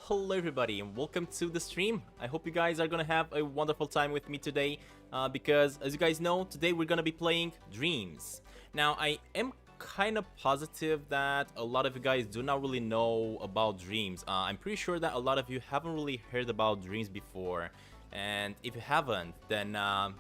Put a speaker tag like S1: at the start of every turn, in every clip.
S1: Hello everybody and welcome to the stream. I hope you guys are gonna have a wonderful time with me today because as you guys know, today we're gonna be playing Dreams. Now I am kind of positive that a lot of you guys do not really know about Dreams. I'm pretty sure that a lot of you haven't really heard about Dreams before, and if you haven't, then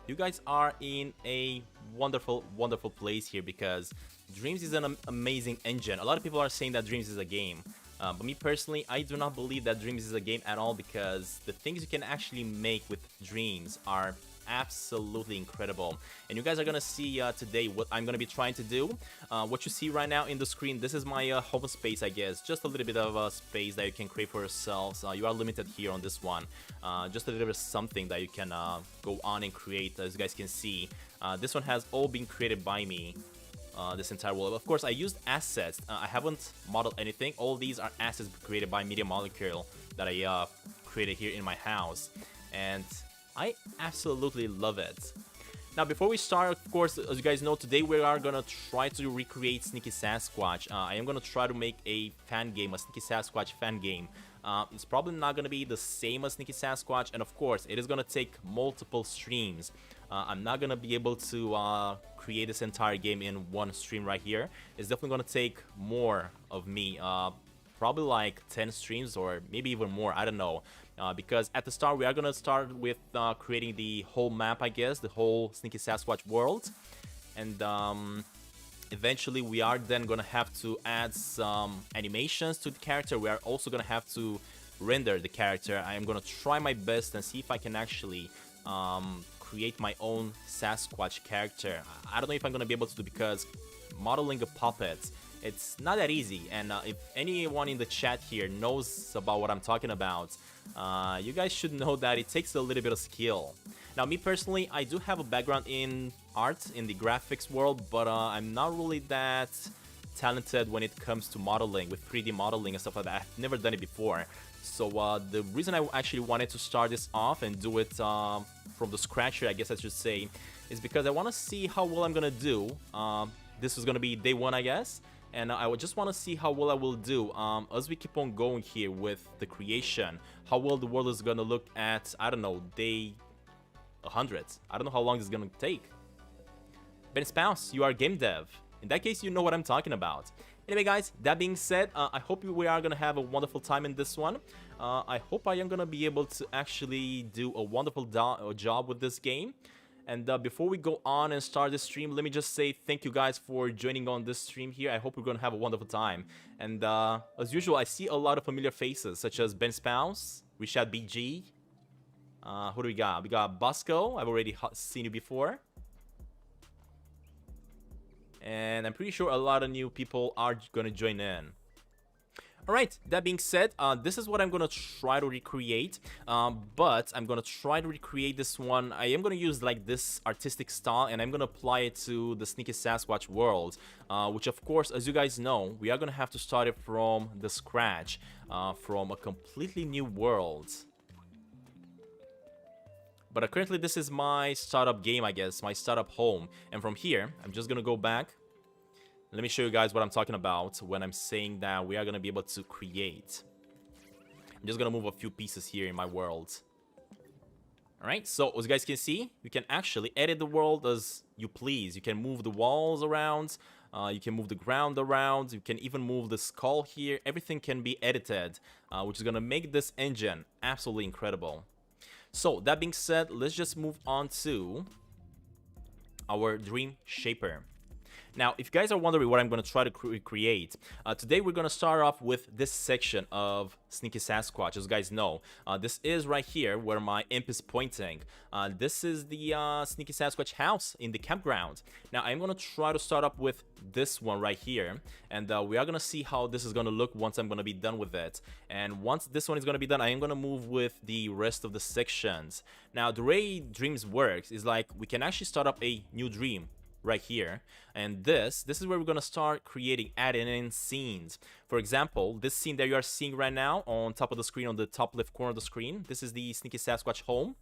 S1: you guys are in a wonderful place here because Dreams is an amazing engine. A lot of people are saying that Dreams is a game. But me personally, I do not believe that Dreams is a game at all because the things you can actually make with Dreams are absolutely incredible. And you guys are gonna see today what I'm gonna be trying to do. What you see right now in the screen, this is my home space, I guess. Just a little bit of space that you can create for yourselves. You are limited here on this one. Just a little bit of something that you can go on and create. As you guys can see, this one has all been created by me. This entire world. Of course, I used assets. I haven't modeled anything. All these are assets created by Media Molecule that I created here in my house, and I absolutely love it. Now, before we start, of course, as you guys know, today we are gonna try to recreate Sneaky Sasquatch. I am gonna try to make a fan game, a Sneaky Sasquatch fan game. It's probably not gonna be the same as Sneaky Sasquatch, and of course, it is gonna take multiple streams. I'm not gonna be able to create this entire game in one stream right here. It's definitely gonna take more of me, probably like 10 streams or maybe even more, I don't know. Because at the start we are gonna start with creating the whole map, I guess, the whole Sneaky Sasquatch world, and eventually we are then gonna have to add some animations to the character. We are also gonna have to render the character. I am gonna try my best and see if I can actually create my own Sasquatch character. I don't know if I'm gonna be able to do, because modeling a puppet, it's not that easy, and if anyone in the chat here knows about what I'm talking about, you guys should know that it takes a little bit of skill. Now, me personally, I do have a background in art, in the graphics world, but I'm not really that talented when it comes to modeling, with 3D modeling and stuff like that. I've never done it before. So the reason I actually wanted to start this off and do it from the scratch here, I guess I should say, is because I want to see how well I'm gonna do. This is gonna be day one, I guess, and I would just want to see how well I will do as we keep on going here with the creation. How well the world is gonna look at, I don't know, day 100. I don't know how long this is gonna take. Ben Spouse, you are game dev. In that case, you know what I'm talking about. Anyway, guys, that being said, I hope we are gonna have a wonderful time in this one. I hope I am gonna be able to actually do a wonderful job with this game. And before we go on and start this stream, let me just say thank you guys for joining on this stream here. I hope we're gonna have a wonderful time. And as usual, I see a lot of familiar faces, such as Ben Spouse, Rishad BG. Who do we got? We got Bosco. I've already seen you before. And I'm pretty sure a lot of new people are gonna join in. Alright, that being said, this is what I'm gonna try to recreate, but I'm gonna try to recreate this one. I am gonna use like this artistic style, and I'm gonna apply it to the Sneaky Sasquatch world, which of course, as you guys know, we are gonna have to start it from the scratch, from a completely new world. But currently this is my startup game, I guess, my startup home. And from here, I'm just gonna go back. Let me show you guys what I'm talking about when I'm saying that we are gonna be able to create. I'm just gonna move a few pieces here in my world. Alright, so as you guys can see, you can actually edit the world as you please. You can move the walls around, you can move the ground around, you can even move the skull here. Everything can be edited, which is gonna make this engine absolutely incredible. So, that being said, let's just move on to our Dream Shaper. Now, if you guys are wondering what I'm going to try to create, today we're going to start off with this section of Sneaky Sasquatch. As you guys know, this is right here where my imp is pointing. This is the Sneaky Sasquatch house in the campground. Now, I'm going to try to start up with this one right here, and we are going to see how this is going to look once I'm going to be done with it. And once this one is going to be done, I am going to move with the rest of the sections. Now, the way Dreams works is like we can actually start up a new dream right here, and this is where we're gonna start creating, adding in scenes. For example, this scene that you are seeing right now on top of the screen, on the top left corner of the screen, this is the Sneaky Sasquatch home,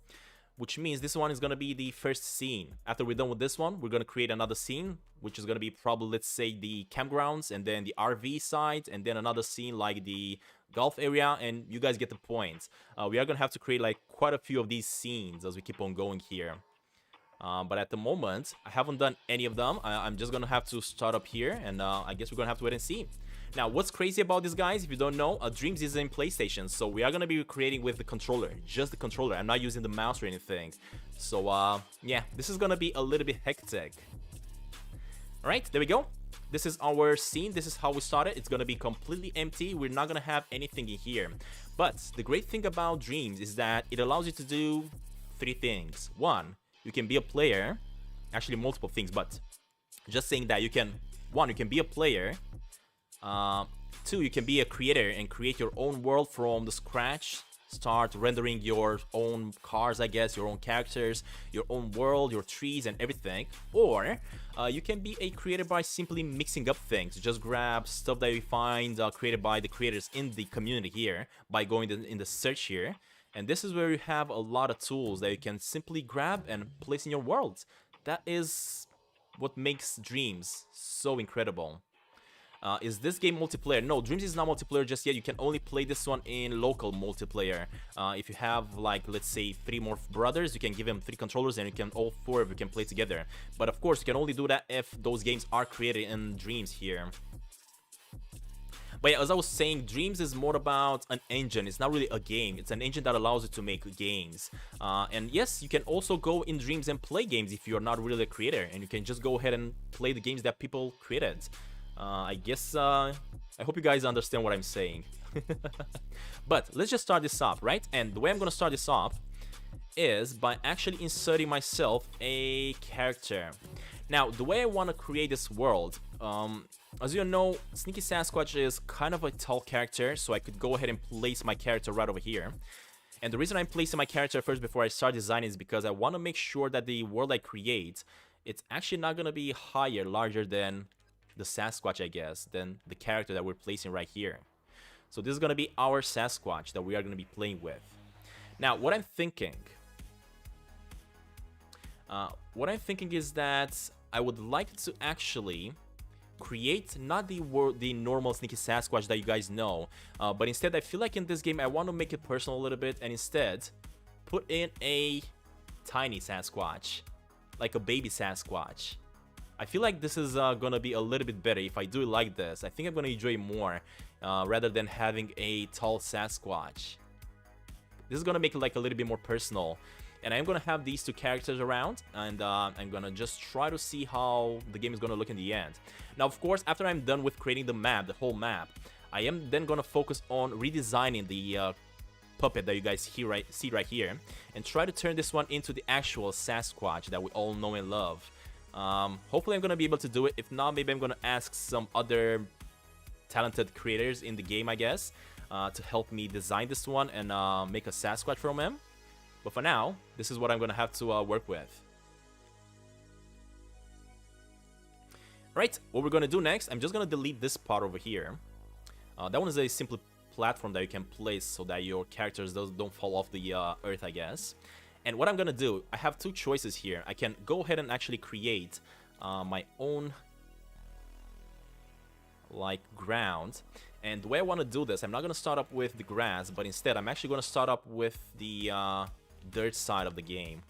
S1: which means this one is gonna be the first scene. After we're done with this one, we're gonna create another scene, which is gonna be probably, let's say, the campgrounds, and then the RV side, and then another scene like the golf area, and you guys get the point. We are gonna have to create like quite a few of these scenes as we keep on going here. But at the moment, I haven't done any of them. I'm just gonna have to start up here, and I guess we're gonna have to wait and see. Now, what's crazy about this, guys, if you don't know, Dreams is in PlayStation, so we are gonna be creating with the controller, just the controller. I'm not using the mouse or anything. So, yeah, this is gonna be a little bit hectic. All right, there we go. This is our scene. This is how we started. It's gonna be completely empty. We're not gonna have anything in here. But the great thing about Dreams is that it allows you to do 3 things. 1, you can be a player. Actually, multiple things, but just saying that you can... 1, you can be a player. 2, you can be a creator and create your own world from the scratch. Start rendering your own cars, I guess, your own characters, your own world, your trees and everything. Or you can be a creator by simply mixing up things. Just grab stuff that you find created by the creators in the community here by going in the search here. And this is where you have a lot of tools that you can simply grab and place in your world. That is what makes Dreams so incredible. Is this game multiplayer? No, Dreams is not multiplayer just yet. You can only play this one in local multiplayer. If you have, like, let's say 3 more brothers, you can give them 3 controllers and you can all 4 of you can play together. But of course, you can only do that if those games are created in Dreams here. But yeah, as I was saying, Dreams is more about an engine. It's not really a game. It's an engine that allows you to make games. And yes, you can also go in Dreams and play games if you're not really a creator. And you can just go ahead and play the games that people created. I guess, I hope you guys understand what I'm saying. But let's just start this off, right? And the way I'm gonna start this off is by actually inserting myself a character. Now, the way I want to create this world, as you know, Sneaky Sasquatch is kind of a tall character, so I could go ahead and place my character right over here. And the reason I'm placing my character first before I start designing is because I want to make sure that the world I create, it's actually not gonna be higher, larger than the Sasquatch, I guess, than the character that we're placing right here. So this is gonna be our Sasquatch that we are gonna be playing with. Now, what I'm thinking is that I would like to actually create not the normal Sneaky Sasquatch that you guys know, but instead I feel like in this game I want to make it personal a little bit and instead put in a tiny Sasquatch, like a baby Sasquatch. I feel like this is gonna be a little bit better if I do it like this. I think I'm gonna enjoy it more rather than having a tall Sasquatch. This is gonna make it like a little bit more personal. And I'm gonna have these 2 characters around, and I'm gonna just try to see how the game is gonna look in the end. Now, of course, after I'm done with creating the map, the whole map, I am then gonna focus on redesigning the puppet that you guys see right here, and try to turn this one into the actual Sasquatch that we all know and love. Hopefully I'm gonna be able to do it. If not, maybe I'm gonna ask some other talented creators in the game, I guess, to help me design this one and make a Sasquatch from him. But for now, this is what I'm gonna have to work with. Right, what we're gonna do next, I'm just gonna delete this part over here. That one is a simple platform that you can place so that your characters don't fall off the earth, I guess. And what I'm gonna do, I have 2 choices here. I can go ahead and actually create my own like ground. And the way I want to do this, I'm not gonna start up with the grass, but instead I'm actually gonna start up with the dirt side of the game.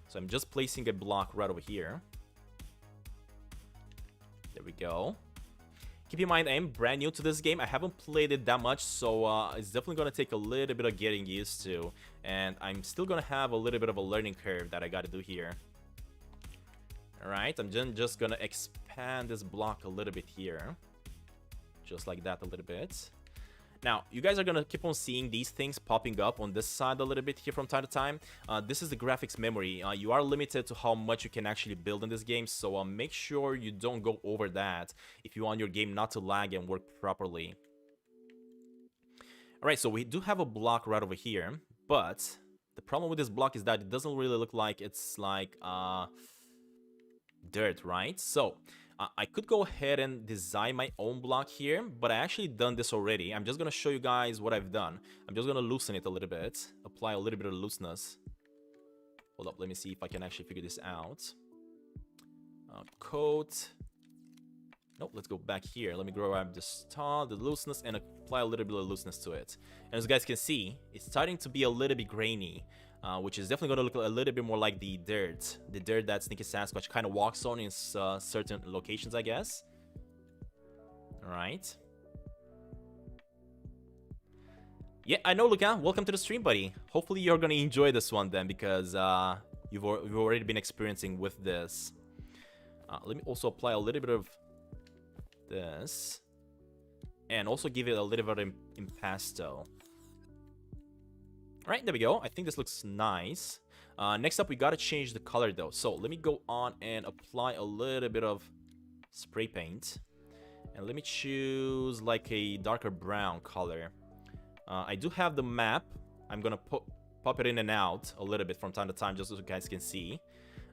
S1: So I'm just placing a block right over here. There we go. Keep in mind, I am brand new to this game. I haven't played it that much, so it's definitely going to take a little bit of getting used to. And I'm still going to have a little bit of a learning curve that I got to do here. Alright, I'm just going to expand this block a little bit here. Just like that a little bit. Now, you guys are going to keep on seeing these things popping up on this side a little bit here from time to time. This is the graphics memory. You are limited to how much you can actually build in this game, so make sure you don't go over that if you want your game not to lag and work properly. Alright, so we do have a block right over here, but the problem with this block is that it doesn't really look like it's like dirt, right? So I could go ahead and design my own block here, but I actually done this already. I'm just going to show you guys what I've done. I'm just going to loosen it a little bit, apply a little bit of looseness. Hold up, let me see if I can actually figure this out. Coat. Nope, let's go back here. Let me grab the looseness and apply a little bit of looseness to it. And as you guys can see, it's starting to be a little bit grainy, which is definitely going to look a little bit more like the dirt that Sneaky Sasquatch kind of walks on in certain locations, I guess. All right. Yeah, I know, Luca. Welcome to the stream, buddy. Hopefully you're going to enjoy this one then, because you've already been experiencing with this. Let me also apply a little bit of this. And also give it a little bit of impasto. Alright, there we go. I think this looks nice. Next up, we gotta change the color though. So let me go on and apply a little bit of spray paint. And let me choose like a darker brown color. I do have the map. I'm gonna pop it in and out a little bit from time to time just so you guys can see.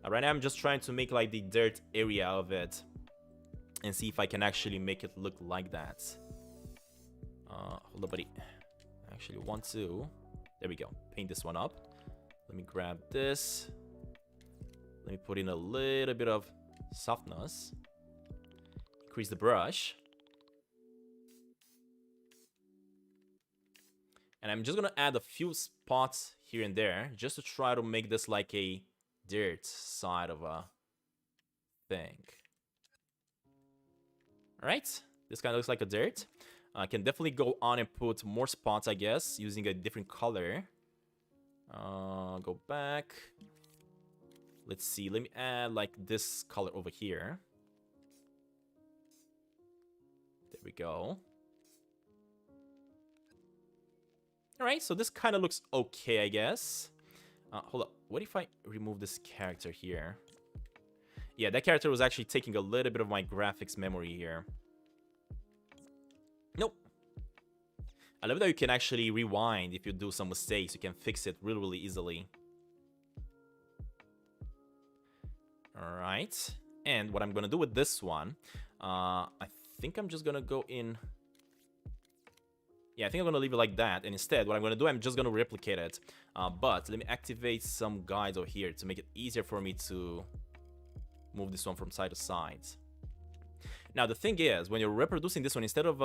S1: Right now I'm just trying to make like the dirt area of it and see if I can actually make it look like that. Hold up, buddy. Actually want to. There we go. Paint this one up. Let me grab this. Let me put in a little bit of softness. Increase the brush. And I'm just gonna add a few spots here and there just to try to make this like a dirt side of a thing. Alright, this kind of looks like a dirt. I can definitely go on and put more spots, I guess, using a different color. Go back. Let's see, let me add like this color over here. There we go. Alright, so this kind of looks okay, I guess. Hold up, what if I remove this character here? Yeah, that character was actually taking a little bit of my graphics memory here. Nope. I love that you can actually rewind if you do some mistakes. You can fix it really, really easily. Alright. And what I'm going to do with this one, I think I'm just going to go in... Yeah, I think I'm going to leave it like that. And instead, what I'm going to do, I'm just going to replicate it. But let me activate some guides over here to make it easier for me to move this one from side to side. Now, the thing is, when you're reproducing this one, instead of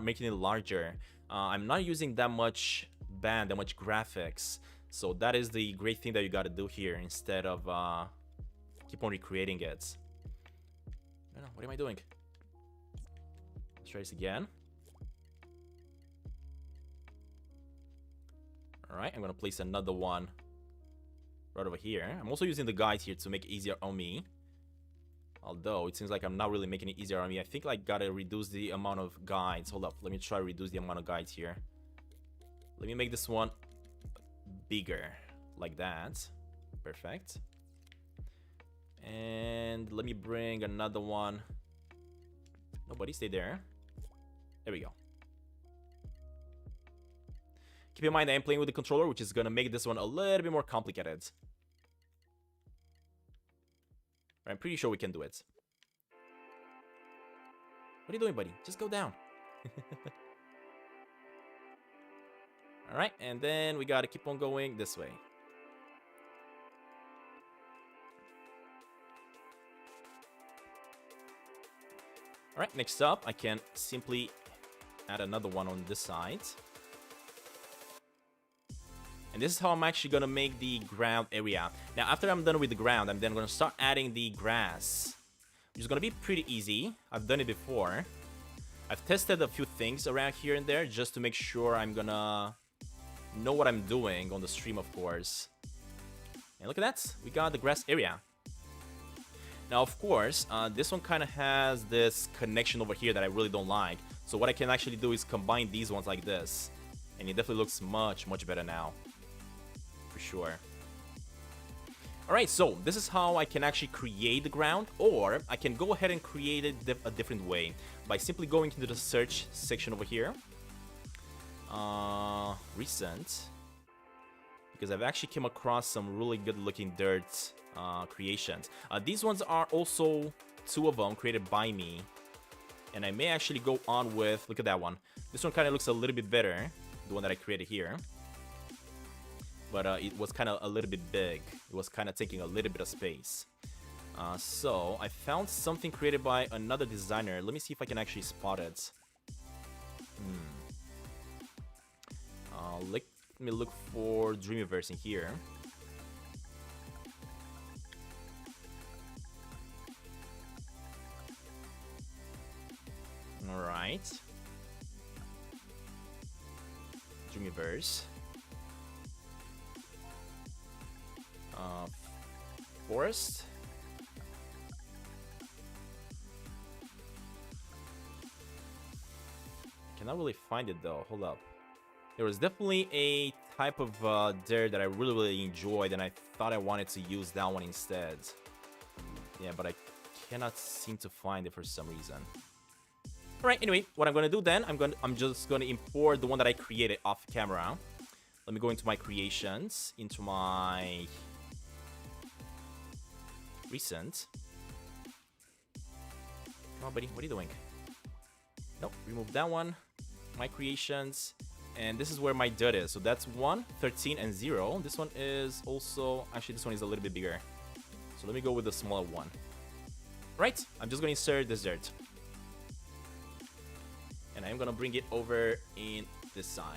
S1: making it larger, I'm not using that much band, that much graphics. So that is the great thing that you got to do here instead of keep on recreating it. No, what am I doing? Let's try this again. Alright, I'm going to place another one right over here. I'm also using the guides here to make it easier on me. Although, it seems like I'm not really making it easier on me. I think I gotta reduce the amount of guides. Hold up, let me try to reduce the amount of guides here. Let me make this one bigger, like that. Perfect. And let me bring another one. Nobody, stay there. There we go. Keep in mind I am playing with the controller, which is gonna make this one a little bit more complicated. I'm pretty sure we can do it. What are you doing, buddy? Just go down. Alright, and then we gotta keep on going this way. Alright, next up, I can simply add another one on this side. And this is how I'm actually going to make the ground area. Now, after I'm done with the ground, I'm then going to start adding the grass. Which is going to be pretty easy. I've done it before. I've tested a few things around here and there just to make sure I'm going to know what I'm doing on the stream, of course. And look at that. We got the grass area. Now, of course, this one kind of has this connection over here that I really don't like. So what I can actually do is combine these ones like this. And it definitely looks much, much better now. For sure. Alright, so this is how I can actually create the ground, or I can go ahead and create it a different way by simply going into the search section over here. Recent. Because I've actually came across some really good looking dirt creations. These ones are also two of them created by me. And I may actually go on with, look at that one. This one kind of looks a little bit better, the one that I created here. But it was kind of a little bit big. It was kind of taking a little bit of space. So I found something created by another designer. Let me see if I can actually spot it. Let me look for Dreamiverse in here. Alright. Dreamiverse. Forest. Cannot really find it though. Hold up. There was definitely a type of dirt that I really enjoyed, and I thought I wanted to use that one instead. Yeah, but I cannot seem to find it for some reason. All right. Anyway, what I'm gonna do then? I'm just gonna import the one that I created off camera. Let me go into my creations, into my recent. Come on, buddy. What are you doing? Nope. Remove that one. My creations. And this is where my dirt is. So that's 1, 13, and 0. This one is also... Actually, this one is a little bit bigger. So let me go with the smaller one. Right. I'm just going to insert this dirt. And I'm going to bring it over in this side.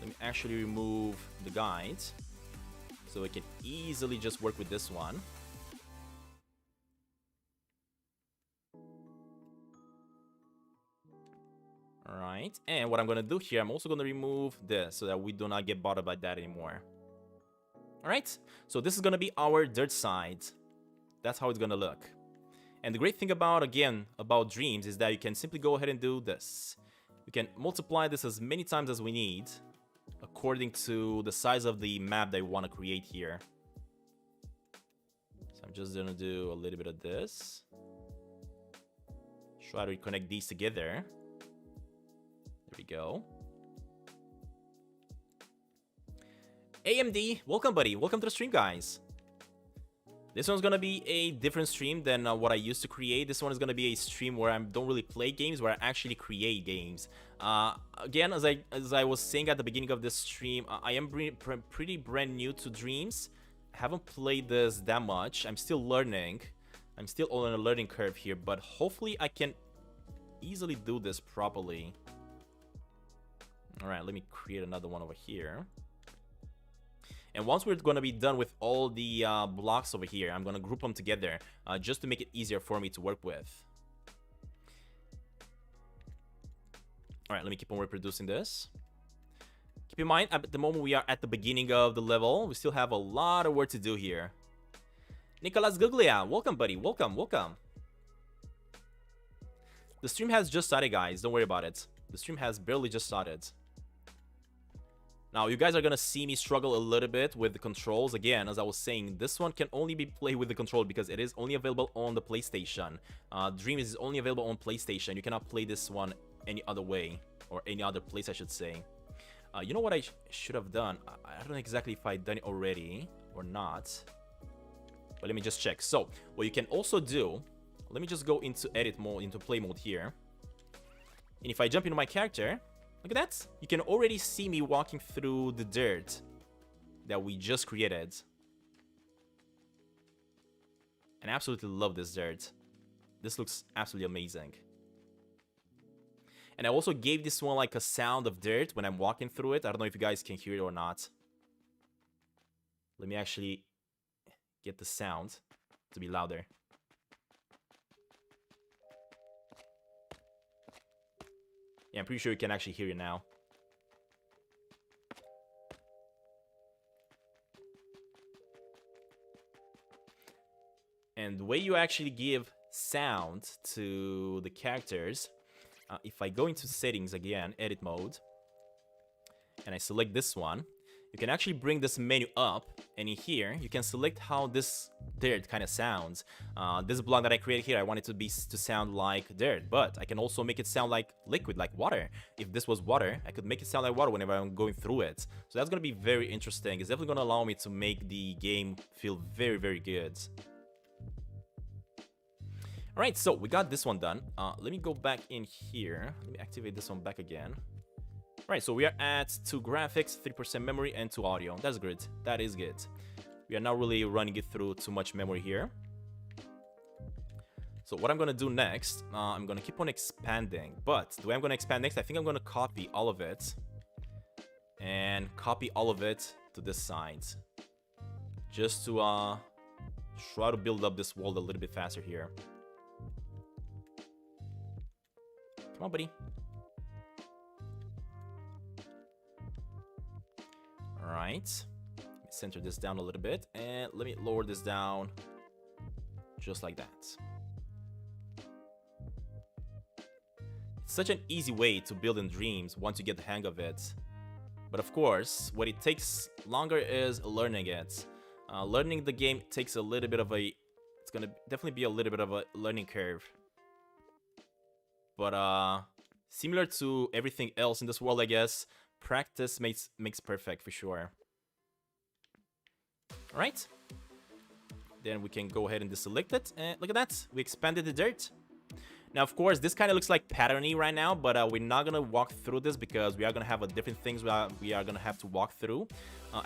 S1: Let me actually remove the guide, so I can easily just work with this one. Alright, and what I'm going to do here, I'm also going to remove this so that we do not get bothered by that anymore. Alright, so this is going to be our dirt side. That's how it's going to look. And the great thing about, again, about Dreams is that you can simply go ahead and do this. We can multiply this as many times as we need, according to the size of the map that you want to create here. So I'm just going to do a little bit of this. Try to connect these together. There we go. AMD, welcome, buddy. Welcome to the stream, guys. This one's gonna be a different stream than what I used to create. This one is gonna be a stream where I don't really play games, where I actually create games. Again, as I was saying at the beginning of this stream, I am pretty brand new to Dreams. I haven't played this that much. I'm still learning. I'm still on a learning curve here, but hopefully I can easily do this properly. All right, let me create another one over here. And once we're going to be done with all the blocks over here, I'm going to group them together just to make it easier for me to work with. All right, let me keep on reproducing this. Keep in mind, at the moment we are at the beginning of the level. We still have a lot of work to do here. Nicolas Guglia, welcome, buddy. Welcome, welcome. The stream has just started, guys. Don't worry about it. The stream has barely just started. Now, you guys are going to see me struggle a little bit with the controls. Again, as I was saying, this one can only be played with the control because it is only available on the PlayStation. Dreams is only available on PlayStation. You cannot play this one any other way, or any other place, I should say. You know what I should have done? I don't know exactly if I've done it already or not. But let me just check. So, what you can also do, let me just go into edit mode, into play mode here. And if I jump into my character... Look at that. You can already see me walking through the dirt that we just created. And I absolutely love this dirt. This looks absolutely amazing. And I also gave this one like a sound of dirt when I'm walking through it. I don't know if you guys can hear it or not. Let me actually get the sound to be louder. Yeah, I'm pretty sure you can actually hear it now. And the way you actually give sound to the characters, if I go into settings again, edit mode, and I select this one, you can actually bring this menu up, and in here, you can select how this dirt kind of sounds. This block that I created here, I want it to sound like dirt, but I can also make it sound like liquid, like water. If this was water, I could make it sound like water whenever I'm going through it. So that's going to be very interesting. It's definitely going to allow me to make the game feel very, very good. Alright, so we got this one done. Let me go back in here. Let me activate this one back again. Alright, so we are at 2 graphics, 3% memory, and 2 audio. That's good. That is good. We are not really running it through too much memory here. So what I'm gonna do next, I'm gonna keep on expanding. But the way I'm gonna expand next, I think I'm gonna copy all of it. And copy all of it to this side. Just to try to build up this wall a little bit faster here. Come on, buddy. Alright. Center this down a little bit. And let me lower this down. Just like that. It's such an easy way to build in Dreams once you get the hang of it. But of course, what it takes longer is learning it. Learning the game takes a little bit of a... It's gonna definitely be a little bit of a learning curve. But similar to everything else in this world, I guess, practice makes perfect for sure. Alright. Then we can go ahead and deselect it. And look at that. We expanded the dirt. Now, of course, this kind of looks like patterny right now, but we're not going to walk through this because we are going to have different things we are going to have to walk through.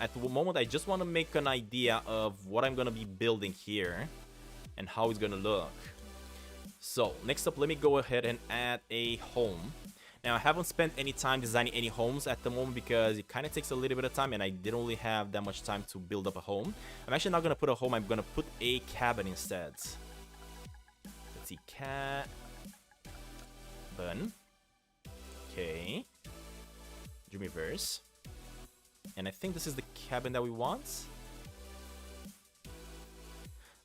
S1: At the moment, I just want to make an idea of what I'm going to be building here and how it's going to look. So, next up, let me go ahead and add a home. Now, I haven't spent any time designing any homes at the moment because it kind of takes a little bit of time and I didn't really have that much time to build up a home. I'm actually not going to put a home, I'm going to put a cabin instead. Let's see, cabin. Okay. Dream reverse. And I think this is the cabin that we want.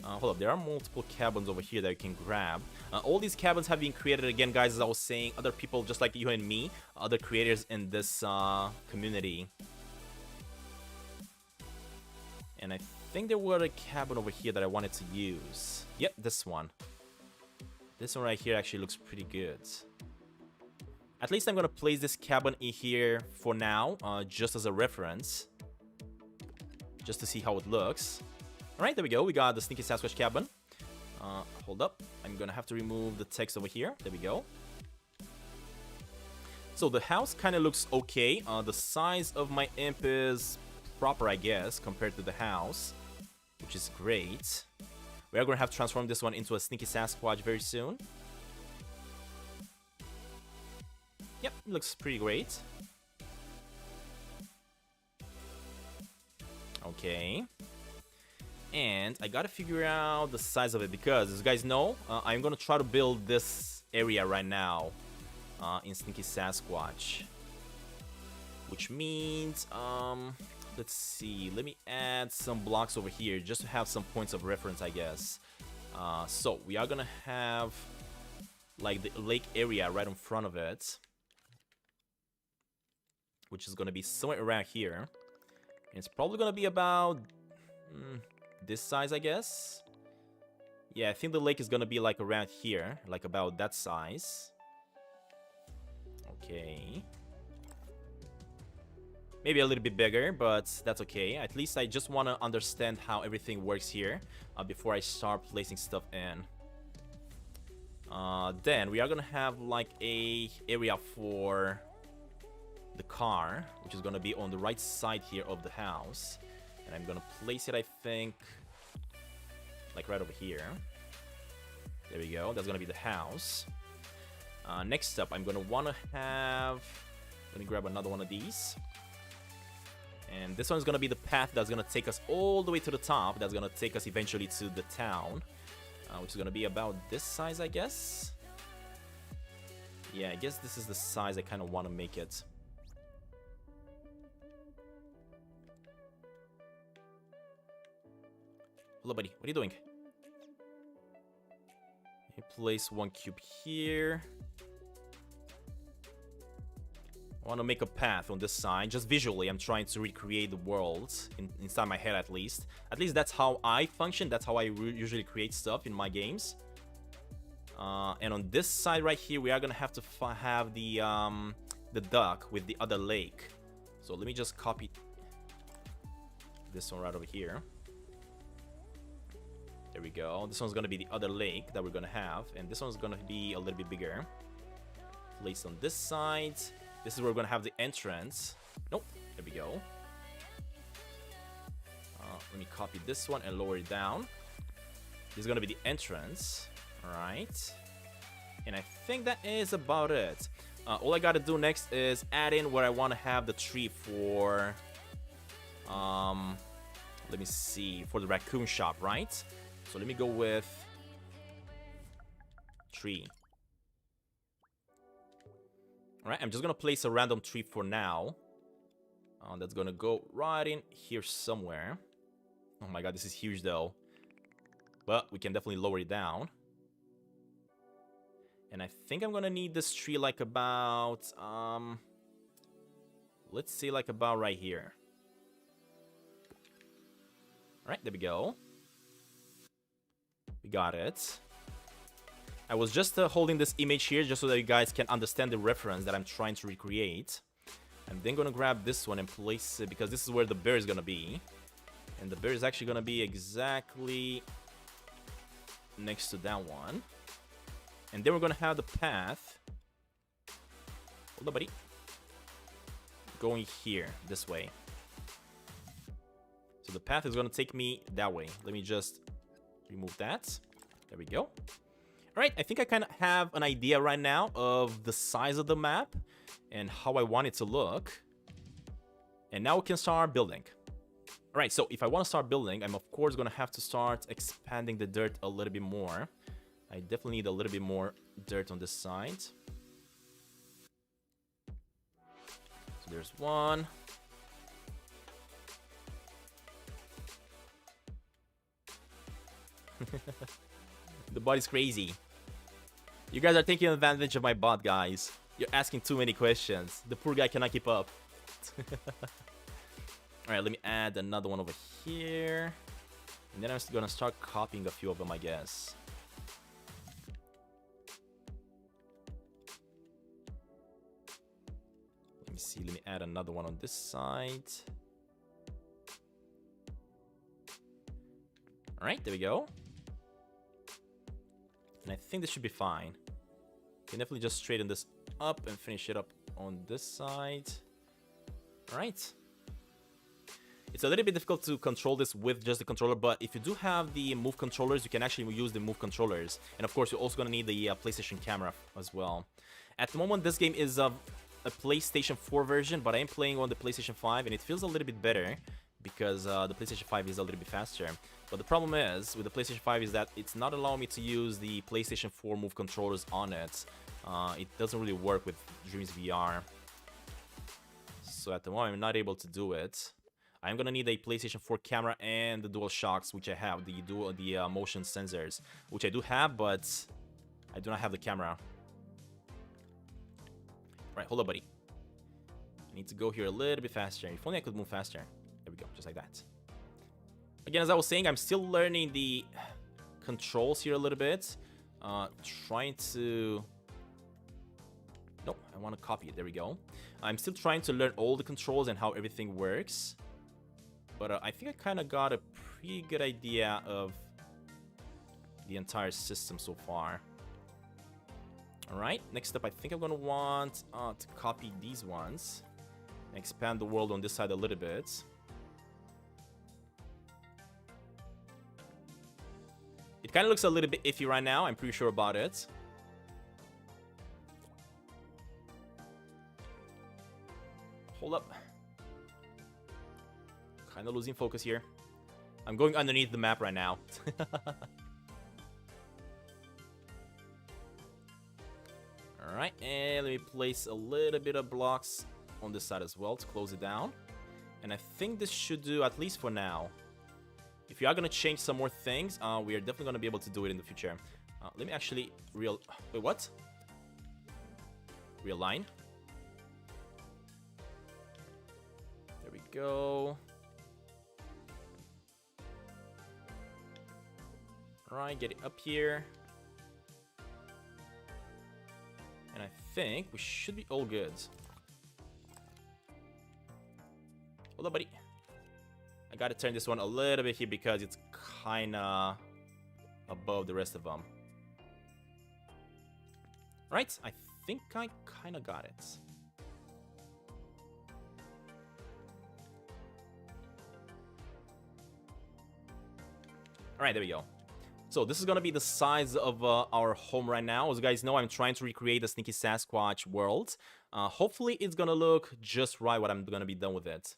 S1: Hold up, there are multiple cabins over here that you can grab. All these cabins have been created again, guys, as I was saying. Other people just like you and me, other creators in this community. And I think there was a cabin over here that I wanted to use. Yep, this one. This one right here actually looks pretty good. At least I'm going to place this cabin in here for now, just as a reference. Just to see how it looks. Alright, there we go. We got the Sneaky Sasquatch cabin. Hold up. I'm going to have to remove the text over here. There we go. So the house kind of looks okay. The size of my imp is proper, I guess, compared to the house. Which is great. We are going to have to transform this one into a Sneaky Sasquatch very soon. Yep, looks pretty great. Okay. And I gotta figure out the size of it because, as you guys know, I'm gonna try to build this area right now in Sneaky Sasquatch. Which means, let's see, let me add some blocks over here just to have some points of reference, I guess. So, we are gonna have, like, the lake area right in front of it. Which is gonna be somewhere around here. And it's probably gonna be about this size, I guess. Yeah, I think the lake is gonna be like around here, like about that size. Okay. Maybe a little bit bigger, but that's okay. At least I just want to understand how everything works here before I start placing stuff in. Then we are gonna have like a area for the car, which is gonna be on the right side here of the house. And I'm gonna place it, I think, like right over here. There we go. That's gonna be the house. Next up, I'm gonna wanna have... Let me grab another one of these. And this one's gonna be the path that's gonna take us all the way to the top. That's gonna take us eventually to the town. Which is gonna be about this size, I guess. Yeah, I guess this is the size I kind of want to make it. Hello, buddy. What are you doing? Let me place one cube here. I want to make a path on this side. Just visually, I'm trying to recreate the world inside my head, at least. At least that's how I function. That's how I usually create stuff in my games. And on this side right here, we are gonna have to have the duck with the other lake. So let me just copy this one right over here. There we go. This one's gonna be the other lake that we're gonna have, and this one's gonna be a little bit bigger. Placed on this side. This is where we're gonna have the entrance. Nope. There we go. Let me copy this one and lower it down. This is gonna be the entrance. Alright. And I think that is about it. All I gotta do next is add in where I want to have the tree for... let me see, for the raccoon shop, right? So let me go with tree. Alright, I'm just gonna place a random tree for now. That's gonna go right in here somewhere. Oh my god, this is huge though. But we can definitely lower it down. And I think I'm gonna need this tree like about, let's say like about right here. Alright, there we go. We got it. I was just holding this image here just so that you guys can understand the reference that I'm trying to recreate. I'm then gonna grab this one and place it because this is where the bear is gonna be. And the bear is actually gonna be exactly next to that one. And then we're gonna have the path. Hold on, buddy. Going here, this way. So the path is gonna take me that way. Let me just remove that. There we go. Alright, I think I kind of have an idea right now of the size of the map and how I want it to look. And now we can start building. Alright, so if I want to start building, I'm of course going to have to start expanding the dirt a little bit more. I definitely need a little bit more dirt on this side. So there's one. The bot is crazy. You guys are taking advantage of my bot, guys. You're asking too many questions. The poor guy cannot keep up. Alright, let me add another one over here. And then I'm gonna start copying a few of them, I guess. Let me see, let me add another one on this side. Alright, there we go. And I think this should be fine. Can definitely just straighten this up and finish it up on this side. Alright. It's a little bit difficult to control this with just the controller, but if you do have the move controllers, you can actually use the move controllers. And of course, you're also going to need the PlayStation camera as well. At the moment, this game is a PlayStation 4 version, but I am playing on the PlayStation 5, and it feels a little bit better because the PlayStation 5 is a little bit faster. But the problem is, with the PlayStation 5 is that it's not allowing me to use the PlayStation 4 move controllers on it. It doesn't really work with Dreams VR. So at the moment, I'm not able to do it. I'm gonna need a PlayStation 4 camera and the DualShocks, which I have, the motion sensors, which I do have, but I do not have the camera. Right, hold up, buddy. I need to go here a little bit faster. If only I could move faster. There we go, just like that. Again, as I was saying, I'm still learning the controls here a little bit. Trying to... Nope, I want to copy it. There we go. I'm still trying to learn all the controls and how everything works. But I think I kind of got a pretty good idea of the entire system so far. Alright, next up I think I'm going to want to copy these ones. And expand the world on this side a little bit. It kind of looks a little bit iffy right now, I'm pretty sure about it. Hold up. Kind of losing focus here. I'm going underneath the map right now. Alright, and let me place a little bit of blocks on this side as well to close it down. And I think this should do, at least for now. If you are going to change some more things, we are definitely going to be able to do it in the future. Let me actually wait, what? Realign. There we go. Alright, get it up here. And I think we should be all good. Hold on, buddy. I gotta turn this one a little bit here because it's kinda above the rest of them. Right, I think I kinda got it. Alright, there we go. So this is gonna be the size of our home right now. As you guys know, I'm trying to recreate the Sneaky Sasquatch world. Hopefully it's gonna look just right when I'm gonna be done with it.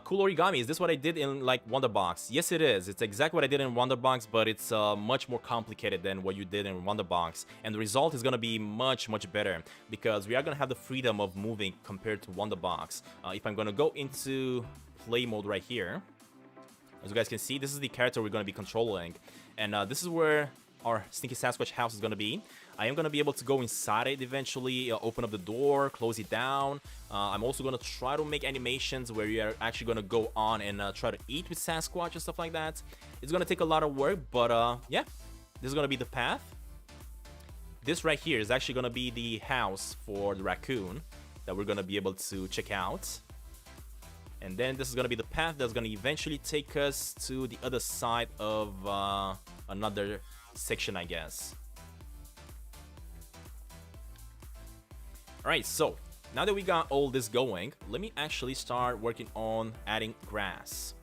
S1: Cool origami, is this what I did in like Wonderbox? Yes, it is. It's exactly what I did in Wonderbox, but it's much more complicated than what you did in Wonderbox. And the result is gonna be much better because we are gonna have the freedom of moving compared to Wonderbox. If I'm gonna go into play mode right here, as you guys can see, this is the character we're gonna be controlling, and this is where our Sneaky Sasquatch house is gonna be. I am gonna be able to go inside it eventually, open up the door, close it down. I'm also gonna try to make animations where you are actually gonna go on and try to eat with Sasquatch and stuff like that. It's gonna take a lot of work, but yeah, this is gonna be the path. This right here is actually gonna be the house for the raccoon that we're gonna be able to check out. And then this is gonna be the path that's gonna eventually take us to the other side of another section, I guess. Alright, so now that we got all this going, let me actually start working on adding grass.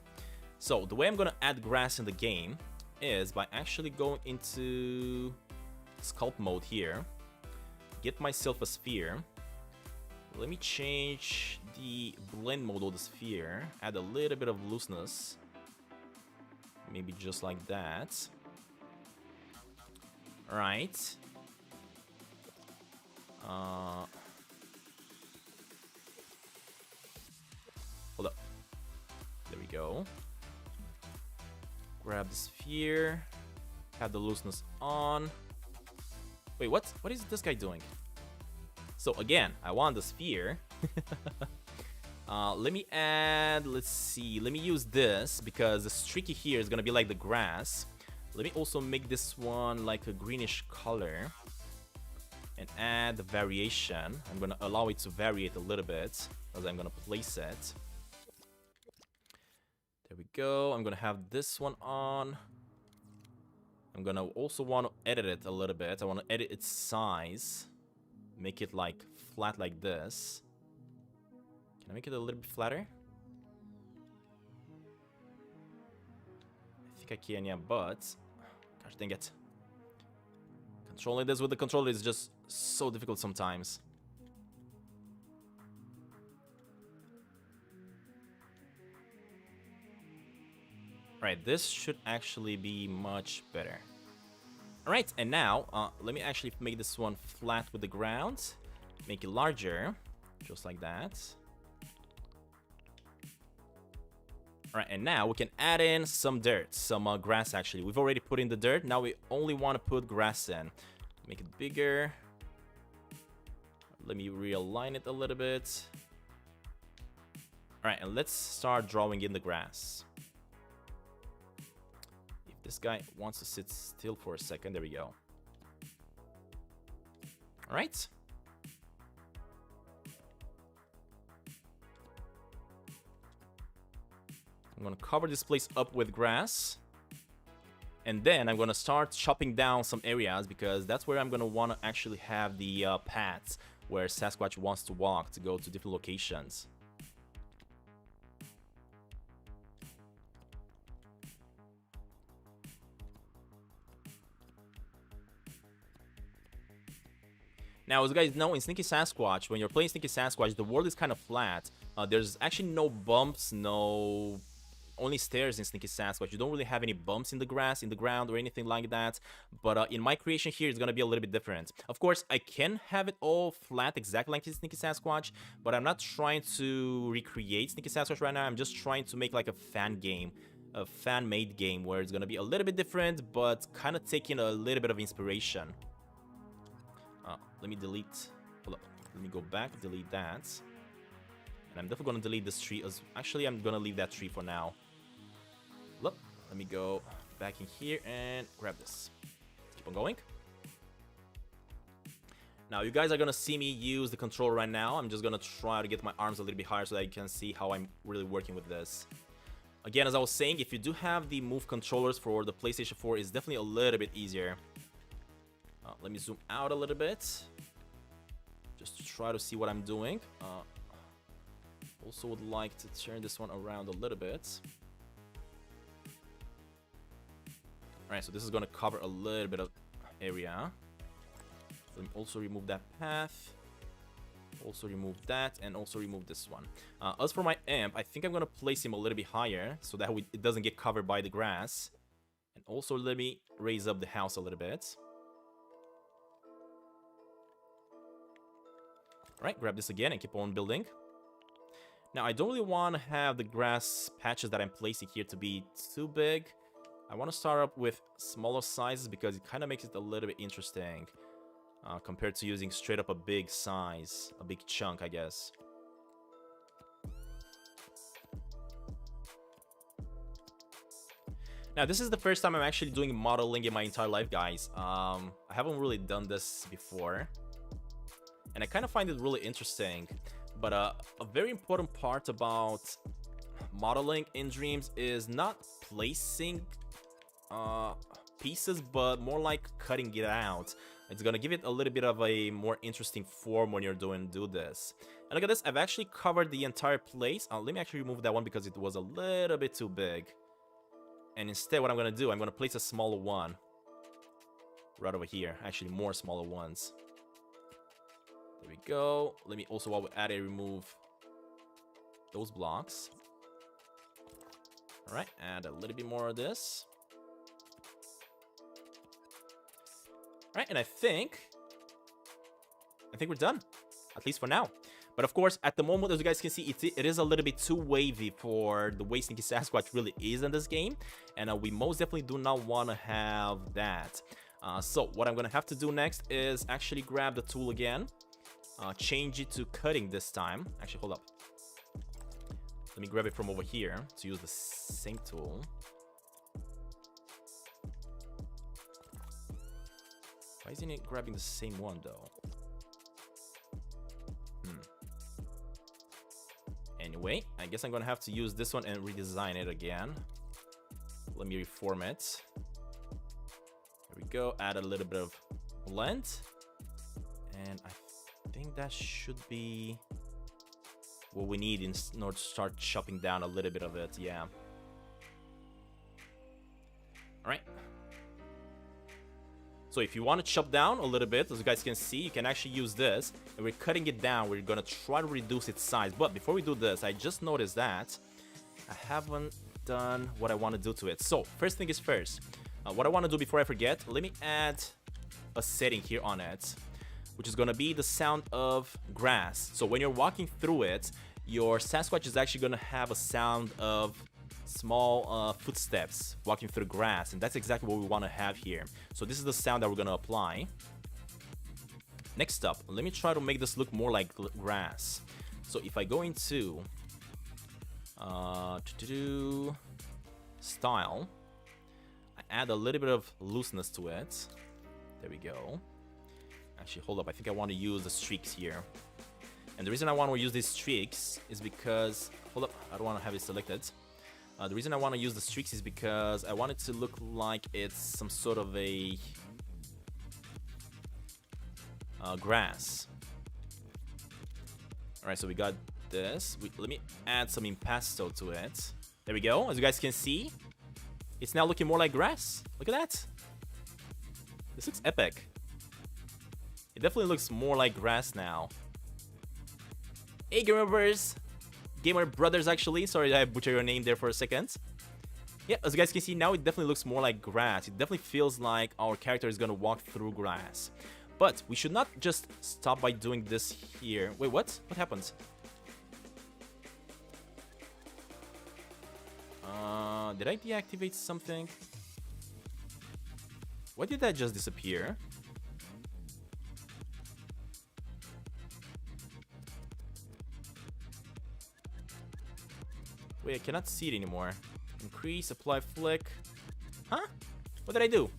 S1: So the way I'm gonna add grass in the game is by actually going into sculpt mode here, get myself a sphere. Let me change the blend mode of the sphere, add a little bit of looseness, maybe just like that. Alright. Hold up. There we go. Grab the sphere. Have the looseness on. Wait, what? What is this guy doing? So again, I want the sphere. Let me add, let's see, let me use this because the streaky here is gonna be like the grass. Let me also make this one like a greenish color and add the variation. I'm gonna allow it to vary it a little bit as I'm gonna place it. There we go. I'm gonna have this one on. I'm gonna also want to edit it a little bit. I want to edit its size. Make it like flat like this. Can I make it a little bit flatter? I think I can, yeah, but gosh dang it. Controlling this with the controller is just so difficult sometimes. Alright, this should actually be much better. Alright, and now, let me actually make this one flat with the ground. Make it larger, just like that. Alright, and now we can add in some dirt, some grass actually. We've already put in the dirt, now we only want to put grass in. Make it bigger. Let me realign it a little bit. Alright, and let's start drawing in the grass. If this guy wants to sit still for a second, there we go. Alright. I'm gonna cover this place up with grass. And then I'm gonna start chopping down some areas because that's where I'm gonna wanna actually have the paths where Sasquatch wants to walk to go to different locations. Now, as you guys know, in Sneaky Sasquatch, when you're playing Sneaky Sasquatch, the world is kind of flat. There's actually no bumps, only stairs in Sneaky Sasquatch. You don't really have any bumps in the grass, in the ground, or anything like that. But in my creation here, it's gonna be a little bit different. Of course, I can have it all flat, exactly like Sneaky Sasquatch, but I'm not trying to recreate Sneaky Sasquatch right now. I'm just trying to make like a fan game, a fan-made game, where it's gonna be a little bit different, but kind of taking a little bit of inspiration. Let me delete. Hold up. Let me go back, delete that. And I'm definitely gonna delete this tree. Actually, I'm gonna leave that tree for now. Look, let me go back in here and grab this. Keep on going. Now, you guys are gonna see me use the controller right now. I'm just gonna try to get my arms a little bit higher so that you can see how I'm really working with this. Again, as I was saying, if you do have the Move controllers for the PlayStation 4, it's definitely a little bit easier. Let me zoom out a little bit, just to try to see what I'm doing. Also would like to turn this one around a little bit. Alright, so this is gonna cover a little bit of area. Let me also remove that path. Also remove that, and also remove this one. As for my amp, I think I'm gonna place him a little bit higher so that it doesn't get covered by the grass. And also let me raise up the house a little bit. Alright, grab this again and keep on building. Now, I don't really want to have the grass patches that I'm placing here to be too big. I want to start up with smaller sizes because it kind of makes it a little bit interesting. Compared to using straight up a big size, a big chunk, I guess. Now, this is the first time I'm actually doing modeling in my entire life, guys. I haven't really done this before, and I kind of find it really interesting. But a very important part about modeling in Dreams is not placing pieces, but more like cutting it out. It's gonna give it a little bit of a more interesting form when you're do this. And look at this, I've actually covered the entire place. Let me actually remove that one because it was a little bit too big. And instead what I'm gonna do, I'm gonna place a smaller one right over here. Actually, more smaller ones. There we go. Let me also, while we're at it, remove those blocks. Alright, add a little bit more of this. Alright, and I think we're done, at least for now. But of course, at the moment, as you guys can see, it is a little bit too wavy for the way Stinky Sasquatch really is in this game. And we most definitely do not want to have that. So what I'm going to have to do next is actually grab the tool again. Change it to cutting this time. Actually, hold up. Let me grab it from over here to use the same tool. Why isn't it grabbing the same one, though? Anyway, I guess I'm gonna have to use this one and redesign it again. Let me reform it. There we go. Add a little bit of blend. And I think that should be what we need in order to start chopping down a little bit of it. Yeah. All right. So if you want to chop down a little bit, as you guys can see, you can actually use this. And we're cutting it down. We're going to try to reduce its size. But before we do this, I just noticed that I haven't done what I want to do to it. So first thing is first. What I want to do before I forget, let me add a setting here on it, which is going to be the sound of grass. So when you're walking through it, your Sasquatch is actually going to have a sound of small footsteps walking through grass, and that's exactly what we want to have here. So this is the sound that we're going to apply. Next up, let me try to make this look more like grass. So if I go into style, I add a little bit of looseness to it. There we go. Actually, hold up, I think I want to use the streaks here. And the reason I want to use these streaks is because, hold up, I don't want to have it selected. The reason I want to use the streaks is because I want it to look like it's some sort of a grass. Alright, so we got this. Let me add some impasto to it. There we go. As you guys can see, it's now looking more like grass. Look at that. This looks epic. It definitely looks more like grass now. Hey, Gamer Brothers, actually. Sorry that I butchered your name there for a second. Yeah, as you guys can see, now it definitely looks more like grass. It definitely feels like our character is gonna walk through grass. But we should not just stop by doing this here. Wait, what? What happens? Did I deactivate something? Why did that just disappear? Wait, I cannot see it anymore. Increase, apply flick. Huh? What did I do?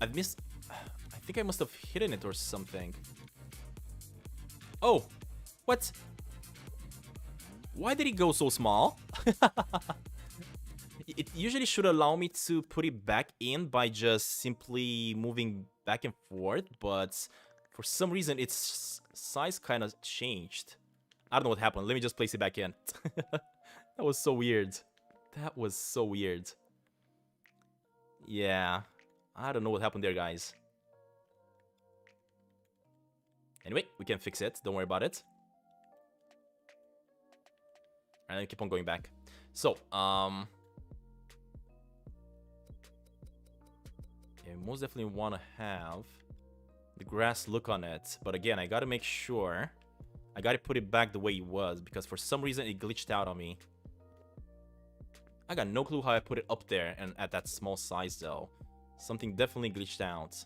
S1: I've missed... I think I must have hidden it or something. Oh! What? Why did it go so small? It usually should allow me to put it back in by just simply moving back and forth, but for some reason its size kind of changed. I don't know what happened. Let me just place it back in. That was so weird. That was so weird. Yeah, I don't know what happened there, guys. Anyway, we can fix it. Don't worry about it. And then keep on going back. So, yeah, most definitely want to have the grass look on it. But again, I got to make sure I got to put it back the way it was, because for some reason it glitched out on me. I got no clue how I put it up there and at that small size though. Something definitely glitched out.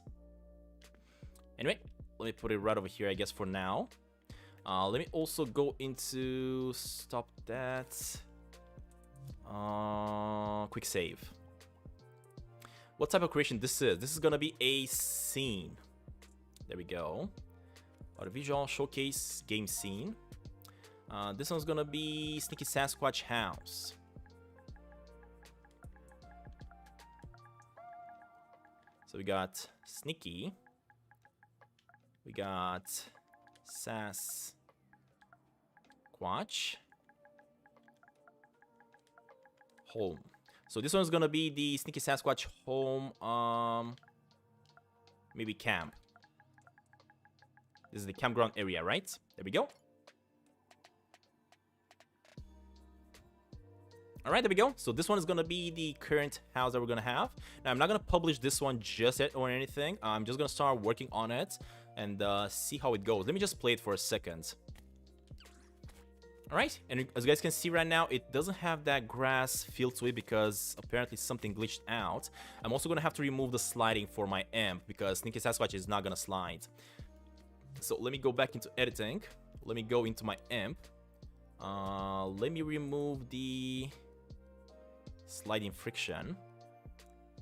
S1: Anyway, let me put it right over here, I guess, for now. Let me also go into... Stop that. Quick save. What type of creation this is? This is gonna be a scene. There we go. Visual showcase game scene. This one's gonna be Sneaky Sasquatch house. So we got Sneaky. We got Sasquatch. Home. So this one's gonna be the Sneaky Sasquatch home, maybe camp. This is the campground area, right? There we go. Alright, there we go. So this one is gonna be the current house that we're gonna have. Now, I'm not gonna publish this one just yet or anything. I'm just gonna start working on it and see how it goes. Let me just play it for a second. Alright, and as you guys can see right now, it doesn't have that grass feel to it because apparently something glitched out. I'm also gonna have to remove the sliding for my amp because Sneaky Sasquatch is not gonna slide. So let me go back into editing. Let me go into my amp. Let me remove the sliding friction.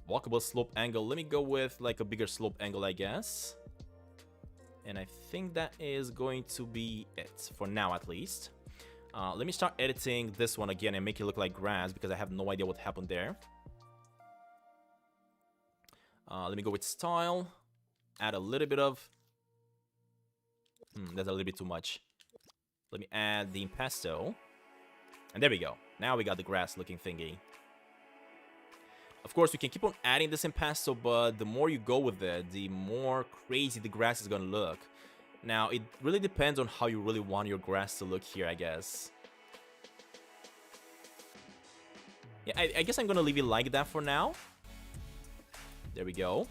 S1: Walkable slope angle. Let me go with like a bigger slope angle, I guess. And I think that is going to be it for now, at least. Let me start editing this one again and make it look like grass because I have no idea what happened there. Let me go with style. Add a little bit of... that's a little bit too much. Let me add the impasto. And there we go. Now we got the grass looking thingy. Of course, you can keep on adding this impasto, but the more you go with it, the more crazy the grass is gonna look. Now, it really depends on how you really want your grass to look here, I guess. Yeah, I guess I'm gonna leave it like that for now. There we go.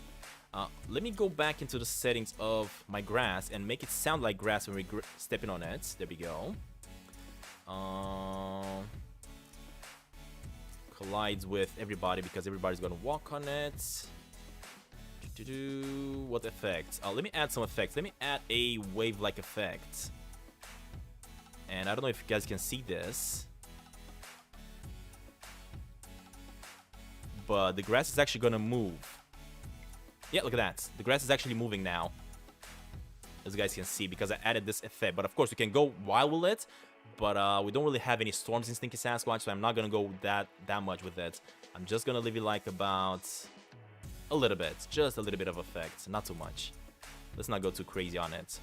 S1: Let me go back into the settings of my grass and make it sound like grass when we're stepping on it. There we go. Collides with everybody because everybody's gonna walk on it. What effects? Let me add some effects. Let me add a wave-like effect. And I don't know if you guys can see this, but the grass is actually gonna move. Yeah, look at that. The grass is actually moving now, as you guys can see, because I added this effect. But of course, we can go wild with it, but we don't really have any storms in Sneaky Sasquatch, so I'm not gonna go that much with it. I'm just gonna leave it like about a little bit, just a little bit of effect, not too much. Let's not go too crazy on it.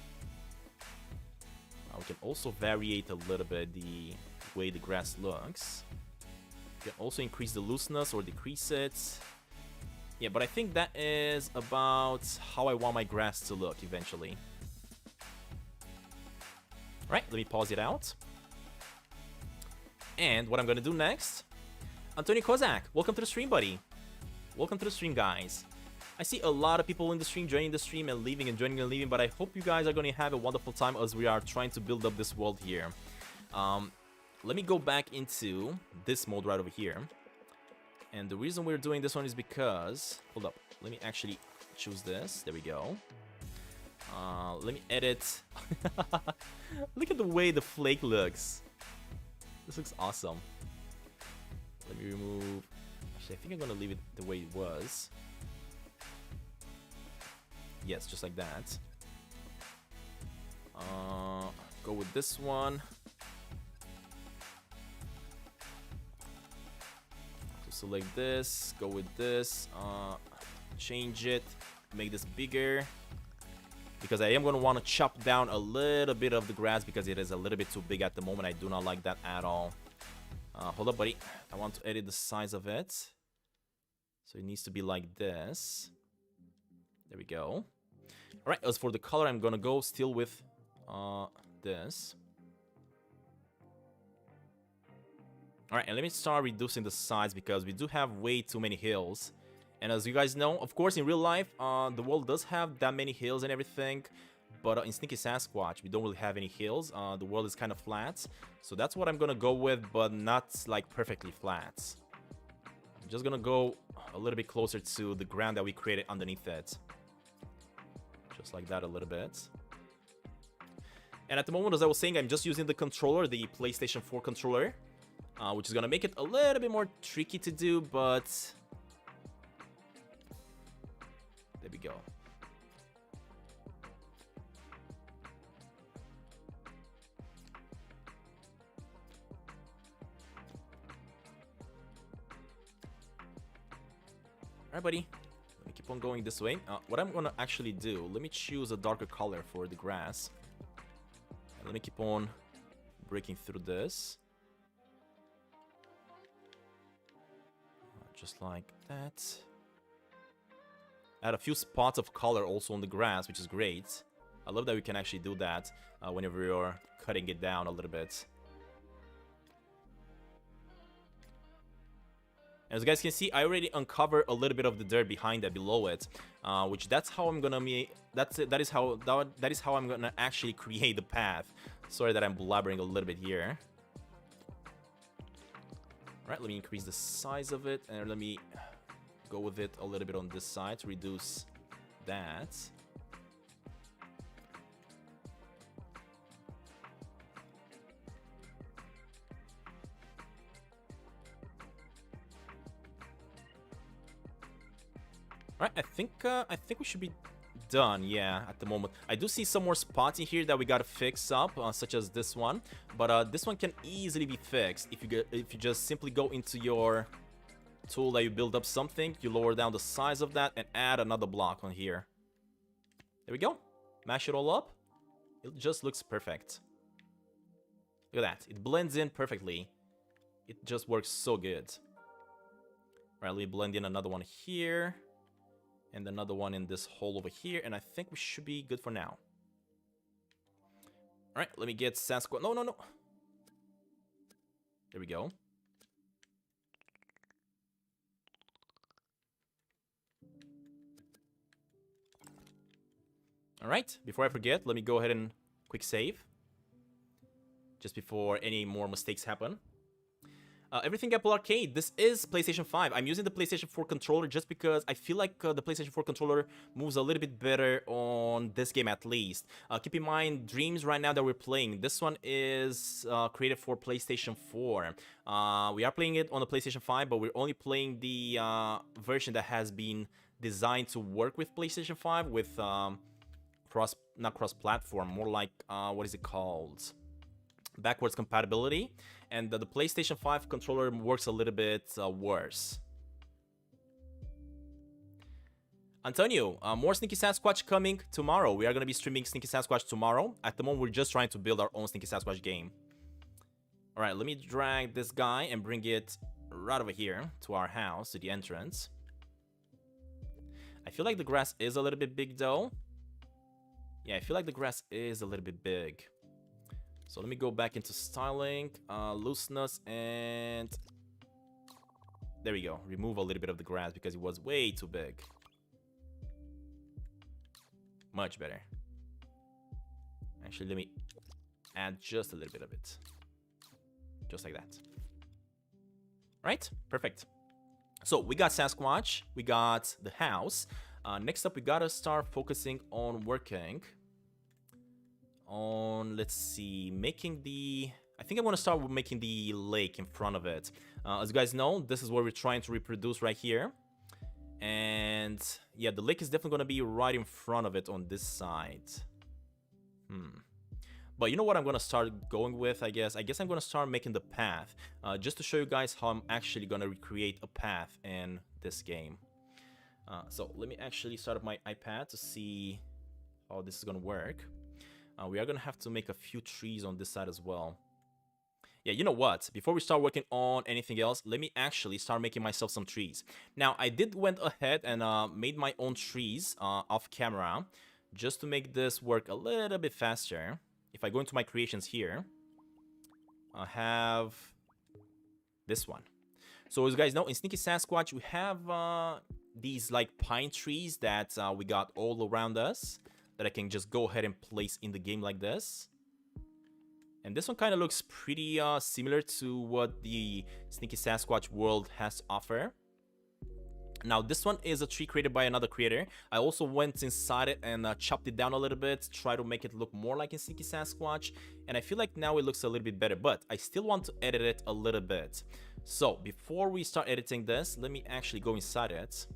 S1: We can also variate a little bit the way the grass looks. We can also increase the looseness or decrease it. Yeah, but I think that is about how I want my grass to look eventually. Alright, let me pause it out. And what I'm gonna do next... Antonio Kozak, welcome to the stream, buddy. Welcome to the stream, guys. I see a lot of people in the stream, joining the stream and leaving and joining and leaving, but I hope you guys are going to have a wonderful time as we are trying to build up this world here. Let me go back into this mode right over here. And the reason we're doing this one is because... Hold up. Let me actually choose this. There we go. Let me edit. Look at the way the flake looks. This looks awesome. Let me remove... Actually, I think I'm going to leave it the way it was. Yes, just like that. Go with this one. So select this, go with this, change it, make this bigger. Because I am going to want to chop down a little bit of the grass because it is a little bit too big at the moment. I do not like that at all. Hold up, buddy. I want to edit the size of it. So it needs to be like this. There we go. Alright, as for the color, I'm gonna go still with this. Alright, and let me start reducing the size because we do have way too many hills. And as you guys know, of course, in real life, the world does have that many hills and everything. But in Sneaky Sasquatch, we don't really have any hills. The world is kind of flat. So that's what I'm gonna go with, but not like perfectly flat. I'm just gonna go a little bit closer to the ground that we created underneath it. Just like that a little bit. And at the moment, as I was saying, I'm just using the controller, the PlayStation 4 controller. Which is gonna make it a little bit more tricky to do, but... there we go. Alright, buddy. Let me keep on going this way. What I'm gonna actually do, let me choose a darker color for the grass. And let me keep on breaking through this. Just like that. Add a few spots of color also on the grass, which is great. I love that we can actually do that whenever you're cutting it down a little bit. As you guys can see, I already uncovered a little bit of the dirt behind that, below it, which that's how I'm gonna that is how I'm gonna actually create the path. Sorry that I'm blabbering a little bit here. Alright, let me increase the size of it, and let me go with it a little bit on this side to reduce that. Alright, I think we should be done, yeah, at the moment. I do see some more spots in here that we gotta fix up, such as this one. But this one can easily be fixed if you just simply go into your tool that you build up something, you lower down the size of that, and add another block on here. There we go. Mash it all up. It just looks perfect. Look at that. It blends in perfectly. It just works so good. Alright, let me blend in another one here. And another one in this hole over here. And I think we should be good for now. Alright, let me get Sasquatch. No. There we go. Alright, before I forget, let me go ahead and quick save. Just before any more mistakes happen. Everything Apple Arcade. This is PlayStation 5. I'm using the PlayStation 4 controller just because I feel like the PlayStation 4 controller moves a little bit better on this game at least. Keep in mind, Dreams right now that we're playing, this one is created for PlayStation 4. We are playing it on the PlayStation 5, but we're only playing the version that has been designed to work with PlayStation 5 with not cross-platform, more like, what is it called? Backwards compatibility, and the PlayStation 5 controller works a little bit worse. Antonio, more Sneaky Sasquatch coming tomorrow. We are going to be streaming Sneaky Sasquatch tomorrow. At the moment, we're just trying to build our own Sneaky Sasquatch game. Alright, let me drag this guy and bring it right over here to our house, to the entrance. I feel like the grass is a little bit big though. Yeah, I feel like the grass is a little bit big. So let me go back into styling, looseness, and there we go. Remove a little bit of the grass because it was way too big. Much better. Actually, let me add just a little bit of it. Just like that. Right? Perfect. So we got Sasquatch, we got the house. Next up, we gotta start focusing on working on, let's see, making the... I think I want to start with making the lake in front of it. As you guys know, this is what we're trying to reproduce right here. And yeah, the lake is definitely going to be right in front of it on this side. But you know what I'm going to start going with, I guess? I guess I'm going to start making the path. Just to show you guys how I'm actually going to recreate a path in this game. So let me actually start up my iPad to see how this is going to work. We are going to have to make a few trees on this side as well. Yeah, you know what? Before we start working on anything else, let me actually start making myself some trees. Now, I did went ahead and made my own trees off camera just to make this work a little bit faster. If I go into my creations here, I have this one. So as you guys know, in Sneaky Sasquatch, we have these like pine trees that we got all around us that I can just go ahead and place in the game like this. And this one kind of looks pretty similar to what the Sneaky Sasquatch world has to offer. Now, this one is a tree created by another creator. I also went inside it and chopped it down a little bit, try to make it look more like a Sneaky Sasquatch. And I feel like now it looks a little bit better, but I still want to edit it a little bit. So before we start editing this, let me actually go inside it.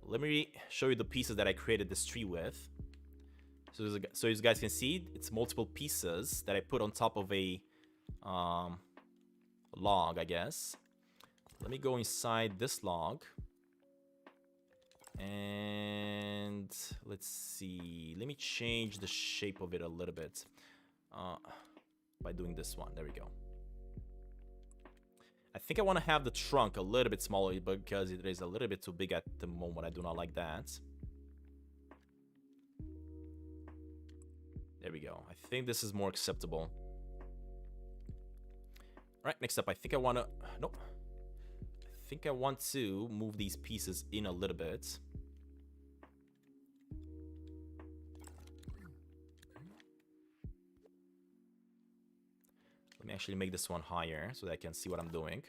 S1: Let me show you the pieces that I created this tree with. So as you guys can see, it's multiple pieces that I put on top of a log, I guess. Let me go inside this log. And let's see. Let me change the shape of it a little bit by doing this one. There we go. I think I want to have the trunk a little bit smaller because it is a little bit too big at the moment. I do not like that. There we go. I think this is more acceptable. All right, next up, I think I want to... Nope. I think I want to move these pieces in a little bit. Let me actually make this one higher so that I can see what I'm doing.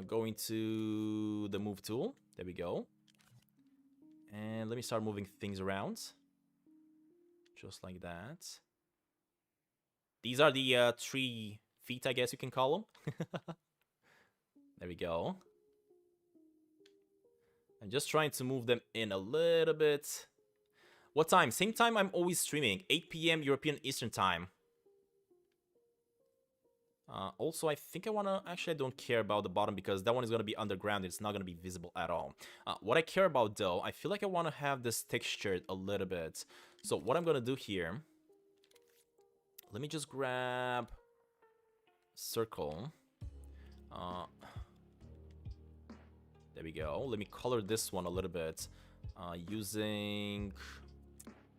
S1: Going to the move tool. There we go. And let me start moving things around. Just like that. These are the 3 feet, I guess you can call them. There we go. I'm just trying to move them in a little bit. What time? Same time I'm always streaming. 8 p.m. European Eastern Time. Also, I think I want to... Actually, I don't care about the bottom because that one is going to be underground. It's not going to be visible at all. What I care about, though, I feel like I want to have this textured a little bit. So what I'm going to do here... Let me just grab... Circle. There we go. Let me color this one a little bit. Using...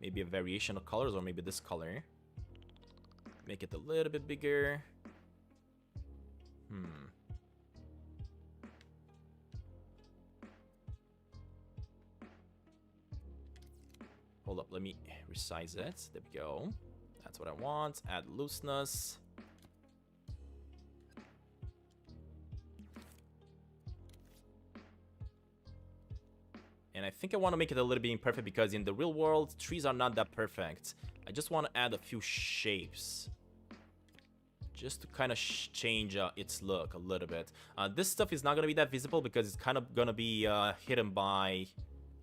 S1: maybe a variation of colors or maybe this color. Make it a little bit bigger. Hold up, let me resize it. There we go. That's what I want. Add looseness. And I think I want to make it a little bit imperfect because in the real world, trees are not that perfect. I just want to add a few shapes. Just to kind of change its look a little bit. This stuff is not going to be that visible because it's kind of going to be hidden by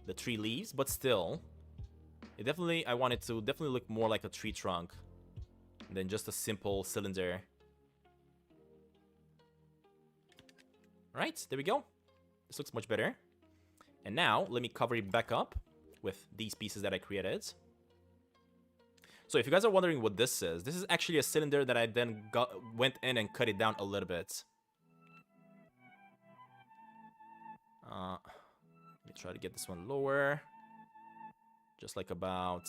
S1: the tree leaves. But still, it definitely, I want it to definitely look more like a tree trunk than just a simple cylinder. Alright, there we go. This looks much better. And now, let me cover it back up with these pieces that I created. So if you guys are wondering what this is actually a cylinder that I then went in and cut it down a little bit. Let me try to get this one lower. Just like about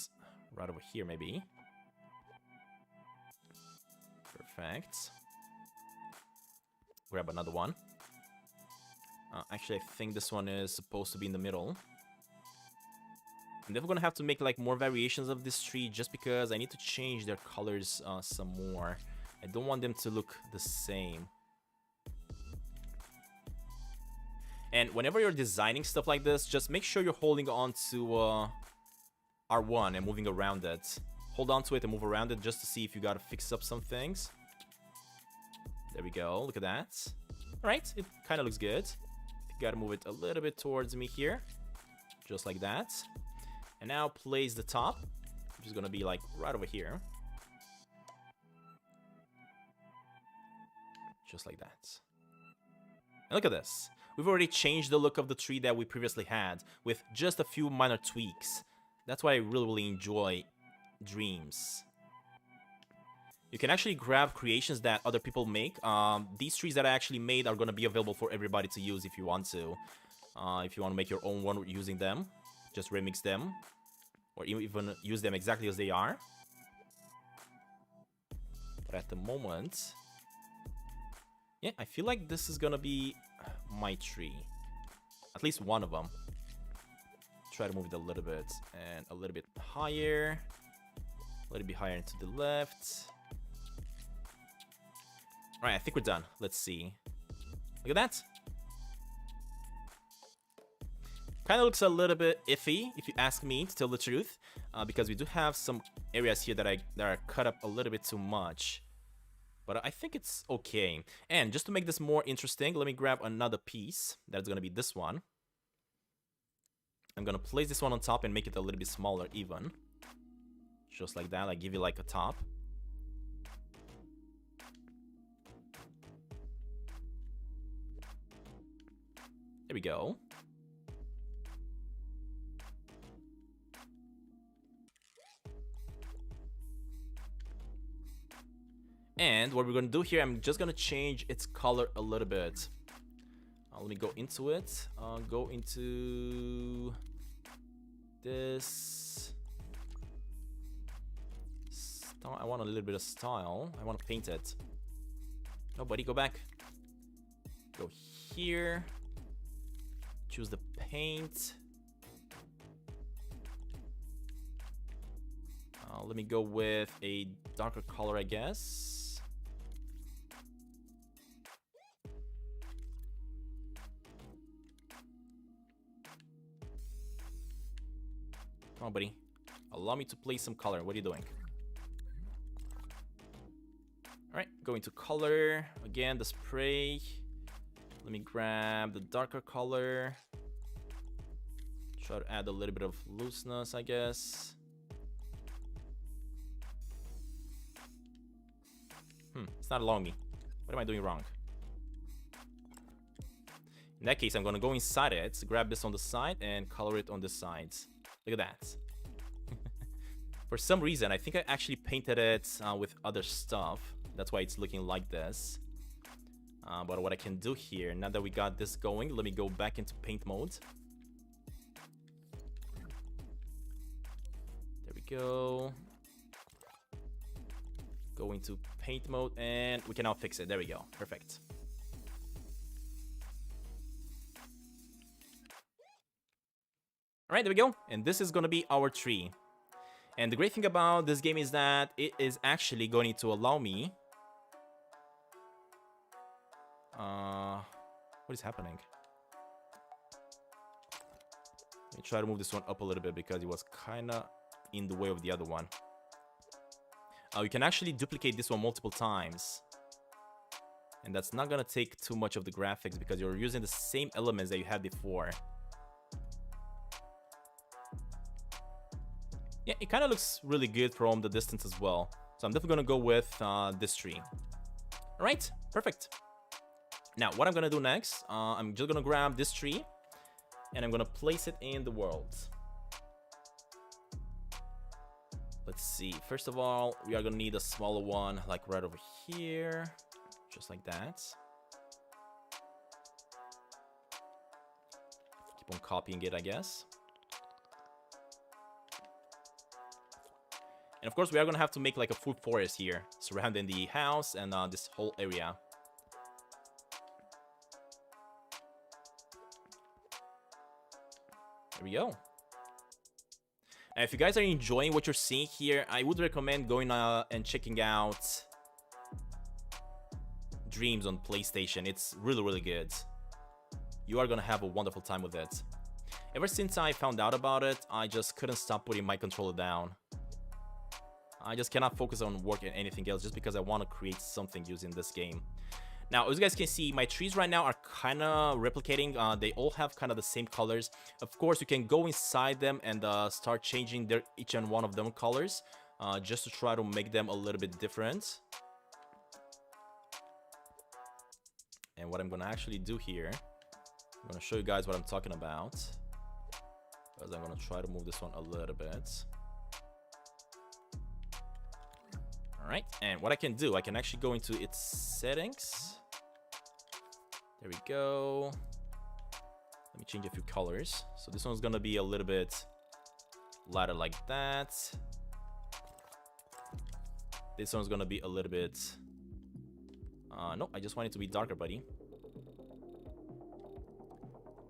S1: right over here, maybe. Perfect. Grab another one. Actually, I think this one is supposed to be in the middle. And then we're gonna have to make like more variations of this tree just because I need to change their colors some more. I don't want them to look the same. And whenever you're designing stuff like this, just make sure you're holding on to R1 and moving around it. Hold on to it and move around it just to see if you gotta fix up some things. There we go, look at that. Alright, it kind of looks good. You gotta move it a little bit towards me here. Just like that. And now place the top, which is gonna be like right over here. Just like that. And look at this. We've already changed the look of the tree that we previously had with just a few minor tweaks. That's why I really enjoy Dreams. You can actually grab creations that other people make. These trees that I actually made are going to be available for everybody to use if you want to. If you want to make your own one using them, just remix them. Or even use them exactly as they are. But at the moment... yeah, I feel like this is going to be my tree. At least one of them. Try to move it a little bit. And a little bit higher. A little bit higher into the left. Alright, I think we're done. Let's see. Look at that. Kind of looks a little bit iffy, if you ask me, to tell the truth. Because we do have some areas here that are cut up a little bit too much. But I think it's okay. And just to make this more interesting, let me grab another piece. That's going to be this one. I'm going to place this one on top and make it a little bit smaller even. Just like that, like give you like a top. There we go. And what we're going to do here, I'm just going to change its color a little bit. Let me go into it. Go into this. Style. I want a little bit of style. I want to paint it. No, buddy, go back. Go here. Choose the paint. Let me go with a darker color, I guess. Come on, buddy. Allow me to place some color. What are you doing? Alright, go into color. Again, the spray. Let me grab the darker color. Try to add a little bit of looseness, I guess. It's not allowing me. What am I doing wrong? In that case, I'm gonna go inside it, grab this on the side, and color it on the sides. Look at that. For some reason, I think I actually painted it with other stuff. That's why it's looking like this. But what I can do here, now that we got this going, let me go back into paint mode. There we go. Go into paint mode, and we can now fix it. There we go. Perfect. Alright, there we go. And this is going to be our tree. And the great thing about this game is that it is actually going to allow me... what is happening? Let me try to move this one up a little bit because it was kind of in the way of the other one. You can actually duplicate this one multiple times. And that's not going to take too much of the graphics because you're using the same elements that you had before. Yeah, it kind of looks really good from the distance as well. So I'm definitely going to go with this tree. Alright, perfect. Now, what I'm going to do next, I'm just going to grab this tree. And I'm going to place it in the world. Let's see. First of all, we are going to need a smaller one, like right over here. Just like that. Keep on copying it, I guess. And of course, we are going to have to make like a full forest here, surrounding the house and this whole area. There we go. And if you guys are enjoying what you're seeing here, I would recommend going and checking out Dreams on PlayStation. It's really, really good. You are going to have a wonderful time with it. Ever since I found out about it, I just couldn't stop putting my controller down. I just cannot focus on work and anything else just because I want to create something using this game. Now, as you guys can see, my trees right now are kind of replicating. They all have kind of the same colors. Of course, you can go inside them and start changing each and one of them colors just to try to make them a little bit different. And what I'm going to actually do here, I'm going to show you guys what I'm talking about. Because I'm going to try to move this one a little bit. All right, and what I can do, I can actually go into its settings. There we go. Let me change a few colors. So this one's gonna be a little bit lighter like that. This one's gonna be a little bit... no, I just want it to be darker, buddy.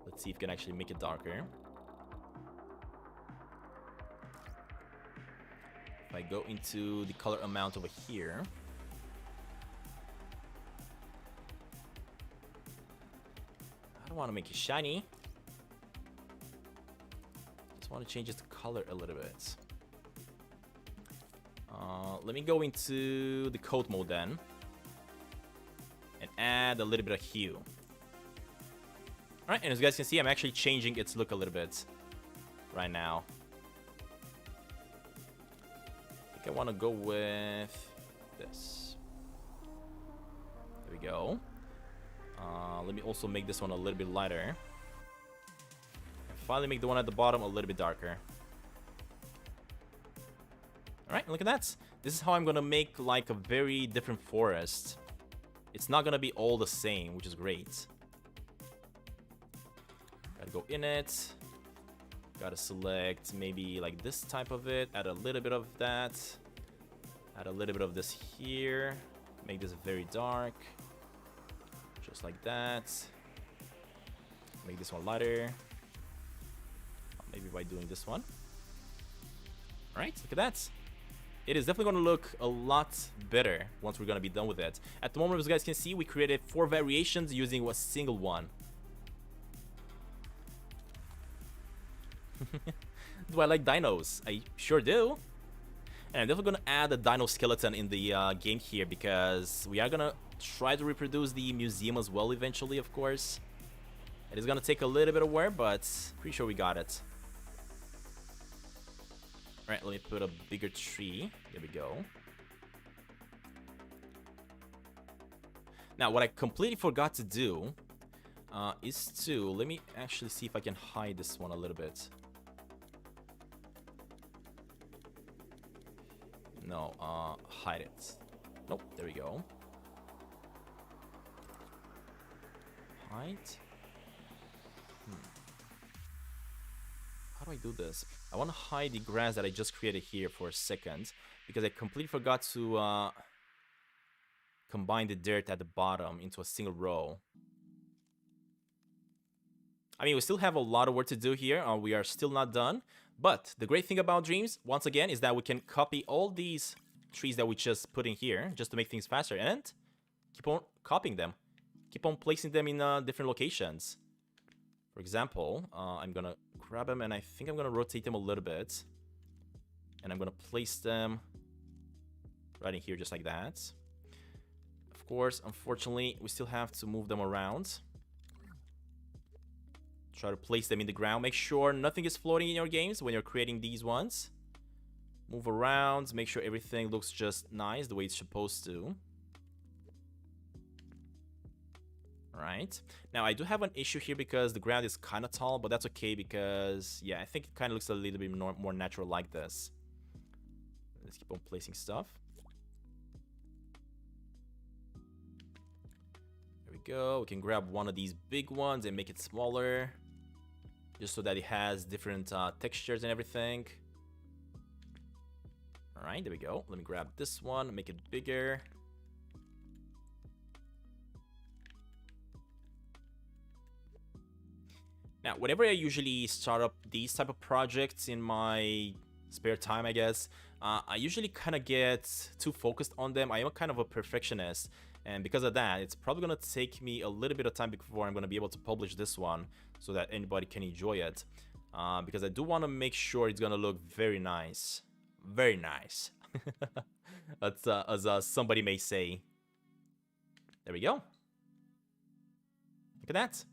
S1: Let's see if we can actually make it darker. If I go into the color amount over here. I don't want to make it shiny. Just want to change its color a little bit. Let me go into the coat mode then. And add a little bit of hue. Alright, and as you guys can see, I'm actually changing its look a little bit right now. I think I want to go with this. There we go. Let me also make this one a little bit lighter. And finally make the one at the bottom a little bit darker. Alright, look at that. This is how I'm gonna make like a very different forest. It's not gonna be all the same, which is great. Gotta go in it. Gotta select maybe like this type of it. Add a little bit of that. Add a little bit of this here. Make this very dark. Just like that. Make this one lighter. Maybe by doing this one. Alright, look at that. It is definitely going to look a lot better once we're going to be done with it. At the moment, as you guys can see, we created 4 variations using a single one. Do I like dinos? I sure do. And I'm definitely going to add a dino skeleton in the game here because we are going to try to reproduce the museum as well eventually, of course. It is going to take a little bit of work, but pretty sure we got it. Alright, let me put a bigger tree. There we go. Now, what I completely forgot to do is to... Let me actually see if I can hide this one a little bit. No, hide it. Nope, there we go. Hide. How do I do this? I want to hide the grass that I just created here for a second because I completely forgot to combine the dirt at the bottom into a single row. I mean, we still have a lot of work to do here. We are still not done. But the great thing about Dreams, once again, is that we can copy all these trees that we just put in here just to make things faster and keep on copying them. Keep on placing them in different locations. For example, I'm going to grab them and I think I'm going to rotate them a little bit. And I'm going to place them right in here just like that. Of course, unfortunately, we still have to move them around. Try to place them in the ground. Make sure nothing is floating in your games when you're creating these ones. Move around. Make sure everything looks just nice the way it's supposed to. Alright. Now, I do have an issue here because the ground is kind of tall, but that's okay because, yeah, I think it kind of looks a little bit more natural like this. Let's keep on placing stuff. There we go. We can grab one of these big ones and make it smaller. Just so that it has different textures and everything. Alright, there we go. Let me grab this one, make it bigger. Now, whenever I usually start up these type of projects in my spare time, I guess, I usually kind of get too focused on them. I am kind of a perfectionist. And because of that, it's probably going to take me a little bit of time before I'm going to be able to publish this one so that anybody can enjoy it. Because I do want to make sure it's going to look very nice. Very nice. That's as somebody may say. There we go. Look at that.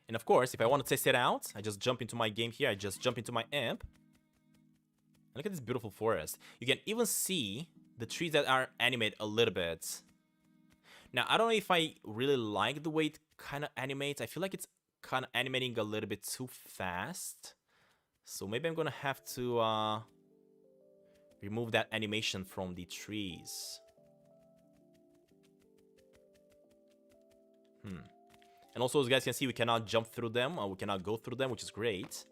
S1: And of course, if I want to test it out, I just jump into my game here. I just jump into my amp. And look at this beautiful forest. You can even see the trees that are animated a little bit. Now, I don't know if I really like the way it kind of animates. I feel like it's kind of animating a little bit too fast. So maybe I'm going to have to remove that animation from the trees. And also, as you guys can see, we cannot jump through them. We cannot go through them, which is great.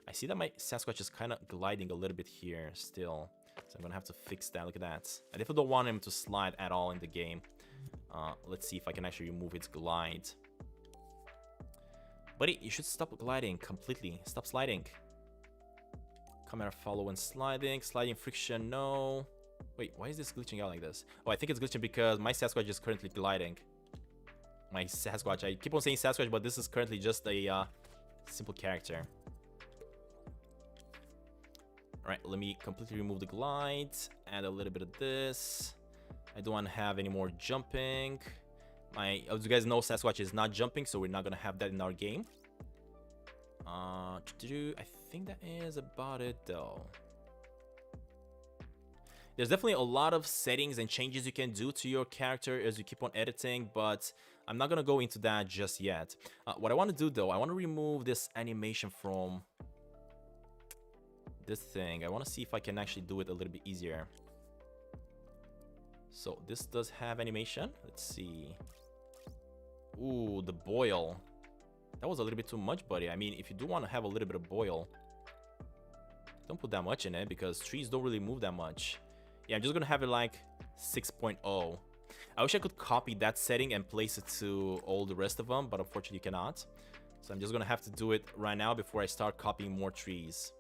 S1: I see that my Sasquatch is kind of gliding a little bit here still. So I'm going to have to fix that. Look at that. I definitely don't want him to slide at all in the game. Let's see if I can actually remove its glide. Buddy, you should stop gliding completely. Stop sliding. Camera follow when sliding. Sliding friction, no. Wait, why is this glitching out like this? Oh, I think it's glitching because my Sasquatch is currently gliding. My Sasquatch. I keep on saying Sasquatch, but this is currently just a simple character. Alright, let me completely remove the glide. Add a little bit of this. I don't want to have any more jumping. As you guys know, Sasquatch is not jumping, so we're not going to have that in our game. I think that is about it, though. There's definitely a lot of settings and changes you can do to your character as you keep on editing, but I'm not going to go into that just yet. What I want to do, though, I want to remove this animation from this thing. I want to see if I can actually do it a little bit easier. So this does have animation. Let's see. Ooh, the boil. That was a little bit too much, buddy. I mean, if you do want to have a little bit of boil, don't put that much in it because trees don't really move that much. Yeah, I'm just going to have it like 6.0. I wish I could copy that setting and place it to all the rest of them, but unfortunately you cannot. So I'm just going to have to do it right now before I start copying more trees.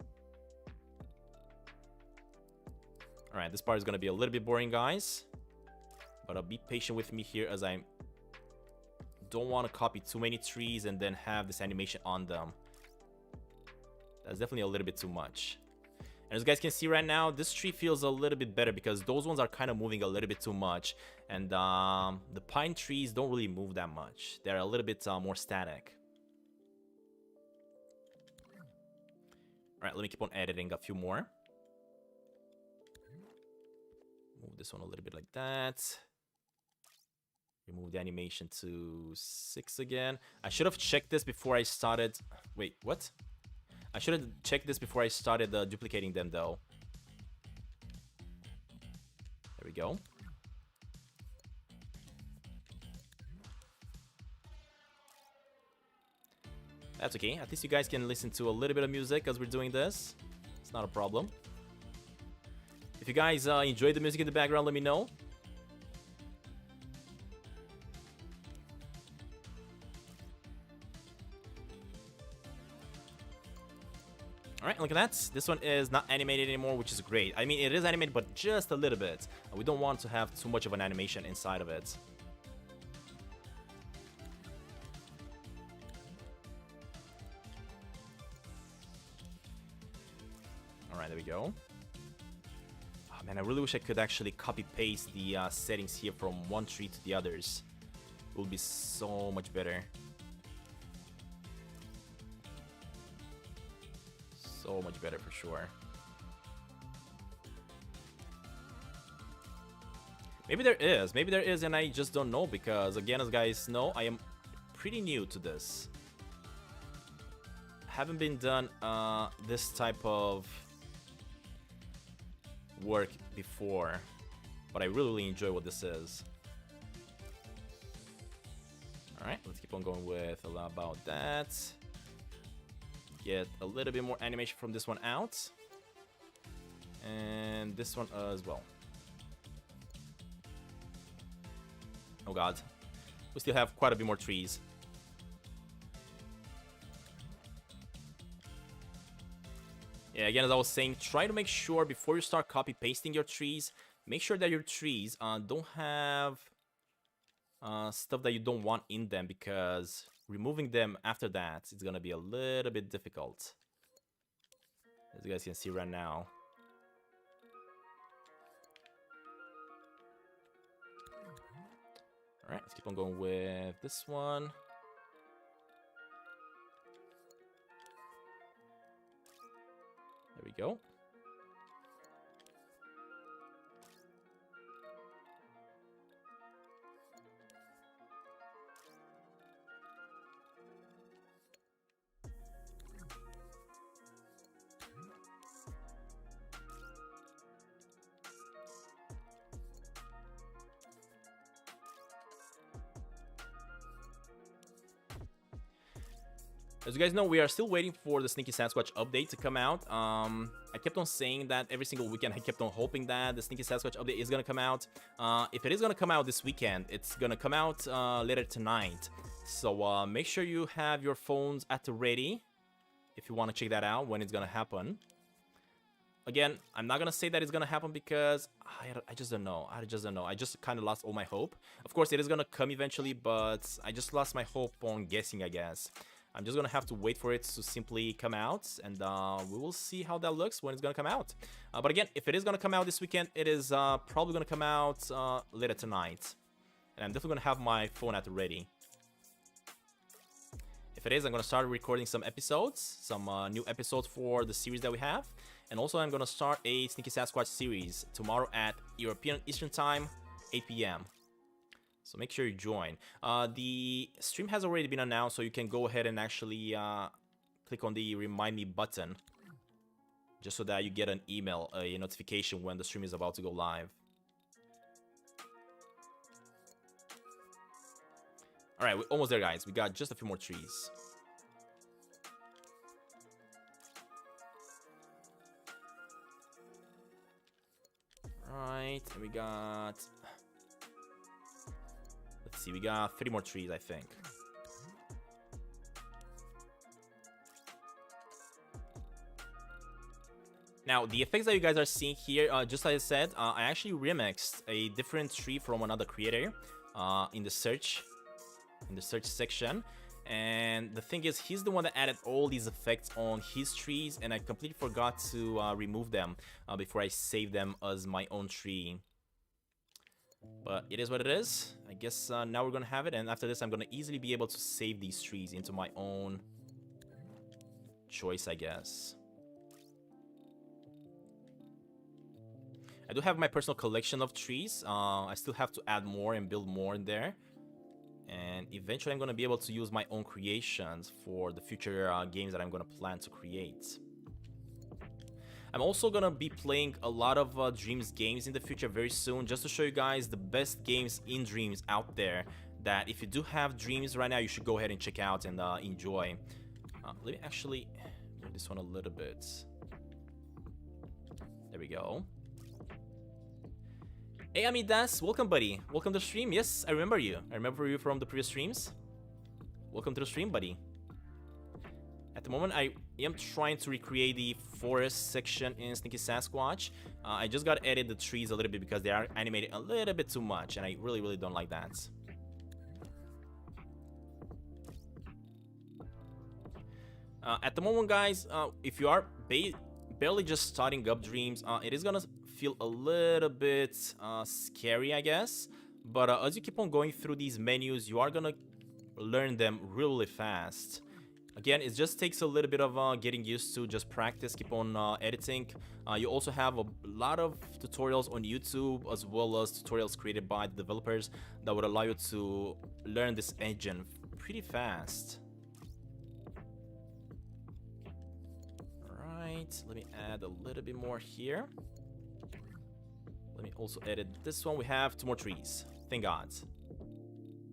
S1: Alright, this part is going to be a little bit boring, guys. But be patient with me here as I don't want to copy too many trees and then have this animation on them. That's definitely a little bit too much. And as you guys can see right now, this tree feels a little bit better because those ones are kind of moving a little bit too much. And the pine trees don't really move that much. They're a little bit more static. Alright, let me keep on editing a few more. Move this one a little bit like that. Remove the animation to 6 again. I should have checked this before I started. Wait, what? I should have checked this before I started duplicating them, though. There we go. That's okay. At least you guys can listen to a little bit of music as we're doing this. It's not a problem. If you guys enjoy the music in the background, let me know. Alright, look at that. This one is not animated anymore, which is great. I mean, it is animated, but just a little bit. We don't want to have too much of an animation inside of it. Alright, there we go. Oh, man, I really wish I could actually copy-paste the settings here from one tree to the others. It would be so much better. So much better for sure. Maybe there is, and I just don't know because, again, as guys know, I am pretty new to this. Haven't been done this type of work before, but I really enjoy what this is. Alright, let's keep on going with a lot about that. Get a little bit more animation from this one out. And this one as well. Oh god. We still have quite a bit more trees. Yeah, again, as I was saying, try to make sure before you start copy-pasting your trees, make sure that your trees don't have stuff that you don't want in them, because removing them after that, it's gonna be a little bit difficult. As you guys can see right now. Alright, let's keep on going with this one. There we go. As you guys know, we are still waiting for the Sneaky Sasquatch update to come out. I kept on saying that every single weekend. I kept on hoping that the Sneaky Sasquatch update is gonna come out. If it is gonna come out this weekend, it's gonna come out later tonight. So make sure you have your phones at the ready if you want to check that out when it's gonna happen. Again, I'm not gonna say that it's gonna happen because I just don't know. I just kind of lost all my hope. Of course, it is gonna come eventually, but I just lost my hope on guessing, I guess. I'm just gonna have to wait for it to simply come out, and we will see how that looks when it's gonna come out. But again, if it is gonna come out this weekend, it is probably gonna come out later tonight. And I'm definitely gonna have my phone at the ready. If it is, I'm gonna start recording some episodes, some new episodes for the series that we have. And also, I'm gonna start a Sneaky Sasquatch series tomorrow at European Eastern Time, 8 p.m. So make sure you join. The stream has already been announced, so you can go ahead and actually click on the Remind Me button, just so that you get an email, a notification when the stream is about to go live. All right, we're almost there, guys. We got just a few more trees. Right, and we got... Let's see, we got 3 more trees, I think. Now, the effects that you guys are seeing here, just like I said, I actually remixed a different tree from another creator in the search section. And the thing is, he's the one that added all these effects on his trees, and I completely forgot to remove them before I save them as my own tree. But it is what it is. I guess now we're gonna have it, and after this I'm gonna easily be able to save these trees into my own choice, I guess. I do have my personal collection of trees. I still have to add more and build more in there. And eventually I'm going to be able to use my own creations for the future games that I'm going to plan to create. I'm also going to be playing a lot of Dreams games in the future very soon, just to show you guys the best games in Dreams out there, that if you do have Dreams right now, you should go ahead and check out and enjoy. Let me actually move this one a little bit. There we go. Hey Amidas, welcome buddy. Welcome to the stream. Yes, I remember you. I remember you from the previous streams. Welcome to the stream, buddy. At the moment, I am trying to recreate the forest section in Sneaky Sasquatch. I just got to edit the trees a little bit because they are animated a little bit too much, and I really don't like that. At the moment, guys, if you are barely just starting up Dreams, it is gonna feel a little bit scary, I guess. But as you keep on going through these menus, you are gonna learn them really fast. Again, it just takes a little bit of getting used to, just practice, keep on editing. You also have a lot of tutorials on YouTube, as well as tutorials created by the developers that would allow you to learn this engine pretty fast. Alright, let me add a little bit more here. Let me also edit this one. We have 2 more trees. Thank God.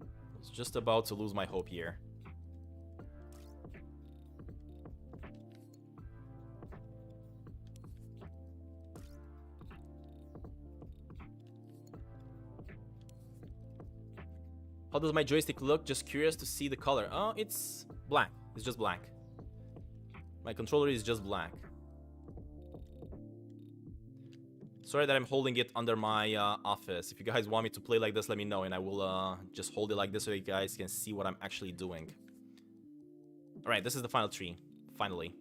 S1: I was just about to lose my hope here. How does my joystick look? Just curious to see the color. Oh, it's black. It's just black. My controller is just black. Sorry that I'm holding it under my office. If you guys want me to play like this, let me know, and I will just hold it like this so you guys can see what I'm actually doing. Alright, this is the final tree. Finally.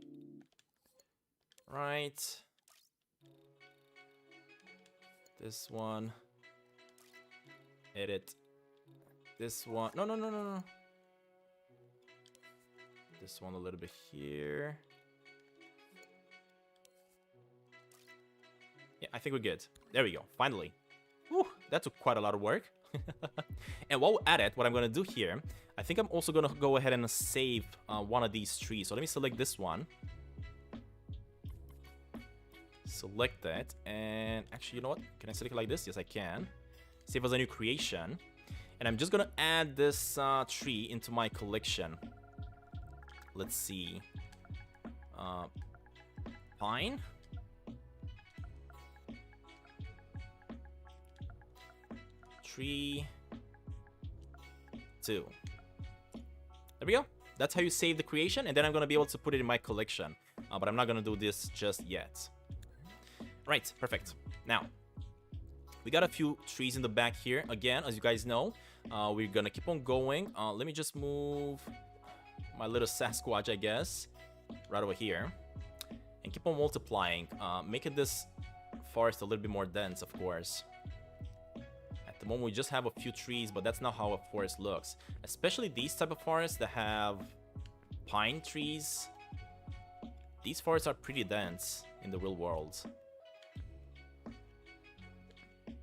S1: Right. This one. Edit. This one. No. This one a little bit here. Yeah, I think we're good. There we go. Finally. Whew, that took quite a lot of work. And while we're at it, what I'm going to do here, I think I'm also going to go ahead and save one of these trees. So let me select this one. Select that. And actually, you know what? Can I select it like this? Yes, I can. Save as a new creation. And I'm just going to add this tree into my collection. let's see. Pine. Tree. 2. There we go. That's how you save the creation, and then I'm gonna be able to put it in my collection. But I'm not gonna do this just yet. Right, perfect. Now, we got a few trees in the back here. Again, as you guys know, we're gonna keep on going. Let me just move my little Sasquatch, I guess, right over here. And keep on multiplying, making this forest a little bit more dense, of course. At the moment, we just have a few trees, but that's not how a forest looks. Especially these type of forests that have pine trees. These forests are pretty dense in the real world.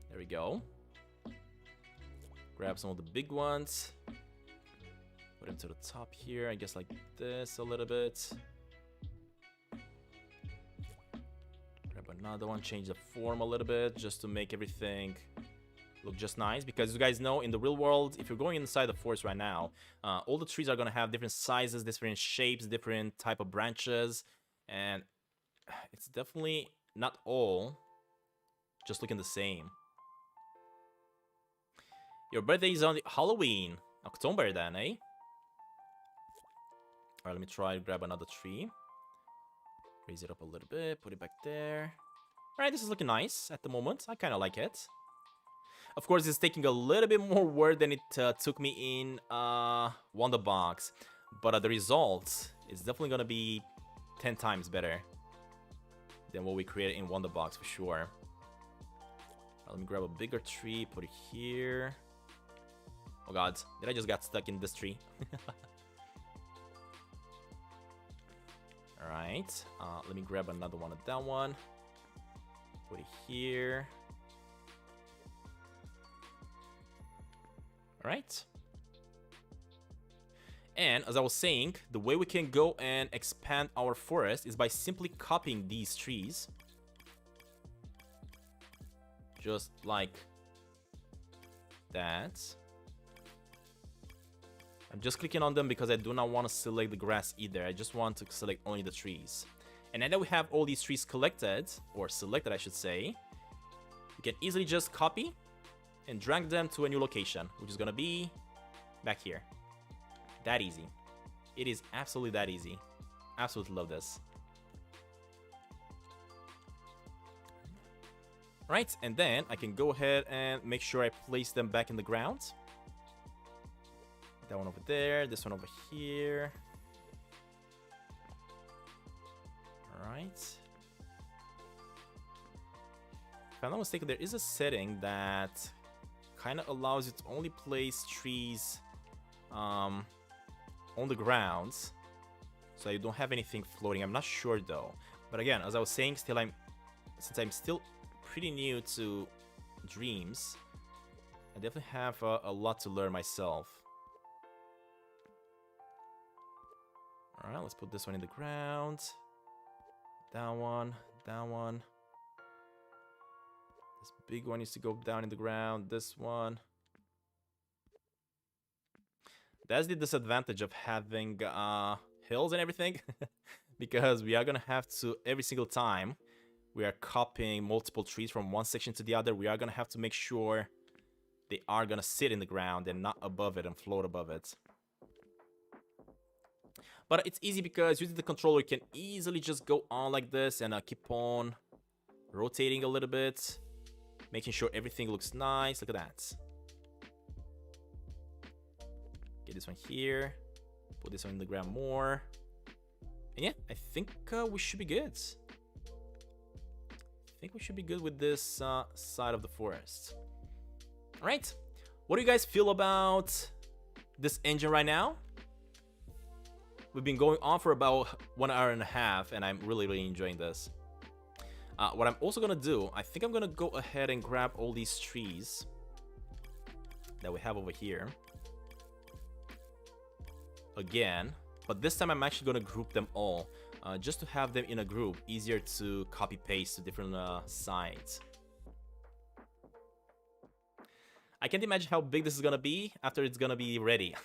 S1: There we go. Grab some of the big ones. Put them to the top here, I guess like this a little bit. Grab another one, change the form a little bit just to make everything look just nice. Because you guys know, in the real world, if you're going inside the forest right now, all the trees are gonna have different sizes, different shapes, different type of branches. And it's definitely not all just looking the same. Your birthday is on Halloween. October then, eh? Alright, let me try to grab another tree. Raise it up a little bit, put it back there. Alright, this is looking nice at the moment. I kind of like it. Of course, it's taking a little bit more work than it took me in Wonderbox. But the result is definitely going to be 10 times better than what we created in Wonderbox for sure. Let me grab a bigger tree, put it here. Oh god, did I just get stuck in this tree? Alright, let me grab another one of that one. Put it here. Alright. And as I was saying, the way we can go and expand our forest is by simply copying these trees. Just like that. I'm just clicking on them because I do not want to select the grass either. I just want to select only the trees. And now that we have all these trees collected, or selected I should say, we can easily just copy and drag them to a new location, which is going to be back here. That easy. It is absolutely that easy. Absolutely love this. Right, and then I can go ahead and make sure I place them back in the ground. That one over there, this one over here. Alright. If I'm not mistaken, there is a setting that kind of allows you to only place trees on the ground, so you don't have anything floating. I'm not sure though. But again, as I was saying, since I'm still pretty new to Dreams, I definitely have a lot to learn myself. Alright, let's put this one in the ground. That one, that one. This big one needs to go down in the ground. This one. That's the disadvantage of having hills and everything. Because we are going to have to, every single time we are copying multiple trees from one section to the other, we are going to have to make sure they are going to sit in the ground and not above it and float above it. But it's easy because using the controller, you can easily just go on like this and keep on rotating a little bit, making sure everything looks nice. Look at that. Get this one here, put this one in the ground more. And yeah, I think we should be good. I think we should be good with this side of the forest. All right, what do you guys feel about this engine right now? We've been going on for about 1 hour and a half, and I'm really enjoying this. What I'm also gonna do, I think I'm gonna go ahead and grab all these trees that we have over here again, but this time I'm actually gonna group them all, just to have them in a group, easier to copy paste to different sides. I can't imagine how big this is gonna be after it's gonna be ready.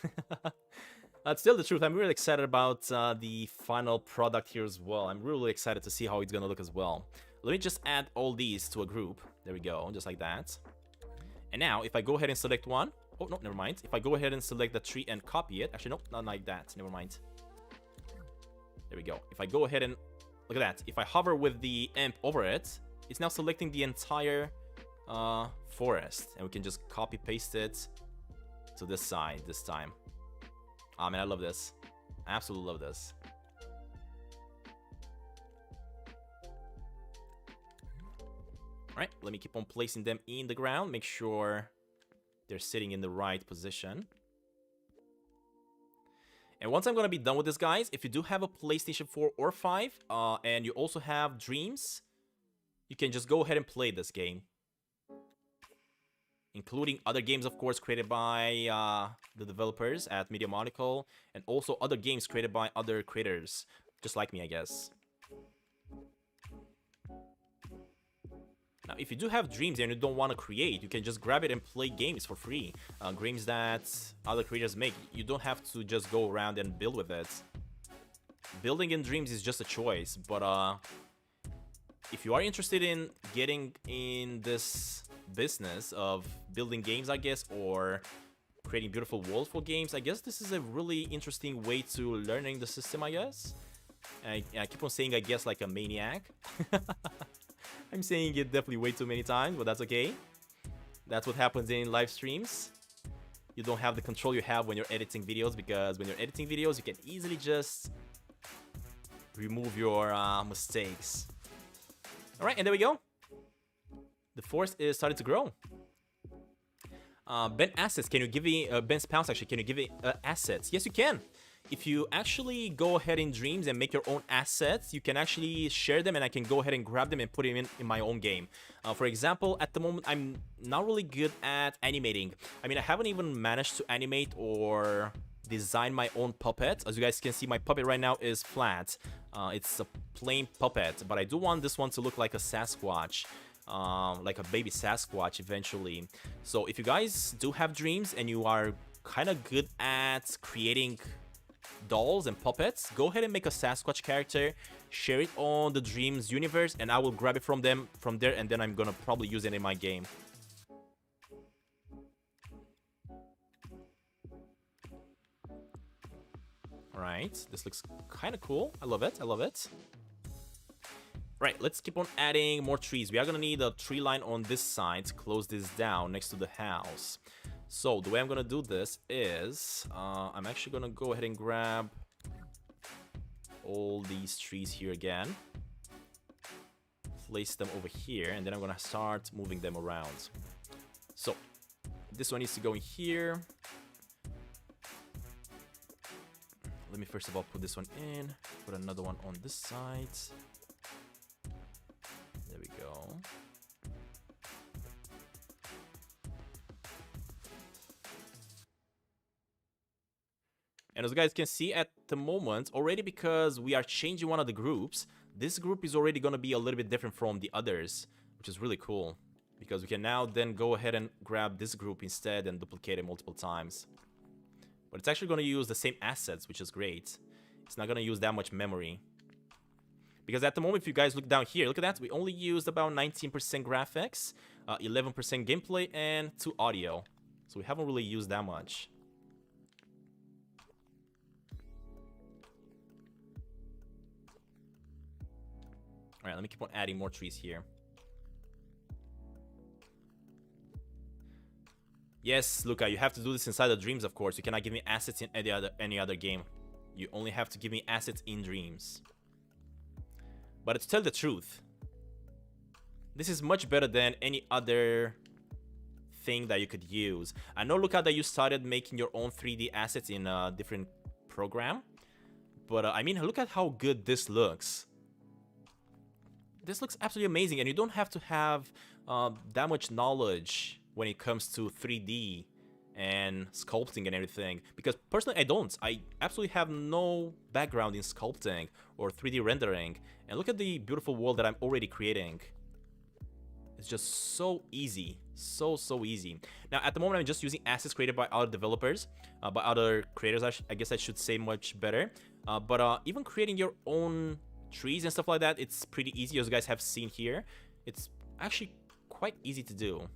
S1: That's still the truth. I'm really excited about the final product here as well. I'm really excited to see how it's gonna look as well. Let me just add all these to a group. There we go, just like that. And now, if I go ahead and select one... Oh, no, never mind. If I go ahead and select the tree and copy it... Actually, no, not like that. Never mind. There we go. If I go ahead and... Look at that. If I hover with the amp over it, it's now selecting the entire forest. And we can just copy-paste it to this side this time. Ah, man, I love this. I absolutely love this. Alright, let me keep on placing them in the ground. Make sure they're sitting in the right position. And once I'm going to be done with this, guys, if you do have a PlayStation 4 or 5, and you also have Dreams, you can just go ahead and play this game. Including other games, of course, created by the developers at Media Monocle, and also other games created by other creators, just like me, I guess. Now, if you do have Dreams and you don't want to create, you can just grab it and play games for free. Games that other creators make. You don't have to just go around and build with it. Building in Dreams is just a choice, but if you are interested in getting in this business of building games, I guess, or creating beautiful worlds for games, I guess this is a really interesting way to learning the system, I guess. I keep on saying I guess like a maniac. I'm saying it definitely way too many times, but that's okay. That's what happens in live streams. You don't have the control you have when you're editing videos, because when you're editing videos, you can easily just remove your mistakes. Alright, and there we go. The forest is starting to grow. Ben assets, can you give me... Ben spawns, actually, can you give me assets? Yes, you can. If you actually go ahead in Dreams and make your own assets, you can actually share them, and I can go ahead and grab them and put them in my own game. For example, at the moment, I'm not really good at animating. I mean, I haven't even managed to animate or design my own puppet. As you guys can see, my puppet right now is flat. It's a plain puppet, but I do want this one to look like a Sasquatch. Like a baby Sasquatch eventually. So if you guys do have Dreams and you are kind of good at creating dolls and puppets, go ahead and make a Sasquatch character, share it on the Dreams universe, and I will grab it from there, and then I'm gonna probably use it in my game. Alright, this looks kind of cool. I love it, I love it. Right, let's keep on adding more trees. We are gonna need a tree line on this side to close this down next to the house. So the way I'm gonna do this is I'm actually gonna go ahead and grab all these trees here again, place them over here, and then I'm gonna start moving them around. So this one needs to go in here. Let me first of all put this one in, put another one on this side. There we go. And as you guys can see at the moment, already because we are changing one of the groups, this group is already going to be a little bit different from the others, which is really cool. Because we can now then go ahead and grab this group instead and duplicate it multiple times. But it's actually going to use the same assets, which is great. It's not going to use that much memory. Because at the moment, if you guys look down here, look at that. We only used about 19% graphics, 11% gameplay, and 2 audio. So we haven't really used that much. Alright, let me keep on adding more trees here. Yes, Luca, you have to do this inside the Dreams, of course. You cannot give me assets in any other game. You only have to give me assets in Dreams. But to tell the truth, this is much better than any other thing that you could use. I know, Luca, that you started making your own 3D assets in a different program. But, I mean, look at how good this looks. This looks absolutely amazing, and you don't have to have that much knowledge when it comes to 3D and sculpting and everything. Because personally, I don't. I absolutely have no background in sculpting or 3D rendering. And look at the beautiful world that I'm already creating. It's just so easy. So easy. Now, at the moment, I'm just using assets created by other developers, by other creators, I guess I should say much better. But even creating your own trees and stuff like that, it's pretty easy, as you guys have seen here. It's actually quite easy to do.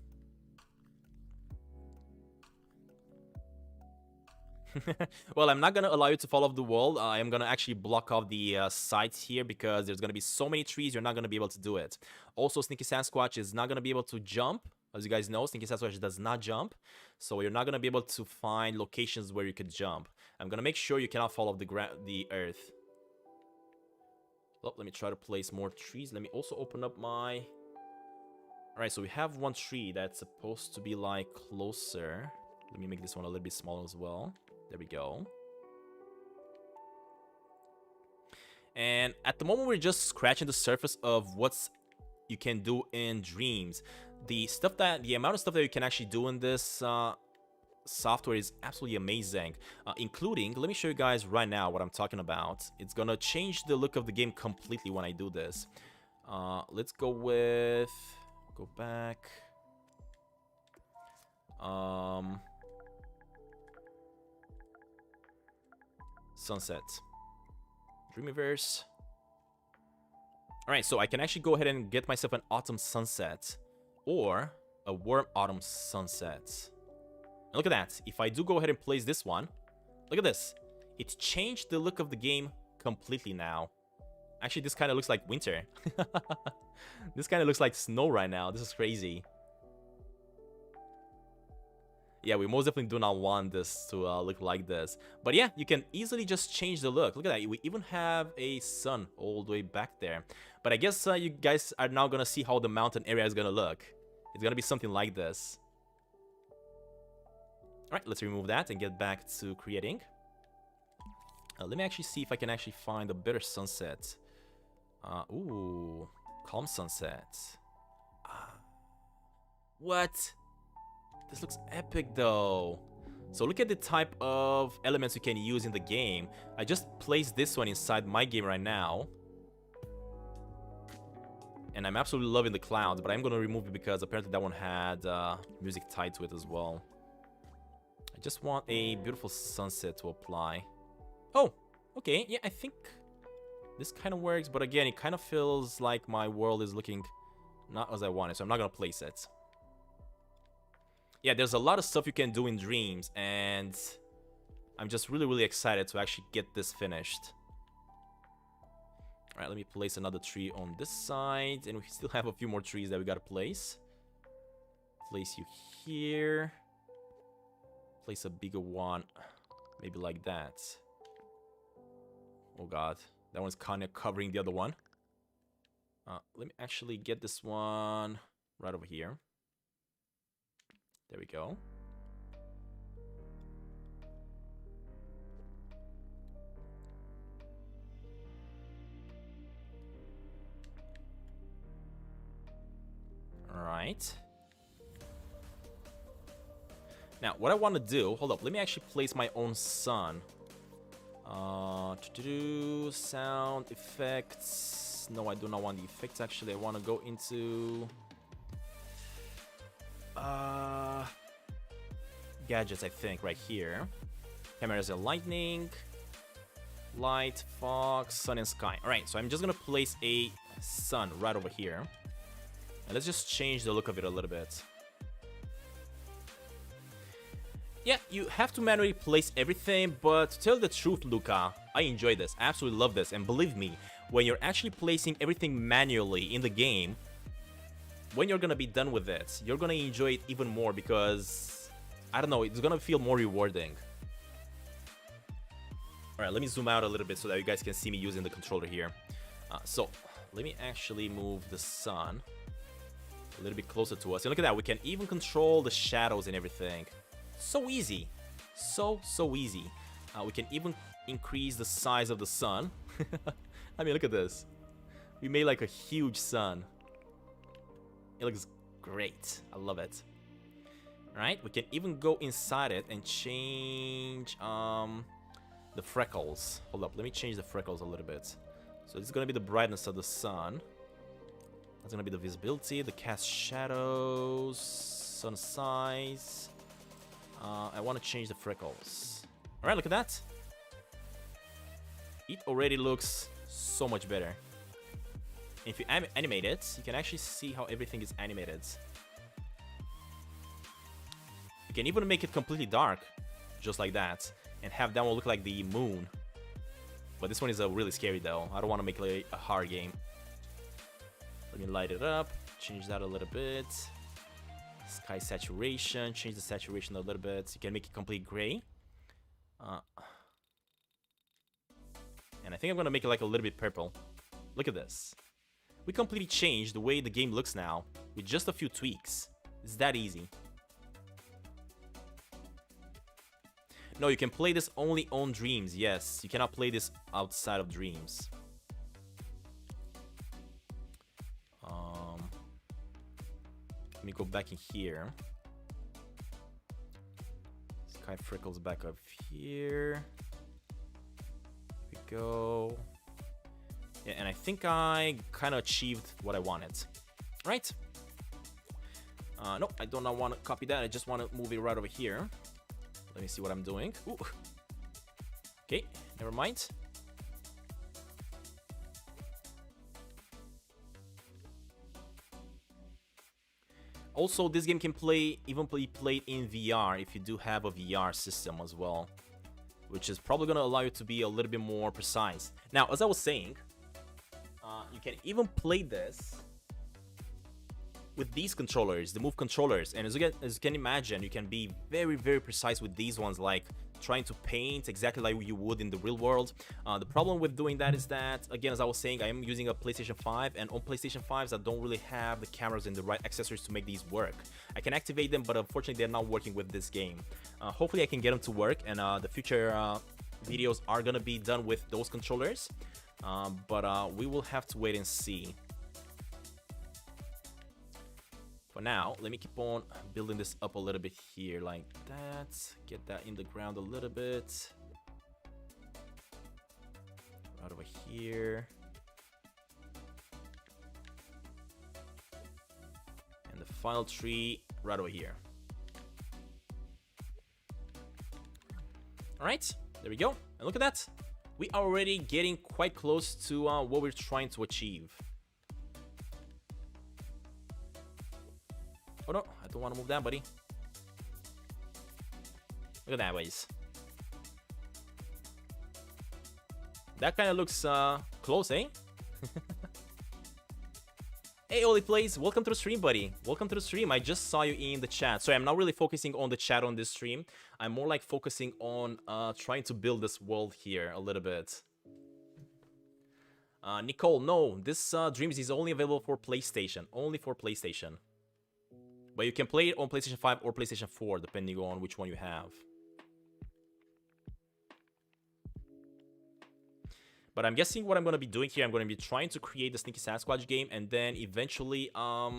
S1: Well, I'm not gonna allow you to follow the wall. I am gonna actually block off the sides here because there's gonna be so many trees, you're not gonna be able to do it. Also, Sneaky Sasquatch is not gonna be able to jump. As you guys know, Sneaky Sasquatch does not jump, so you're not gonna be able to find locations where you could jump. I'm gonna make sure you cannot fall off the earth. Well, let me try to place more trees. Let me also open up my... Alright, so we have one tree that's supposed to be like closer. Let me make this one a little bit smaller as well. There we go. And at the moment, we're just scratching the surface of what's you can do in Dreams. The amount of stuff that you can actually do in this software is absolutely amazing. Including, let me show you guys right now what I'm talking about. It's gonna change the look of the game completely when I do this. Let's go with... Go back. Sunset. Dreamiverse. Alright, so I can actually go ahead and get myself an autumn sunset or a warm autumn sunset. And look at that. If I do go ahead and place this one, look at this. It's changed the look of the game completely now. Actually, this kind of looks like winter. This kind of looks like snow right now. This is crazy. Yeah, we most definitely do not want this to look like this. But yeah, you can easily just change the look. Look at that. We even have a sun all the way back there. But I guess you guys are now going to see how the mountain area is going to look. It's going to be something like this. Alright, let's remove that and get back to creating. Let me actually see if I can actually find a better sunset. Ooh, calm sunset. What? This looks epic though. So look at the type of elements you can use in the game. I just placed this one inside my game right now. And I'm absolutely loving the clouds, but I'm going to remove it because apparently that one had music tied to it as well. I just want a beautiful sunset to apply. Oh, okay. Yeah, I think this kind of works, but again, it kind of feels like my world is looking not as I want it, so I'm not going to place it. Yeah, there's a lot of stuff you can do in Dreams, and I'm just really excited to actually get this finished. Alright, let me place another tree on this side, and we still have a few more trees that we gotta place. Place you here. Place a bigger one, maybe like that. Oh god, that one's kind of covering the other one. Let me actually get this one right over here. There we go. All right. Now, what I want to do, hold up, let me actually place my own sun. Sound effects. No, I do not want the effects. Actually, I want to go into gadgets, I think, right here. Cameras and lightning, light, fog, sun, and sky. All right, so I'm just gonna place a sun right over here, and let's just change the look of it a little bit. Yeah, you have to manually place everything, but to tell the truth, Luca, I enjoy this. I absolutely love this, and believe me, when you're actually placing everything manually in the game, when you're gonna be done with it, you're gonna enjoy it even more because, I don't know, it's gonna feel more rewarding. Alright, let me zoom out a little bit so that you guys can see me using the controller here. So, let me actually move the sun a little bit closer to us. And look at that, we can even control the shadows and everything. So easy. So easy. We can even increase the size of the sun. I mean, look at this. We made like a huge sun. It looks great. I love it. Alright, we can even go inside it and change the freckles. Hold up, let me change the freckles a little bit. So this is going to be the brightness of the sun. That's gonna be the visibility, the cast shadows, sun size. I want to change the freckles. Alright, look at that. It already looks so much better. If you animate it, you can actually see how everything is animated. You can even make it completely dark, just like that, and have that one look like the moon. But this one is really scary though. I don't want to make it a hard game. Let me light it up, change that a little bit. Sky saturation, change the saturation a little bit. You can make it complete gray. And I think I'm gonna make it like a little bit purple. Look at this. We completely changed the way the game looks now with just a few tweaks. It's that easy. No, you can play this only on Dreams. Yes, you cannot play this outside of Dreams. Let me go back in here. Sky freckles back up here. Here we go. Yeah, and I think I kind of achieved what I wanted. Right? No, I do not want to copy that. I just want to move it right over here. Let me see what I'm doing. Ooh. Okay, never mind. Also, this game can even be played in VR if you do have a VR system as well, which is probably going to allow you to be a little bit more precise. Now, as I was saying, you can even play this with these controllers, the Move controllers, and as you can imagine, you can be very, very precise with these ones, like trying to paint exactly like you would in the real world. The problem with doing that is that, again, as I was saying, I am using a PlayStation 5, and on PlayStation 5s, I don't really have the cameras and the right accessories to make these work. I can activate them, but unfortunately, they're not working with this game. Hopefully, I can get them to work, and the future videos are gonna be done with those controllers, but we will have to wait and see. For now, let me keep on building this up a little bit here, like that. Get that in the ground a little bit. Right over here. And the final tree right over here. Alright, there we go. And look at that. We are already getting quite close to what we're trying to achieve. Oh no, I don't want to move that, buddy. Look at that, boys. That kind of looks close, eh? Hey, Oli Plays, welcome to the stream, buddy. Welcome to the stream. I just saw you in the chat. Sorry, I'm not really focusing on the chat on this stream. I'm more like focusing on trying to build this world here a little bit. Nicole, no, this Dreams is only available for PlayStation. Only for PlayStation. But you can play it on PlayStation 5 or PlayStation 4, depending on which one you have. But I'm guessing what I'm going to be doing here, I'm going to be trying to create the Sneaky Sasquatch game, and then eventually, I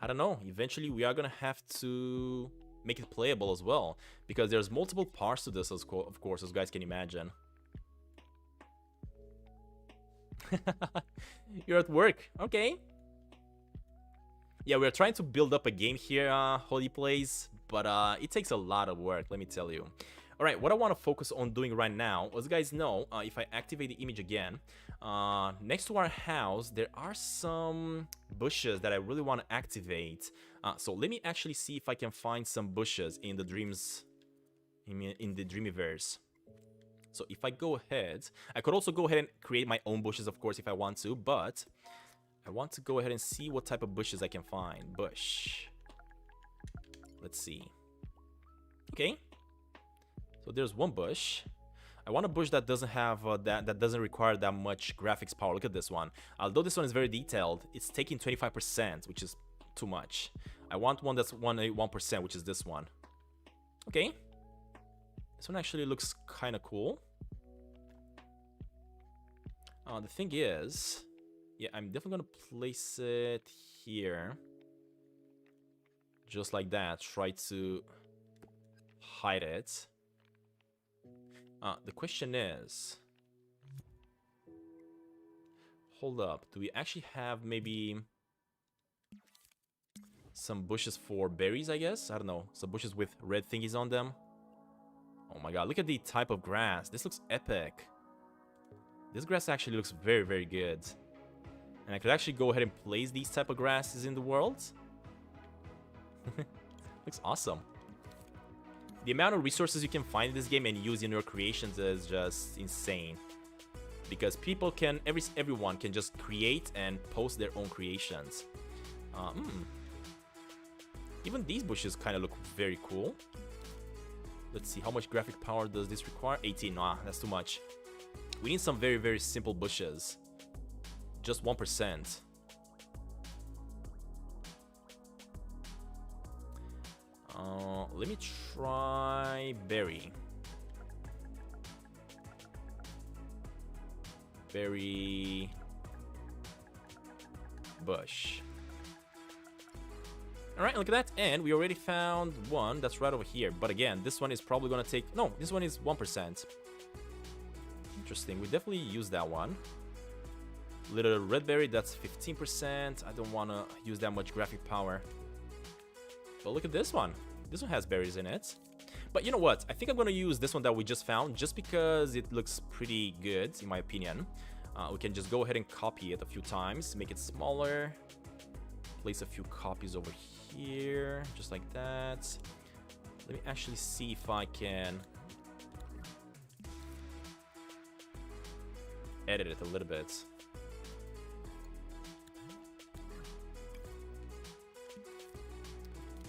S1: don't know, eventually we are going to have to make it playable as well, because there's multiple parts to this, of course, as you guys can imagine. You're at work, okay. Yeah, we're trying to build up a game here, Holy Plays, but it takes a lot of work, let me tell you. Alright, what I want to focus on doing right now, as you guys know, if I activate the image again, next to our house, there are some bushes that I really want to activate. So let me actually see if I can find some bushes in the Dreams, in the Dreamiverse. So if I go ahead, I could also go ahead and create my own bushes, of course, if I want to, but I want to go ahead and see what type of bushes I can find. Bush. Let's see. Okay. So there's one bush. I want a bush that doesn't have that doesn't require that much graphics power. Look at this one. Although this one is very detailed, it's taking 25%, which is too much. I want one that's 1%, which is this one. Okay. This one actually looks kind of cool. The thing is, yeah, I'm definitely gonna place it here, just like that. Try to hide it. The question is, hold up. Do we actually have maybe some bushes for berries, I guess? I don't know. Some bushes with red thingies on them. Oh my god, look at the type of grass. This looks epic. This grass actually looks very, very good. And I could actually go ahead and place these type of grasses in the world. Looks awesome. The amount of resources you can find in this game and use in your creations is just insane. Because people can, everyone can just create and post their own creations. Even these bushes kind of look very cool. Let's see, how much graphic power does this require? 18, nah, that's too much. We need some very, very simple bushes. Just 1%. Let me try berry. Berry bush. Alright, look at that. And we already found one that's right over here. But again, this one is probably gonna take... No, this one is 1%. Interesting. We definitely use that one. Little red berry, that's 15%. I don't want to use that much graphic power. But look at this one. This one has berries in it. But you know what? I think I'm going to use this one that we just found just because it looks pretty good, in my opinion. We can just go ahead and copy it a few times. Make it smaller. Place a few copies over here. Just like that. Let me actually see if I can edit it a little bit.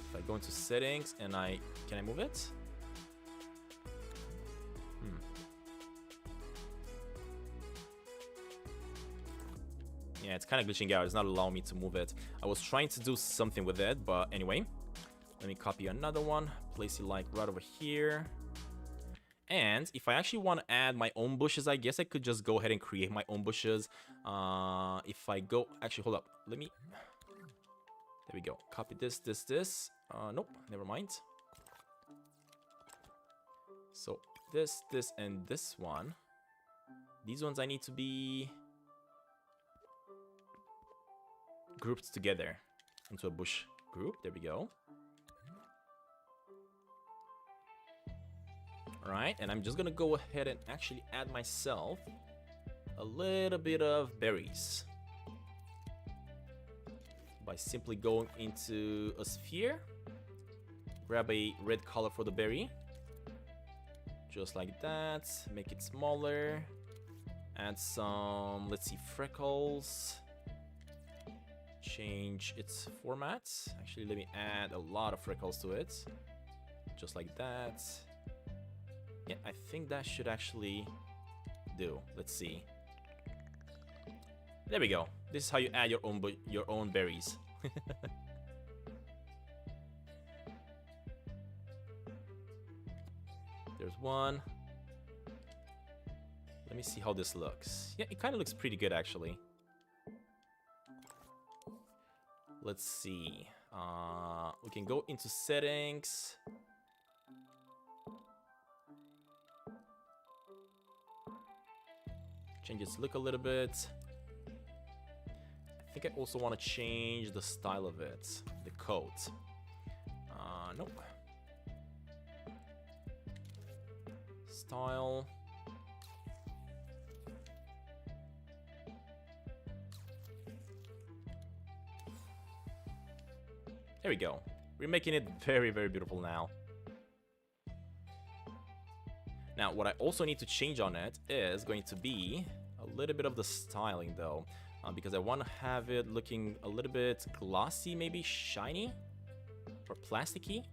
S1: If I go into settings and can I move it? Yeah, it's kind of glitching out. It's not allowing me to move it. I was trying to do something with it, but anyway. Let me copy another one. Place it like right over here. And if I actually want to add my own bushes, I guess I could just go ahead and create my own bushes. If I go... Actually, hold up. Let me... There we go. Copy this. Nope, never mind. So this, and this one. These ones I need to be grouped together into a bush group. There we go. Alright, and I'm just gonna go ahead and actually add myself a little bit of berries. By simply going into a sphere. Grab a red color for the berry. Just like that. Make it smaller. Add some, let's see, freckles. Change its format. Actually, let me add a lot of freckles to it. Just like that. Yeah, I think that should actually do. Let's see. There we go. This is how you add your own berries. There's one. Let me see how this looks. Yeah, it kind of looks pretty good actually. Let's see. We can go into settings. Change its look a little bit. I think I also want to change the style of it, the coat. Nope. Style. There we go. We're making it very, very beautiful now. Now, what I also need to change on it is going to be a little bit of the styling, though. Because I want to have it looking a little bit glossy, maybe shiny or plasticky.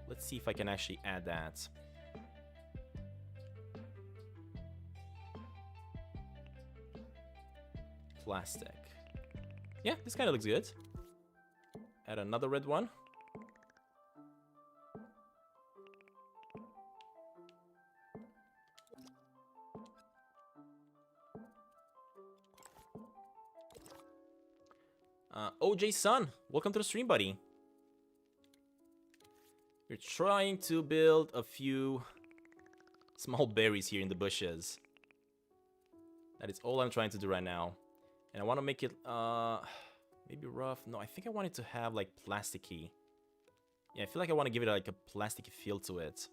S1: Let's see if I can actually add that. Plastic. Yeah, this kind of looks good. Add another red one. OJ Sun, welcome to the stream, buddy. We're trying to build a few small berries here in the bushes. That is all I'm trying to do right now. And I want to make it maybe rough. No, I think I want it to have like plasticky. Yeah, I feel like I want to give it like a plasticky feel to it.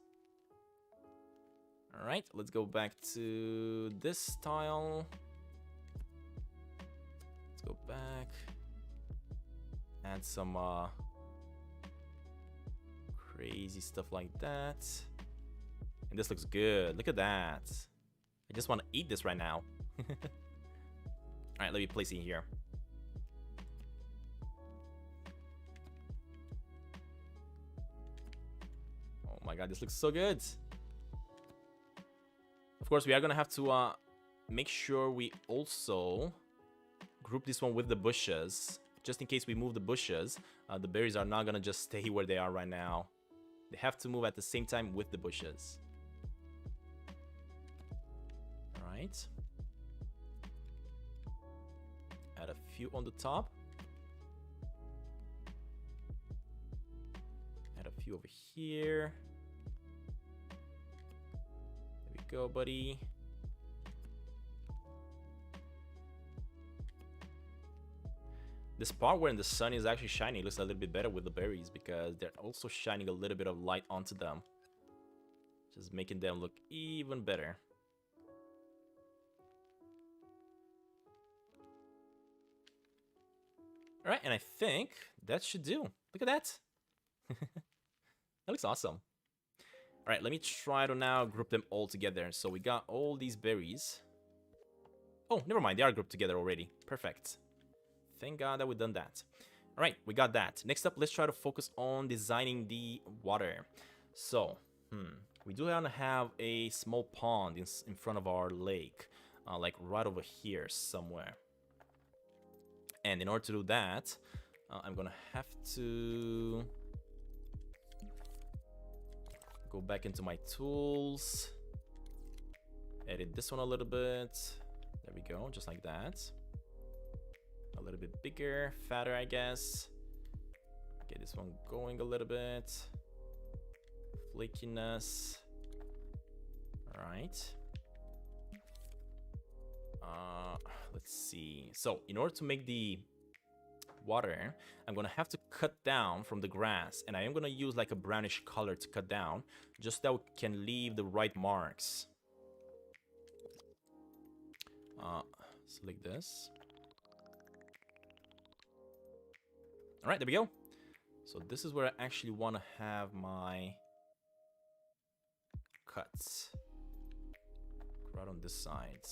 S1: All right, let's go back to this style. Let's go back. Add some crazy stuff like that. And this looks good. Look at that. I just want to eat this right now. Alright, let me place it here. Oh my god, this looks so good. Of course, we are gonna have to make sure we also group this one with the bushes. Just in case we move the bushes, the berries are not gonna just stay where they are right now. They have to move at the same time with the bushes. Alright. Add a few on the top. Add a few over here. There we go, buddy. This part where the sun is actually shining looks a little bit better with the berries because they're also shining a little bit of light onto them. Just making them look even better. Alright, and I think that should do. Look at that. That looks awesome. Alright, let me try to now group them all together. So we got all these berries. Oh, never mind. They are grouped together already. Perfect. Thank God that we've done that. Alright, we got that. Next up, let's try to focus on designing the water. So, we do want to have a small pond in front of our lake. Like right over here somewhere. And in order to do that, I'm gonna have to go back into my tools, edit this one a little bit. There we go, just like that. A little bit bigger, fatter, I guess. Get this one going a little bit. Flakiness. All right. Let's see. So in order to make the water, I'm gonna have to cut down from the grass, and I am gonna use like a brownish color to cut down, just that we can leave the right marks. Select this. All right, there we go. So this is where I actually want to have my cuts. Right on this side.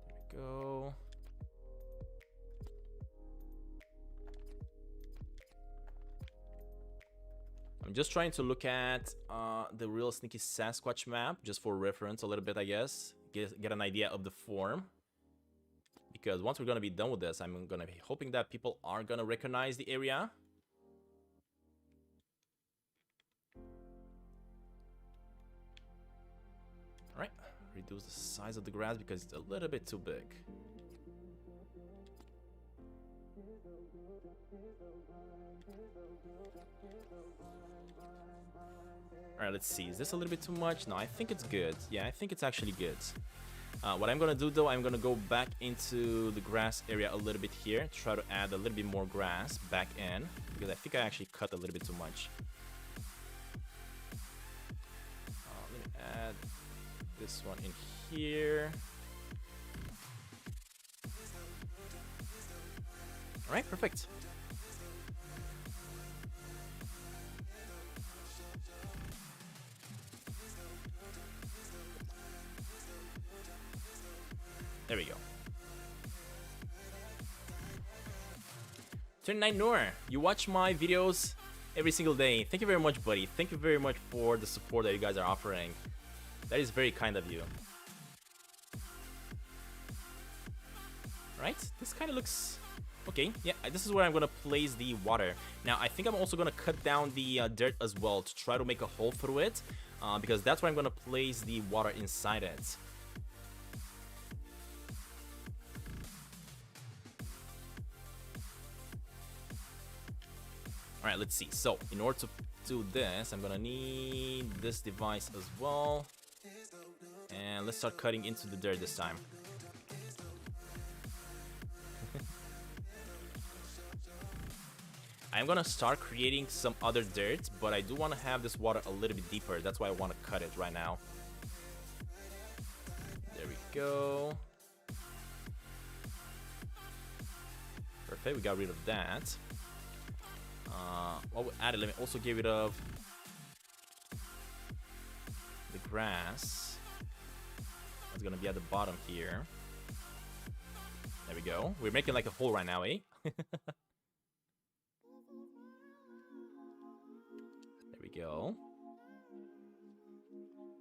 S1: There we go. I'm just trying to look at the real sneaky Sasquatch map, just for reference a little bit, I guess. Get an idea of the form. Because once we're going to be done with this, I'm going to be hoping that people are going to recognize the area. Alright, reduce the size of the grass because it's a little bit too big. Alright, let's see. Is this a little bit too much? No, I think it's good. Yeah, I think it's actually good. What I'm gonna do though, I'm gonna go back into the grass area a little bit here. Try to add a little bit more grass back in, because I think I actually cut a little bit too much. Let me add this one in here. Alright, perfect. There we go. 29 Noor, you watch my videos every single day. Thank you very much, buddy. Thank you very much for the support that you guys are offering. That is very kind of you. Right? This kind of looks... Okay, yeah, this is where I'm going to place the water. Now, I think I'm also going to cut down the dirt as well to try to make a hole through it. Because that's where I'm going to place the water inside it. All right, let's see. So in order to do this, I'm gonna need this device as well. And let's start cutting into the dirt this time. I'm gonna start creating some other dirt, but I do want to have this water a little bit deeper. That's why I want to cut it right now. There we go. Perfect, we got rid of that. What we added, let me also get rid of the grass. That's gonna be at the bottom here. There we go. We're making like a hole right now, eh? There we go.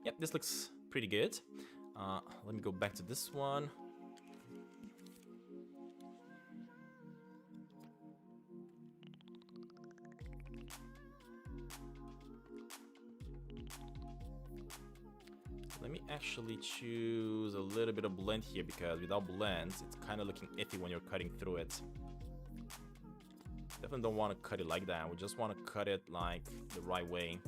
S1: Yep, this looks pretty good. Let me go back to this one. Let me actually choose a little bit of blend here, because without blends, it's kind of looking iffy when you're cutting through it. Definitely don't want to cut it like that. We just want to cut it like the right way.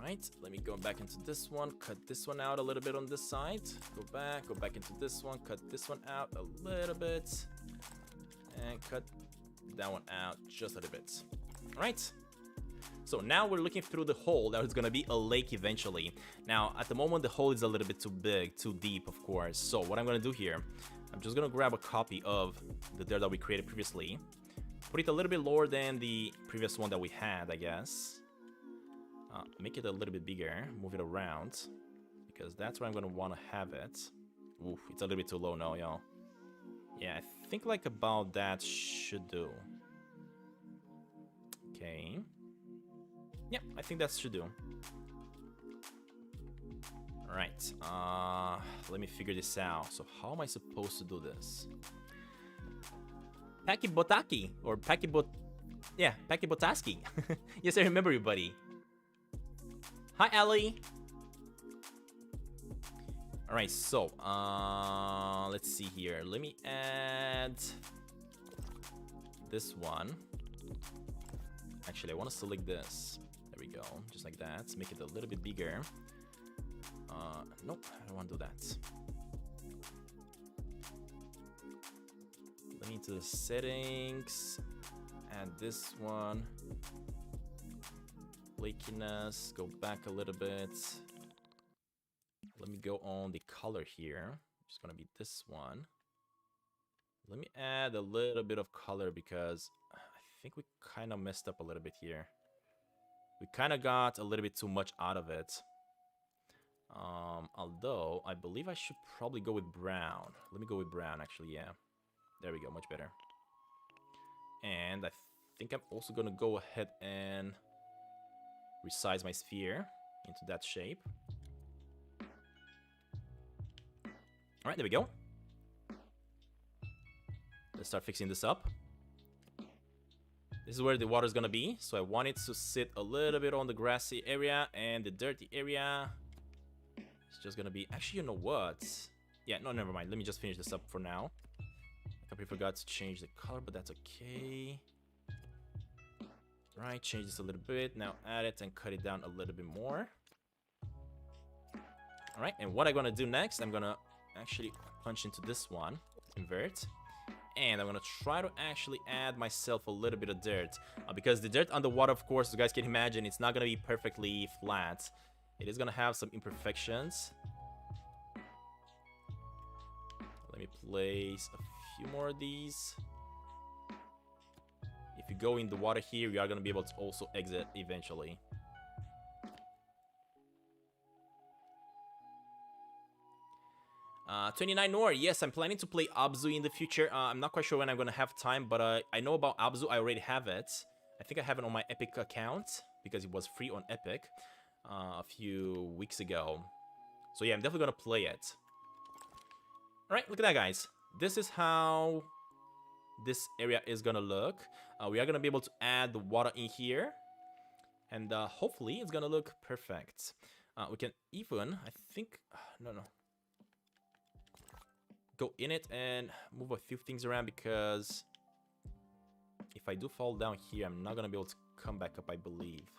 S1: Right, let me go back into this one, cut this one out a little bit on this side, go back into this one, cut this one out a little bit, and cut that one out just a little bit. All right. So now we're looking through the hole that is going to be a lake eventually. Now, at the moment, the hole is a little bit too big, too deep, of course. So what I'm going to do here, I'm just going to grab a copy of the dirt that we created previously. Put it a little bit lower than the previous one that we had, I guess. Make it a little bit bigger, move it around, because that's where I'm going to want to have it. Oof, it's a little bit too low now, y'all. Yeah, I think like about that should do. Okay. Yeah, I think that should do. Alright, let me figure this out. So how am I supposed to do this? Pakibotaki, or Pakibotaski. Yes, I remember you, buddy. Hi, Ellie. Alright, so, let's see here. Let me add this one. Actually, I want to select this. There we go, just like that. Make it a little bit bigger. Nope, I don't want to do that. Let me into the settings. Add this one. Flakiness, go back a little bit. Let me go on the color here. It's gonna be this one. Let me add a little bit of color, because I think we kind of messed up a little bit here. We kind of got a little bit too much out of it. Although, I believe I should probably go with brown. Let me go with brown, actually, yeah. There we go, much better. And I think I'm also going to go ahead and resize my sphere into that shape. Alright, there we go. Let's start fixing this up. This is where the water is gonna be, so I want it to sit a little bit on the grassy area and the dirty area. It's just gonna be, actually, you know what? Yeah, no, never mind. Let me just finish this up for now. I completely forgot to change the color, but that's okay. Right, change this a little bit. Now add it and cut it down a little bit more. All right, and what I'm gonna do next, I'm gonna actually punch into this one, invert. And I'm gonna try to actually add myself a little bit of dirt, because the dirt underwater, of course, you guys can imagine, it's not gonna be perfectly flat. It is gonna have some imperfections. Let me place a few more of these. If you go in the water here, you are gonna be able to also exit eventually. 29 Nor, yes, I'm planning to play Abzu in the future. I'm not quite sure when I'm gonna have time, but I know about Abzu. I already have it. I think I have it on my Epic account, because it was free on Epic a few weeks ago. So yeah, I'm definitely gonna play it. Alright, look at that, guys. This is how this area is gonna look. We are gonna be able to add the water in here, and hopefully it's gonna look perfect. We can even, I think, no, go in it and move a few things around, because if I do fall down here, I'm not gonna be able to come back up, I believe.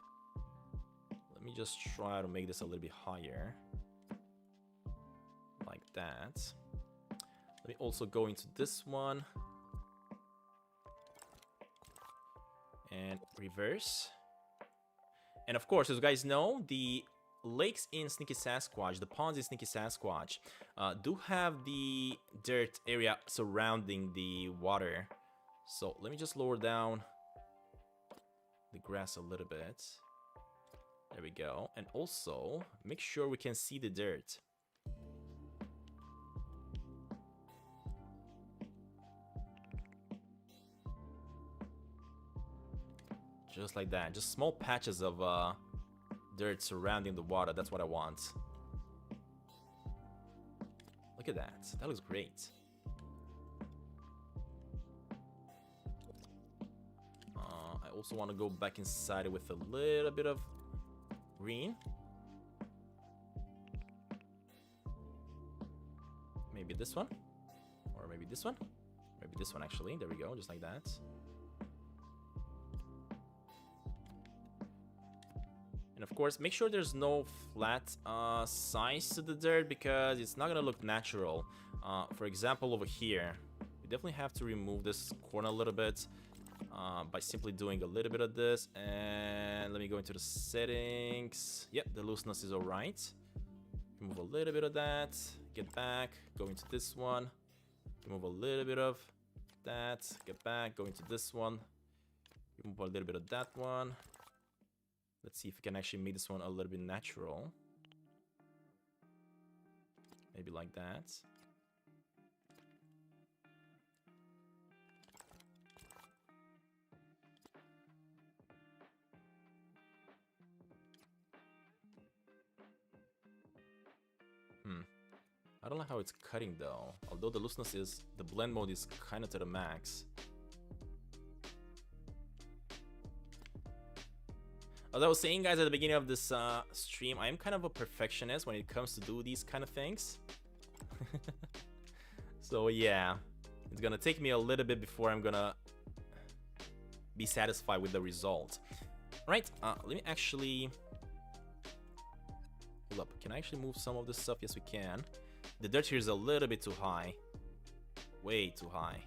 S1: Let me just try to make this a little bit higher. Like that. Let me also go into this one. And reverse. And of course, as you guys know, the lakes in Sneaky Sasquatch, the ponds in Sneaky Sasquatch, do have the dirt area surrounding the water. So let me just lower down the grass a little bit. There we go. And also, make sure we can see the dirt. Just like that. Just small patches of dirt surrounding the water. That's what I want. Look at that. That looks great. I also want to go back inside it with a little bit of green. Maybe this one. Or maybe this one. Maybe this one actually. There we go. Just like that. And of course, make sure there's no flat sides to the dirt because it's not gonna look natural. For example, over here, we definitely have to remove this corner a little bit by simply doing a little bit of this. And let me go into the settings. Yep, the looseness is all right. Remove a little bit of that. Get back. Go into this one. Remove a little bit of that. Get back. Go into this one. Remove a little bit of that one. Let's see if we can actually make this one a little bit natural. Maybe like that. I don't know how it's cutting though. Although the looseness is, the blend mode is kind of to the max. As I was saying, guys, at the beginning of this stream, I am kind of a perfectionist when it comes to do these kind of things. So yeah, it's gonna take me a little bit before I'm gonna be satisfied with the result. Right, let me actually... Hold up, can I actually move some of this stuff? Yes, we can. The dirt here is a little bit too high. Way too high.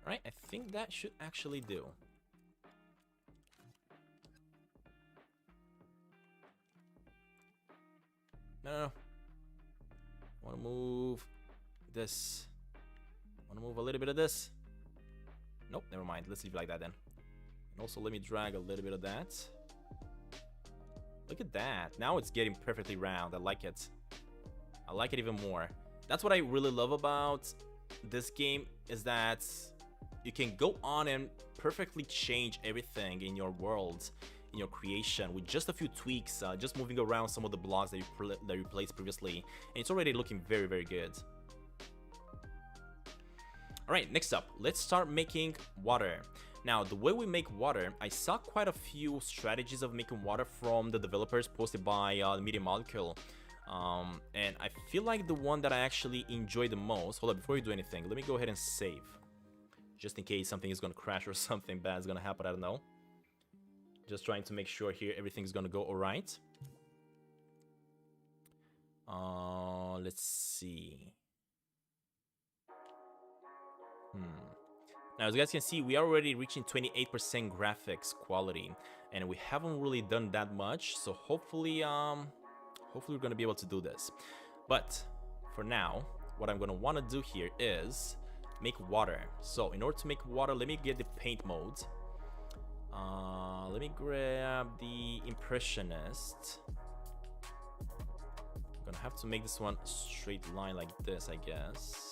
S1: Alright, I think that should actually do. No. I want to move this. I want to move a little bit of this. Nope, never mind. Let's leave it like that then. And also let me drag a little bit of that. Look at that. Now it's getting perfectly round. I like it. I like it even more. That's what I really love about this game, is that you can go on and perfectly change everything in your world, in your creation, with just a few tweaks, just moving around some of the blocks that you placed previously, and it's already looking very, very good. Alright, next up, let's start making water. Now, the way we make water, I saw quite a few strategies of making water from the developers posted by the Media Molecule. And I feel like the one that I actually enjoy the most... Hold up, before you do anything, let me go ahead and save. Just in case something is gonna crash or something bad is gonna happen, I don't know. Just trying to make sure here everything's gonna go alright. Let's see. Now, as you guys can see, we are already reaching 28% graphics quality, and we haven't really done that much. So hopefully, hopefully we're gonna be able to do this. But for now, what I'm gonna want to do here is make water. So in order to make water, let me get the paint mode. Let me grab the impressionist. I'm gonna have to make this one straight line like this, I guess.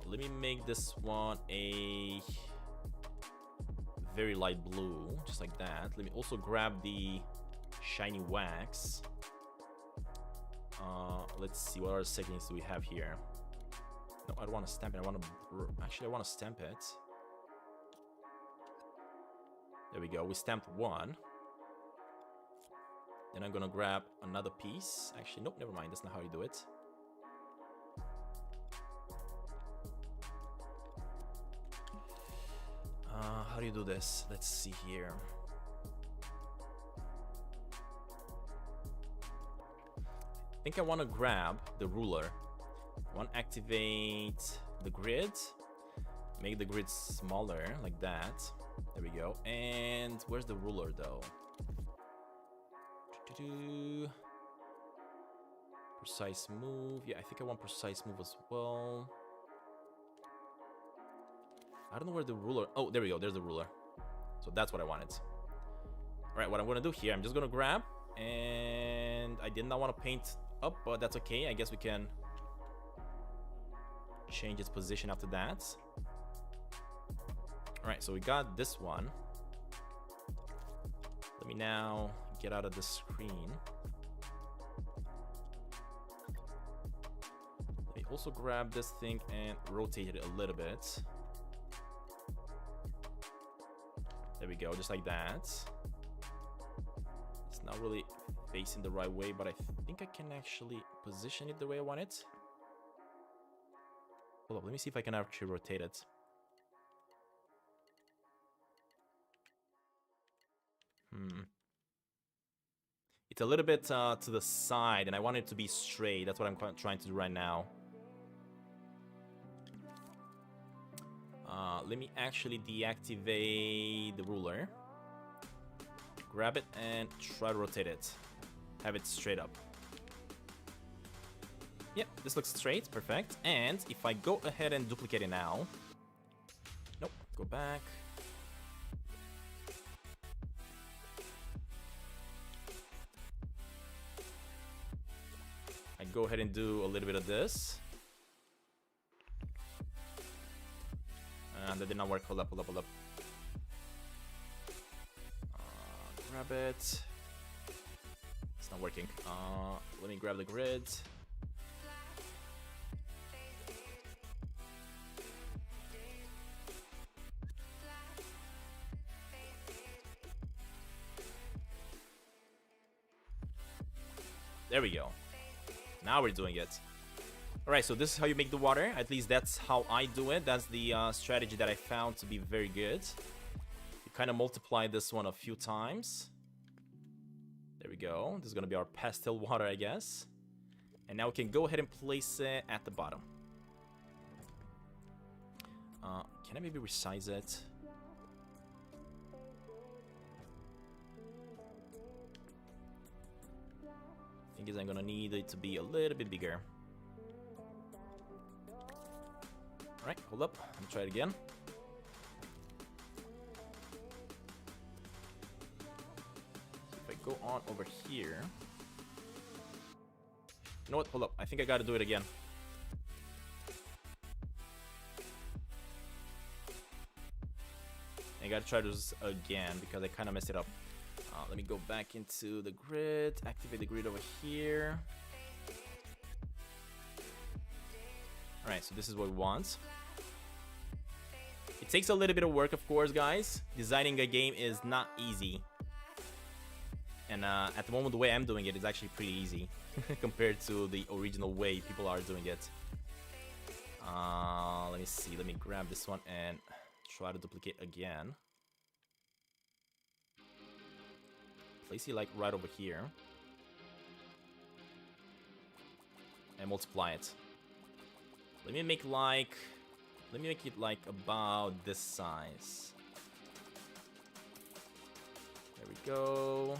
S1: Let me make this one a very light blue, just like that. Let me also grab the shiny wax. Let's see, what other settings do we have here? No, I don't want to stamp it. I want to... Actually, I want to stamp it. There we go. We stamped one. Then I'm gonna grab another piece. Actually, nope, never mind. That's not how you do it. How do you do this? Let's see here. I think I want to grab the ruler. I want to activate the grid. Make the grid smaller, like that. There we go. And where's the ruler, though? Precise move. Yeah, I think I want precise move as well. I don't know where the ruler... Oh, there we go. There's the ruler. So that's what I wanted. All right, what I'm going to do here, I'm just going to grab. And I did not want to paint up, but that's okay. I guess we can change its position after that. All right, so we got this one. Let me now get out of the screen. Let me also grab this thing and rotate it a little bit. There we go, just like that. It's not really facing the right way, but I think I can actually position it the way I want it. Hold up, let me see if I can actually rotate it. It's a little bit to the side, and I want it to be straight. That's what I'm trying to do right now. Let me actually deactivate the ruler. Grab it and try to rotate it. Have it straight up. Yep, this looks straight. Perfect. And if I go ahead and duplicate it now... Nope, go back. I go ahead and do a little bit of this. And that did not work. Hold up, hold up, hold up. Grab it. It's not working. Let me grab the grid. There we go. Now we're doing it. Alright, so this is how you make the water. At least that's how I do it. That's the strategy that I found to be very good. You kind of multiply this one a few times. There we go. This is going to be our pastel water, I guess. And now we can go ahead and place it at the bottom. Can I maybe resize it? Thing is, I'm going to need it to be a little bit bigger. Alright, hold up. Let me try it again. So if I go on over here... You know what? Hold up. I think I gotta do it again. I gotta try this again because I kind of messed it up. Let me go back into the grid. Activate the grid over here. Alright, so this is what we want. It takes a little bit of work, of course, guys. Designing a game is not easy. And at the moment, the way I'm doing it is actually pretty easy compared to the original way people are doing it. Let me see. Let me grab this one and try to duplicate again. Place it like right over here. And multiply it. Let me make it like about this size. There we go.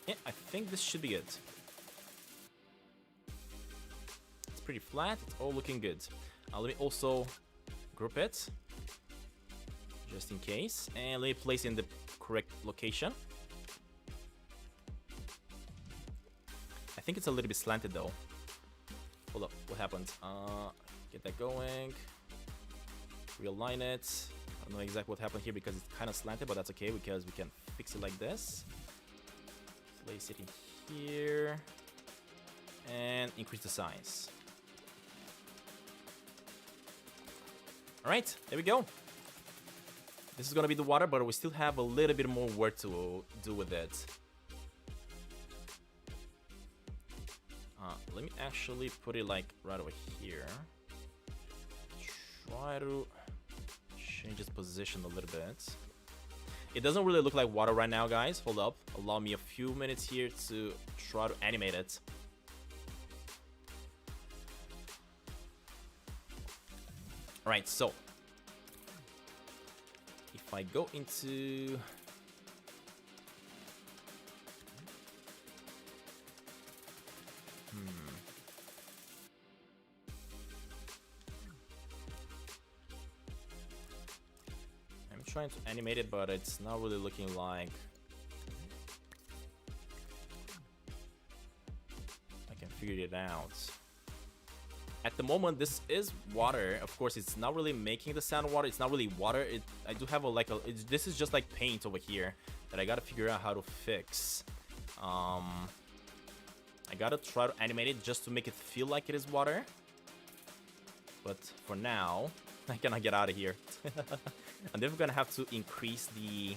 S1: Yeah, I think this should be good. It's pretty flat. It's all looking good. Let me also group it, just in case. And let me place it in the correct location. I think it's a little bit slanted though. Hold up, what happened? Get that going. Realign it. I don't know exactly what happened here because it's kind of slanted, but that's okay because we can fix it like this. Place it in here. And increase the size. Alright, there we go. This is gonna be the water, but we still have a little bit more work to do with it. Let me actually put it like right over here. Try to change its position a little bit. It doesn't really look like water right now, guys. Hold up. Allow me a few minutes here to try to animate it. Alright, so if I go into... I'm trying to animate it, but it's not really looking like I can figure it out. At the moment, this is water. Of course, it's not really making the sound of water. It's not really water. I do have this is just like paint over here that I gotta figure out how to fix. I gotta try to animate it just to make it feel like it is water. But for now, I cannot get out of here. I'm definitely gonna have to increase the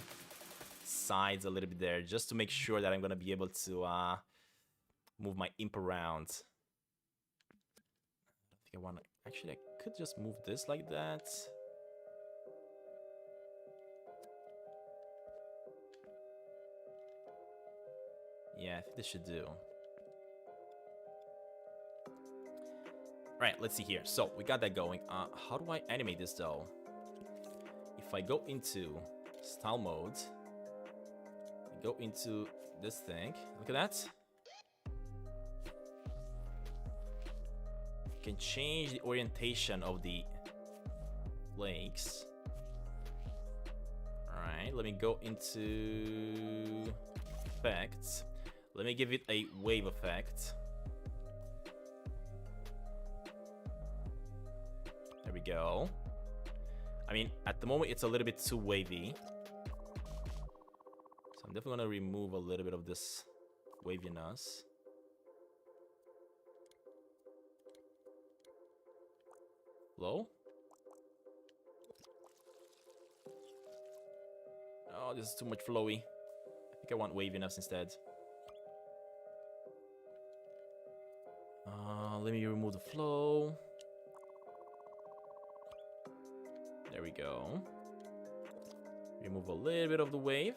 S1: sides a little bit there just to make sure that I'm gonna be able to move my imp around. I want to actually, I could just move this like that. Yeah, I think this should do. Alright, let's see here. So we got that going. How do I animate this though? If I go into style mode, I go into this thing, look at that. Can change the orientation of the flakes. Alright, let me go into effects. Let me give it a wave effect. There we go. I mean, at the moment it's a little bit too wavy. So I'm definitely gonna remove a little bit of this waviness. Flow? Oh, this is too much flowy. I think I want waviness instead. Let me remove the flow. There we go. Remove a little bit of the wave.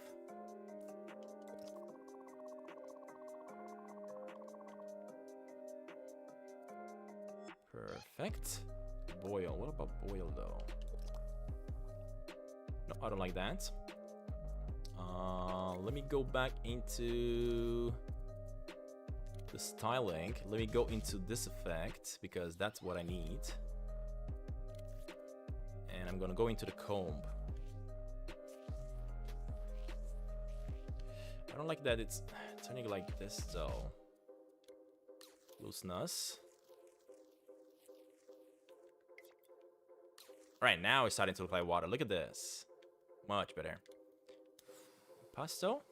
S1: Perfect. Boil. What about boil though? No, I don't like that. Let me go back into the styling. Let me go into this effect because that's what I need. And I'm gonna go into the comb. I don't like that it's turning like this though. Looseness. Alright, now it's starting to look like water. Look at this. Much better. Pasto?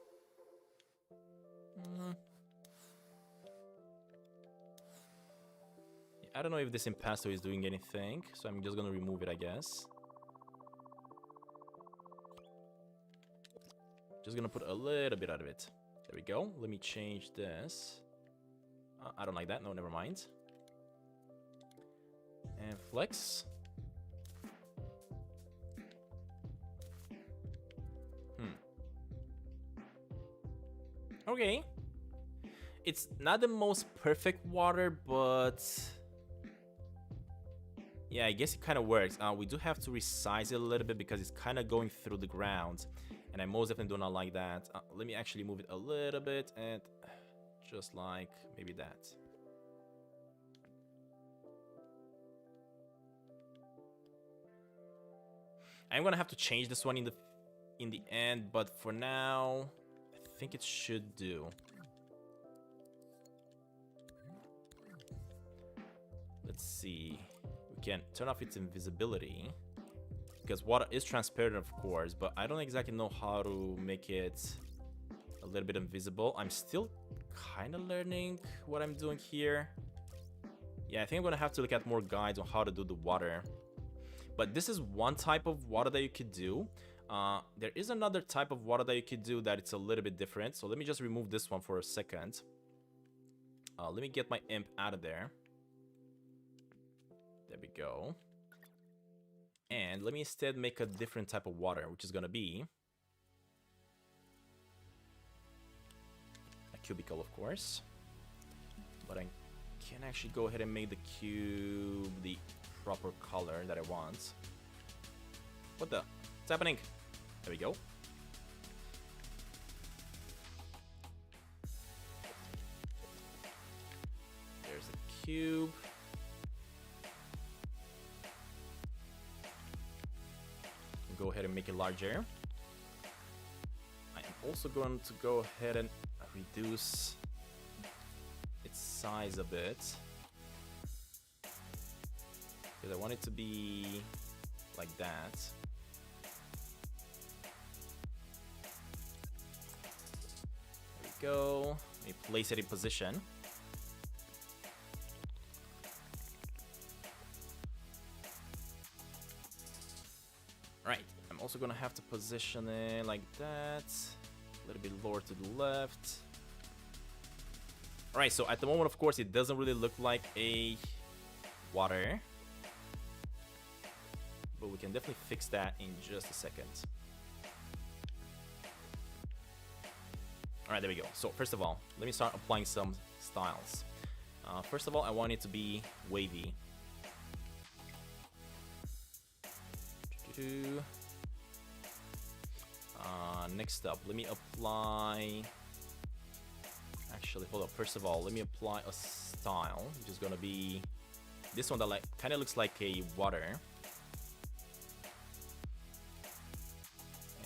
S1: I don't know if this impasto is doing anything, so I'm just gonna remove it, I guess. Just gonna put a little bit out of it. There we go. Let me change this. I don't like that. No, never mind. And flex. Okay. It's not the most perfect water, but yeah, I guess it kind of works. We do have to resize it a little bit because it's kind of going through the ground, and I most definitely do not like that. Let me actually move it a little bit, and just like maybe that. I'm gonna have to change this one in the end, but for now, I think it should do. Let's see. We can turn off its invisibility because water is transparent, of course, but I don't exactly know how to make it a little bit invisible. I'm still kind of learning what I'm doing here. Yeah, I think I'm gonna have to look at more guides on how to do the water. But this is one type of water that you could do. There is another type of water that you could do that it's a little bit different. So let me just remove this one for a second. Let me get my imp out of there. There we go. And let me instead make a different type of water, which is gonna be a cubicle, of course. But I can actually go ahead and make the cube the proper color that I want. What the? What's happening? There we go. There's a cube. Go ahead and make it larger. I am also going to go ahead and reduce its size a bit, because I want it to be like that. There we go. Let me place it in position. Right, I'm also gonna have to position it like that, a little bit lower to the left. Alright, so at the moment, of course, it doesn't really look like a water, but we can definitely fix that in just a second. Alright, there we go. So first of all, let me start applying some styles. First of all, I want it to be wavy. Next up, let me apply... Actually, hold up. First of all, let me apply a style, which is gonna be this one that like kind of looks like a water,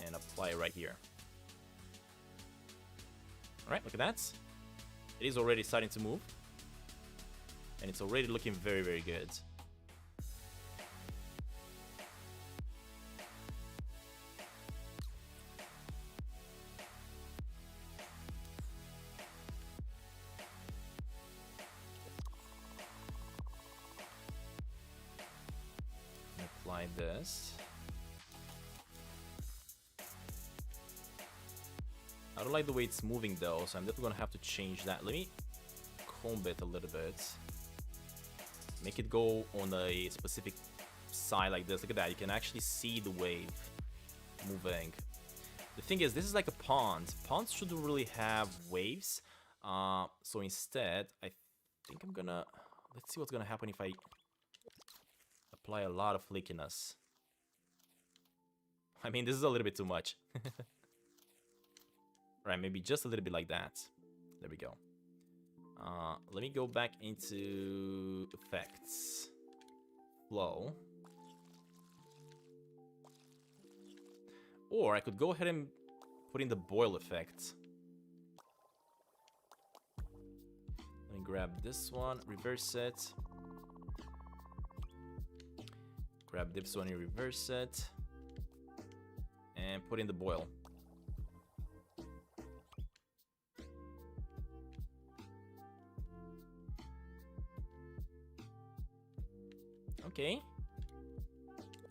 S1: and apply it right here. All right, look at that. It is already starting to move, and it's already looking very, very good. Apply this. I don't like the way it's moving though, so I'm definitely gonna have to change that. Let me comb it a little bit. Make it go on a specific side like this. Look at that. You can actually see the wave moving. The thing is, this is like a pond. Ponds shouldn't really have waves. So instead, I think I'm gonna... Let's see what's gonna happen if I apply a lot of flakiness. I mean, this is a little bit too much. Right, maybe just a little bit like that. There we go. Let me go back into effects. Flow. Or I could go ahead and put in the boil effect. Let me grab this one, reverse it. Grab this one and reverse it. And put in the boil. Okay.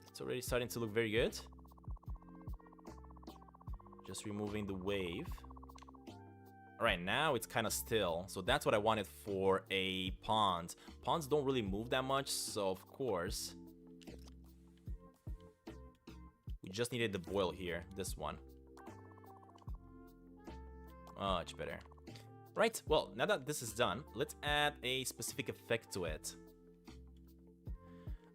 S1: It's already starting to look very good. Just removing the wave. Alright, now it's kind of still. So that's what I wanted for a pond. Ponds don't really move that much, so of course we just needed the boil here. This one. Much better. Right, well, now that this is done, let's add a specific effect to it.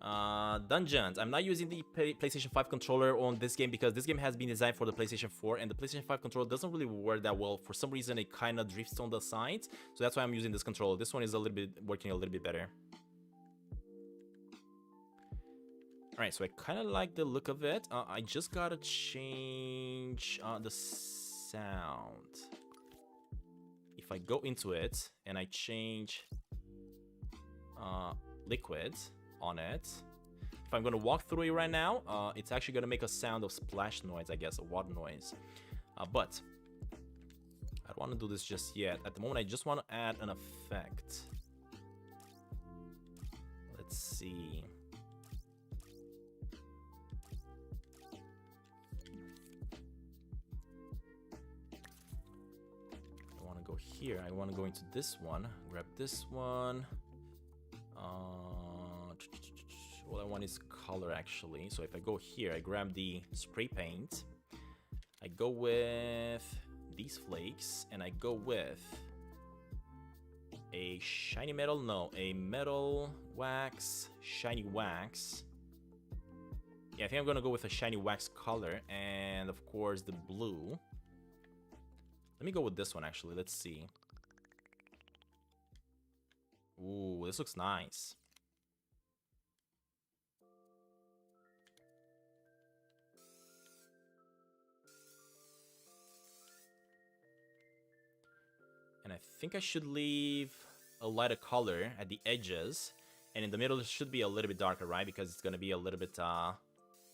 S1: Dungeons. I'm not using the PlayStation 5 controller on this game because this game has been designed for the PlayStation 4 and the PlayStation 5 controller doesn't really work that well. For some reason it kind of drifts on the sides, so that's why I'm using this controller. This one is working a little bit better. Alright, so I kind of like the look of it. I just gotta change the sound. If I go into it and I change liquid on it, if I'm gonna walk through it right now, it's actually gonna make a sound of splash noise, I guess, a water noise. But I don't want to do this just yet. At the moment, I just want to add an effect. Let's see. go here. I want to go into this one. Grab this one. All I want is color, actually. So if I go here, I grab the spray paint. I go with these flakes, and I go with a shiny metal. No, a metal wax, shiny wax. Yeah, I think I'm gonna go with a shiny wax color, and of course the blue. Let me go with this one, actually. Let's see. Ooh, this looks nice. And I think I should leave a lighter color at the edges, and in the middle it should be a little bit darker, right? Because it's gonna be a little bit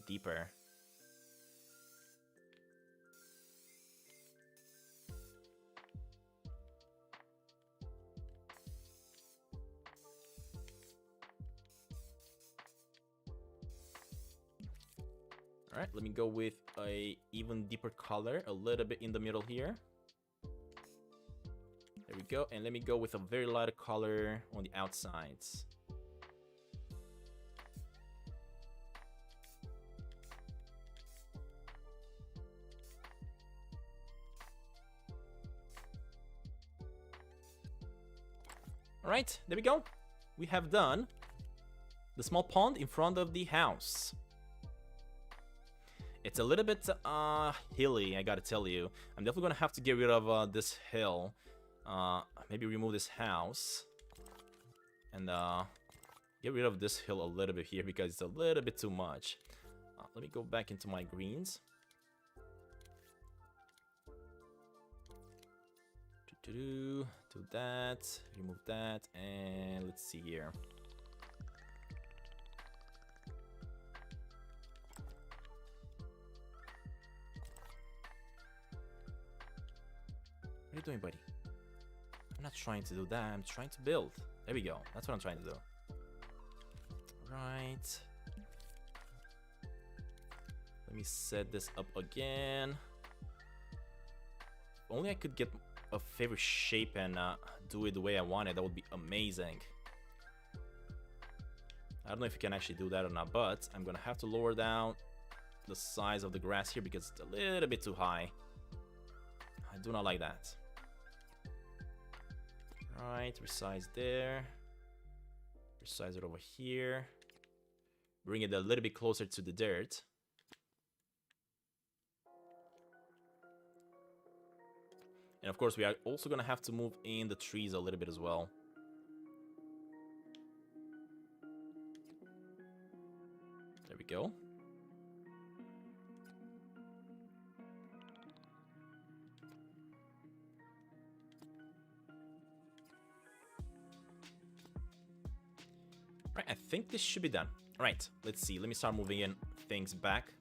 S1: deeper. All right, let me go with a even deeper color, a little bit in the middle here. There we go, and let me go with a very light color on the outsides. All right, there we go. We have done the small pond in front of the house. It's a little bit hilly, I gotta tell you. I'm definitely gonna have to get rid of this hill. Maybe remove this house and get rid of this hill a little bit here because it's a little bit too much. Let me go back into my greens. Do that, remove that, and let's see here. What are you doing, buddy? I'm not trying to do that, I'm trying to build. There we go, that's what I'm trying to do. Right. Let me set this up again. If only I could get a favorite shape and do it the way I want it, that would be amazing. I don't know if you can actually do that or not, but I'm gonna have to lower down the size of the grass here because it's a little bit too high. I do not like that. Right, resize there. Resize it over here. Bring it a little bit closer to the dirt. And of course, we are also gonna have to move in the trees a little bit as well. There we go. Right, I think this should be done. All right, let's see. Let me start moving in things back.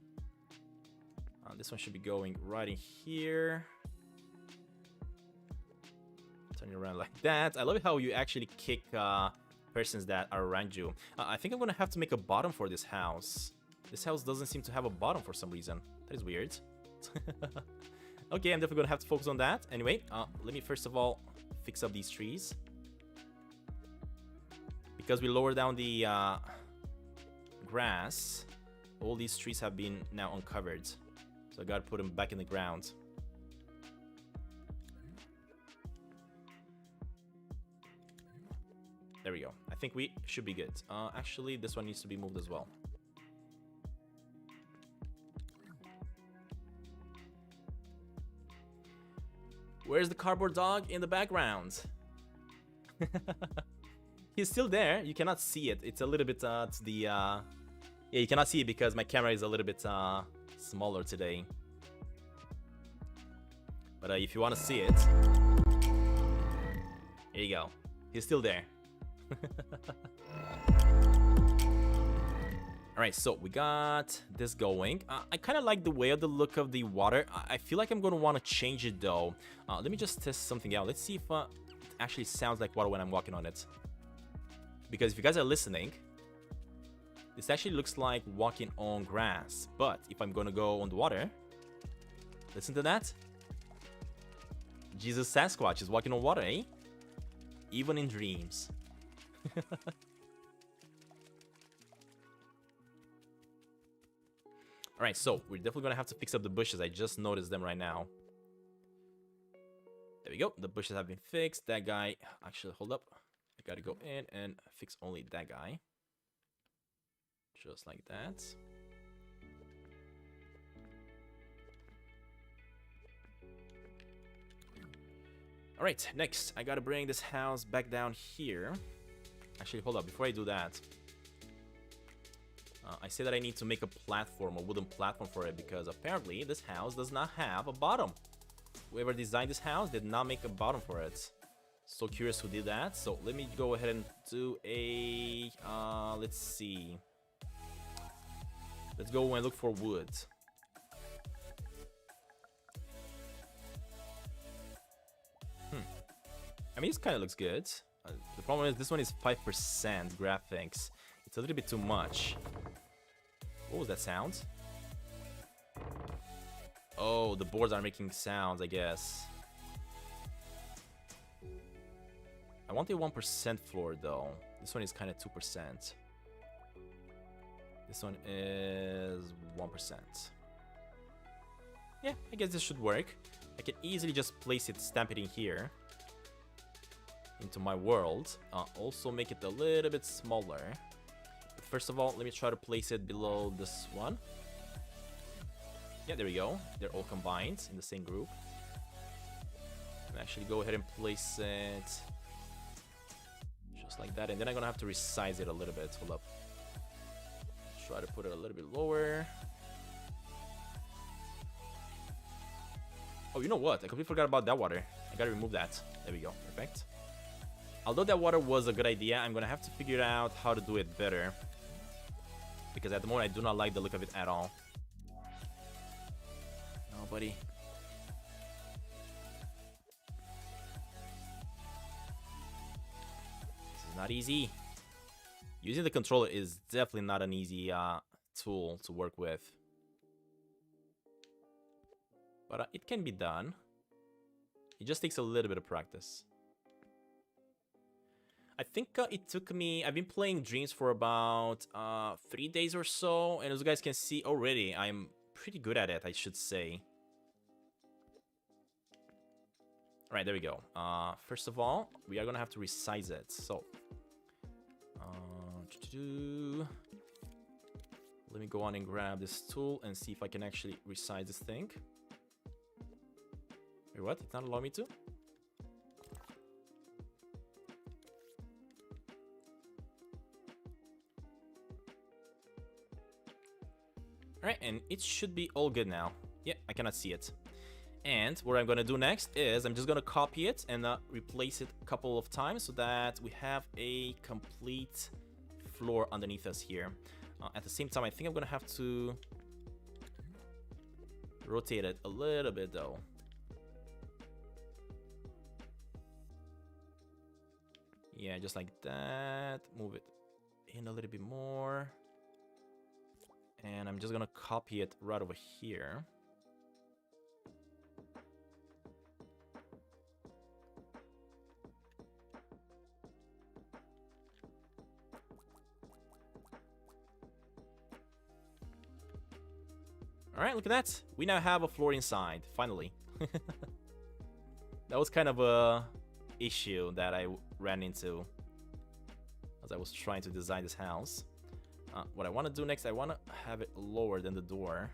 S1: This one should be going right in here. Turn it around like that. I love how you actually kick persons that are around you. I think I'm gonna have to make a bottom for this house. This house doesn't seem to have a bottom for some reason. That is weird. Okay, I'm definitely gonna have to focus on that. Anyway, let me first of all fix up these trees. Because we lowered down the grass, all these trees have been now uncovered. So I gotta put them back in the ground. There we go. I think we should be good. Actually, this one needs to be moved as well. Where's the cardboard dog in the background? He's still there. You cannot see it. It's a little bit to the... Yeah, you cannot see it because my camera is a little bit smaller today. But if you want to see it... Here you go. He's still there. Alright, so we got this going. I kind of like the way of the look of the water. I feel like I'm going to want to change it though. Let me just test something out. Let's see if it actually sounds like water when I'm walking on it. Because if you guys are listening, this actually looks like walking on grass. But if I'm going to go on the water, listen to that. Jesus Sasquatch is walking on water, eh? Even in dreams. Alright, so we're definitely gonna have to fix up the bushes. I just noticed them right now. There we go. The bushes have been fixed. That guy... Actually, hold up. I gotta go in and fix only that guy. Just like that. Alright, next, I gotta bring this house back down here. Actually, hold up, before I do that, I say that I need to make a platform, a wooden platform for it, because apparently this house does not have a bottom. Whoever designed this house did not make a bottom for it. So curious who did that. So let me go ahead and do a... let's see. Let's go and look for wood. I mean, this kind of looks good. The problem is this one is 5% graphics. It's a little bit too much. What was that sound? Oh, the boards are making sounds, I guess. I want a 1% floor, though. This one is kind of 2%. This one is 1%. Yeah, I guess this should work. I can easily just place it, stamp it in here. Into my world. Also make it a little bit smaller. But first of all, let me try to place it below this one. Yeah, there we go. They're all combined in the same group. And actually go ahead and place it just like that. And then I'm gonna have to resize it a little bit. Hold up. Try to put it a little bit lower. Oh, you know what? I completely forgot about that water. I gotta remove that. There we go. Perfect. Although that water was a good idea, I'm gonna have to figure out how to do it better. Because at the moment, I do not like the look of it at all. No, buddy. This is not easy. Using the controller is definitely not an easy tool to work with. But it can be done. It just takes a little bit of practice. I think it took me... I've been playing Dreams for about 3 days or so. And as you guys can see already, I'm pretty good at it, I should say. Alright, there we go. First of all, we are going to have to resize it. So... let me go on and grab this tool and see if I can actually resize this thing. Wait, what? It's not allowing me to? Alright, and it should be all good now. Yeah, I cannot see it. And what I'm gonna do next is I'm just gonna copy it and replace it a couple of times so that we have a complete floor underneath us here. At the same time, I think I'm gonna have to rotate it a little bit though. Yeah, just like that. Move it in a little bit more. And I'm just gonna copy it right over here. Alright, look at that. We now have a floor inside, finally. That was kind of a issue that I ran into as I was trying to design this house. What I want to do next, I want to have it lower than the door.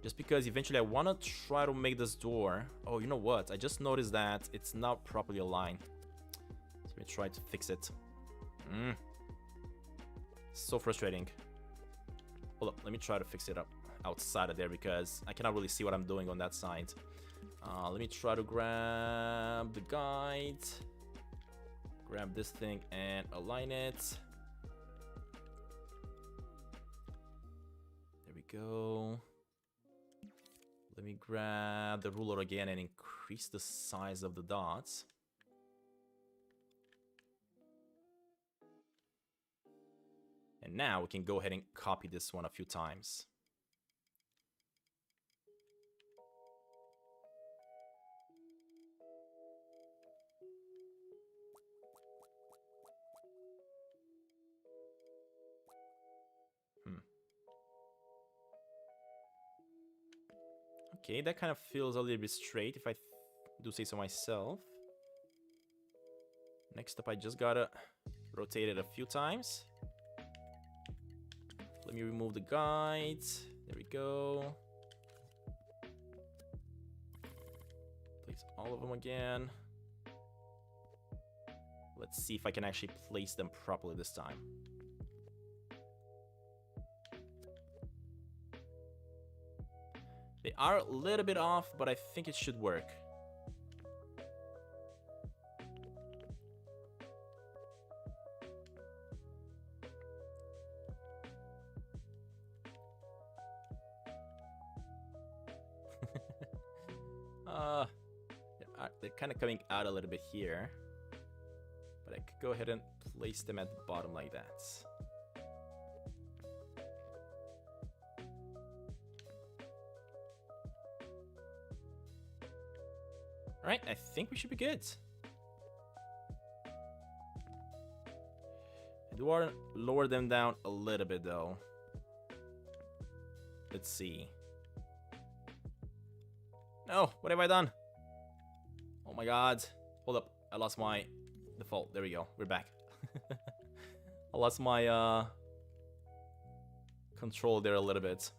S1: Just because eventually I want to try to make this door... Oh, you know what? I just noticed that it's not properly aligned. So let me try to fix it. So frustrating. Hold up, let me try to fix it up outside of there because I cannot really see what I'm doing on that side. Let me try to grab the guide. Grab this thing and align it. There we go. Let me grab the ruler again and increase the size of the dots. And now we can go ahead and copy this one a few times. Okay, that kind of feels a little bit straight, if I do say so myself. Next up, I just gotta rotate it a few times. Let me remove the guides. There we go. Place all of them again. Let's see if I can actually place them properly this time. They are a little bit off, but I think it should work. They're kind of coming out a little bit here, but I could go ahead and place them at the bottom like that. All right, I think we should be good. I do want to lower them down a little bit though. Let's see. No, what have I done? Oh my god. Hold up. I lost my default. There we go. We're back. I lost my control there a little bit.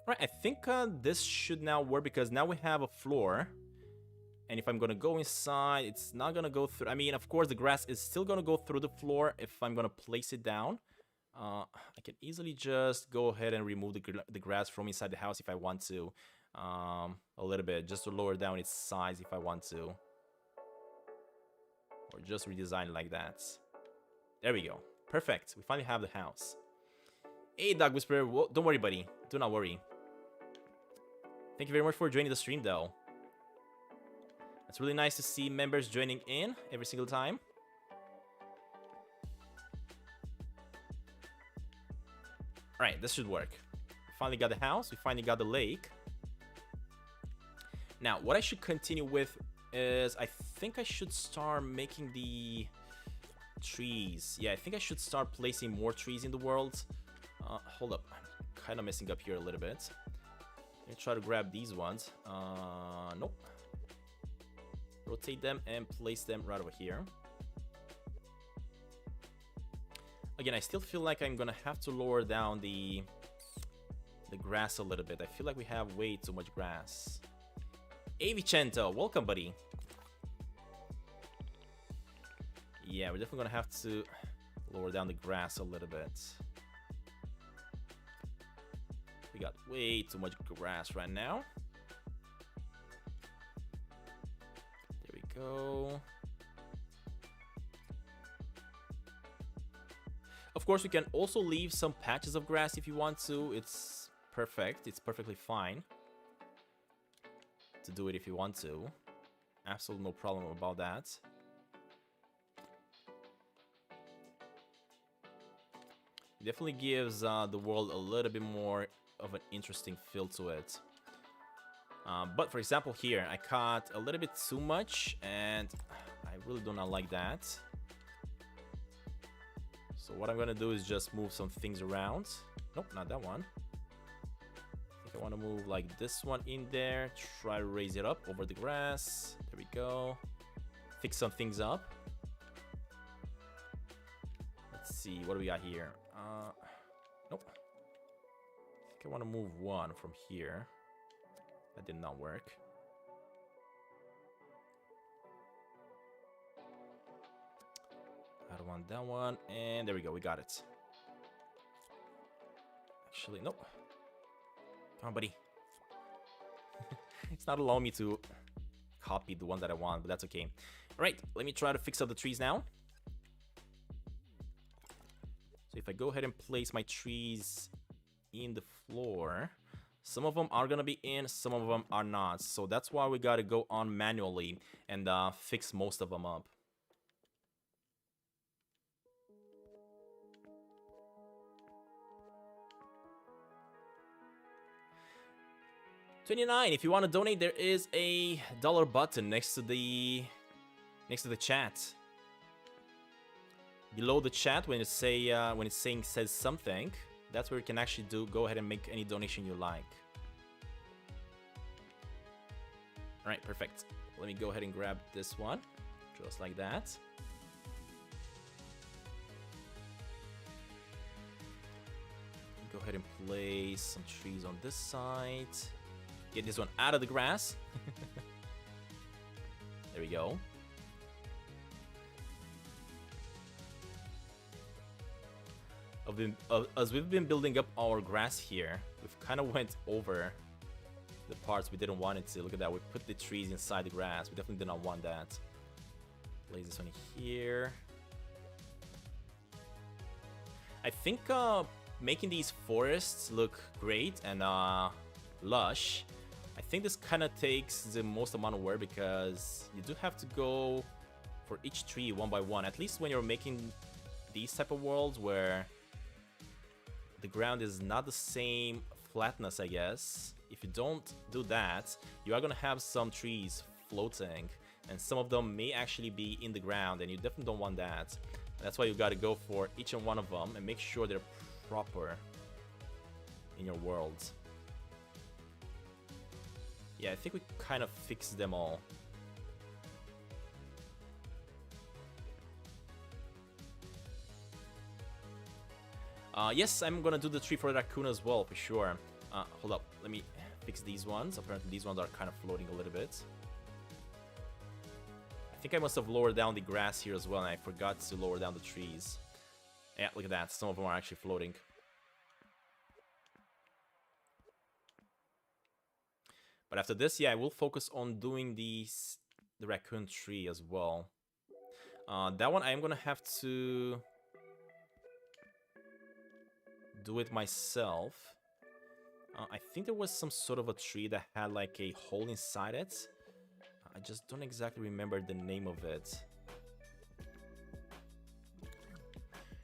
S1: Alright, I think this should now work because now we have a floor. And if I'm gonna go inside, it's not gonna go through. I mean, of course, the grass is still gonna go through the floor if I'm gonna place it down. I can easily just go ahead and remove the grass from inside the house if I want to. A little bit, just to lower down its size if I want to. Or just redesign it like that. There we go. Perfect. We finally have the house. Hey, Dog Whisperer. Don't worry, buddy. Do not worry. Thank you very much for joining the stream, though. It's really nice to see members joining in every single time. Alright, this should work. We finally got the house. We finally got the lake. Now, what I should continue with is I think I should start making the trees. Yeah, I think I should start placing more trees in the world. Hold up. I'm kind of messing up here a little bit. Let me try to grab these ones. Nope. Rotate them and place them right over here. Again, I still feel like I'm gonna have to lower down the grass a little bit. I feel like we have way too much grass. Hey Vicento, welcome, buddy. Yeah, we're definitely gonna have to lower down the grass a little bit. We got way too much grass right now. There we go. Of course, we can also leave some patches of grass if you want to. It's perfect. It's perfectly fine to do it if you want to. Absolutely no problem about that. It definitely gives the world a little bit more of an interesting feel to it. But for example here, I caught a little bit too much and I really do not like that. So what I'm gonna do is just move some things around. Nope, not that one. I think I want to move like this one in there. Try to raise it up over the grass. There we go. Fix some things up. Let's see, what do we got here? Nope. I think I want to move one from here. That did not work. I don't want that one. And there we go, we got it. Actually, nope. Come on, buddy. It's not allowing me to copy the one that I want, but that's okay. All right, let me try to fix up the trees now. So if I go ahead and place my trees in the floor, some of them are gonna be in, some of them are not. So that's why we gotta go on manually and fix most of them up. $29. If you want to donate, there is a dollar button next to the chat. Below the chat, when it's saying says something, that's where you can actually go ahead and make any donation you like. Alright, perfect. Let me go ahead and grab this one. Just like that. Go ahead and place some trees on this side. Get this one out of the grass. There we go. As we've been building up our grass here, we've kind of went over the parts we didn't want it to. Look at that, we put the trees inside the grass. We definitely did not want that. Place this one here. I think making these forests look great and lush, I think this kind of takes the most amount of work because you do have to go for each tree one by one, at least when you're making these type of worlds where the ground is not the same flatness, I guess. If you don't do that, you are gonna have some trees floating, and some of them may actually be in the ground, and you definitely don't want that. That's why you gotta go for each and one of them and make sure they're proper in your world. Yeah, I think we kind of fixed them all. Yes, I'm gonna do the tree for the raccoon as well, for sure. Hold up, let me fix these ones. Apparently these ones are kind of floating a little bit. I think I must have lowered down the grass here as well, and I forgot to lower down the trees. Yeah, look at that, some of them are actually floating. But after this, yeah, I will focus on doing the raccoon tree as well. That one I am gonna have to do it myself. I think there was some sort of a tree that had like a hole inside it. I just don't exactly remember the name of it.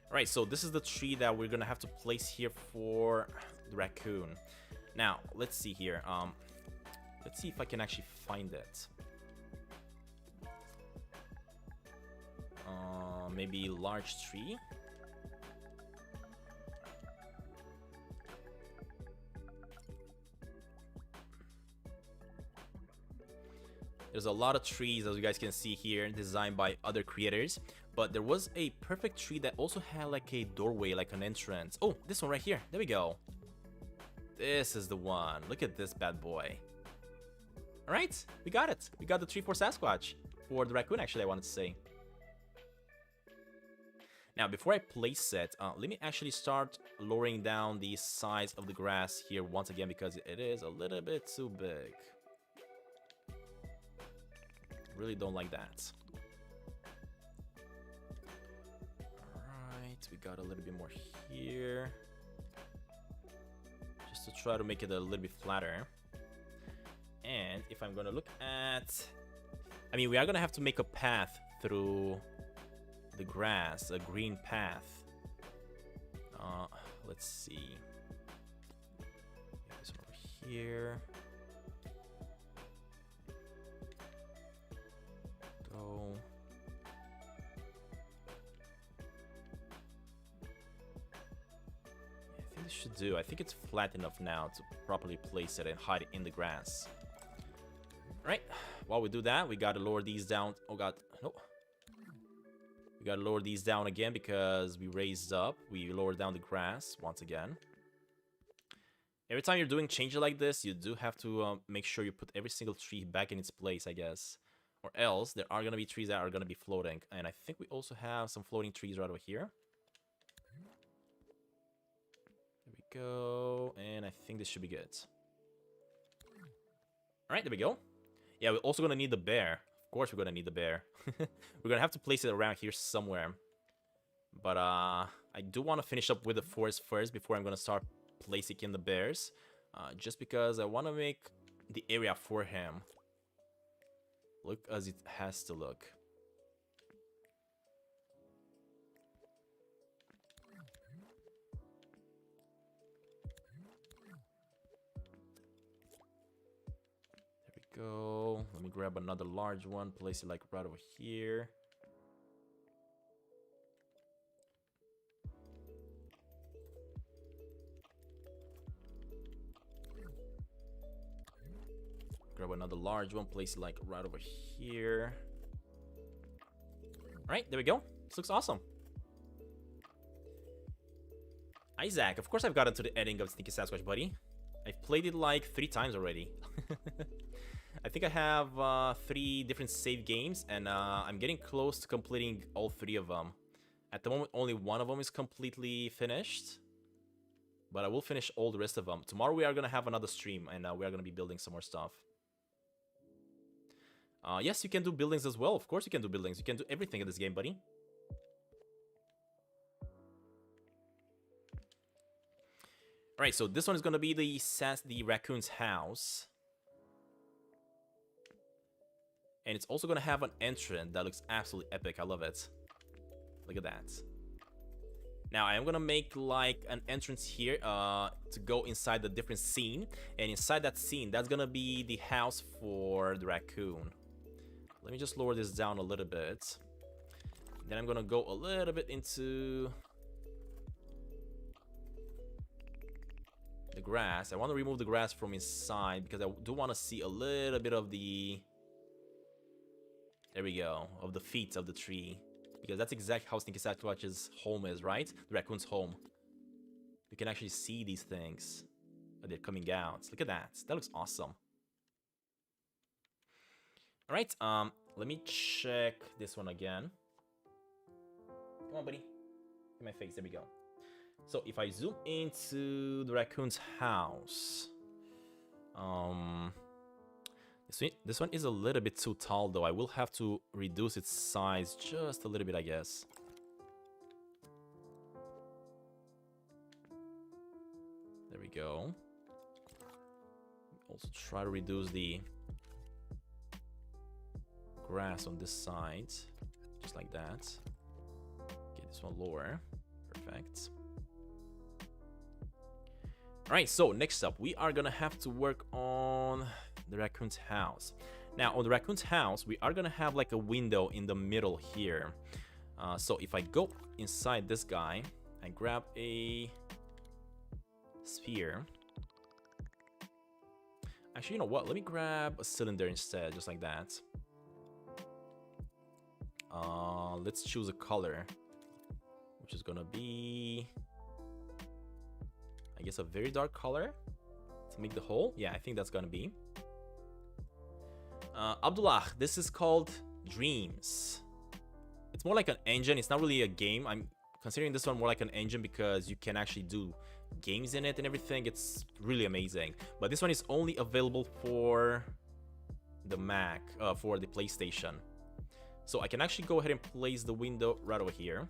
S1: Alright, so this is the tree that we're gonna have to place here for the raccoon. Now, let's see here. Let's see if I can actually find it. Maybe large tree. There's a lot of trees, as you guys can see here, designed by other creators. But there was a perfect tree that also had like a doorway, like an entrance. Oh, this one right here. There we go. This is the one. Look at this bad boy. Alright, we got it. We got the tree for Sasquatch. For the raccoon, actually, I wanted to say. Now, before I place it, let me actually start lowering down the size of the grass here once again, because it is a little bit too big. Really don't like that. Alright, we got a little bit more here. Just to try to make it a little bit flatter. And if I'm gonna look at... I mean, we are gonna have to make a path through the grass, a green path. Let's see. Get this one over here. Go. Yeah, I think this should do. I think it's flat enough now to properly place it and hide it in the grass. Alright, while we do that, we gotta lower these down. Oh god, no. We gotta lower these down again because we raised up. We lowered down the grass once again. Every time you're doing changes like this, you do have to make sure you put every single tree back in its place, I guess. Or else, there are gonna be trees that are gonna be floating. And I think we also have some floating trees right over here. There we go. And I think this should be good. Alright, there we go. Yeah, we're also gonna need the bear. Of course we're gonna need the bear. We're gonna have to place it around here somewhere. But I do want to finish up with the forest first before I'm gonna start placing in the bears. Just because I want to make the area for him look as it has to look. There we go. Let me grab another large one, place it like right over here. Grab another large one, place it like right over here. All right, there we go. This looks awesome. Isaac, of course I've gotten to the ending of Sneaky Sasquatch, buddy. I've played it like 3 times already. I think I have 3 different save games, and I'm getting close to completing all 3 of them. At the moment, only one of them is completely finished, but I will finish all the rest of them. Tomorrow we are going to have another stream, and we are going to be building some more stuff. Yes, you can do buildings as well. Of course you can do buildings. You can do everything in this game, buddy. Alright, so this one is going to be the raccoon's house. And it's also going to have an entrance that looks absolutely epic. I love it. Look at that. Now, I am going to make like an entrance here to go inside the different scene. And inside that scene, that's going to be the house for the raccoon. Let me just lower this down a little bit. Then I'm going to go a little bit into the grass. I want to remove the grass from inside because I do want to see a little bit of the... There we go. Of the feet of the tree. Because that's exactly how Sneaky Sasquatch's home is, right? The raccoon's home. You can actually see these things. They're coming out. Look at that. That looks awesome. Alright, let me check this one again. Come on, buddy. In my face. There we go. So if I zoom into the raccoon's house, this one is a little bit too tall, though. I will have to reduce its size just a little bit, I guess. There we go. Also try to reduce the grass on this side, just like that. Get this one lower. Perfect. Alright, so next up, we are gonna have to work on the raccoon's house. Now, on the raccoon's house, we are gonna have like a window in the middle here. So if I go inside this guy and grab a sphere. Actually, you know what? Let me grab a cylinder instead, just like that. Let's choose a color, which is gonna be, I guess, a very dark color to make the hole. Yeah, I think that's gonna be. Abdullah, this is called Dreams. It's more like an engine. It's not really a game. I'm considering this one more like an engine because you can actually do games in it and everything. It's really amazing. But this one is only available for the Mac, for the PlayStation. So I can actually go ahead and place the window right over here,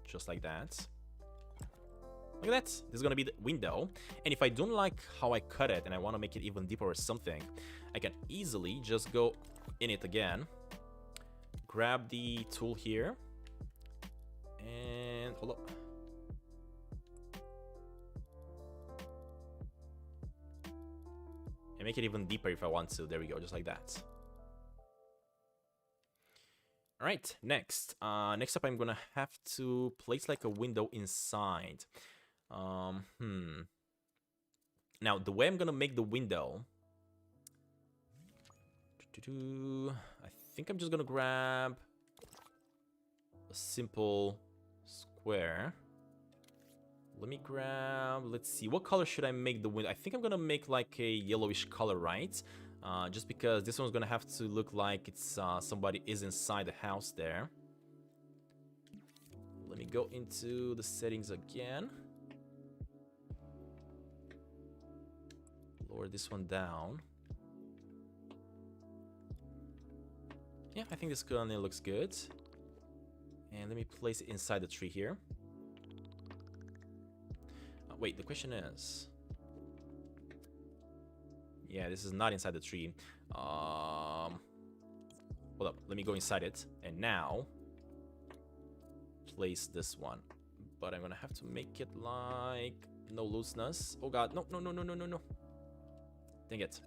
S1: just like that. Look at that. This is going to be the window. And if I don't like how I cut it and I want to make it even deeper or something, I can easily just go in it again. Grab the tool here. And hold up. And make it even deeper if I want to. There we go, just like that. All right, next up, I'm gonna have to place like a window inside. Now, the way I'm gonna make the window, I think I'm just gonna grab a simple square. Let me grab, let's see, what color should I make the window? I think I'm gonna make like a yellowish color, right? Just because this one's gonna have to look like it's somebody is inside the house there. Let me go into the settings again. Lower this one down. Yeah, I think this currently looks good. And let me place it inside the tree here. Wait, the question is... Yeah, this is not inside the tree. Hold up, let me go inside it. And now, place this one. But I'm gonna have to make it like no looseness. Oh god, no. Dang it.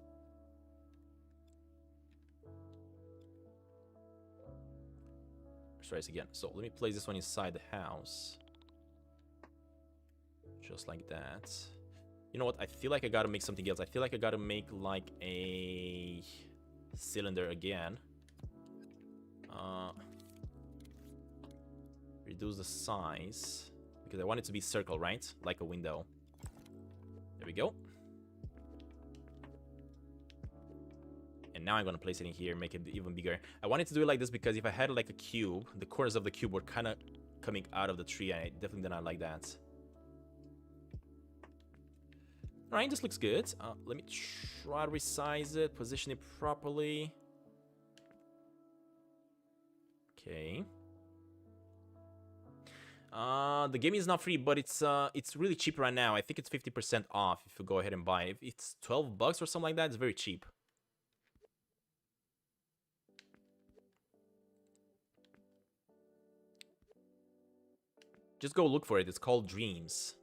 S1: Let's try this again. So let me place this one inside the house. Just like that. You know what? I feel like I gotta make something else. I feel like I gotta make like a cylinder again. Reduce the size because I want it to be circle, right? Like a window. There we go. And now I'm gonna place it in here, make it even bigger. I wanted to do it like this because if I had like a cube, the corners of the cube were kind of coming out of the tree. I definitely did not like that. All right, this looks good. Let me try to resize it, position it properly. Okay. The game is not free, but it's really cheap right now. I think it's 50% off if you go ahead and buy it. If it's 12 bucks or something like that, it's very cheap. Just go look for it. It's called Dreams.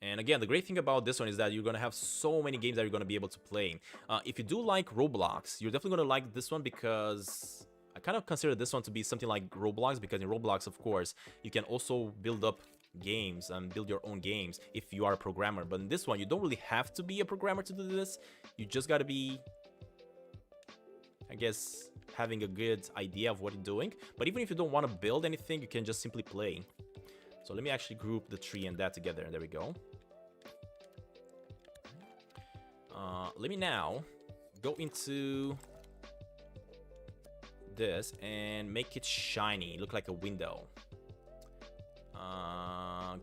S1: And again, the great thing about this one is that you're going to have so many games that you're going to be able to play. If you do like Roblox, you're definitely going to like this one because I kind of consider this one to be something like Roblox, because in Roblox, of course, you can also build up games and build your own games if you are a programmer. But in this one, you don't really have to be a programmer to do this. You just got to be, I guess, having a good idea of what you're doing. But even if you don't want to build anything, you can just simply play. So let me actually group the tree and that together. There we go. Let me now go into this and make it shiny, look like a window.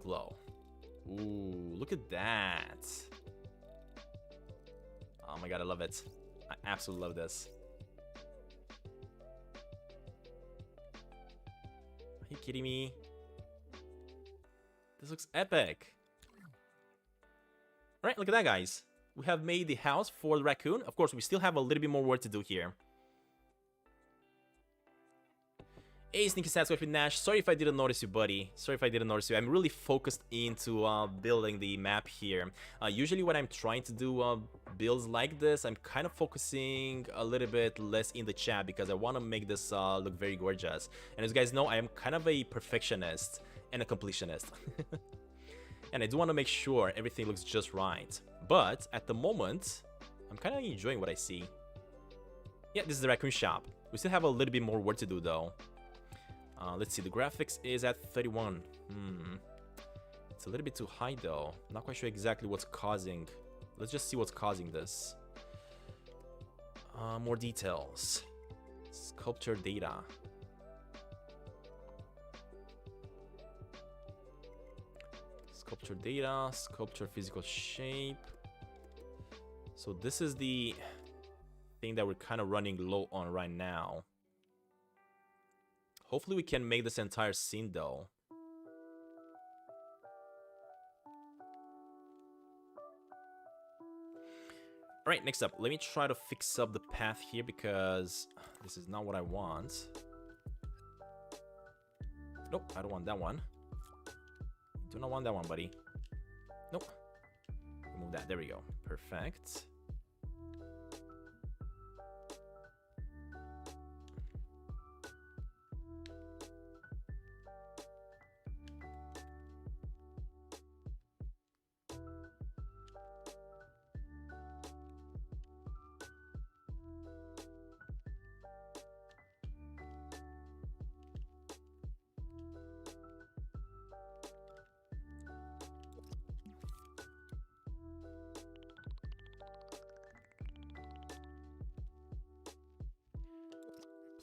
S1: Glow. Ooh, look at that. Oh my god, I love it. I absolutely love this. Are you kidding me? This looks epic. All right, look at that, guys. We have made the house for the raccoon. Of course, we still have a little bit more work to do here. Hey, Sneaky Sasquatch with Nash. Sorry if I didn't notice you, buddy. Sorry if I didn't notice you. I'm really focused into building the map here. Usually when I'm trying to do builds like this, I'm kind of focusing a little bit less in the chat because I want to make this look very gorgeous. And as you guys know, I am kind of a perfectionist and a completionist. And I do want to make sure everything looks just right. But at the moment, I'm kind of enjoying what I see. Yeah, this is the raccoon shop. We still have a little bit more work to do though. Let's see, the graphics is at 31. It's a little bit too high though. Not quite sure exactly what's causing. Let's just see what's causing this. More details. Sculpture data. Sculpture data, sculpture physical shape. So this is the thing that we're kind of running low on right now. Hopefully we can make this entire scene though. Alright, next up, let me try to fix up the path here because this is not what I want. Nope, I don't want that one. Do not want that one, buddy. Nope. Remove that. There we go. Perfect.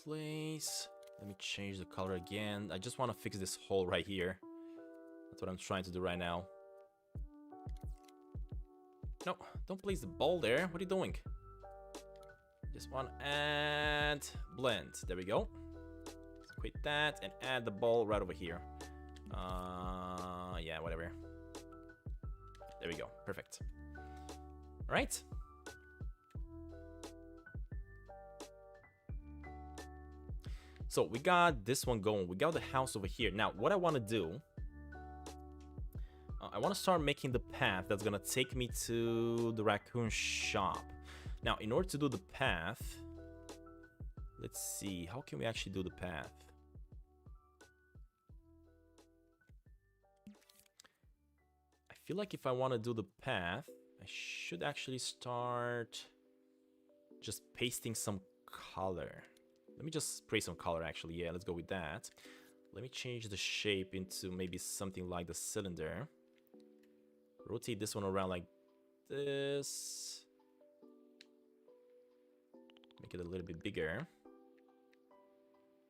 S1: Place. Let me change the color again. I just want to fix this hole right here. That's what I'm trying to do right now. No, don't place the ball there. What are you doing? Just want to add blend. There we go. Let's quit that and add the ball right over here. Yeah, whatever. There we go. Perfect. All right. So we got this one going. We got the house over here. Now, what I want to do, I want to start making the path that's going to take me to the raccoon shop. Now, in order to do the path, let's see. How can we actually do the path? I feel like if I want to do the path, I should actually start just pasting some color. Let me just spray some color actually. Yeah, let's go with that. Let me change the shape into maybe something like the cylinder. Rotate this one around like this. Make it a little bit bigger.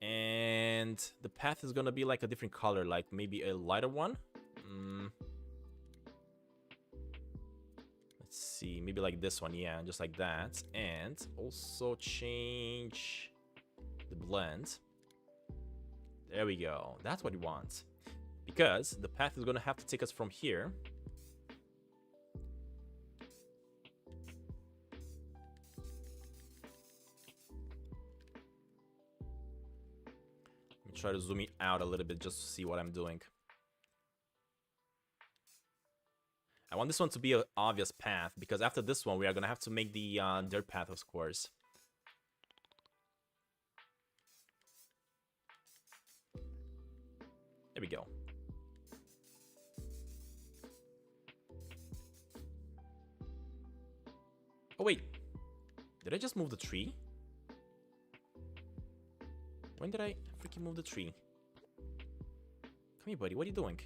S1: And the path is gonna be like a different color, like maybe a lighter one. Let's see, maybe like this one, yeah, just like that. And also change the blend. There we go. That's what you want. Because the path is gonna have to take us from here. Let me try to zoom it out a little bit just to see what I'm doing. I want this one to be an obvious path, because after this one, we are gonna have to make the dirt path, of course. There we go. Oh wait, did I just move the tree? When did I freaking move the tree? Come here, buddy, what are you doing?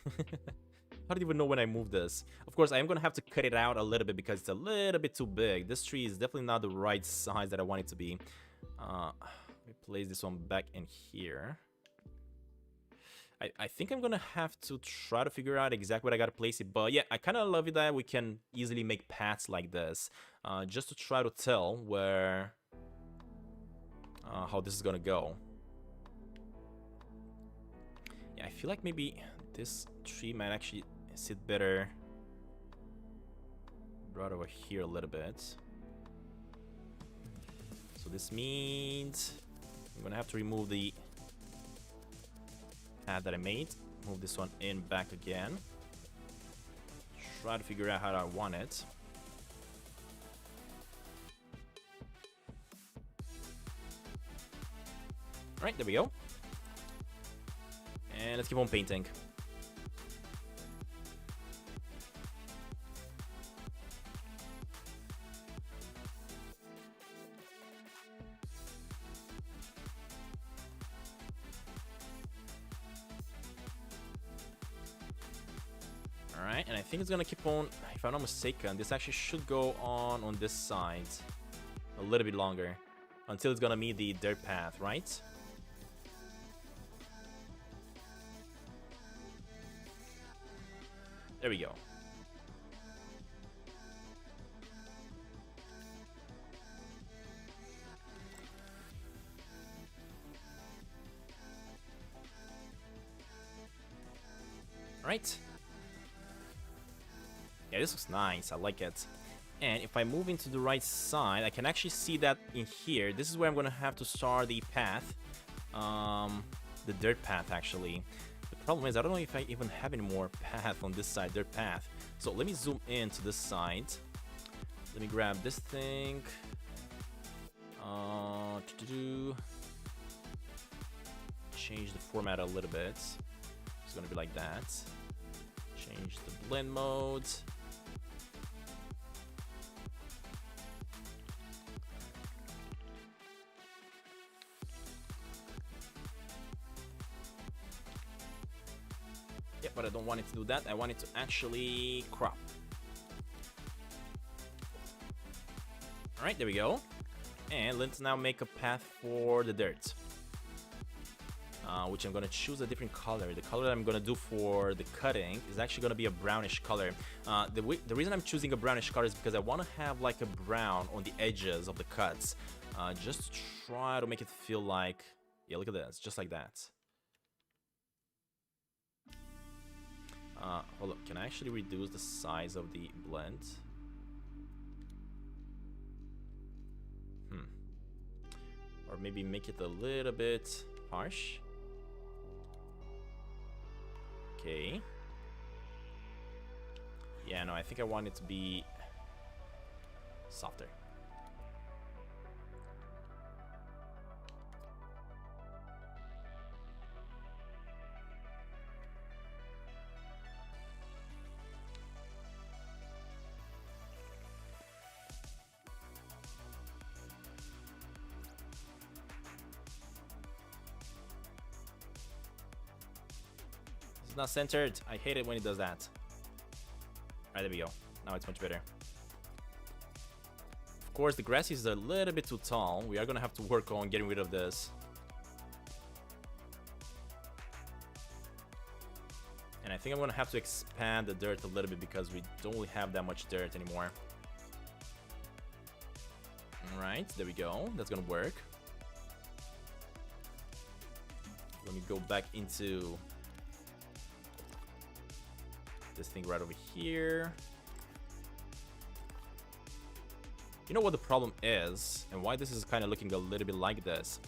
S1: I don't even know when I moved this. Of course, I am gonna have to cut it out a little bit because it's a little bit too big. This tree is definitely not the right size that I want it to be. Let me place this one back in here. I think I'm gonna have to try to figure out exactly where I gotta place it. But yeah, I kind of love it that we can easily make paths like this. Just to try to tell where... how this is gonna go. Yeah, I feel like maybe this tree might actually sit better right over here a little bit. So this means I'm gonna have to remove the path that I made. Move this one in back again. Try to figure out how I want it. Alright, there we go. And let's keep on painting. Alright, and I think it's gonna keep on, if I'm not mistaken, this actually should go on this side a little bit longer until it's gonna meet the dirt path, right? There we go. Right. Yeah, this looks nice. I like it. And if I move into the right side, I can actually see that in here. This is where I'm gonna have to start the path. The dirt path, actually. The problem is, I don't know if I even have any more path on this side, dirt path. So let me zoom in to this side. Let me grab this thing. Change the format a little bit. It's gonna be like that. Change the blend mode. Yeah, but I don't want it to do that. I want it to actually crop. Alright, there we go. And let's now make a path for the dirt. Which I'm gonna choose a different color. The color that I'm gonna do for the cutting is actually gonna be a brownish color. The reason I'm choosing a brownish color is because I want to have like a brown on the edges of the cuts, just to try to make it feel like, yeah, look at this, just like that. Hold up, can I actually reduce the size of the blend? Or maybe make it a little bit harsh. Okay. Yeah, no, I think I want it to be softer. It's not centered. I hate it when it does that. Alright, there we go. Now it's much better. Of course, the grass is a little bit too tall. We are gonna have to work on getting rid of this. And I think I'm gonna have to expand the dirt a little bit because we don't really have that much dirt anymore. Alright, there we go. That's gonna work. Let me go back into this thing right over here. You know what the problem is, and why this is kind of looking a little bit like this?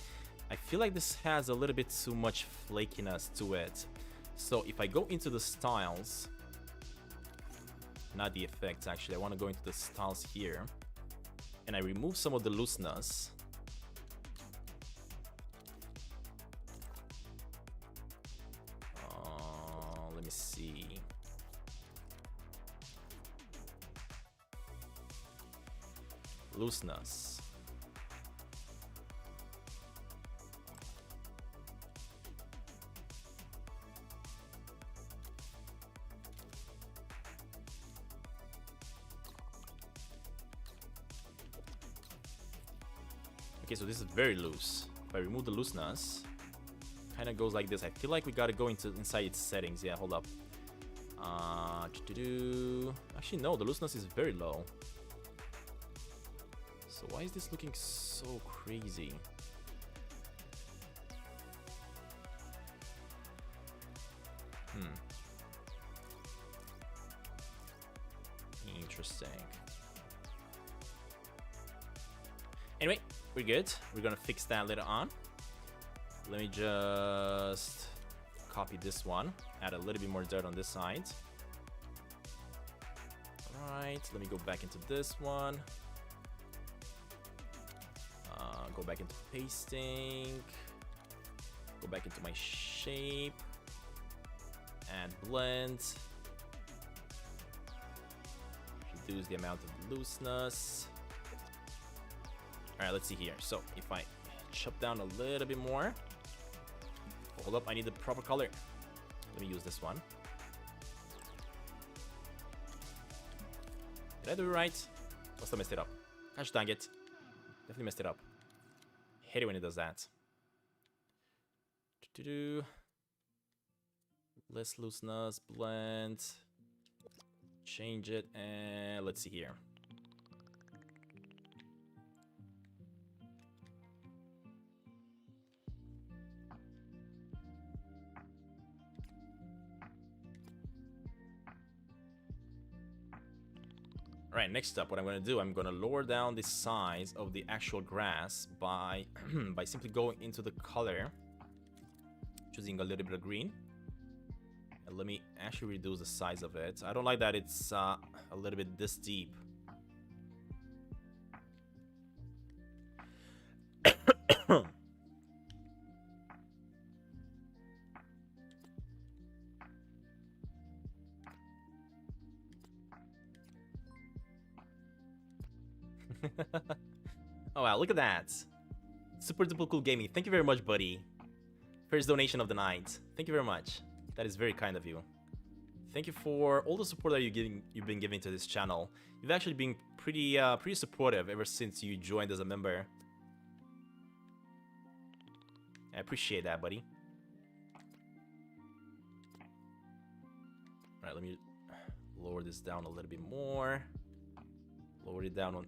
S1: I feel like this has a little bit too much flakiness to it. So if I go into the styles, not the effects actually, I want to go into the styles here, and I remove some of the looseness. Let me see. Looseness. Okay, so this is very loose. If I remove the looseness, kind of goes like this. I feel like we gotta go inside its settings. Yeah, hold up. Actually, no, the looseness is very low. So why is this looking so crazy? Interesting. Anyway, we're good. We're gonna fix that later on. Let me just copy this one. Add a little bit more dirt on this side. Alright, let me go back into this one. Go back into pasting. Go back into my shape. Add blend. Reduce the amount of looseness. Alright, let's see here. So if I chop down a little bit more. Hold up, I need the proper color. Let me use this one. Did I do it right? Must have messed it up. Gosh dang it. Definitely messed it up. Hate it when it does that. Less looseness, blend. Change it, and let's see here. Alright, next up, what I'm going to do, I'm going to lower down the size of the actual grass by by simply going into the color, choosing a little bit of green. And let me actually reduce the size of it. I don't like that it's a little bit this deep. Oh wow, look at that. Super duper cool gaming. Thank you very much, buddy. First donation of the night. Thank you very much. That is very kind of you. Thank you for all the support that you've been giving to this channel. You've actually been pretty supportive ever since you joined as a member. I appreciate that, buddy. Alright, let me lower this down a little bit more. Lower it down on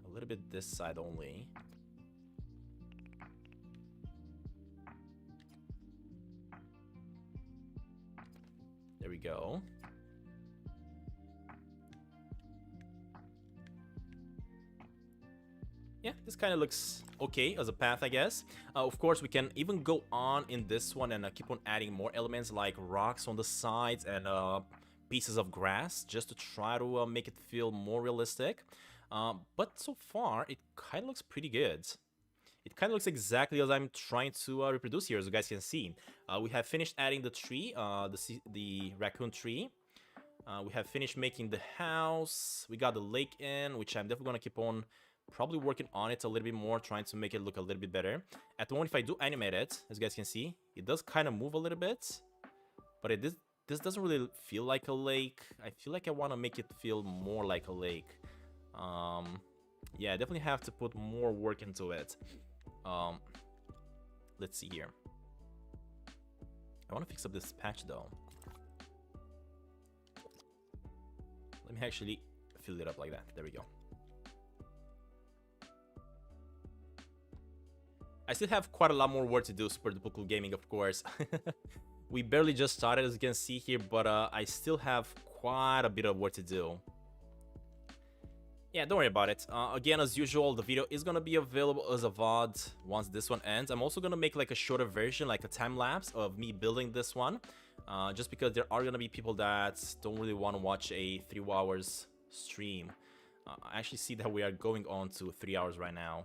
S1: a little bit this side only. There we go. Yeah, this kind of looks okay as a path, I guess. Of course, we can even go on in this one and keep on adding more elements like rocks on the sides and pieces of grass just to try to make it feel more realistic. But so far, it kind of looks pretty good. It kind of looks exactly as I'm trying to reproduce here, as you guys can see. We have finished adding the tree, the raccoon tree. We have finished making the house. We got the lake in, which I'm definitely going to keep on probably working on it a little bit more, trying to make it look a little bit better. At the moment, if I do animate it, as you guys can see, it does kind of move a little bit. But it this doesn't really feel like a lake. I feel like I want to make it feel more like a lake. Yeah, I definitely have to put more work into it. Let's see here. I want to fix up this patch though. Let me actually fill it up like that. There we go. I still have quite a lot more work to do, Super Duper Gaming, of course. We barely just started, as you can see here, but I still have quite a bit of work to do. Yeah, don't worry about it. Again, as usual, the video is gonna be available as a VOD once this one ends. I'm also gonna make like a shorter version, like a time-lapse of me building this one. Just because there are gonna be people that don't really want to watch a 3 hours stream. I actually see that we are going on to 3 hours right now.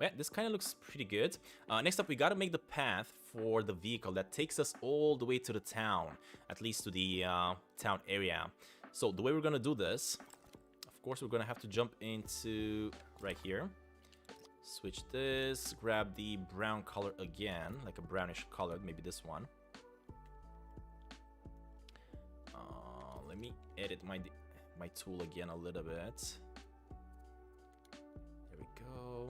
S1: Yeah, this kind of looks pretty good. Next up, we gotta make the path for the vehicle that takes us all the way to the town, at least to the town area. So the way we're gonna do this, of course, we're gonna have to jump into right here. Switch this, grab the brown color again, like a brownish color, maybe this one. Let me edit my tool again a little bit. There we go.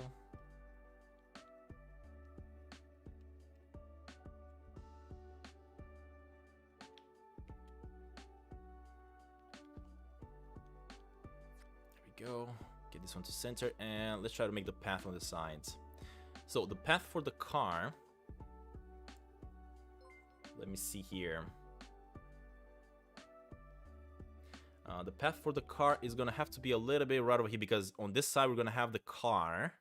S1: Go get this one to center, and let's try to make the path on the sides. So the path for the car, let me see here. The path for the car is gonna have to be a little bit right over here, because on this side we're gonna have the car,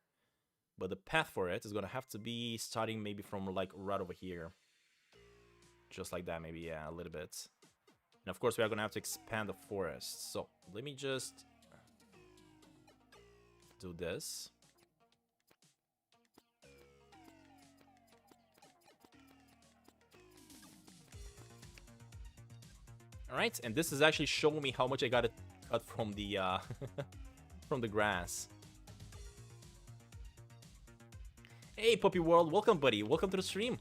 S1: but the path for it is gonna have to be starting maybe from like right over here, just like that. Maybe, yeah, a little bit. And of course we are gonna have to expand the forest. So let me just do this. All right, and this is actually showing me how much I gotta cut from the from the grass. Hey, Puppy World, welcome, buddy. Welcome to the stream.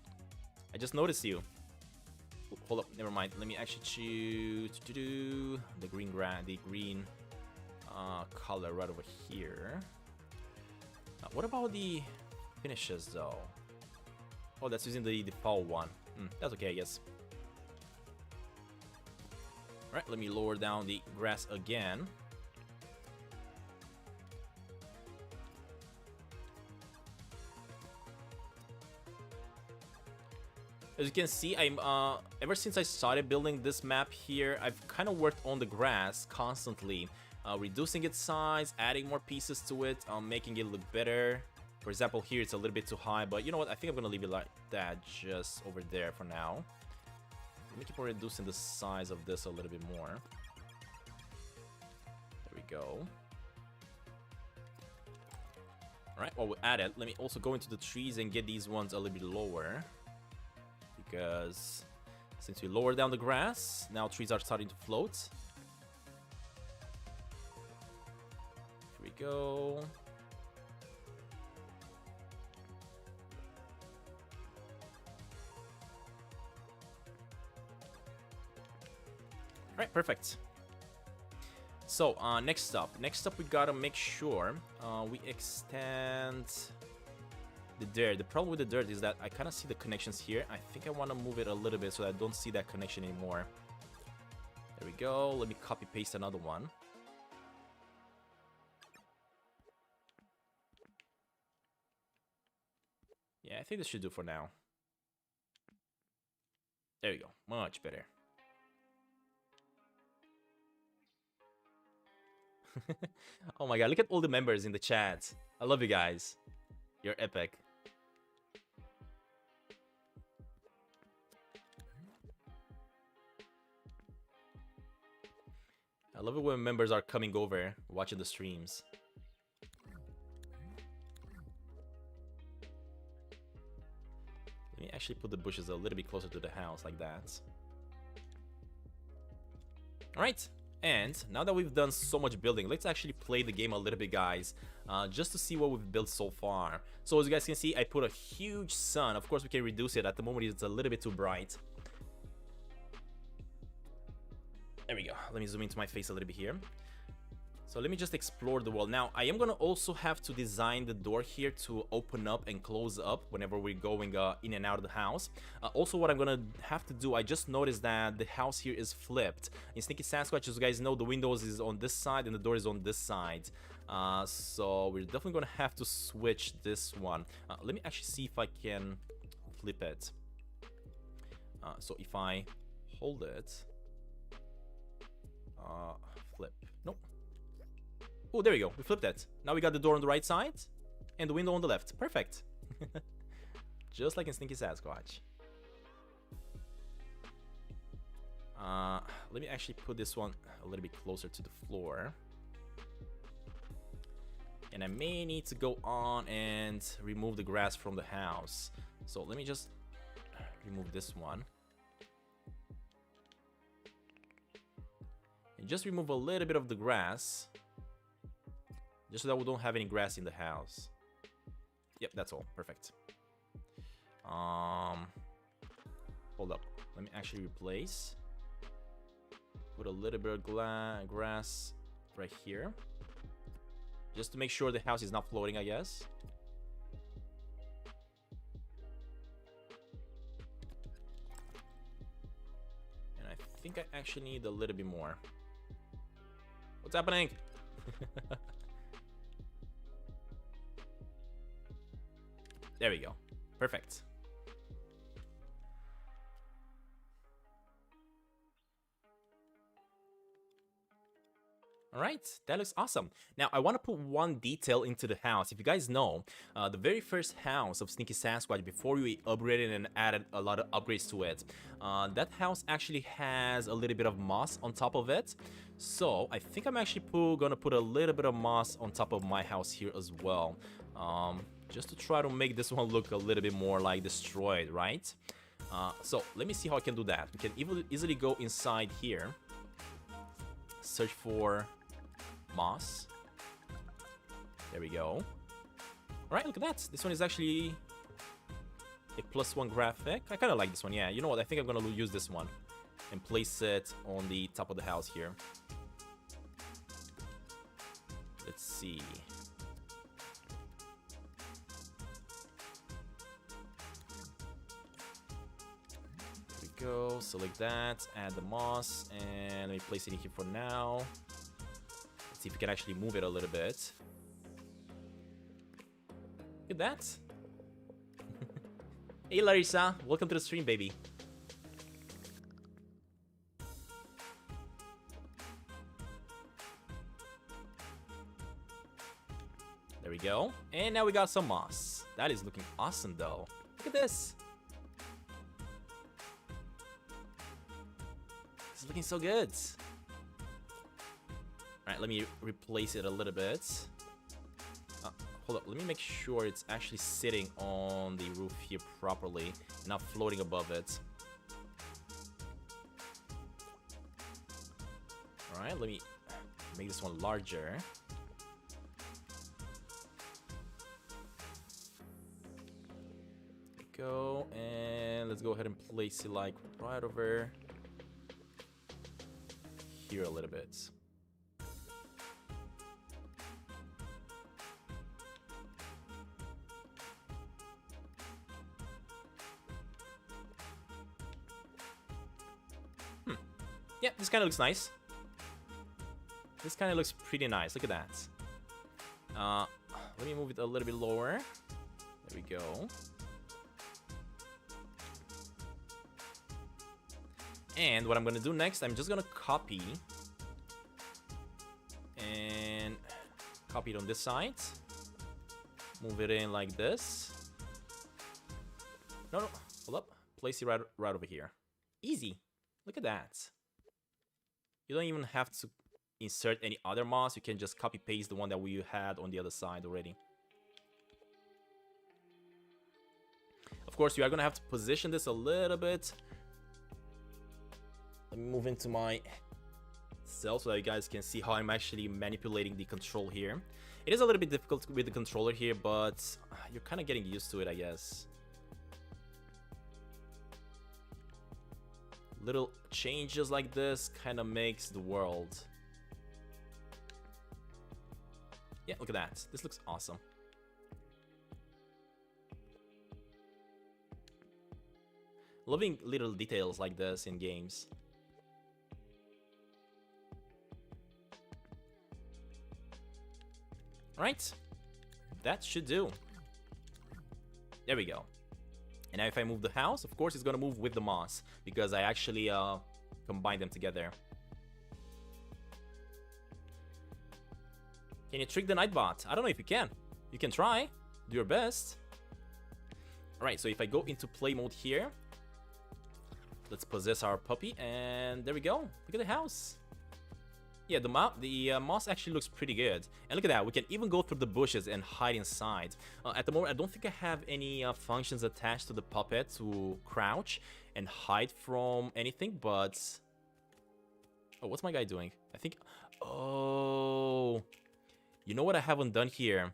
S1: I just noticed you. Hold up, never mind. Let me actually choose the green color right over here. What about the finishes though? Oh, that's using the default one. That's okay, I guess. Alright, let me lower down the grass again. As you can see, I'm ever since I started building this map here, I've kind of worked on the grass constantly. Reducing its size, adding more pieces to it, making it look better. For example, here it's a little bit too high, but you know what? I think I'm gonna leave it like that, just over there for now. Let me keep on reducing the size of this a little bit more. There we go. Alright, while we add it, let me also go into the trees and get these ones a little bit lower. Because since we lower down the grass, now trees are starting to float. Go. Alright, perfect. So, next up we gotta make sure we extend the dirt. The problem with the dirt is that I kind of see the connections here. I think I want to move it a little bit so that I don't see that connection anymore. There we go. Let me copy paste another one. Yeah, I think this should do for now. There you go. Much better. Oh my god, look at all the members in the chat. I love you guys. You're epic. I love it when members are coming over, watching the streams. Let me actually put the bushes a little bit closer to the house, like that. Alright, And now that we've done so much building, let's actually play the game a little bit, guys, just to see what we've built so far. So as you guys can see, I put a huge sun. Of course, we can reduce it. At the moment, it's a little bit too bright. There we go. Let me zoom into my face a little bit here. So let me just explore the world. Now, I am going to also have to design the door here to open up and close up whenever we're going in and out of the house. Also, what I'm going to have to do, I just noticed that the house here is flipped. In Sneaky Sasquatch, as you guys know, the windows is on this side and the door is on this side. So we're definitely going to have to switch this one. Let me actually see if I can flip it. So if I hold it, flip. Nope. Oh, there we go. We flipped it. Now we got the door on the right side and the window on the left. Perfect. Just like in Sneaky Sasquatch. Let me actually put this one a little bit closer to the floor. And I may need to go on and remove the grass from the house. So let me just remove this one. And just remove a little bit of the grass. Just so that we don't have any grass in the house. Yep, that's all. Perfect. Hold up. Let me actually replace. Put a little bit of grass right here. Just to make sure the house is not floating, I guess. And I think I actually need a little bit more. What's happening? There we go. Perfect. All right, that looks awesome. Now, I want to put one detail into the house. If you guys know, the very first house of Sneaky Sasquatch, before we upgraded and added a lot of upgrades to it, that house actually has a little bit of moss on top of it. So, I think I'm actually gonna put a little bit of moss on top of my house here as well. Just to try to make this one look a little bit more like destroyed, right? So, let me see how I can do that. We can easily go inside here. Search for moss. There we go. Alright, look at that. This one is actually a +1 graphic. I kind of like this one, yeah. You know what? I think I'm going to use this one and place it on the top of the house here. Let's see. There we go. Select that. Add the moss. And let me place it in here for now. Let's see if we can actually move it a little bit. Look at that. Hey Larissa, welcome to the stream, baby. There we go. And now we got some moss. That is looking awesome though. Look at this. This is looking so good. Alright, let me replace it a little bit. Hold up, let me make sure it's actually sitting on the roof here properly and not floating above it. Alright, let me make this one larger. There we go, and let's go ahead and place it like right over here a little bit. Yeah, this kind of looks nice. This kind of looks pretty nice. Look at that. Let me move it a little bit lower. There we go. And what I'm going to do next, I'm just going to copy. And copy it on this side. Move it in like this. No, hold up. Place it right over here. Easy. Look at that. You don't even have to insert any other moss. You can just copy paste the one that we had on the other side already. Of course, you are going to have to position this a little bit. Let me move into my cell so that you guys can see how I'm actually manipulating the control here. It is a little bit difficult with the controller here, but you're kind of getting used to it, I guess. Little changes like this kind of makes the world. Yeah, look at that. This looks awesome. Loving little details like this in games. Alright, that should do. There we go. And now if I move the house, of course it's gonna move with the moss, because I actually combined them together. Can you trick the Nightbot? I don't know if you can. You can try. Do your best. Alright, so if I go into play mode here, let's possess our puppy, and there we go. Look at the house. Yeah, the moss actually looks pretty good. And look at that, we can even go through the bushes and hide inside. At the moment, I don't think I have any functions attached to the puppet to crouch and hide from anything, but... Oh, what's my guy doing? I think... Oh... You know what I haven't done here?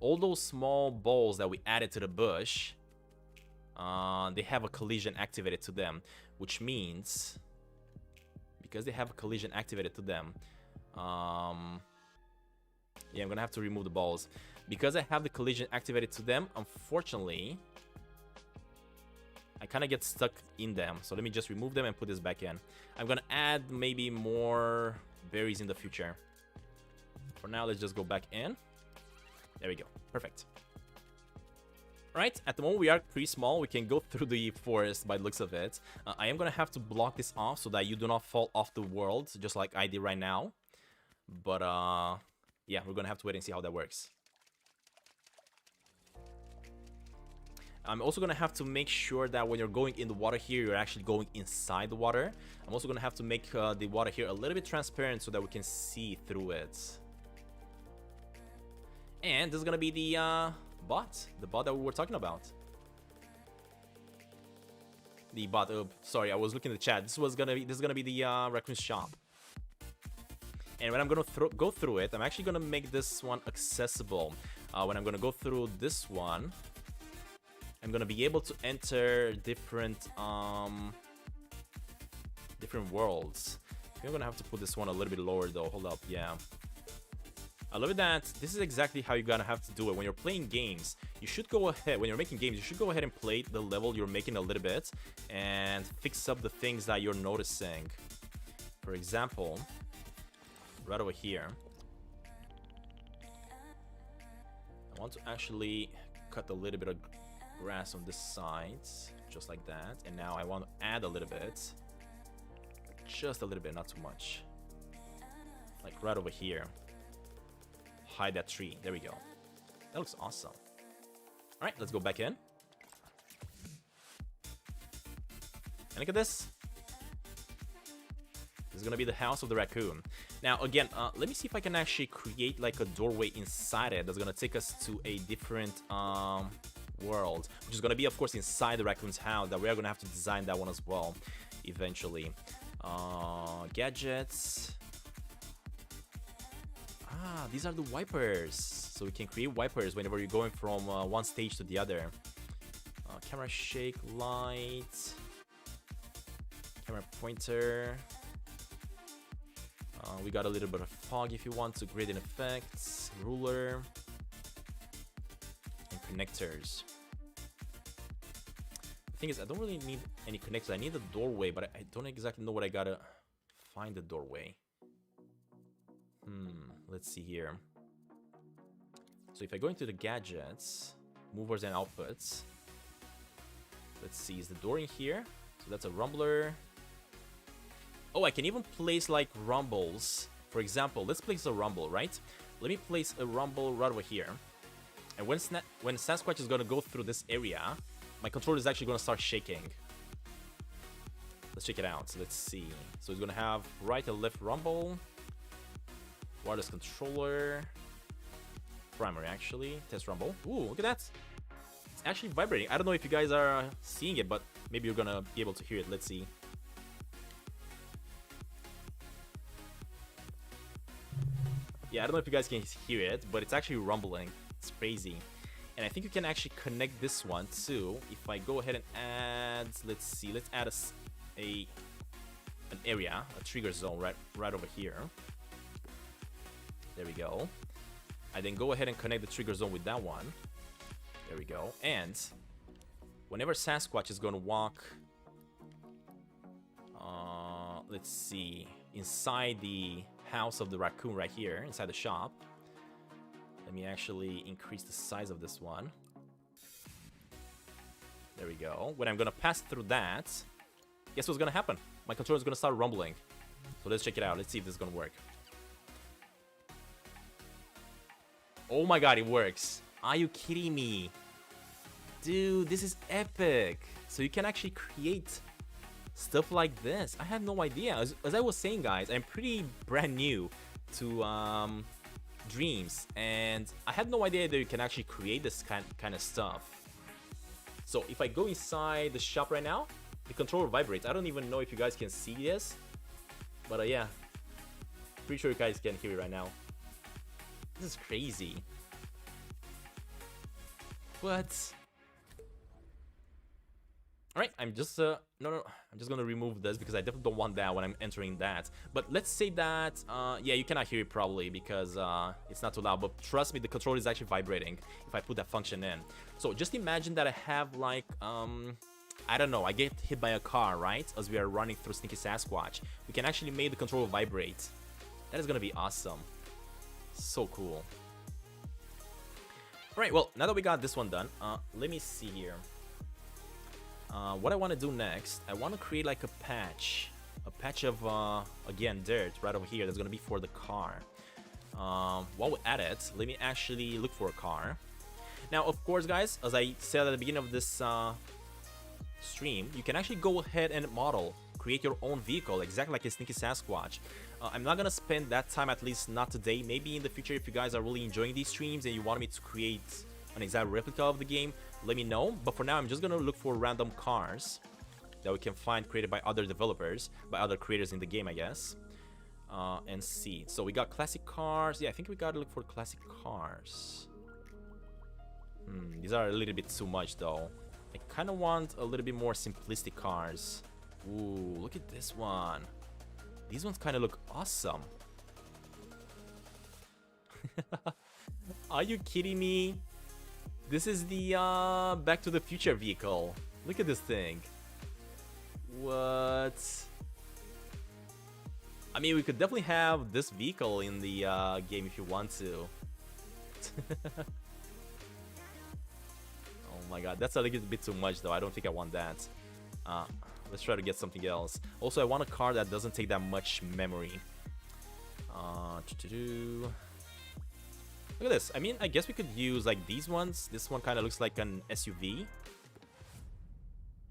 S1: All those small balls that we added to the bush, they have a collision activated to them, which means, because they have a collision activated to them, yeah, I'm gonna have to remove the balls. Because I have the collision activated to them, unfortunately, I kind of get stuck in them. So let me just remove them and put this back in. I'm gonna add maybe more berries in the future. For now, let's just go back in. There we go. Perfect. Alright, at the moment we are pretty small. We can go through the forest by the looks of it. I am gonna have to block this off so that you do not fall off the world, just like I did right now. But, yeah, we're gonna have to wait and see how that works. I'm also gonna have to make sure that when you're going in the water here, you're actually going inside the water. I'm also gonna have to make the water here a little bit transparent so that we can see through it. And this is gonna be the bot that we were talking about. The bot. Sorry, I was looking at the chat. This is gonna be the raccoon shop. And when I'm gonna go through it, I'm actually gonna make this one accessible. When I'm gonna go through this one, I'm gonna be able to enter different worlds. I'm gonna have to put this one a little bit lower though. Hold up, yeah. I love it that this is exactly how you're gonna have to do it. When you're playing games, you should go ahead, when you're making games, you should go ahead and play the level you're making a little bit and fix up the things that you're noticing. For example, right over here, I want to actually cut a little bit of grass on this side, just like that. And now I want to add a little bit, just a little bit, not too much. Like right over here. Hide that tree. There we go. That looks awesome. All right, let's go back in. And look at this. This is gonna be the house of the raccoon. Now, again, let me see if I can actually create like a doorway inside it that's gonna take us to a different world, which is gonna be, of course, inside the raccoon's house. That we are gonna have to design that one as well, eventually. Gadgets. Ah, these are the wipers. So we can create wipers whenever you're going from one stage to the other. Camera shake, light, camera pointer. We got a little bit of fog if you want to gradient effects, ruler, and connectors. The thing is, I don't really need any connectors. I need a doorway, but I don't exactly know what I gotta find the doorway. Let's see here. So if I go into the gadgets, movers and outputs, let's see, is the door in here? So that's a rumbler. Oh, I can even place like rumbles. For example, let's place a rumble, right? Let me place a rumble right over here. And when Sasquatch is gonna go through this area, my controller is actually gonna start shaking. Let's check it out. So let's see. So it's gonna have right and left rumble. Wireless controller. Primary, actually. Test rumble. Ooh, look at that. It's actually vibrating. I don't know if you guys are seeing it, but maybe you're gonna be able to hear it. Let's see. Yeah, I don't know if you guys can hear it, but it's actually rumbling. It's crazy. And I think you can actually connect this one too. If I go ahead and add, let's see, let's add an area, a trigger zone right over here. There we go. I then go ahead and connect the trigger zone with that one. There we go. And whenever Sasquatch is going to walk, let's see, inside the house of the raccoon right here, inside the shop. Let me actually increase the size of this one. There we go. When I'm going to pass through that, guess what's going to happen? My controller is going to start rumbling. So let's check it out. Let's see if this is going to work. Oh my god, it works. Are you kidding me? Dude, this is epic. So you can actually create stuff like this. I had no idea. As I was saying, guys, I'm pretty brand new to Dreams, and I had no idea that you can actually create this kind of stuff. So if I go inside the shop right now, the controller vibrates. I don't even know if you guys can see this, but yeah, pretty sure you guys can hear it right now. This is crazy. But alright, I'm just I'm just gonna remove this because I definitely don't want that when I'm entering that. But let's say that yeah, you cannot hear it probably because it's not too loud, but trust me, the controller is actually vibrating if I put that function in. So just imagine that I have like I don't know, I get hit by a car, right? As we are running through Sneaky Sasquatch. We can actually make the controller vibrate. That is gonna be awesome. So cool. Alright, well, now that we got this one done, let me see here. What I want to do next, I want to create like a patch of, again, dirt right over here. That's going to be for the car. While we're at it, let me actually look for a car. Now, of course, guys, as I said at the beginning of this stream, you can actually go ahead and create your own vehicle, exactly like a Sneaky Sasquatch. I'm not gonna spend that time, at least not today. Maybe in the future, if you guys are really enjoying these streams and you want me to create an exact replica of the game, let me know. But for now, I'm just gonna look for random cars that we can find created by other developers, by other creators in the game, I guess, and see. So we got classic cars. Yeah, I think we gotta look for classic cars. These are a little bit too much though. I kind of want a little bit more simplistic cars. Ooh, look at this one. These ones kind of look awesome. Are you kidding me? This is the Back to the Future vehicle. Look at this thing. What? I mean, we could definitely have this vehicle in the game if you want to. Oh my god, that's a little bit too much though. I don't think I want that. Let's try to get something else. Also, I want a car that doesn't take that much memory. Look at this. I mean, I guess we could use like these ones. This one kind of looks like an SUV.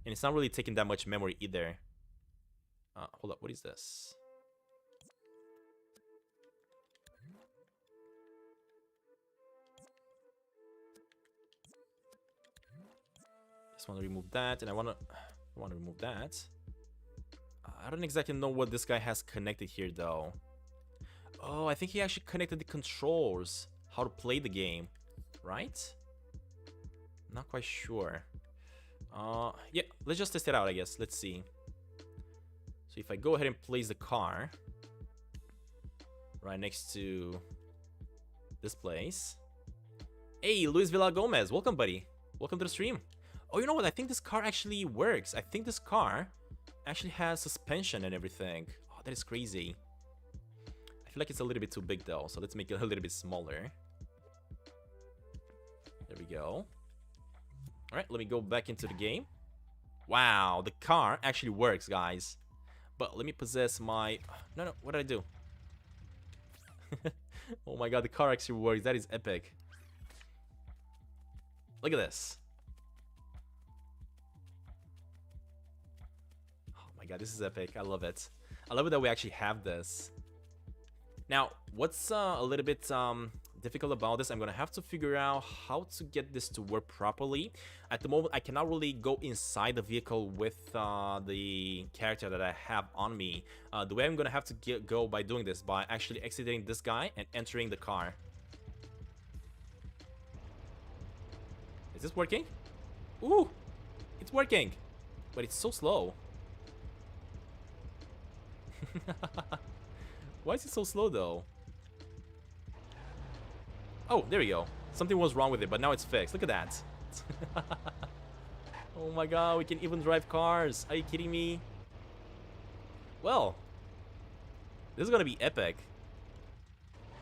S1: And it's not really taking that much memory either. Hold up, what is this? Just want to remove that, and I want to remove that. I don't exactly know what this guy has connected here though. Oh, I think he actually connected the controls, how to play the game, right? Not quite sure. Yeah, let's just test it out, I guess. Let's see. So if I go ahead and place the car right next to this place. Hey, Luis Villa Gomez, welcome, buddy. Welcome to the stream. Oh, you know what? I think this car actually works. I think this car actually has suspension and everything. Oh, that is crazy. I feel like it's a little bit too big though, so let's make it a little bit smaller. There we go. Alright, let me go back into the game. Wow, the car actually works, guys. But let me possess my... No, what did I do? Oh my god, the car actually works. That is epic. Look at this. Oh my god, this is epic. I love it. I love it that we actually have this. Now, what's a little bit difficult about this. I'm gonna have to figure out how to get this to work properly. At the moment, I cannot really go inside the vehicle with the character that I have on me. The way I'm gonna have to go by doing this, by actually exiting this guy and entering the car. Is this working? Ooh! It's working! But it's so slow. Why is it so slow though? Oh, there we go. Something was wrong with it, but now it's fixed. Look at that. Oh my god, we can even drive cars. Are you kidding me? Well, this is gonna be epic.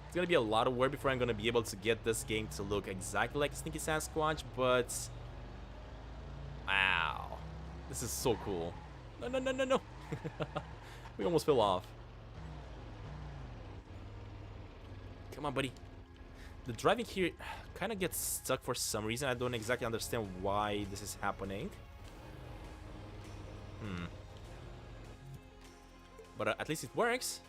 S1: It's gonna be a lot of work before I'm gonna be able to get this game to look exactly like Sneaky Sasquatch, but... Wow. This is so cool. No, no, no, no, no. We almost fell off. Come on, buddy. The driving here kind of gets stuck for some reason. I don't exactly understand why this is happening. But at least it works.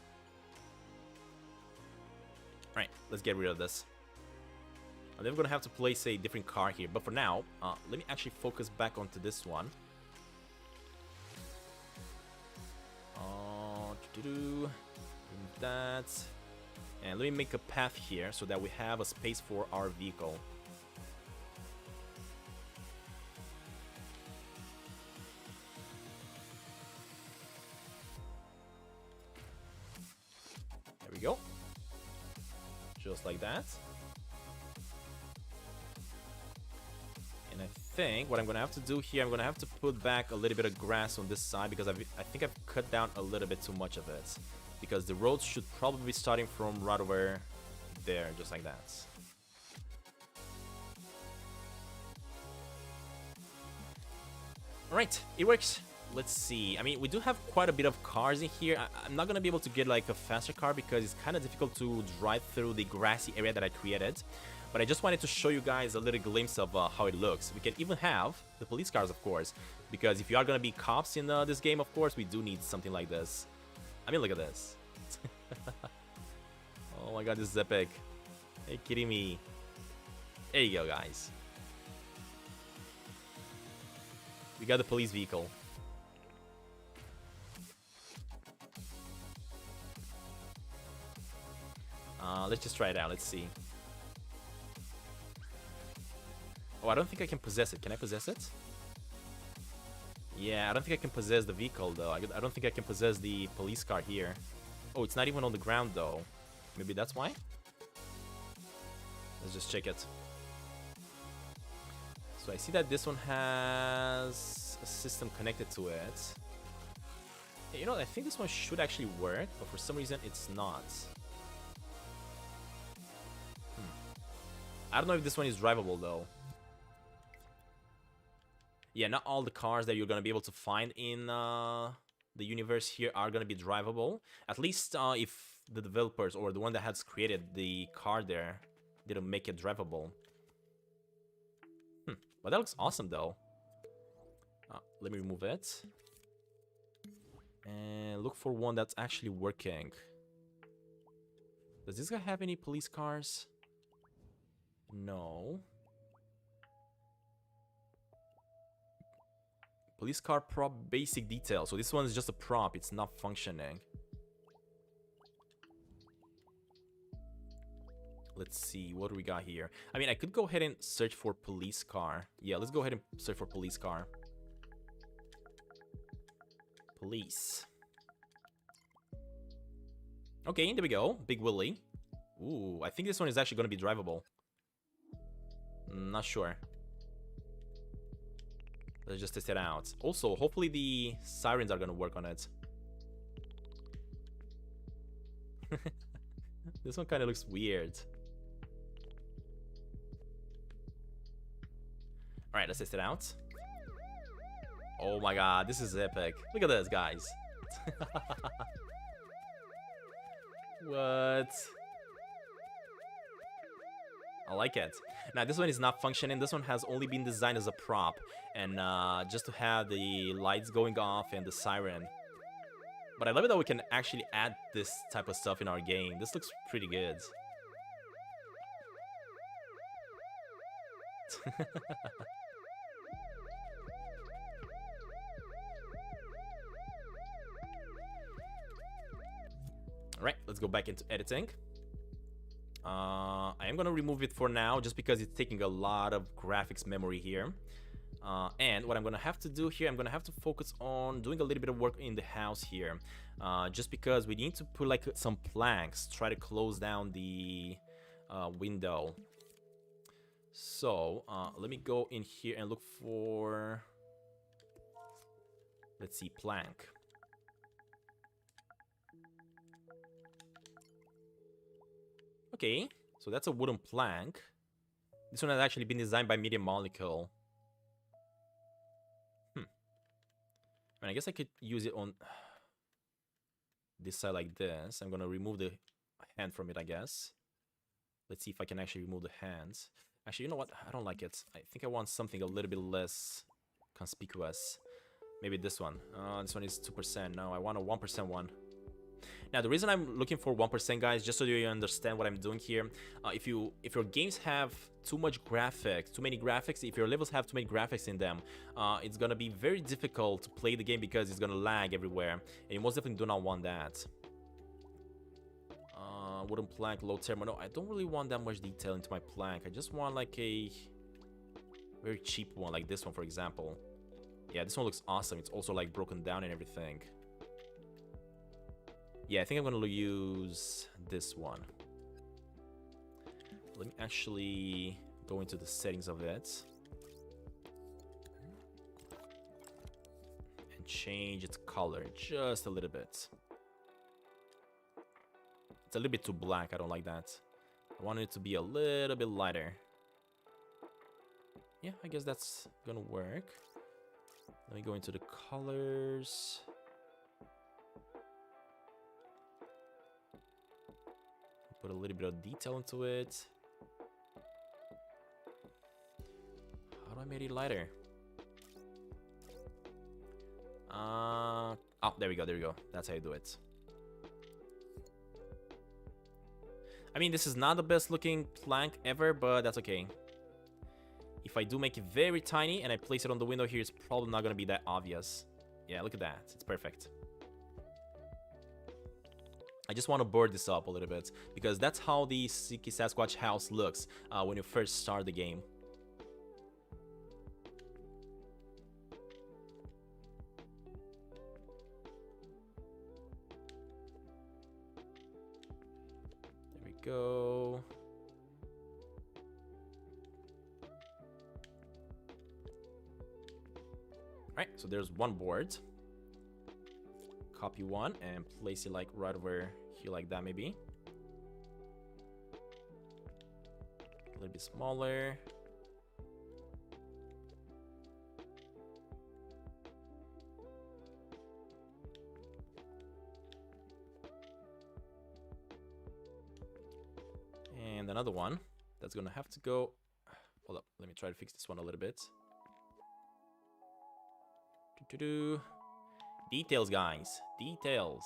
S1: Alright, let's get rid of this. And then we're gonna have to place a different car here. But for now, let me actually focus back onto this one. That. And let me make a path here so that we have a space for our vehicle. There we go. Just like that. And I think what I'm gonna have to do here, I'm gonna have to put back a little bit of grass on this side because I think I've cut down a little bit too much of it. Because the road should probably be starting from right over there, just like that. Alright, it works. Let's see. I mean, we do have quite a bit of cars in here. I'm not gonna be able to get like a faster car because it's kind of difficult to drive through the grassy area that I created. But I just wanted to show you guys a little glimpse of how it looks. We can even have the police cars, of course. Because if you are gonna be cops in this game, of course, we do need something like this. I mean, look at this. Oh my god, this is epic. Are you kidding me? There you go, guys. We got the police vehicle. Let's just try it out. Let's see. Oh, I don't think I can possess it. Can I possess it? Yeah, I don't think I can possess the vehicle, though. I don't think I can possess the police car here. Oh, it's not even on the ground, though. Maybe that's why? Let's just check it. So I see that this one has a system connected to it. You know, I think this one should actually work, but for some reason it's not. I don't know if this one is drivable, though. Yeah, not all the cars that you're gonna be able to find in the universe here are gonna be drivable. At least if the developers or the one that has created the car there didn't make it drivable. But that looks awesome, though. Let me remove it. And look for one that's actually working. Does this guy have any police cars? No. Police car prop basic detail. So this one is just a prop. It's not functioning. Let's see. What do we got here? I mean, I could go ahead and search for police car. Yeah, let's go ahead and search for police car. Police. Okay, there we go. Big Willie. Ooh, I think this one is actually going to be drivable. Not sure. Let's just test it out. Also, hopefully the sirens are gonna work on it. This one kind of looks weird. Alright, let's test it out. Oh my god, this is epic. Look at this, guys. What? I like it. Now, this one is not functioning. This one has only been designed as a prop. And just to have the lights going off and the siren. But I love it that we can actually add this type of stuff in our game. This looks pretty good. Alright, let's go back into editing. I am gonna remove it for now just because it's taking a lot of graphics memory here. And what I'm gonna have to do here, I'm gonna have to focus on doing a little bit of work in the house here, just because we need to put like some planks, try to close down the window. So let me go in here and look for, let's see, plank. Okay, so that's a wooden plank. This one has actually been designed by Media Molecule. I guess I could use it on this side like this. I'm gonna remove the hand from it, I guess. Let's see if I can actually remove the hands. Actually, you know what? I don't like it. I think I want something a little bit less conspicuous. Maybe this one. This one is 2%. No, I want a 1% one. Now, the reason I'm looking for 1%, guys, just so you understand what I'm doing here, if your games have too many graphics, if your levels have too many graphics in them, it's gonna be very difficult to play the game because it's gonna lag everywhere, and you most definitely do not want that. Wooden plank, low thermal. No, I don't really want that much detail into my plank. I just want like a very cheap one, like this one, for example. Yeah, this one looks awesome. It's also like broken down and everything. Yeah, I think I'm gonna use this one. Let me actually go into the settings of it and change its color just a little bit. It's a little bit too black. I don't like that. I want it to be a little bit lighter. Yeah, I guess that's gonna work. Let me go into the colors. Put a little bit of detail into it. How do I make it lighter? Oh, there we go, there we go. That's how you do it. I mean, this is not the best looking plank ever, but that's okay. If I do make it very tiny and I place it on the window here, it's probably not gonna be that obvious. Yeah, look at that. It's perfect. I just want to board this up a little bit because that's how the Stinky Sasquatch house looks when you first start the game. There we go. Alright, so there's one board. Copy one and place it like right over here like that, maybe. A little bit smaller. And another one that's gonna have to go. Hold up, let me try to fix this one a little bit. Details, guys. Details.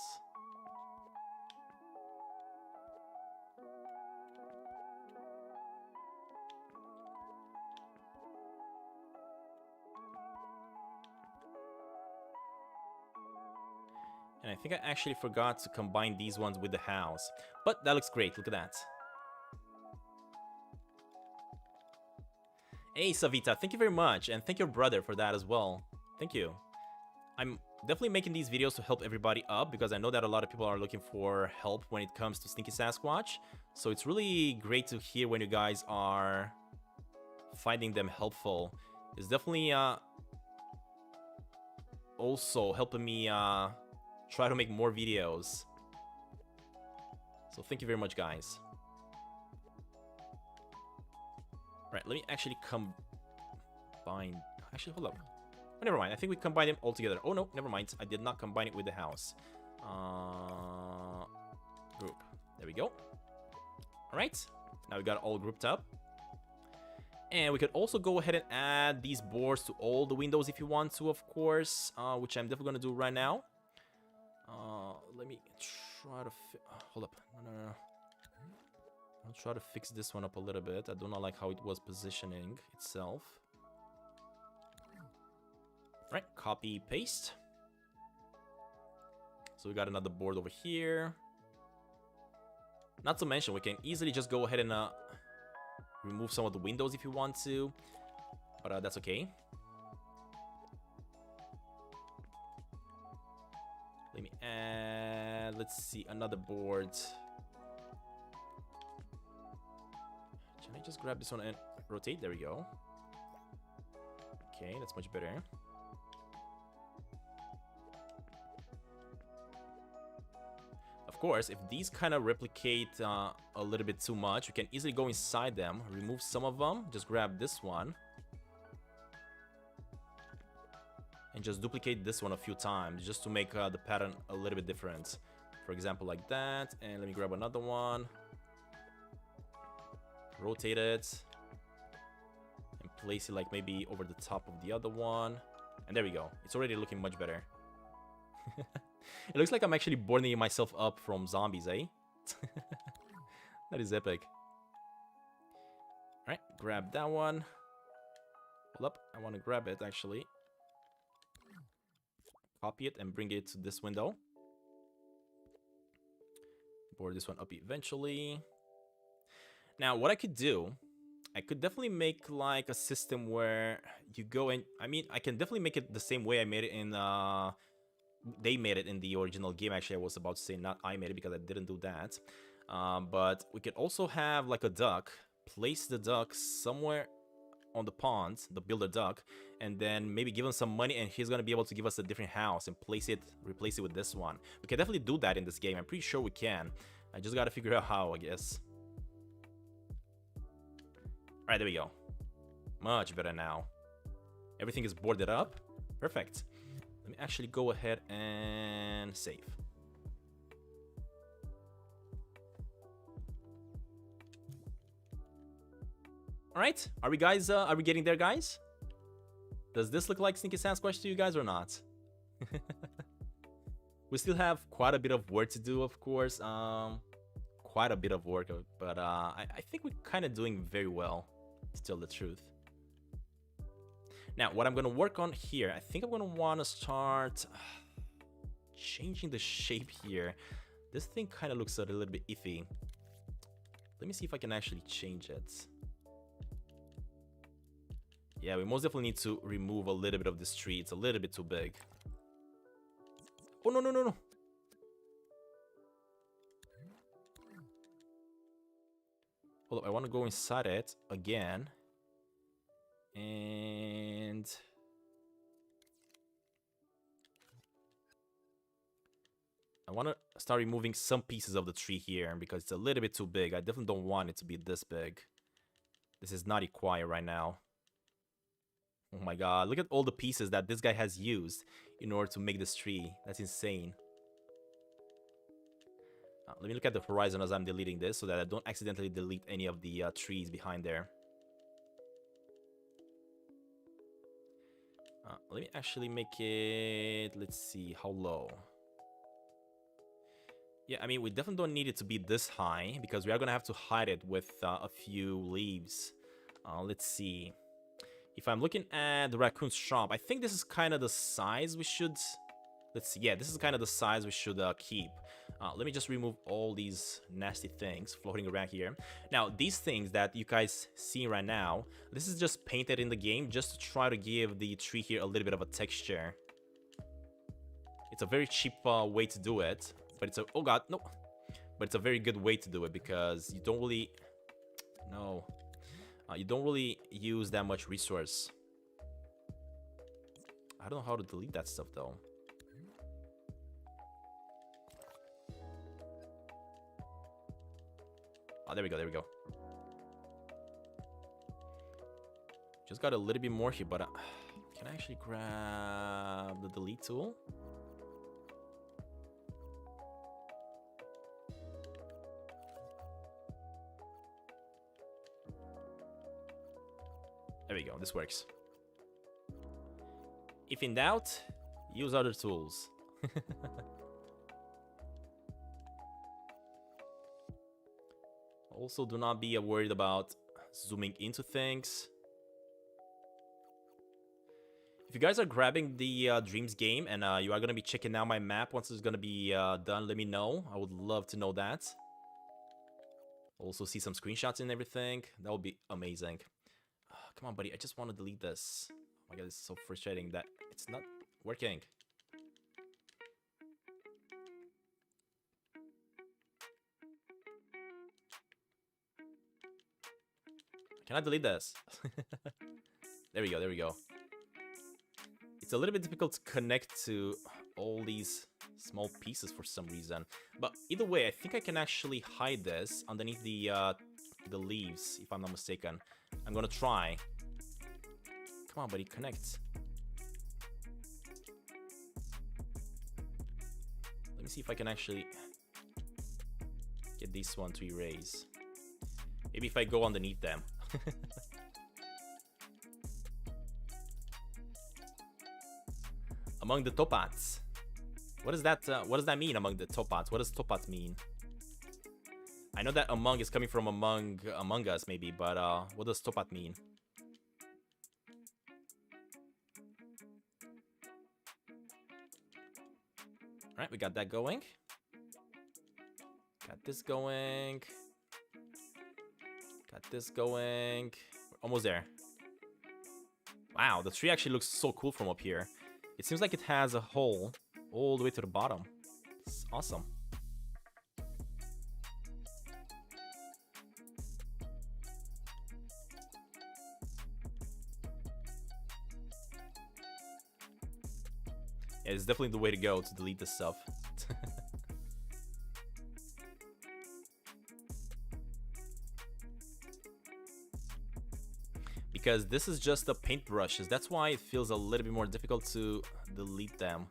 S1: And I think I actually forgot to combine these ones with the house. But that looks great. Look at that. Hey, Savita. Thank you very much. And thank your brother for that as well. Thank you. I'm definitely making these videos to help everybody up because I know that a lot of people are looking for help when it comes to Stinky Sasquatch. So it's really great to hear when you guys are finding them helpful. It's definitely also helping me try to make more videos. So thank you very much, guys. Right, let me actually combine. Actually, hold up. Oh, never mind. I think we combine them all together. Oh no, never mind. I did not combine it with the house. Group. There we go. All right. Now we got it all grouped up. And we could also go ahead and add these boards to all the windows if you want to, of course, which I'm definitely going to do right now. Let me try to hold up. No. I'll try to fix this one up a little bit. I do not like how it was positioning itself. Right, copy, paste. So we got another board over here. Not to mention, we can easily just go ahead and remove some of the windows if you want to. But that's okay. Let me add, let's see, another board. Can I just grab this one and rotate? There we go. Okay, that's much better. Of course, if these kind of replicate a little bit too much, we can easily go inside them, remove some of them, just grab this one. And just duplicate this one a few times, just to make the pattern a little bit different. For example, like that. And let me grab another one. Rotate it. And place it like maybe over the top of the other one. And there we go. It's already looking much better. It looks like I'm actually burning myself up from zombies, eh? That is epic. Alright, grab that one. Hold up, I want to grab it actually. Copy it and bring it to this window. Board this one up eventually. Now, what I could do, I could definitely make like a system where you go and... I mean, I can definitely make it the same way I made it in... They made it in the original game. Actually, I was about to say not I made it because I didn't do that. But we could also have like a duck. Place the duck somewhere on the pond, the builder duck, and then maybe give him some money and he's gonna be able to give us a different house and replace it with this one. We can definitely do that in this game. I'm pretty sure we can. I just gotta figure out how, I guess. Alright, there we go. Much better now. Everything is boarded up. Perfect. Let me actually go ahead and save. All right, are we getting there, guys? Does this look like Sneaky Sasquatch to you guys or not? We still have quite a bit of work to do, of course. Quite a bit of work, but I think we're kind of doing very well. Still the truth. Now, what I'm going to work on here, I think I'm going to want to start changing the shape here. This thing kind of looks a little bit iffy. Let me see if I can actually change it. Yeah, we most definitely need to remove a little bit of this tree. It's a little bit too big. Oh, no, no, no, no. Hold up, I want to go inside it again. And I want to start removing some pieces of the tree here because it's a little bit too big. I definitely don't want it to be this big. This is not required right now. Oh my god, look at all the pieces that this guy has used in order to make this tree. That's insane. Let me look at the horizon as I'm deleting this so that I don't accidentally delete any of the trees behind there. Let me actually make it, let's see, how low? Yeah, I mean, we definitely don't need it to be this high because we are going to have to hide it with a few leaves. Let's see. If I'm looking at the raccoon's shop, I think this is kind of the size we should... Let's see, yeah, this is kind of the size we should keep. Let me just remove all these nasty things floating around here. Now, these things that you guys see right now, this is just painted in the game just to try to give the tree here a little bit of a texture. It's a very cheap way to do it, but it's a... Oh god, no. But it's a very good way to do it because you don't really... No. You don't really use that much resource. I don't know how to delete that stuff though. Oh, there we go, there we go. Just got a little bit more here, but can I actually grab the delete tool? There we go, this works. If in doubt, use other tools. Also, do not be worried about zooming into things. If you guys are grabbing the Dreams game and you are going to be checking out my map once it's going to be done, let me know. I would love to know that. Also see some screenshots and everything. That would be amazing. Come on, buddy. I just want to delete this. Oh my god, it's so frustrating that it's not working. Can I delete this? There we go, there we go. It's a little bit difficult to connect to all these small pieces for some reason. But either way, I think I can actually hide this underneath the leaves, if I'm not mistaken. I'm gonna try. Come on, buddy, connect. Let me see if I can actually get this one to erase. Maybe if I go underneath them. Among the topats. What is that? What does that mean, among the topats? What does topat mean? I know that among is coming from among us, maybe, but what does topat mean? Alright, we got that going. Got this going. Got this going. We're almost there. Wow, the tree actually looks so cool from up here. It seems like it has a hole all the way to the bottom. It's awesome. Yeah, it's definitely the way to go to delete this stuff. Because this is just the paintbrushes. That's why it feels a little bit more difficult to delete them.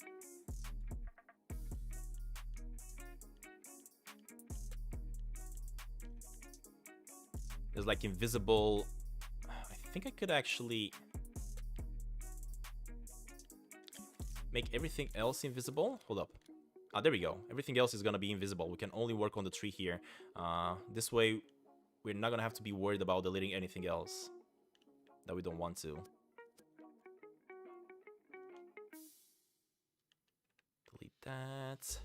S1: There's like invisible... I think I could actually make everything else invisible. Hold up. Ah, there we go. Everything else is gonna be invisible. We can only work on the tree here. This way, we're not gonna have to be worried about deleting anything else that we don't want to. Delete that.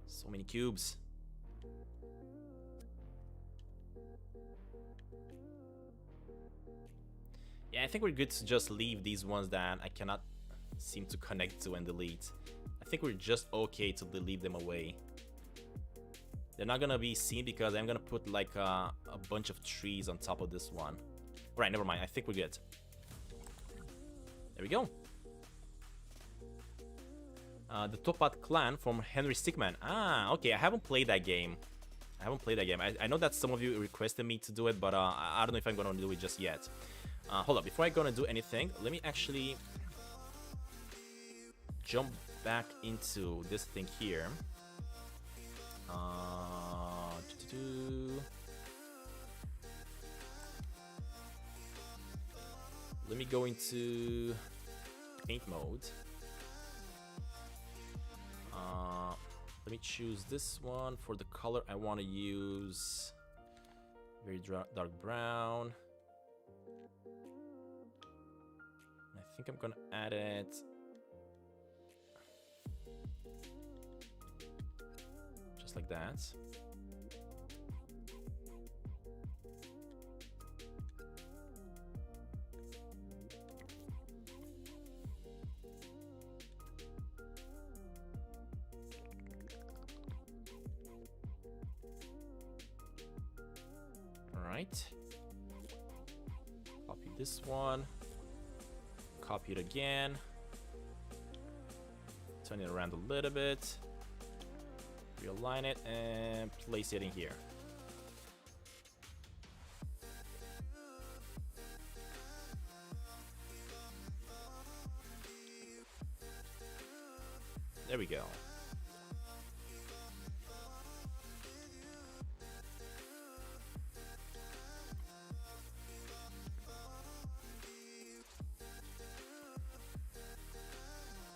S1: So many cubes. Yeah, I think we're good to just leave these ones that I cannot seem to connect to and delete. I think we're just okay to delete them away. They're not gonna be seen because I'm gonna put like a bunch of trees on top of this one. Right, never mind. I think we're good. There we go. The Topat clan from Henry Stickman. Ah, okay. I haven't played that game. I know that some of you requested me to do it, but I don't know if I'm gonna do it just yet. Hold up. Before I'm gonna do anything, let me actually jump back into this thing here. Let me go into paint mode. Let me choose this one for the color I want to use. Very dark brown. I think I'm gonna add it just like that. Alright. Copy this one. Copy it again. Turn it around a little bit. Realign it and place it in here. There we go.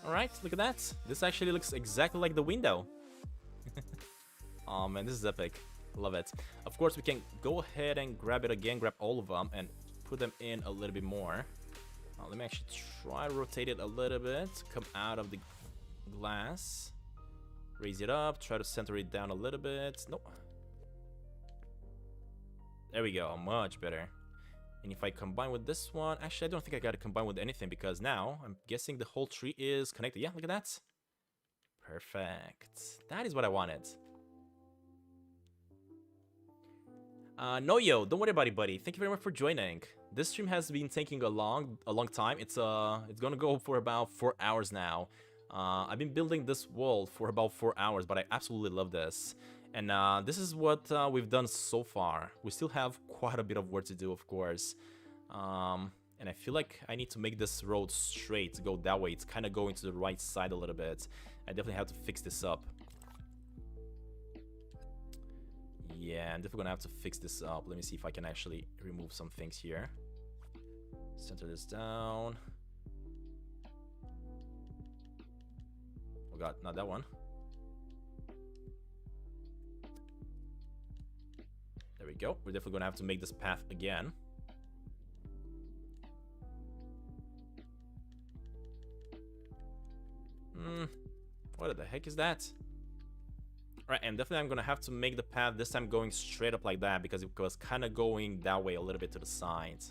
S1: Alright, look at that. This actually looks exactly like the window. Oh man, this is epic. Love it. Of course, we can go ahead and grab it again, grab all of them, and put them in a little bit more. Let me actually try to rotate it a little bit, come out of the glass, raise it up, try to center it down a little bit. Nope. There we go, much better. And if I combine with this one, actually I don't think I gotta combine with anything because now I'm guessing the whole tree is connected. Yeah, look at that. Perfect. That is what I wanted. Noyo, don't worry about it, buddy. Thank you very much for joining. This stream has been taking a long time. It's gonna go for about 4 hours now. I've been building this wall for about 4 hours, but I absolutely love this. And this is what we've done so far. We still have quite a bit of work to do, of course. And I feel like I need to make this road straight to go that way. It's kind of going to the right side a little bit. I definitely have to fix this up. Yeah, I'm definitely gonna have to fix this up. Let me see if I can actually remove some things here. Center this down. Oh god, not that one. There we go. We're definitely gonna have to make this path again. What the heck is that? Right, and definitely I'm gonna have to make the path this time going straight up like that because it was kind of going that way a little bit to the side.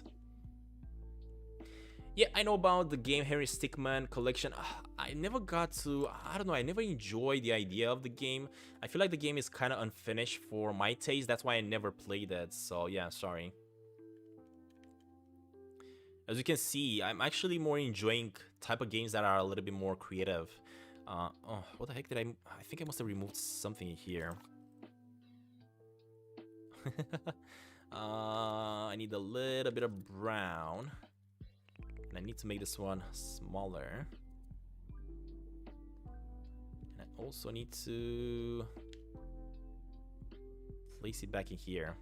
S1: Yeah, I know about the game Henry Stickmin collection. I never got to, I don't know, I never enjoyed the idea of the game. I feel like the game is kind of unfinished for my taste. That's why I never played it. So yeah, sorry. As you can see, I'm actually more enjoying type of games that are a little bit more creative. Oh, what the heck did I think I must have removed something here. I need a little bit of brown. And I need to make this one smaller. And I also need to place it back in here.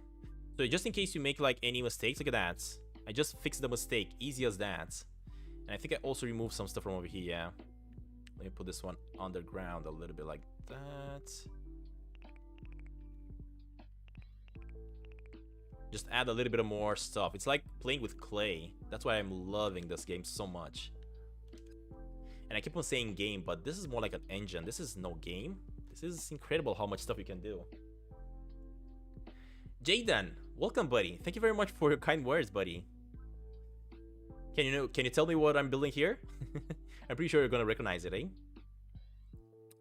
S1: So just in case you make like any mistakes, look at that. I just fixed the mistake, easy as that. And I think I also removed some stuff from over here, yeah. Let me put this one underground a little bit like that. Just add a little bit of more stuff. It's like playing with clay. That's why I'm loving this game so much. And I keep on saying game, but this is more like an engine. This is no game. This is incredible how much stuff you can do. Jaden, welcome, buddy. Thank you very much for your kind words, buddy. Can you tell me what I'm building here? I'm pretty sure you're gonna recognize it, eh?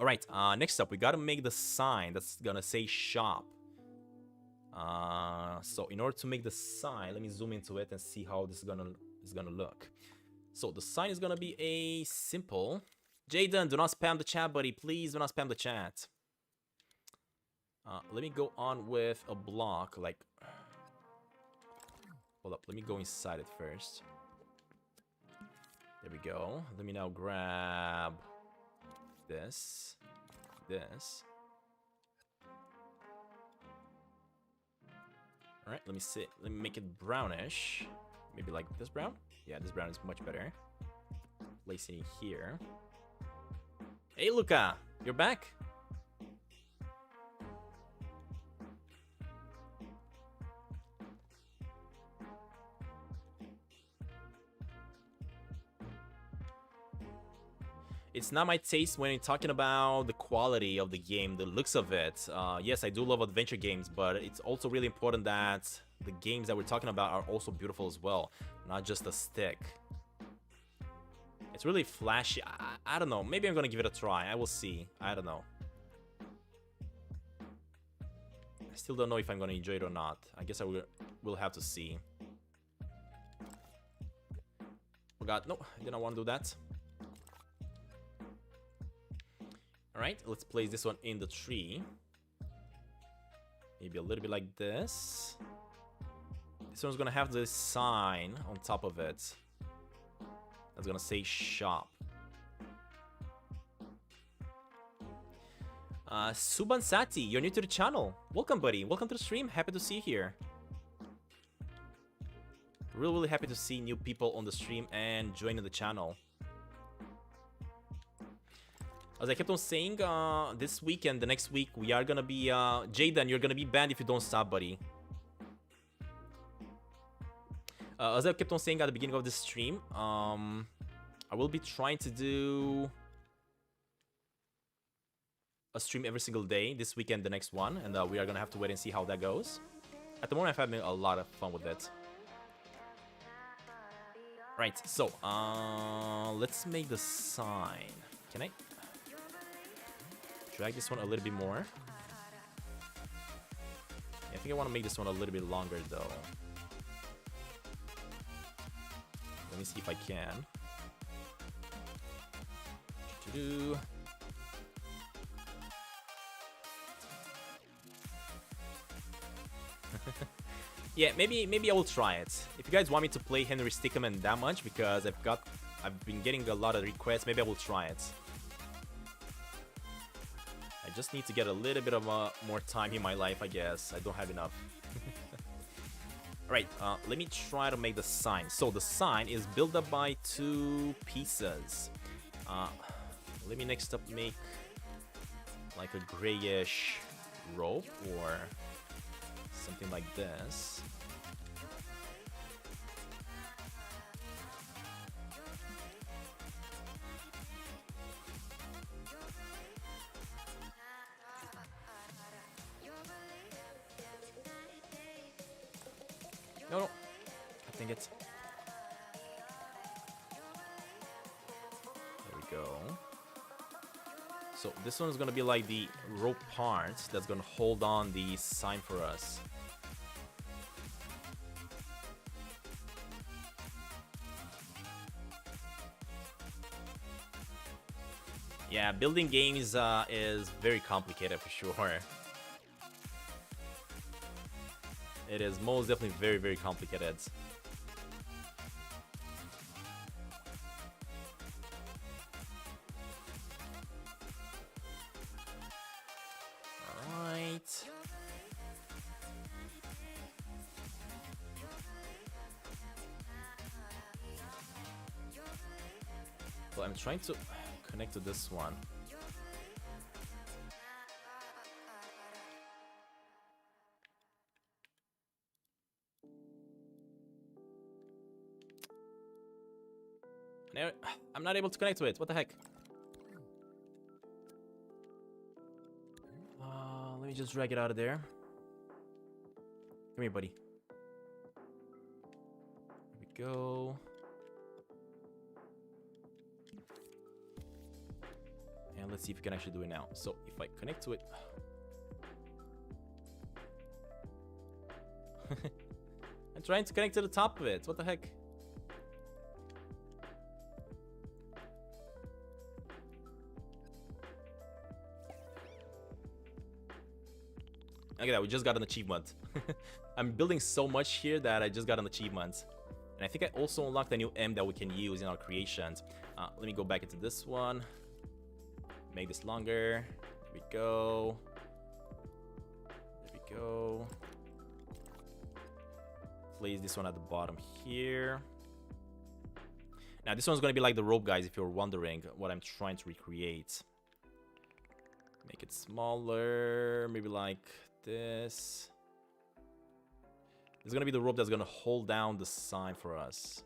S1: Alright, next up, we gotta make the sign that's gonna say shop. So in order to make the sign, let me zoom into it and see how this is gonna look. So the sign is gonna be a simple. Jaden, do not spam the chat, buddy. Please do not spam the chat. Let me go on with a block, like... Hold up, let me go inside it first. There we go. Let me now grab this. Alright, let me see. Let me make it brownish. Maybe like this brown? Yeah, this brown is much better. Place it here. Hey, Luca! You're back? It's not my taste when you're talking about the quality of the game, the looks of it. Yes, I do love adventure games, but it's also really important that the games that we're talking about are also beautiful as well, not just a stick. It's really flashy. I don't know. Maybe I'm gonna give it a try. I will see. I don't know. I still don't know if I'm gonna enjoy it or not. I guess we'll have to see. Oh god, no, I didn't want to do that. Alright, let's place this one in the tree. Maybe a little bit like this. This one's gonna have this sign on top of it. That's gonna say shop. Subansati, you're new to the channel. Welcome, buddy. Welcome to the stream. Happy to see you here. Really happy to see new people on the stream and joining the channel. As I kept on saying, this week and the next week, we are gonna be... Jaden, you're gonna be banned if you don't stop, buddy. As I kept on saying at the beginning of the stream, I will be trying to do a stream every single day, this weekend, the next one, and we are gonna have to wait and see how that goes. At the moment, I'm having a lot of fun with it. Right, so, let's make the sign. Can I drag this one a little bit more? Yeah, I think I want to make this one a little bit longer, though. Let me see if I can. Doo-doo. Yeah, maybe I will try it. If you guys want me to play Henry Stickman that much, because I've been getting a lot of requests, maybe I will try it. I just need to get a little bit of more time in my life, I guess. I don't have enough. Alright, let me try to make the sign. So the sign is built up by 2 pieces. Let me next up make like a grayish rope or something like this. No, I think it's... There we go. So this one is gonna be like the rope part that's gonna hold on the sign for us. Yeah, building games is very complicated for sure. It is most definitely very, very complicated. Alright. Well, I'm trying to connect to this one. I'm not able to connect to it. What the heck? Let me just drag it out of there. Come here, buddy. There we go. And let's see if we can actually do it now. So if I connect to it... I'm trying to connect to the top of it. What the heck? Look at that, we just got an achievement. I'm building so much here that I just got an achievement. And I think I also unlocked a new M that we can use in our creations. Let me go back into this one. Make this longer. There we go. There we go. Place this one at the bottom here. Now this one's gonna be like the rope, guys, if you're wondering what I'm trying to recreate. Make it smaller, maybe like this. It's gonna be the rope that's gonna hold down the sign for us.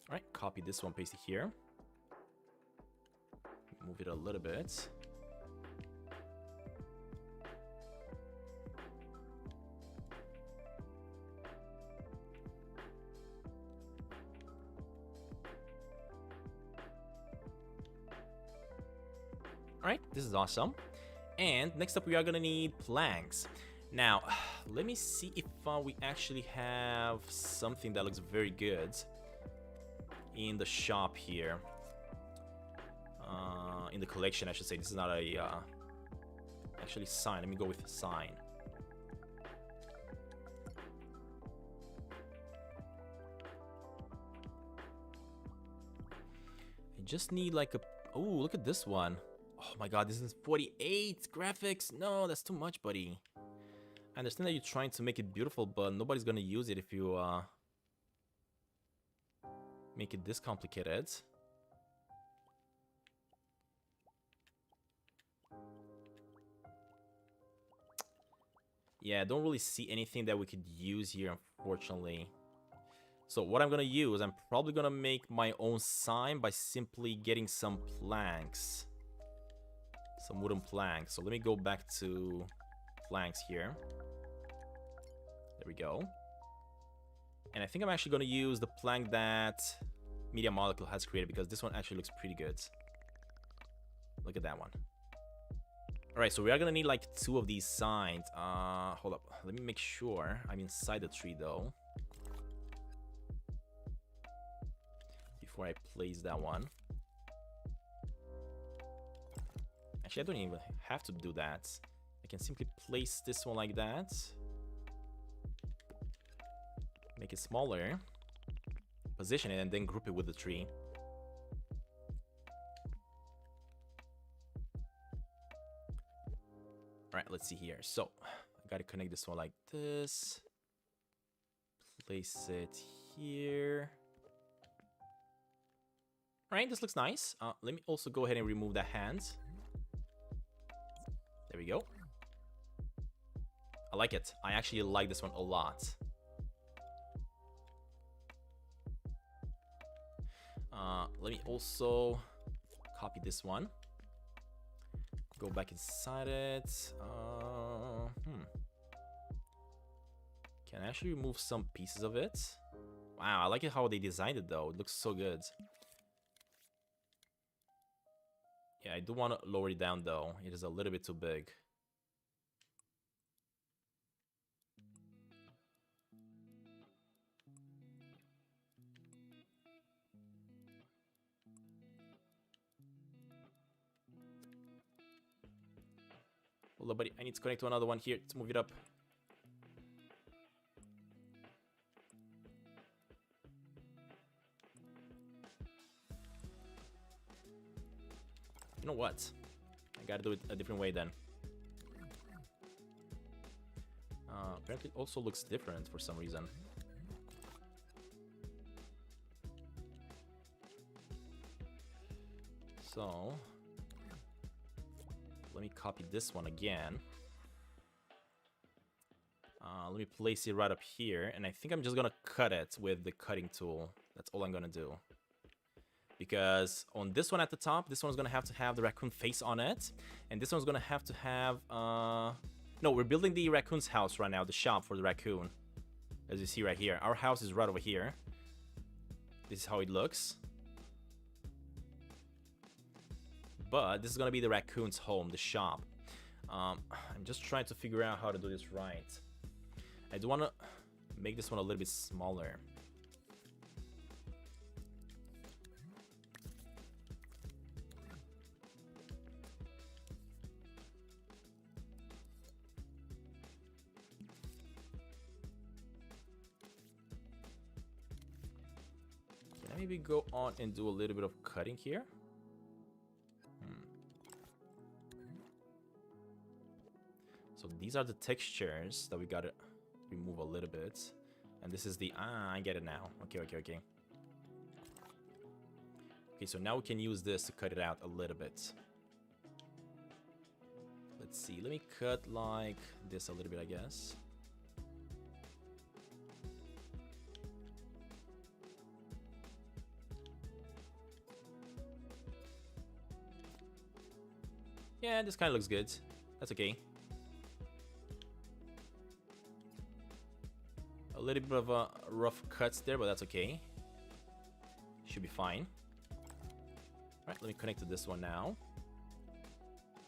S1: Alright, copy this one, paste it here. Move it a little bit. Alright, this is awesome. And next up we are gonna need planks. Now, let me see if we actually have something that looks very good in the shop here. In the collection, I should say. This is not a actually sign. Let me go with a sign. I just need like a... Oh, look at this one. Oh my god, this is 48 graphics. No, that's too much, buddy. I understand that you're trying to make it beautiful, but nobody's gonna use it if you make it this complicated. Yeah, I don't really see anything that we could use here, unfortunately. So what I'm gonna use, I'm probably gonna make my own sign by simply getting some planks. Some wooden planks. So let me go back to planks here. There we go. And I think I'm actually gonna use the plank that Media Molecule has created, because this one actually looks pretty good. Look at that one. Alright, so we are gonna need like 2 of these signs. Hold up. Let me make sure I'm inside the tree though, before I place that one. Actually, I don't even have to do that. I can simply place this one like that. Make it smaller. Position it and then group it with the tree. Alright, let's see here. So, I gotta connect this one like this. Place it here. Alright, this looks nice. Let me also go ahead and remove the hands. There we go. I like it. I actually like this one a lot. Let me also copy this one. Go back inside it. Can I actually remove some pieces of it? Wow, I like it how they designed it though. It looks so good. Yeah, I do want to lower it down though. It is a little bit too big. Hold up, buddy. I need to connect to another one here to move it up. You know what? I gotta do it a different way then. Apparently it also looks different for some reason. So let me copy this one again. Let me place it right up here, and I think I'm just gonna cut it with the cutting tool. That's all I'm gonna do. Because on this one at the top, this one's gonna have to have the raccoon face on it, and this one's gonna have to have no, we're building the raccoon's house right now, the shop for the raccoon. As you see right here, our house is right over here. This is how it looks. But this is gonna be the raccoon's home, the shop. I'm just trying to figure out how to do this right. I do want to make this one a little bit smaller. Can I maybe go on and do a little bit of cutting here? So these are the textures that we gotta remove a little bit. And this is the... I get it now. Okay. Okay, so now we can use this to cut it out a little bit. Let's see. Let me cut like this a little bit, I guess. Yeah, this kind of looks good. That's okay. A little bit of rough cuts there, but that's okay. Should be fine. Alright, let me connect to this one now.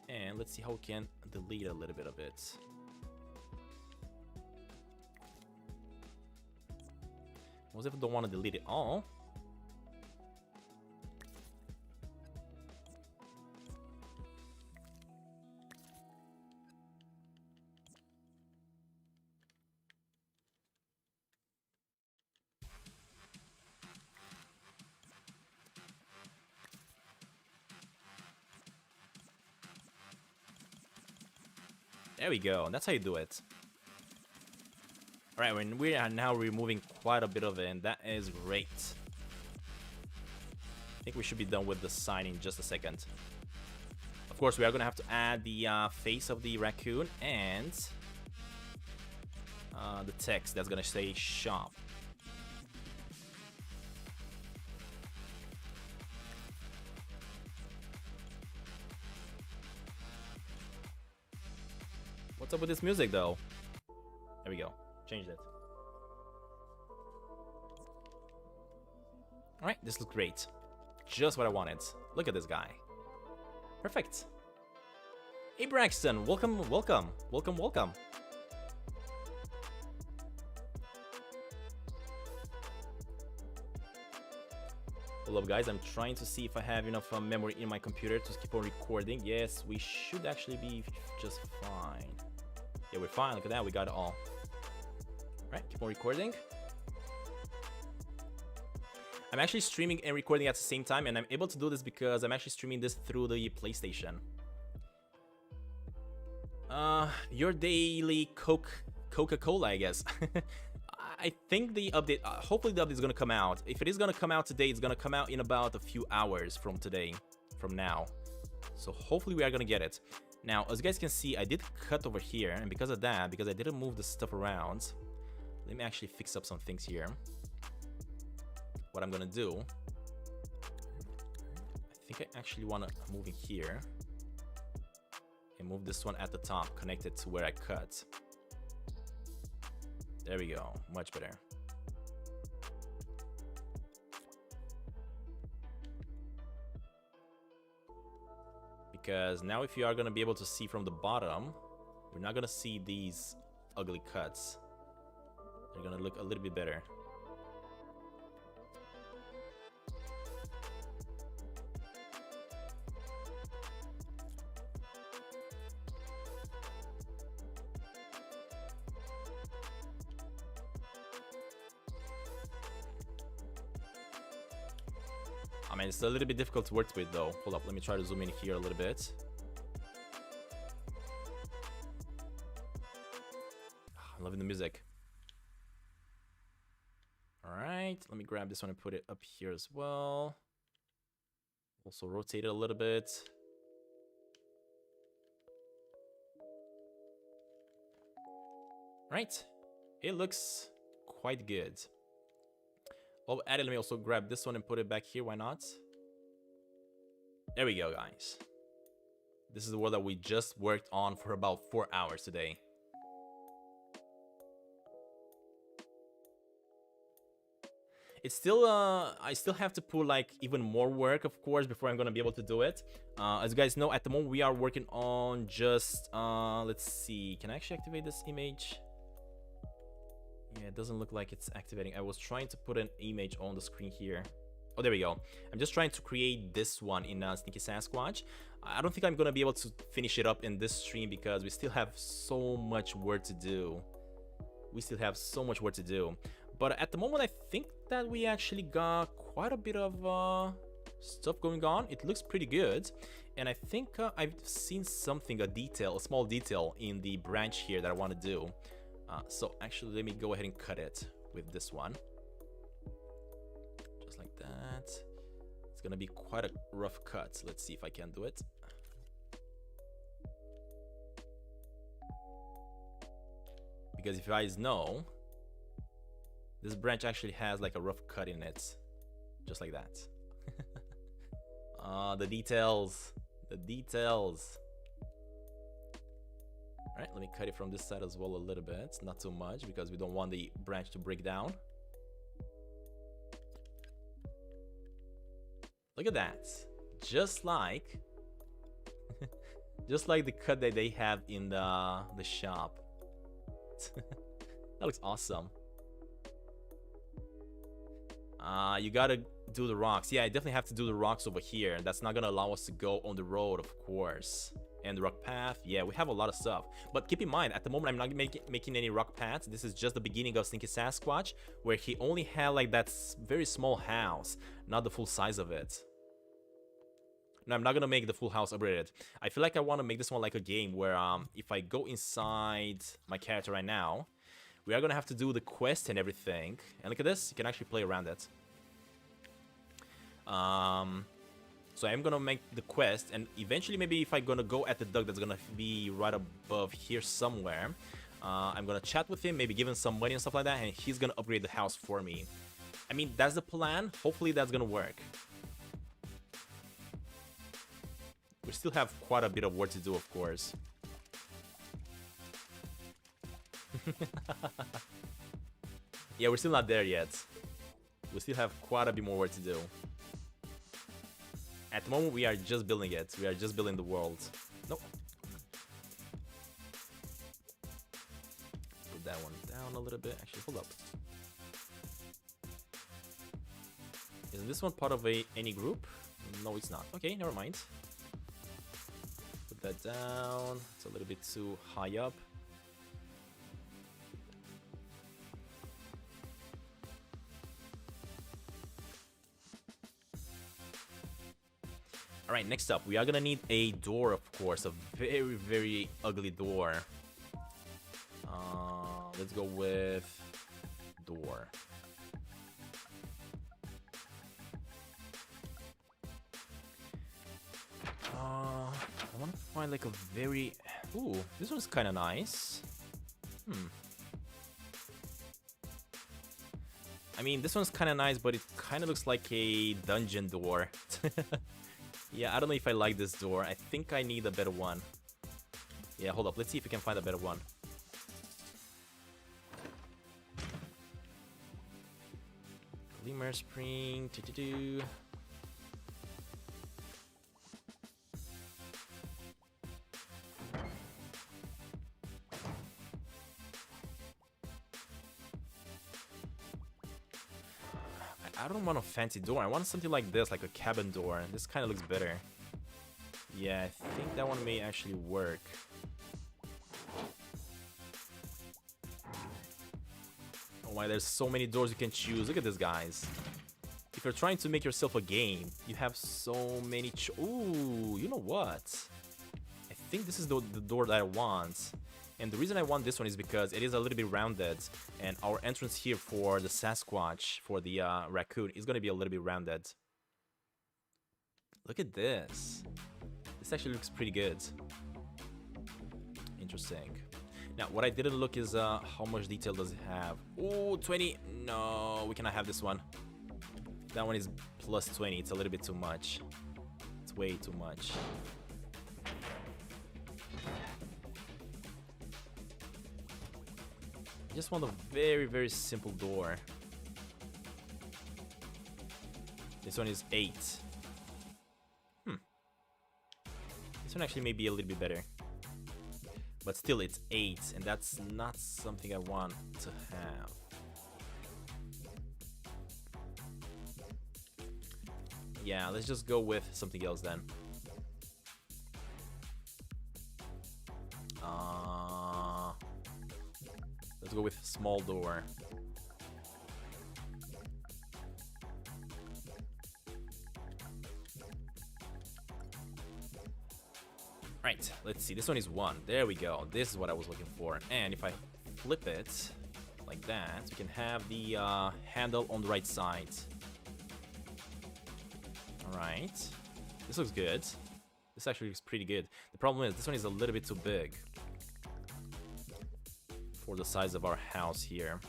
S1: And let's see how we can delete a little bit of it. What if I don't want to delete it all? There we go. That's how you do it. Alright, we are now removing quite a bit of it, and that is great. I think we should be done with the sign in just a second. Of course, we are going to have to add the face of the raccoon, and the text that's gonna say shop. What's up with this music though? There we go. Changed it. Alright, this looks great. Just what I wanted. Look at this guy. Perfect. Hey Braxton, welcome, welcome, welcome, welcome. Hold up guys, I'm trying to see if I have enough memory in my computer to keep on recording. Yes, we should actually be just fine. Yeah, we're fine, look at that, we got it all. Alright, keep on recording. I'm actually streaming and recording at the same time, and I'm able to do this because I'm actually streaming this through the PlayStation. Your daily Coca-Cola, I guess. I think the update, hopefully the update is gonna come out. If it is gonna come out today, it's gonna come out in about a few hours from today, from now. So hopefully we are gonna get it. Now, as you guys can see, I did cut over here, and because of that, because I didn't move the stuff around, let me actually fix up some things here. What I'm gonna do, I think I actually want to move in here and move this one at the top, connected to where I cut. There we go, much better. Because now if you are gonna be able to see from the bottom, you're not gonna see these ugly cuts. They're gonna look a little bit better. I mean, it's a little bit difficult to work with though. Hold up, let me try to zoom in here a little bit. I'm loving the music. Alright, let me grab this one and put it up here as well. Also rotate it a little bit. Right, it looks quite good. Oh, added, let me also grab this one and put it back here, why not? There we go, guys. This is the world that we just worked on for about 4 hours today. It's still, I still have to put like even more work, of course, before I'm gonna be able to do it. As you guys know, at the moment we are working on just, let's see, can I actually activate this image? Yeah, it doesn't look like it's activating. I was trying to put an image on the screen here. Oh, there we go. I'm just trying to create this one in Sneaky Sasquatch. I don't think I'm gonna be able to finish it up in this stream because we still have so much work to do. We still have so much work to do. But at the moment, I think that we actually got quite a bit of stuff going on. It looks pretty good. And I think I've seen something, a small detail in the branch here that I want to do. So actually, let me go ahead and cut it with this one. Just like that. It's gonna be quite a rough cut. Let's see if I can do it. Because if you guys know, this branch actually has like a rough cut in it. Just like that. The details. The details. Alright, let me cut it from this side as well a little bit. Not too much because we don't want the branch to break down. Look at that. Just like just like the cut that they have in the shop. That looks awesome. You gotta do the rocks. Yeah, I definitely have to do the rocks over here. That's not gonna allow us to go on the road, of course. And the rock path, yeah, we have a lot of stuff. But keep in mind, at the moment, I'm not making any rock paths. This is just the beginning of Sneaky Sasquatch, where he only had like that very small house, not the full size of it. No, I'm not gonna make the full house upgraded. I feel like I want to make this one like a game where if I go inside my character right now, we are gonna have to do the quest and everything. And look at this, you can actually play around it. So I'm gonna make the quest, and eventually maybe if I'm gonna go at the duck that's gonna be right above here somewhere, I'm gonna chat with him, maybe give him some money and stuff like that, and he's gonna upgrade the house for me. I mean, that's the plan. Hopefully that's gonna work. We still have quite a bit of work to do, of course. Yeah, we're still not there yet. We still have quite a bit more work to do. At the moment, we are just building it. We are just building the world. Nope. Put that one down a little bit. Actually, hold up. Isn't this one part of any group? No, it's not. Okay, never mind. Put that down. It's a little bit too high up. Alright, next up, we are gonna need a door, of course. A very, very ugly door. Let's go with door. I want to find like a very... Ooh, this one's kind of nice. I mean, this one's kind of nice, but it kind of looks like a dungeon door. Yeah, I don't know if I like this door. I think I need a better one. Yeah, hold up. Let's see if we can find a better one. Glimmer Spring. I don't want a fancy door. I want something like this, like a cabin door. This kind of looks better. Yeah, I think that one may actually work. Oh my, there's so many doors you can choose. Look at this, guys. If you're trying to make yourself a game, you have so many Ooh, you know what? I think this is the door that I want. And the reason I want this one is because it is a little bit rounded, and our entrance here for the Sasquatch, for the raccoon, is going to be a little bit rounded. Look at this. This actually looks pretty good. Interesting. Now, what I didn't look is how much detail does it have. Ooh, 20. No, we cannot have this one. That one is plus 20. It's a little bit too much. It's way too much. I just want a very, very simple door. This one is 8. This one actually may be a little bit better. But still, it's 8, and that's not something I want to have. Yeah, let's just go with something else then. Let's go with small door. Right, let's see. This one is 1. There we go. This is what I was looking for. And if I flip it like that, we can have the handle on the right side. Alright. This looks good. This actually looks pretty good. The problem is this one is a little bit too big for the size of our house here.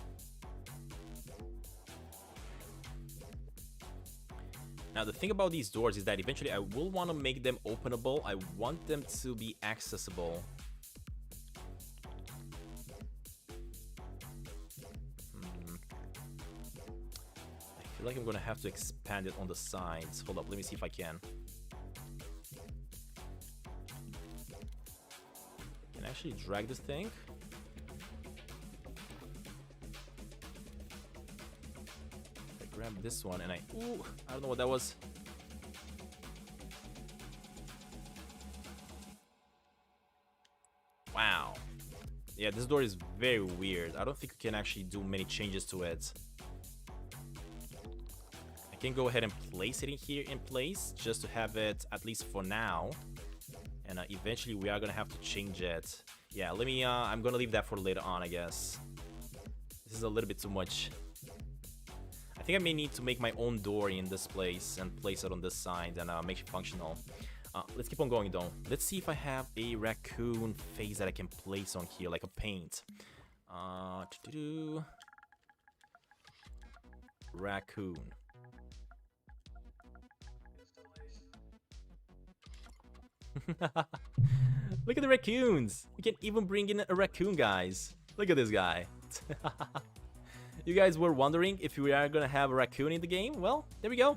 S1: Now the thing about these doors is that eventually I will want to make them openable. I want them to be accessible. I feel like I'm gonna have to expand it on the sides. Hold up, let me see if I can. Can I actually drag this thing? Grab this one and ooh, I don't know what that was. Wow. Yeah, this door is very weird. I don't think we can actually do many changes to it. I can go ahead and place it in here in place just to have it at least for now. And eventually we are gonna have to change it. Yeah, let me, I'm gonna leave that for later on, I guess. This is a little bit too much. I think I may need to make my own door in this place and place it on this side and make it functional. Let's keep on going though. Let's see if I have a raccoon face that I can place on here, like a paint. Raccoon. Look at the raccoons! You can even bring in a raccoon, guys. Look at this guy. You guys were wondering if we are gonna have a raccoon in the game? Well, there we go.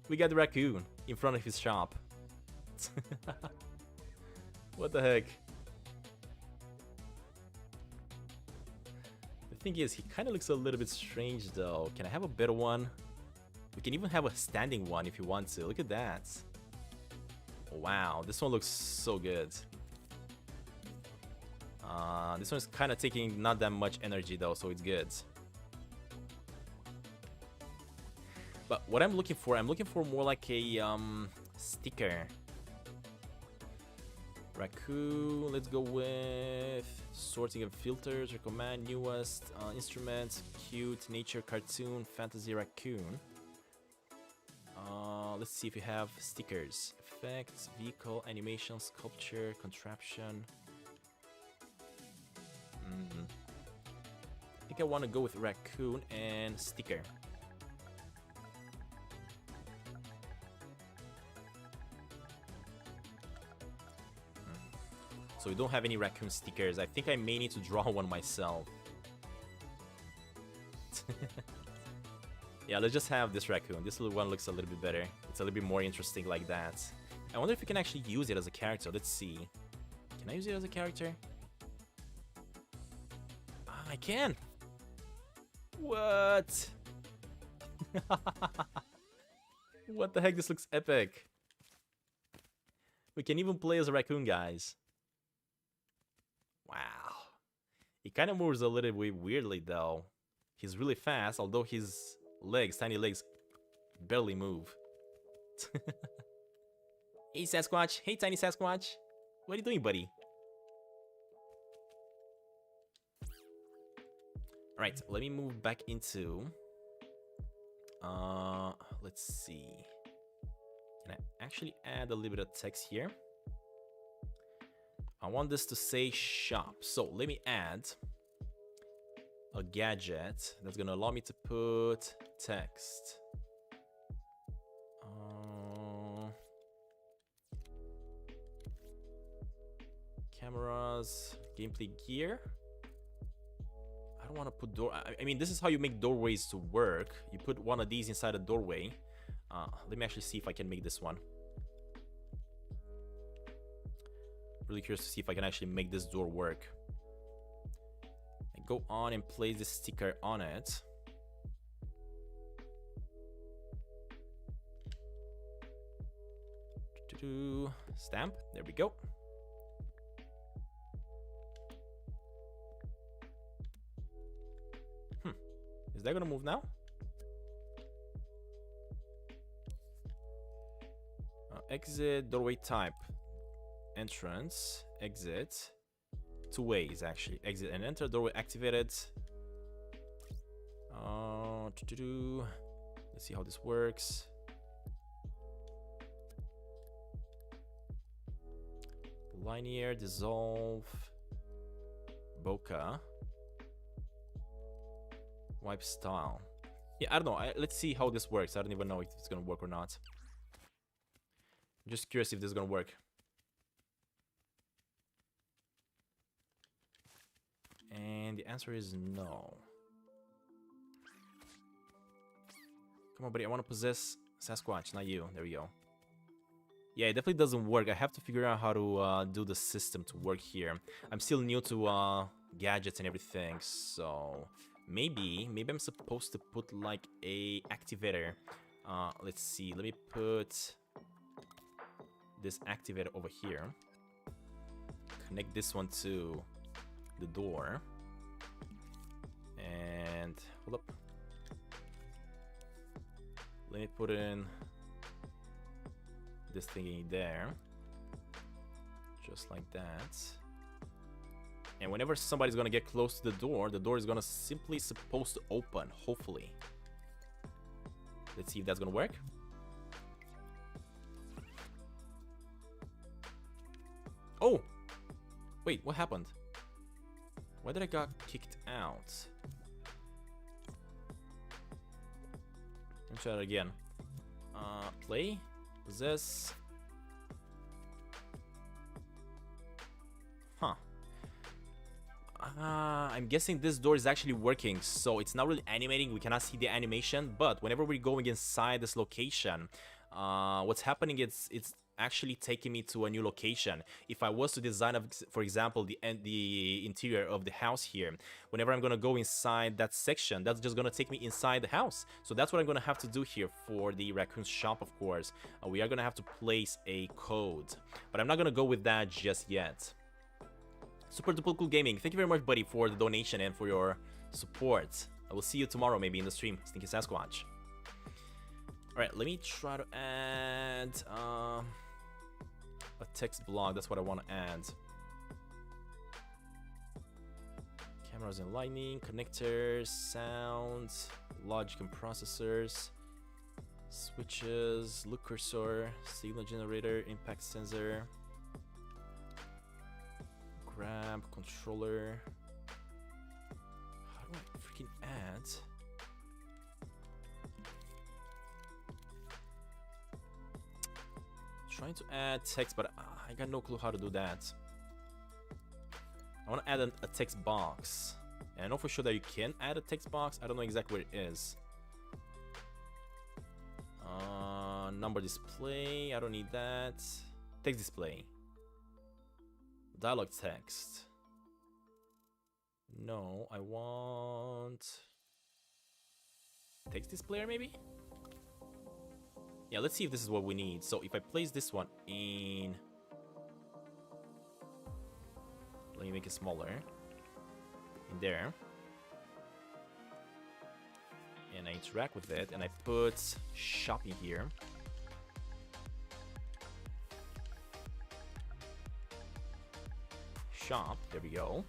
S1: We got the raccoon in front of his shop. What the heck? The thing is, he kind of looks a little bit strange though. Can I have a better one? We can even have a standing one if you want to. Look at that. Wow, this one looks so good. This one's kind of taking not that much energy though, so it's good. But what I'm looking for more like a sticker. Raccoon, let's go with sorting of filters, recommend newest instruments, cute, nature, cartoon, fantasy, raccoon. Let's see if we have stickers. Effects, vehicle, animation, sculpture, contraption. I think I want to go with raccoon and sticker. So we don't have any raccoon stickers. I think I may need to draw one myself. Yeah, let's just have this raccoon. This little one looks a little bit better. It's a little bit more interesting like that. I wonder if we can actually use it as a character. Let's see. Can I use it as a character? Ah, I can! What? What the heck? This looks epic. We can even play as a raccoon, guys. Wow. He kind of moves a little bit weirdly, though. He's really fast, although his legs, tiny legs, barely move. Hey, Sasquatch. Hey, tiny Sasquatch. What are you doing, buddy? Alright, let me move back into... let's see. Can I actually add a little bit of text here? I want this to say shop. So let me add a gadget that's gonna allow me to put text. Cameras, gameplay gear. I don't want to put door. I mean, this is how you make doorways to work. You put one of these inside a doorway. Let me actually see if I can make this one. Really curious to see if I can actually make this door work. I go on and place this sticker on it. Stamp. There we go. Is that gonna move now? Exit, doorway type. Entrance, exit. Two ways actually. Exit and enter, doorway activated. Let's see how this works. Linear, dissolve, bokeh. Wipe style. Yeah, I don't know. Let's see how this works. I don't even know if it's gonna work or not. I'm just curious if this is gonna work. And the answer is no. Come on, buddy. I want to possess Sasquatch, not you. There we go. Yeah, it definitely doesn't work. I have to figure out how to do the system to work here. I'm still new to gadgets and everything, so... Maybe I'm supposed to put like a activator. Let's see. Let me put this activator over here. Connect this one to the door. And hold up. Let me put in this thingy there. Just like that. And whenever somebody's gonna get close to the door is gonna simply supposed to open, hopefully. Let's see if that's gonna work. Oh! Wait, what happened? Why did I got kicked out? Let me try that again. Play? What's this? Huh. I'm guessing this door is actually working, so it's not really animating. We cannot see the animation, but whenever we're going inside this location, what's happening is it's actually taking me to a new location. If I was to design, for example, the interior of the house here, whenever I'm gonna go inside that section, that's just gonna take me inside the house. So that's what I'm gonna have to do here for the raccoon shop, of course. We are gonna have to place a code, but I'm not gonna go with that just yet. Super Duper Cool Gaming, thank you very much, buddy, for the donation and for your support. I will see you tomorrow, maybe in the stream. Stinky Sasquatch. Alright, let me try to add a text block. That's what I want to add. Cameras and lighting, connectors, sounds, logic and processors, switches, look cursor, signal generator, impact sensor, grab, controller. How do I freaking add? Trying to add text, but I got no clue how to do that. I want to add a text box. And I know for sure that you can add a text box. I don't know exactly where it is. Number display. I don't need that. Text display. Dialog text. No, I want text displayer maybe? Yeah, let's see if this is what we need. So if I place this one in... Let me make it smaller. In there. And I interact with it, and I put shopping here. Shop, there we go.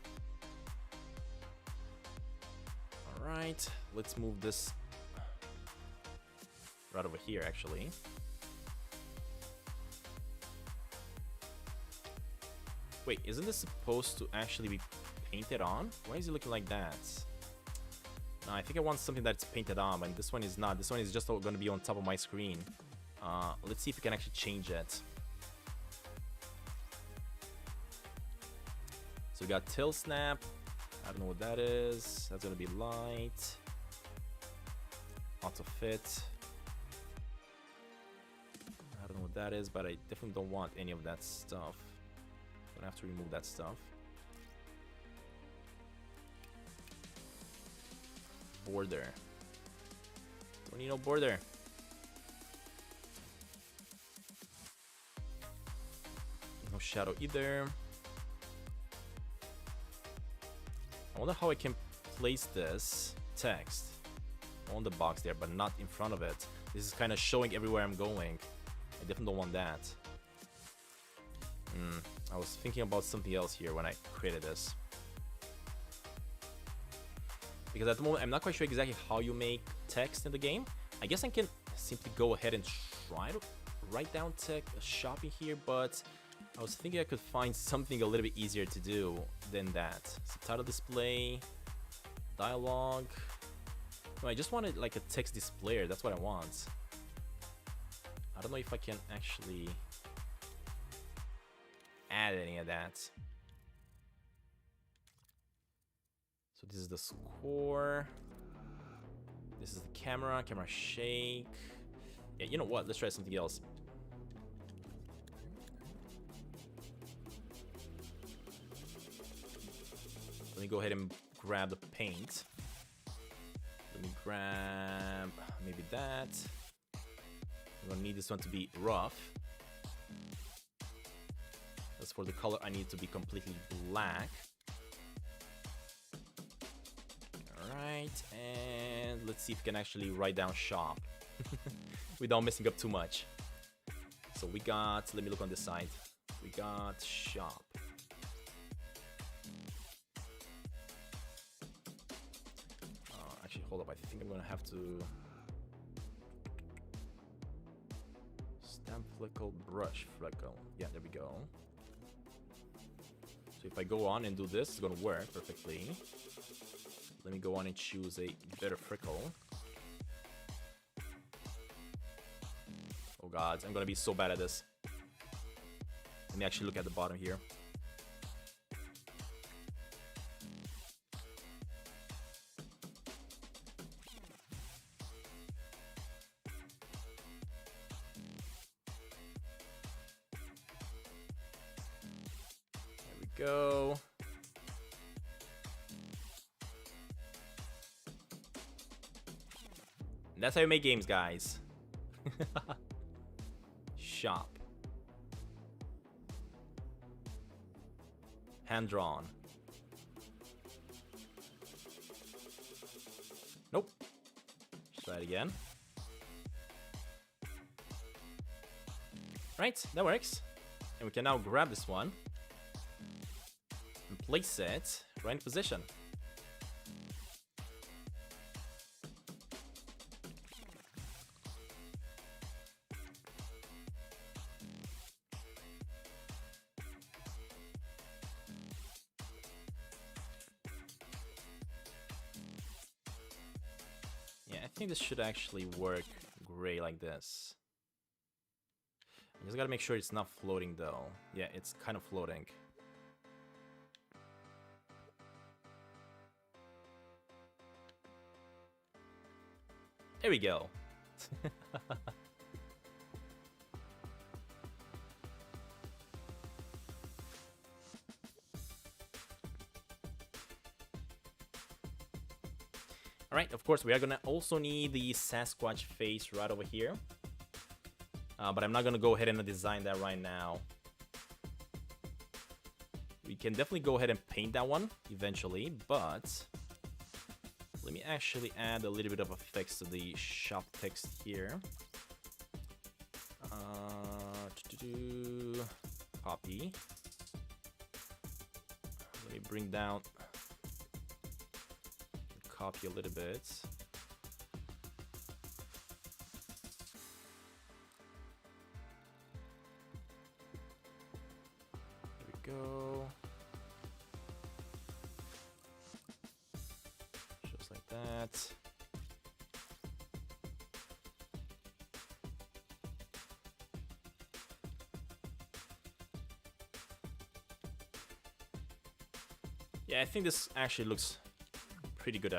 S1: Alright, let's move this right over here, actually. Wait, isn't this supposed to actually be painted on? Why is it looking like that? No, I think I want something that's painted on, and this one is not. This one is just going to be on top of my screen. Let's see if we can actually change it. So we got tilt snap. I don't know what that is. That's going to be light. Auto fit. I don't know what that is, but I definitely don't want any of that stuff. I'm gonna have to remove that stuff. Border. Don't need no border. No shadow either. I wonder how I can place this text on the box there, but not in front of it. This is kind of showing everywhere I'm going. I definitely don't want that. I was thinking about something else here when I created this. Because at the moment, I'm not quite sure exactly how you make text in the game. I guess I can simply go ahead and try to write down text shopping here, but I was thinking I could find something a little bit easier to do than that. Subtitle display, dialogue. No, I just wanted like a text displayer. That's what I want. I don't know if I can actually add any of that. So this is the score. This is the camera shake. Yeah, you know what? Let's try something else. Let me go ahead and grab the paint. Let me grab maybe that. I'm gonna need this one to be rough. As for the color, I need it to be completely black. Alright, and let's see if we can actually write down shop without messing up too much. So we got, let me look on this side. We got shop. Actually, hold up, I think I'm gonna have to stamp fleckle, brush fleckle. Yeah, there we go. So if I go on and do this, it's gonna work perfectly. Let me go on and choose a better freckle. Oh god, I'm gonna be so bad at this. Let me actually look at the bottom here. There we go. And that's how you make games, guys. Shop. Hand-drawn. Nope. Try it again. Right, that works. And we can now grab this one and place it right in position. I think this should actually work great like this. I just gotta make sure it's not floating though. Yeah, it's kind of floating. There we go. Alright, of course, we are gonna also need the Sasquatch face right over here. But I'm not gonna go ahead and design that right now. We can definitely go ahead and paint that one eventually, but let me actually add a little bit of effects to the shop text here. Copy. Let me bring down copy a little bit. There we go. Just like that. Yeah, I think this actually looks pretty good,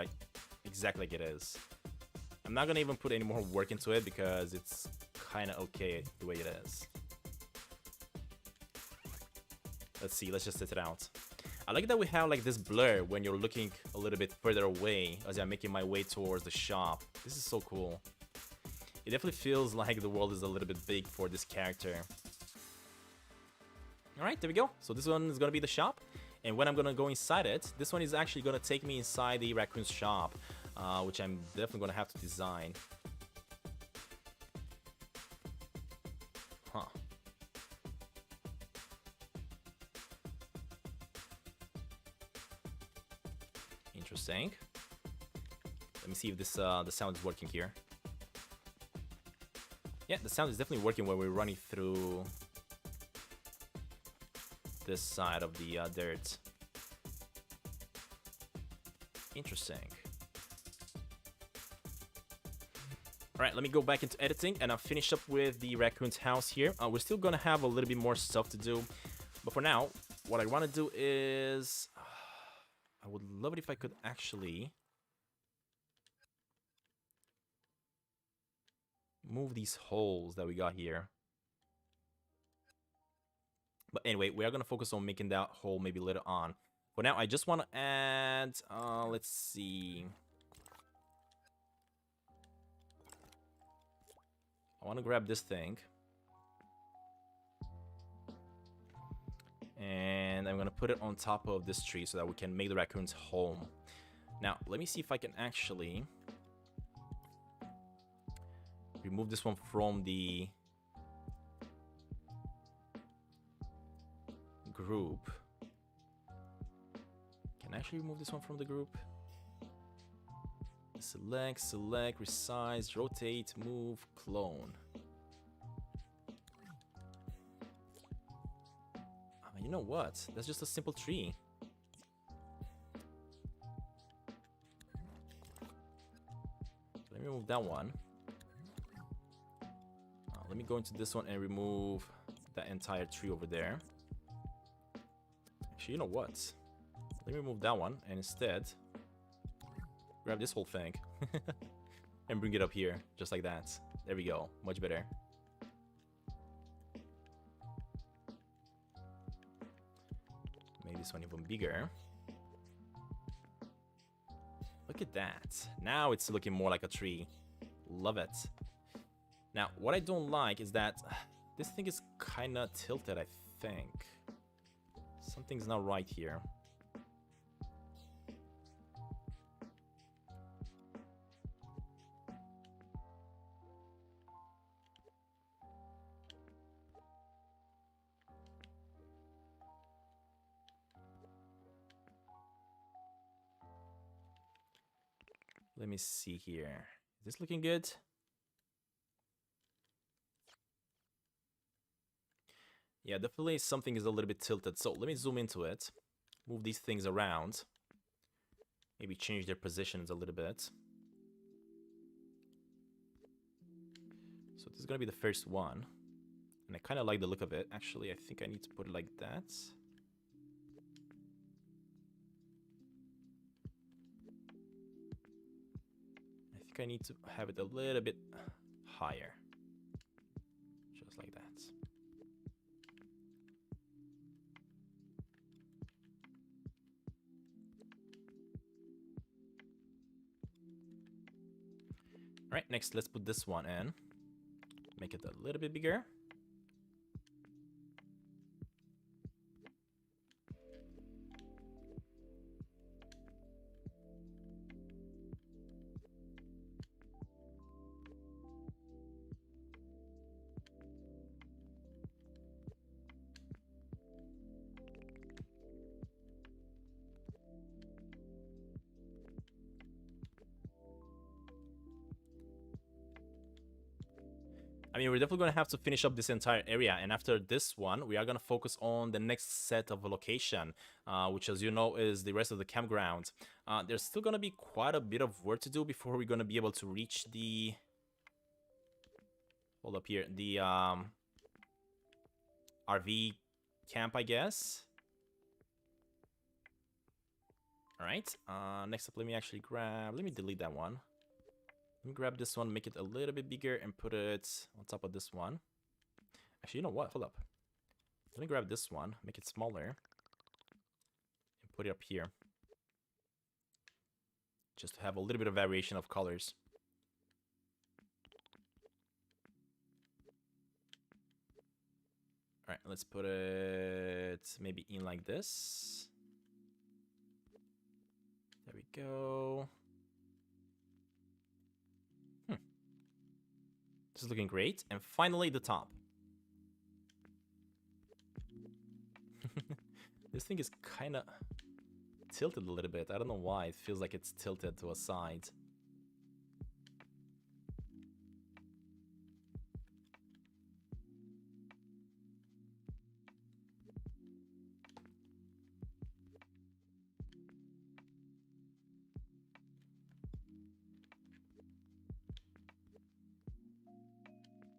S1: exactly like it is. I'm not gonna even put any more work into it because it's kind of okay the way it is. Let's see, let's just test it out. I like that we have like this blur when you're looking a little bit further away as I'm making my way towards the shop. This is so cool. It definitely feels like the world is a little bit big for this character. Alright, there we go. So this one is gonna be the shop. And when I'm gonna go inside it, this one is actually gonna take me inside the raccoon's shop, which I'm definitely gonna have to design. Huh. Interesting. Let me see if this the sound is working here. Yeah, the sound is definitely working when we're running through this side of the dirt. Interesting. Alright, let me go back into editing and I'll finish up with the raccoon's house here. We're still gonna have a little bit more stuff to do, but for now, what I want to do is I would love it if I could actually move these holes that we got here. But anyway, we are going to focus on making that hole maybe later on. For now, I just want to add, let's see. I want to grab this thing. And I'm going to put it on top of this tree so that we can make the raccoon's home. Now, let me see if I can actually remove this one from the group. Can I actually remove this one from the group? Select, resize, rotate, move, clone. You know what? That's just a simple tree. Let me remove that one. Let me go into this one and remove that entire tree over there. Actually, you know what? Let me remove that one and instead grab this whole thing and bring it up here, just like that. There we go. Much better. Make this one even bigger. Look at that. Now it's looking more like a tree. Love it. Now, what I don't like is that this thing is kind of tilted, I think. Something's not right here. Let me see here. Is this looking good? Yeah, definitely something is a little bit tilted. So let me zoom into it. Move these things around. Maybe change their positions a little bit. So this is going to be the first one. And I kind of like the look of it. Actually, I think I need to put it like that. I need to have it a little bit higher. Just like that. Alright, next let's put this one in. Make it a little bit bigger. I mean, we're definitely going to have to finish up this entire area, and after this one, we are going to focus on the next set of location, which, as you know, is the rest of the campground. There's still going to be quite a bit of work to do before we're going to be able to reach the... Hold up here. The RV camp, I guess. Alright, next up, let me actually grab... Let me delete that one. Let me grab this one, make it a little bit bigger, and put it on top of this one. Actually, you know what? Hold up. Let me grab this one, make it smaller, and put it up here. Just to have a little bit of variation of colors. Alright, let's put it maybe in like this. There we go. This is looking great. And finally, the top. This thing is kind of tilted a little bit. I don't know why. It feels like it's tilted to a side.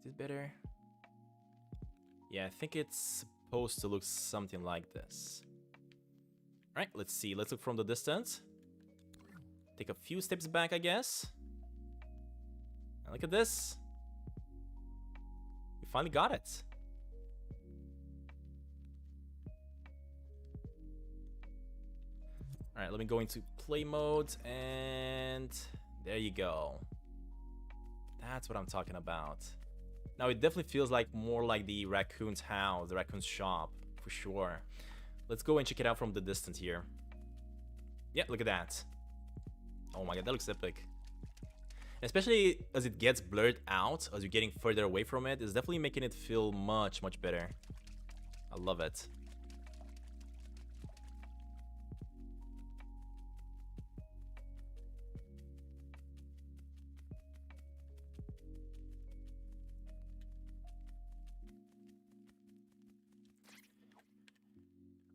S1: Is it better? Yeah, I think it's supposed to look something like this. Alright, let's see. Let's look from the distance. Take a few steps back, I guess. And look at this. We finally got it. Alright, let me go into play mode, and there you go. That's what I'm talking about. Now it definitely feels like more like the raccoon's house, the raccoon's shop, for sure. Let's go and check it out from the distance here. Yeah, look at that. Oh my god, that looks epic. Especially as it gets blurred out, as you're getting further away from it, it's definitely making it feel much, much better. I love it.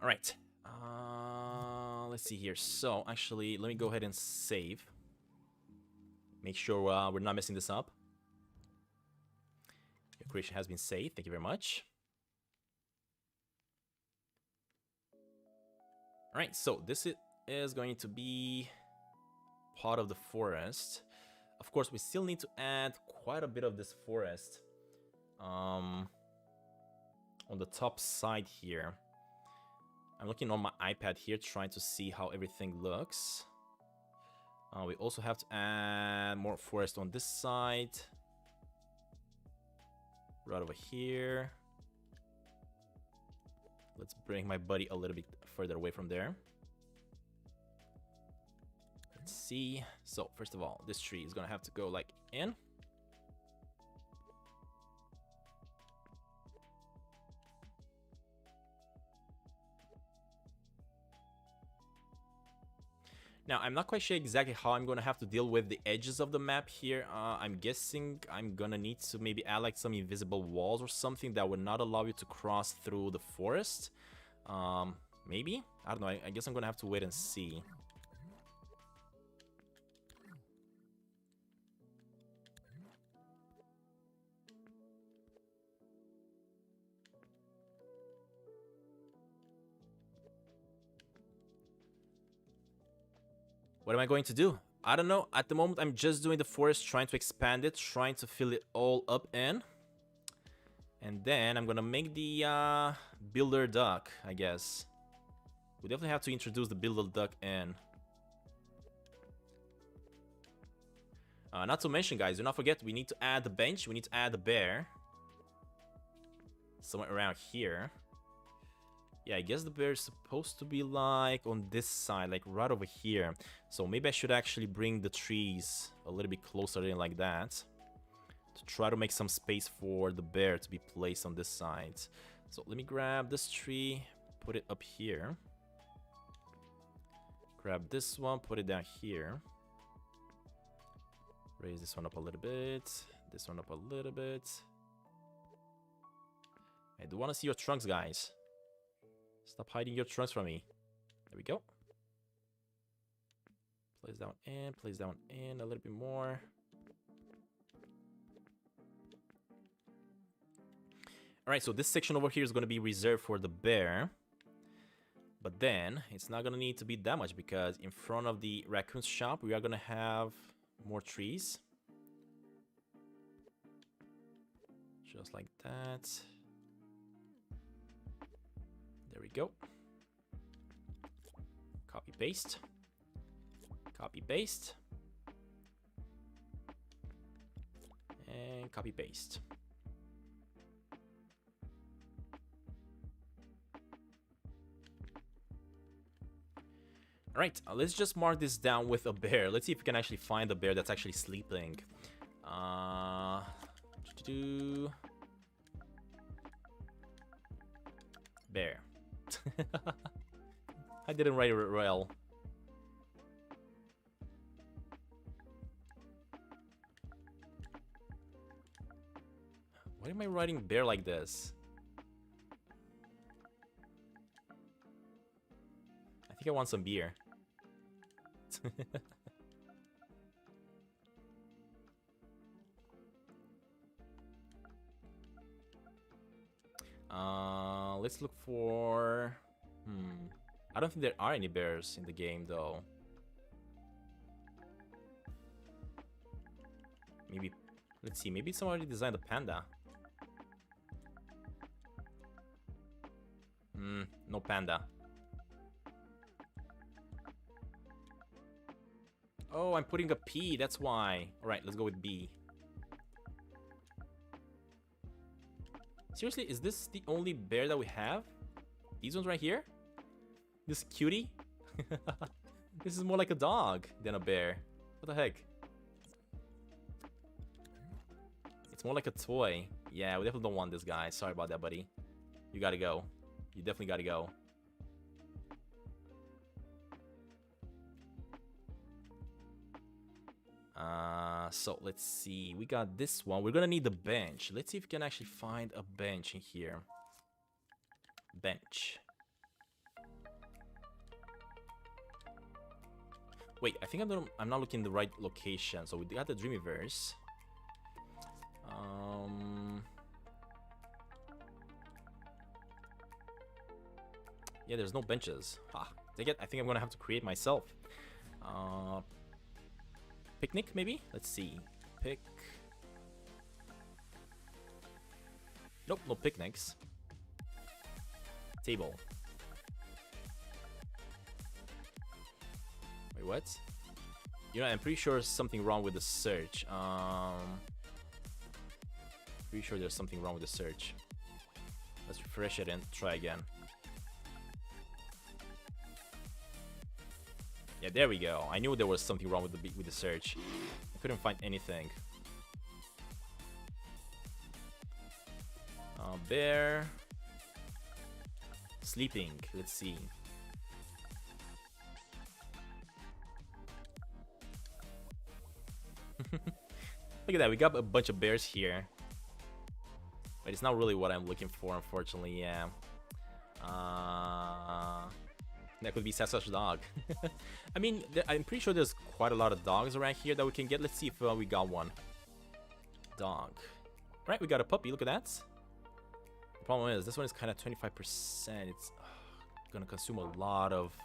S1: All right. Let's see here. So, actually, let me go ahead and save. Make sure we're not messing this up. Your creation has been saved. Thank you very much. All right, so this is going to be part of the forest. Of course, we still need to add quite a bit of this forest on the top side here. I'm looking on my iPad here, trying to see how everything looks. We also have to add more forest on this side. Right over here. Let's bring my buddy a little bit further away from there. Let's see. So, first of all, this tree is gonna have to go like in. Now, I'm not quite sure exactly how I'm gonna have to deal with the edges of the map here. I'm guessing I'm gonna need to maybe add like some invisible walls or something that would not allow you to cross through the forest. Maybe? I don't know. I guess I'm gonna have to wait and see. What am I going to do? I don't know. At the moment, I'm just doing the forest, trying to expand it, trying to fill it all up in. And then I'm gonna make the builder duck, I guess. We definitely have to introduce the builder duck in. Not to mention, guys, do not forget, we need to add the bench, we need to add the bear. Somewhere around here. Yeah, I guess the bear is supposed to be like on this side, like right over here. So maybe I should actually bring the trees a little bit closer in like that, to try to make some space for the bear to be placed on this side. So let me grab this tree, put it up here. Grab this one, put it down here. Raise this one up a little bit, this one up a little bit. I do want to see your trunks, guys. Stop hiding your trunks from me. There we go. Place down in a little bit more. Alright, so this section over here is going to be reserved for the bear. But then, it's not going to need to be that much because in front of the raccoon's shop, we are going to have more trees. Just like that. There we go. Copy paste. Copy paste. And copy paste. Alright, let's just mark this down with a bear. Let's see if we can actually find a bear that's actually sleeping. Bear. I didn't write it well. Why am I writing bear like this? I think I want some beer. Let's look for... I don't think there are any bears in the game, though. Maybe... Let's see, maybe somebody designed a panda. No panda. Oh, I'm putting a P, that's why. Alright, let's go with B. Seriously, is this the only bear that we have? These ones right here? This cutie? This is more like a dog than a bear. What the heck? It's more like a toy. Yeah, we definitely don't want this guy. Sorry about that, buddy. You gotta go. You definitely gotta go. So let's see. We got this one. We're gonna need the bench. Let's see if we can actually find a bench in here. Bench. Wait, I think I'm not looking in the right location. So we got the Dreamiverse. Yeah, there's no benches. Take it. I think I'm gonna have to create myself. Picnic, maybe? Let's see. Nope, no picnics. Table. Wait, what? You know, I'm pretty sure there's something wrong with the search. Pretty sure there's something wrong with the search. Let's refresh it and try again. Yeah, there we go. I knew there was something wrong with the search. I couldn't find anything. Bear. Sleeping. Let's see. Look at that. We got a bunch of bears here. But it's not really what I'm looking for, unfortunately. Yeah. That could be Sasquatch dog. I mean, I'm pretty sure there's quite a lot of dogs around here that we can get. Let's see if we got one. Dog. Right, we got a puppy. Look at that. The problem is, this one is kind of 25%. It's gonna consume a lot of...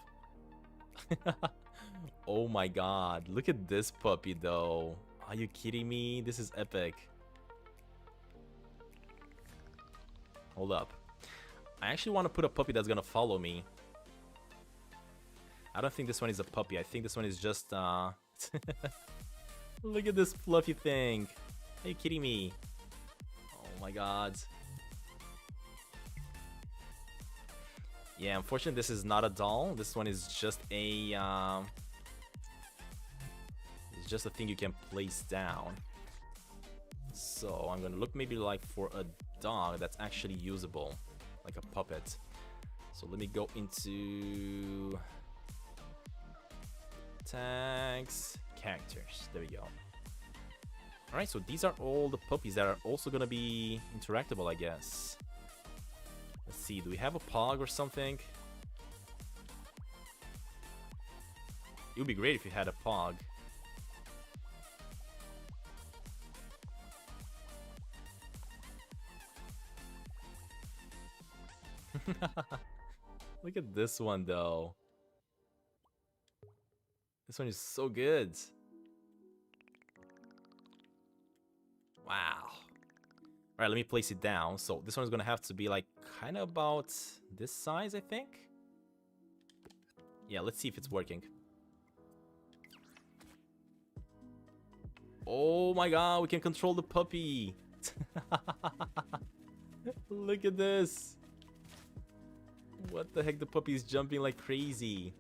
S1: Oh my god. Look at this puppy, though. Are you kidding me? This is epic. Hold up. I actually want to put a puppy that's gonna follow me. I don't think this one is a puppy. I think this one is just, Look at this fluffy thing. Are you kidding me? Oh my god. Yeah, unfortunately this is not a doll. This one is just a, it's just a thing you can place down. So I'm gonna look maybe like for a dog that's actually usable. Like a puppet. So let me go into... tags, characters. There we go. Alright, so these are all the puppies that are also gonna be interactable, I guess. Let's see, do we have a pug or something? It would be great if you had a pug. Look at this one, though. This one is so good. Wow. Alright, let me place it down. So this one is gonna have to be like kind of about this size, I think. Yeah, let's see if it's working. Oh my god, we can control the puppy. Look at this. What the heck, the puppy is jumping like crazy.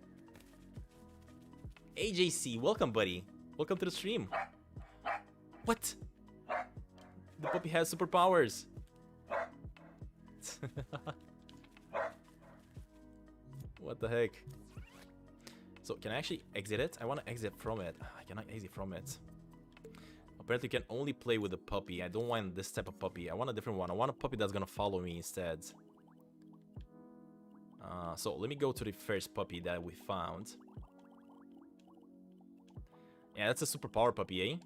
S1: AJC, welcome, buddy. Welcome to the stream. What? The puppy has superpowers. What the heck? So, can I actually exit it? I want to exit from it. I cannot exit from it. Apparently, you can only play with the puppy. I don't want this type of puppy. I want a different one. I want a puppy that's gonna follow me instead. So, let me go to the first puppy that we found. Yeah, that's a superpower puppy, eh?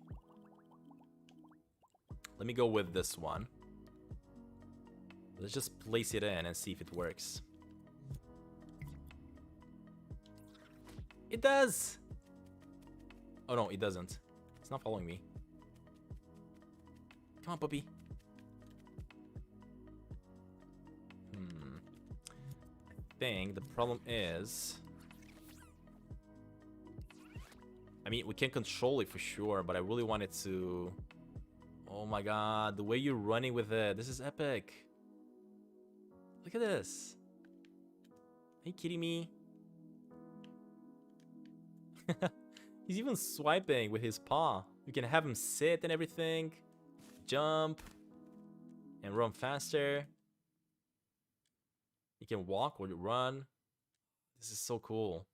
S1: Let me go with this one. Let's just place it in and see if it works. It does! Oh no, it doesn't. It's not following me. Come on, puppy. I think the problem is... I mean, we can control it for sure, but I really want it to... Oh my god, the way you're running with it. This is epic. Look at this. Are you kidding me? He's even swiping with his paw. You can have him sit and everything. Jump. And run faster. You can walk or run. This is so cool.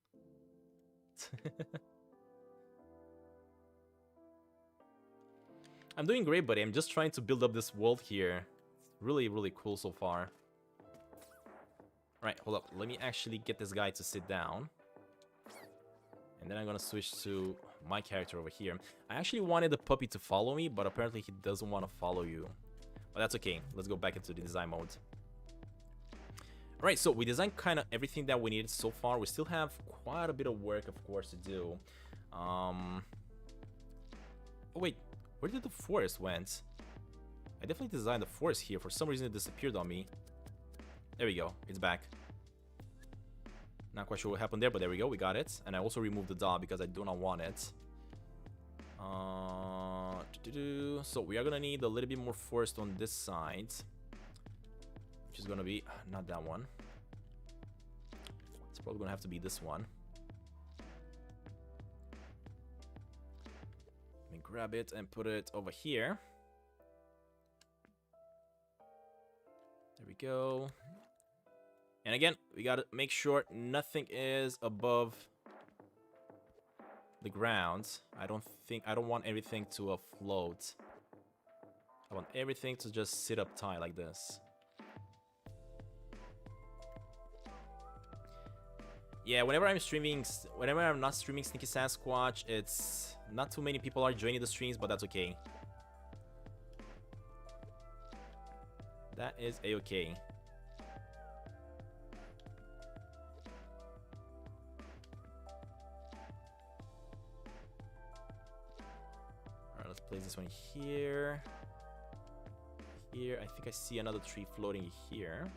S1: I'm doing great, buddy. I'm just trying to build up this world here. It's really, really cool so far. Alright, hold up. Let me actually get this guy to sit down. And then I'm gonna switch to my character over here. I actually wanted the puppy to follow me, but apparently he doesn't want to follow you. But that's okay. Let's go back into the design mode. Alright, so we designed kind of everything that we needed so far. We still have quite a bit of work, of course, to do. Oh wait, where did the forest went? I definitely designed the forest here. For some reason it disappeared on me. There we go, it's back. Not quite sure what happened there, but there we go, we got it. And I also removed the dog because I do not want it. So we are gonna need a little bit more forest on this side, which is gonna be not that one. It's probably gonna have to be this one. Let me grab it and put it over here. There we go. And again, we gotta make sure nothing is above the ground. I don't want everything to float. I want everything to just sit up tight like this. Yeah, whenever I'm not streaming Sneaky Sasquatch, it's not too many people are joining the streams, but that's okay. That is a-okay. Alright, let's place this one here. Here, I think I see another tree floating here.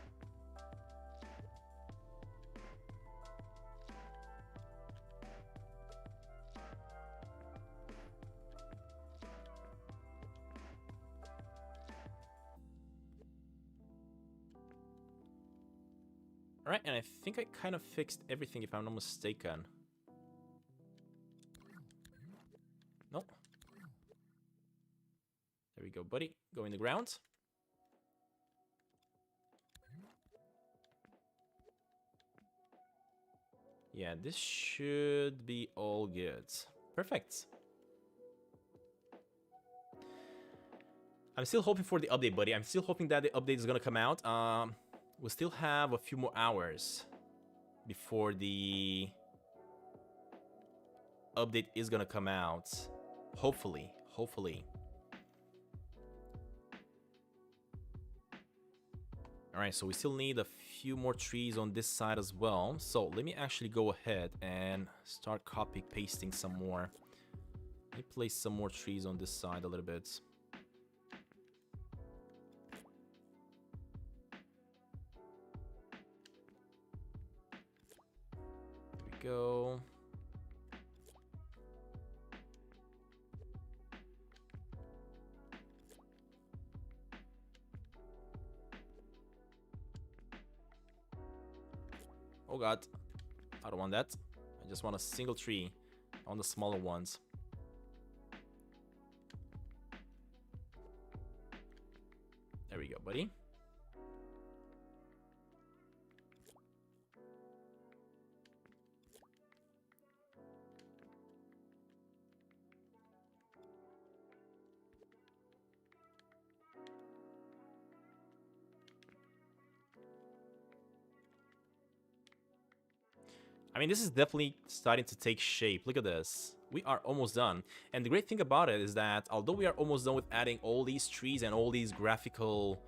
S1: Alright, and I think I kind of fixed everything if I'm not mistaken. Nope. There we go, buddy. Go in the ground. Yeah, this should be all good. Perfect. I'm still hoping for the update, buddy. I'm still hoping that the update is gonna come out. We still have a few more hours before the update is gonna come out. Hopefully. Alright, so we still need a few more trees on this side as well. So let me actually go ahead and start copy pasting some more. Let me place some more trees on this side a little bit. Go. Oh god, I don't want that. I just want a single tree on the smaller ones. There we go, buddy. I mean, this is definitely starting to take shape. Look at this. We are almost done. And the great thing about it is that although we are almost done with adding all these trees and all these graphical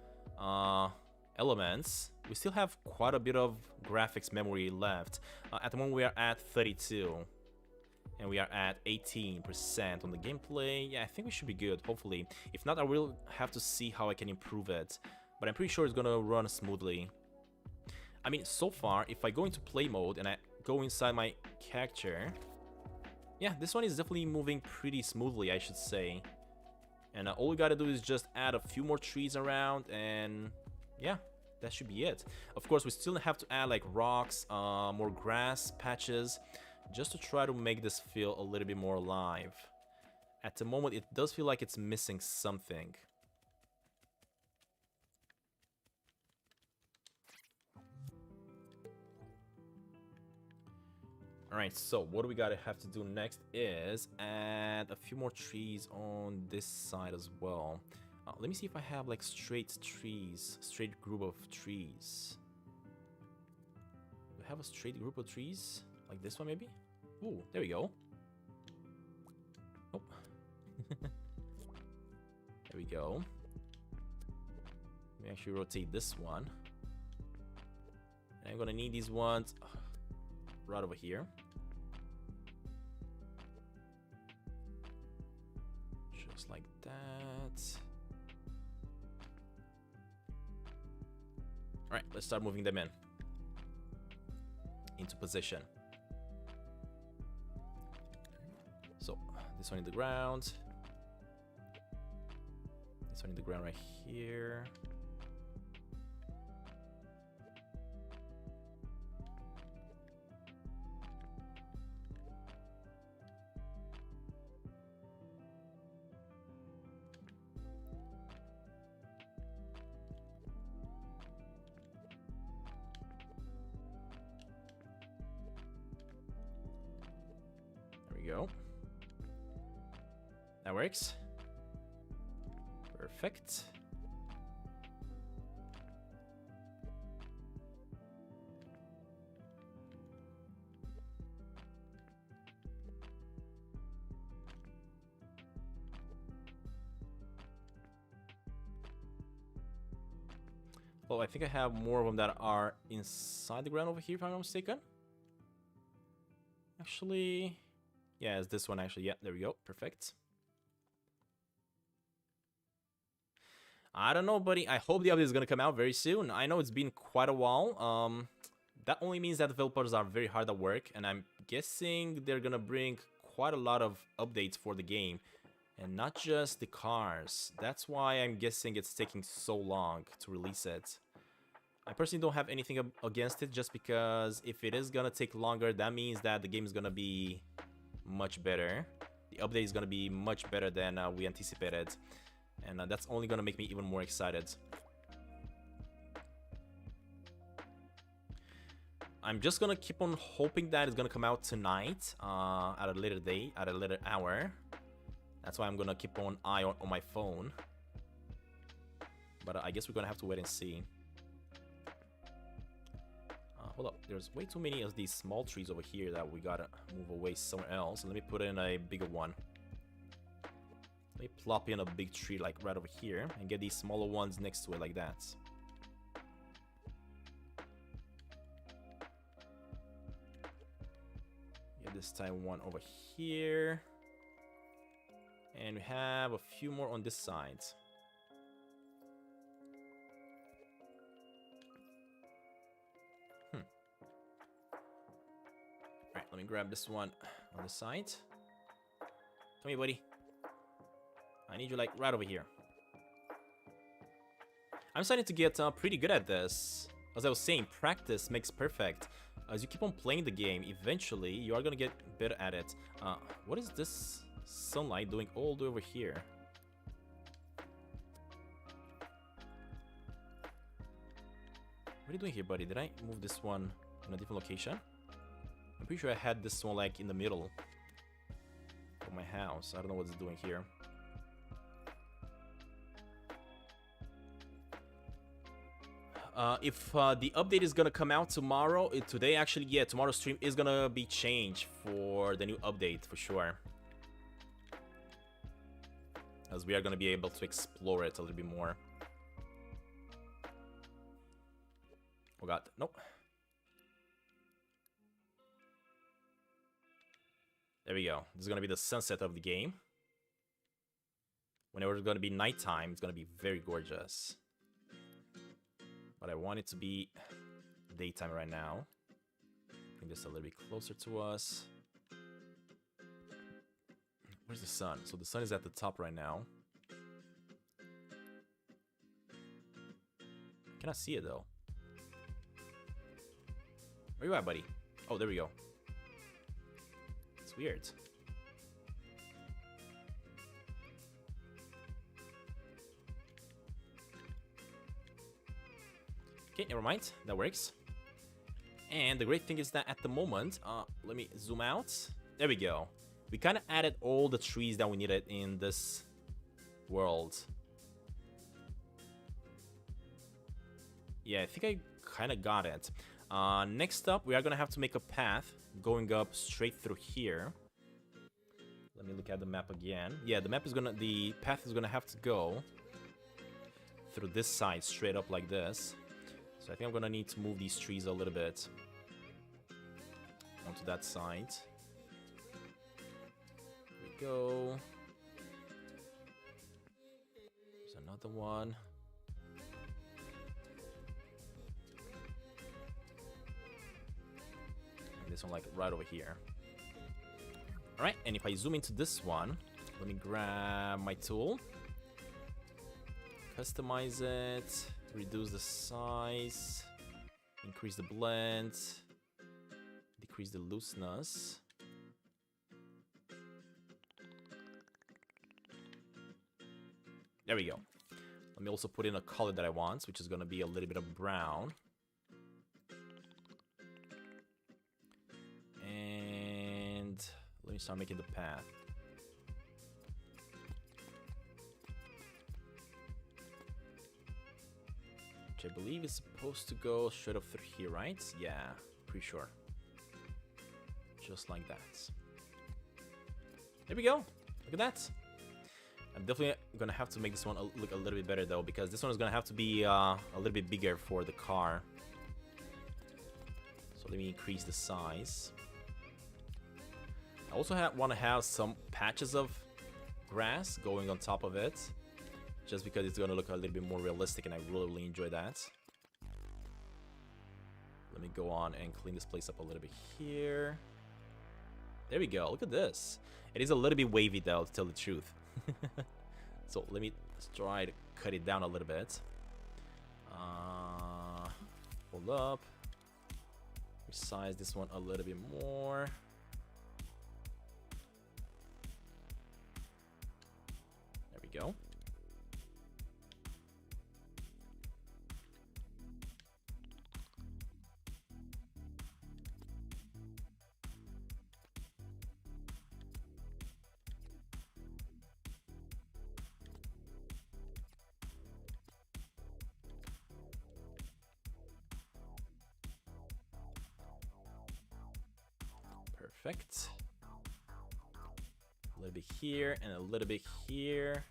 S1: elements, we still have quite a bit of graphics memory left. At the moment, we are at 32. And we are at 18% on the gameplay. Yeah, I think we should be good, hopefully. If not, I will have to see how I can improve it. But I'm pretty sure it's gonna run smoothly. I mean, so far, if I go into play mode and I go inside my character, yeah, this one is definitely moving pretty smoothly, I should say. And all we gotta do is just add a few more trees around, and yeah, that should be it. Of course, we still have to add like rocks, more grass patches, just to try to make this feel a little bit more alive. At the moment, it does feel like it's missing something. Alright, so what do we gotta have to do next is add a few more trees on this side as well. Let me see if I have like straight trees, straight group of trees. Do I have a straight group of trees? Like this one maybe? Ooh, there we go. Oh. There we go. Let me actually rotate this one. And I'm gonna need these ones right over here. Just like that. Alright, let's start moving them into position. So, this one in the ground. This one in the ground right here. Go. That works. Perfect. Well, I think I have more of them that are inside the ground over here, if I'm not mistaken. Actually... yeah, it's this one actually. Yeah, there we go. Perfect. I don't know, buddy. I hope the update is going to come out very soon. I know it's been quite a while. That only means that developers are very hard at work, and I'm guessing they're going to bring quite a lot of updates for the game, and not just the cars. That's why I'm guessing it's taking so long to release it. I personally don't have anything against it, just because if it is going to take longer, that means that the game is going to be much better. The update is going to be much better than we anticipated, and that's only going to make me even more excited. I'm just going to keep on hoping that it's going to come out tonight at a later day, at a later hour. That's why I'm going to keep an eye on my phone, but I guess we're going to have to wait and see. Hold up, there's way too many of these small trees over here that we gotta move away somewhere else. Let me put in a bigger one. Let me plop in a big tree like right over here and get these smaller ones next to it like that. Get this time one over here. And we have a few more on this side. Alright, let me grab this one on the side. Come here, buddy. I need you, like, right over here. I'm starting to get pretty good at this. As I was saying, practice makes perfect. As you keep on playing the game, eventually you are gonna get better at it. What is this sunlight doing all the way over here? What are you doing here, buddy? Did I move this one in a different location? I'm pretty sure I had this one like in the middle of my house. I don't know what it's doing here. If the update is gonna come out tomorrow, today actually, yeah, tomorrow's stream is gonna be changed for the new update for sure. As we are gonna be able to explore it a little bit more. Oh god, nope. There we go. This is gonna be the sunset of the game. Whenever it's gonna be nighttime, it's gonna be very gorgeous. But I want it to be daytime right now. Bring this a little bit closer to us. Where's the sun? So the sun is at the top right now. I cannot see it though. Where you at, buddy? Oh, there we go. It's weird. Okay, never mind. That works. And the great thing is that at the moment, let me zoom out. There we go. We kind of added all the trees that we needed in this world. Yeah, I think I kind of got it. Next up, we are going to have to make a path going up straight through here. Let me look at the map again. Yeah, the path is gonna have to go through this side straight up like this. So I think I'm gonna need to move these trees a little bit onto that side. There we go. There's another one. And this one like right over here. Alright, and if I zoom into this one, let me grab my tool. Customize it, reduce the size, increase the blend, decrease the looseness. There we go. Let me also put in a color that I want, which is going to be a little bit of brown. And let me start making the path. I believe it's supposed to go straight up through here, right? Yeah, pretty sure. Just like that. There we go. Look at that. I'm definitely gonna have to make this one look a little bit better though, because this one is gonna have to be a little bit bigger for the car. So let me increase the size. I also want to have some patches of grass going on top of it, just because it's gonna look a little bit more realistic, and I really enjoy that. Let me go on and clean this place up a little bit here. There we go. Look at this. It is a little bit wavy though, to tell the truth. So let me try to cut it down a little bit. Hold up. Resize this one a little bit more. There we go. Perfect. A little bit here and a little bit here.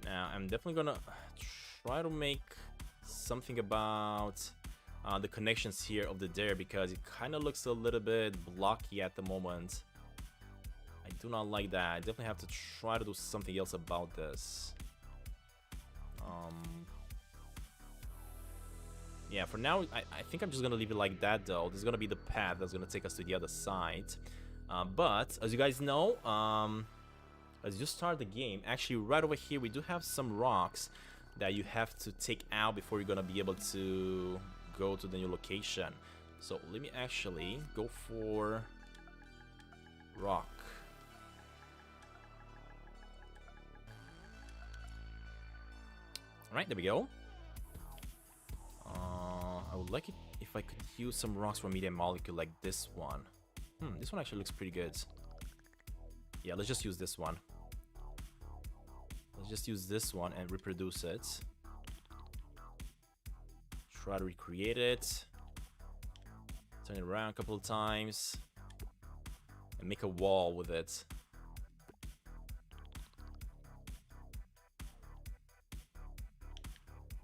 S1: Now I'm definitely gonna try to make something about the connections here of the dare, because it kind of looks a little bit blocky at the moment. I do not like that. I definitely have to try to do something else about this. Yeah, for now, I think I'm just gonna leave it like that though. This is gonna be the path that's gonna take us to the other side. But as you guys know, as you start the game, actually right over here we do have some rocks that you have to take out before you're gonna be able to go to the new location. So let me actually go for rock. Alright, there we go. I would like it if I could use some rocks from medium molecule like this one. This one actually looks pretty good. Yeah, let's just use this one. Let's just use this one and reproduce it. Try to recreate it. Turn it around a couple of times. And make a wall with it.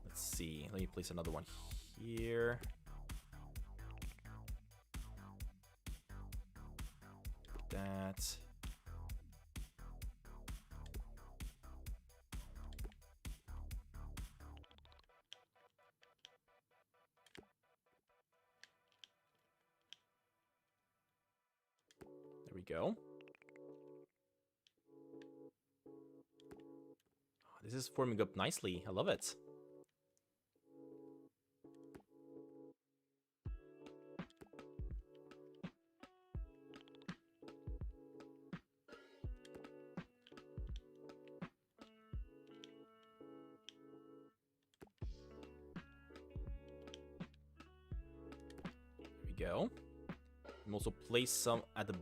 S1: Let's see. Let me place another one here. Like that. There we go. Oh, this is forming up nicely. I love it. There we go. And also place some at the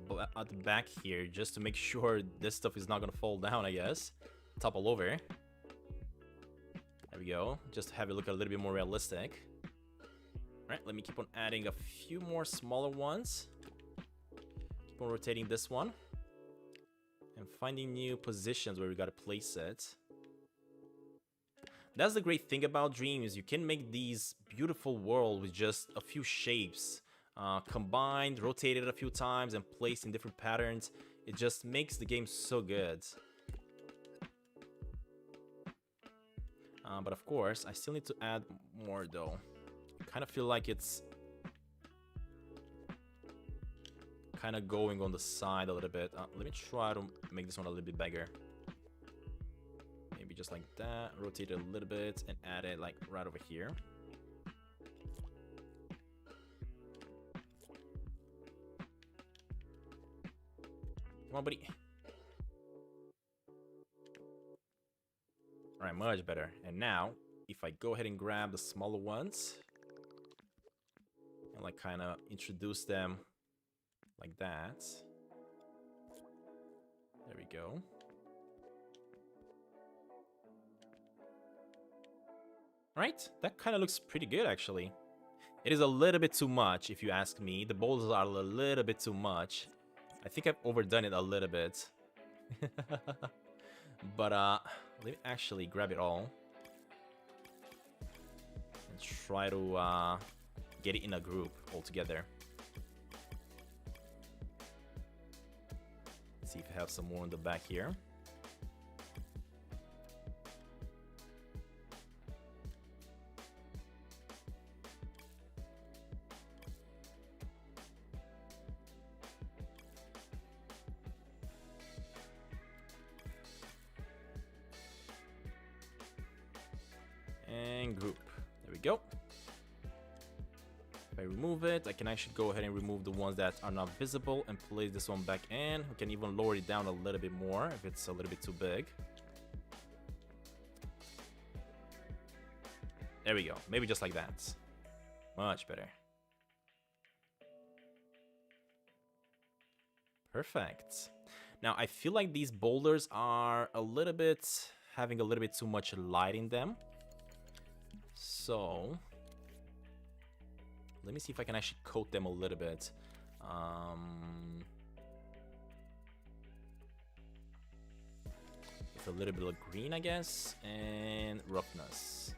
S1: back here, just to make sure this stuff is not gonna fall down, I guess. Topple over. There we go. Just to have it look a little bit more realistic. Alright, let me keep on adding a few more smaller ones. Keep on rotating this one. And finding new positions where we gotta place it. That's the great thing about Dreams. You can make these beautiful worlds with just a few shapes. Combined, rotated a few times, and placed in different patterns. It just makes the game so good. But of course, I still need to add more though. I kind of feel like it's kind of going on the side a little bit. Let me try to make this one a little bit bigger. Maybe just like that. Rotate it a little bit and add it like right over here. Come on, buddy. Alright, much better. And now, if I go ahead and grab the smaller ones and like kind of introduce them like that. There we go. Alright, that kind of looks pretty good actually. It is a little bit too much if you ask me. The boulders are a little bit too much. I think I've overdone it a little bit. But let me actually grab it all and try to get it in a group all together. Let's see if I have some more in the back here. And group. There we go. If I remove it, I can actually go ahead and remove the ones that are not visible and place this one back in. We can even lower it down a little bit more if it's a little bit too big. There we go. Maybe just like that. Much better. Perfect. Now, I feel like these boulders are a little bit having a little bit too much light in them. So, let me see if I can actually coat them a little bit. With a little bit of green, I guess, and roughness.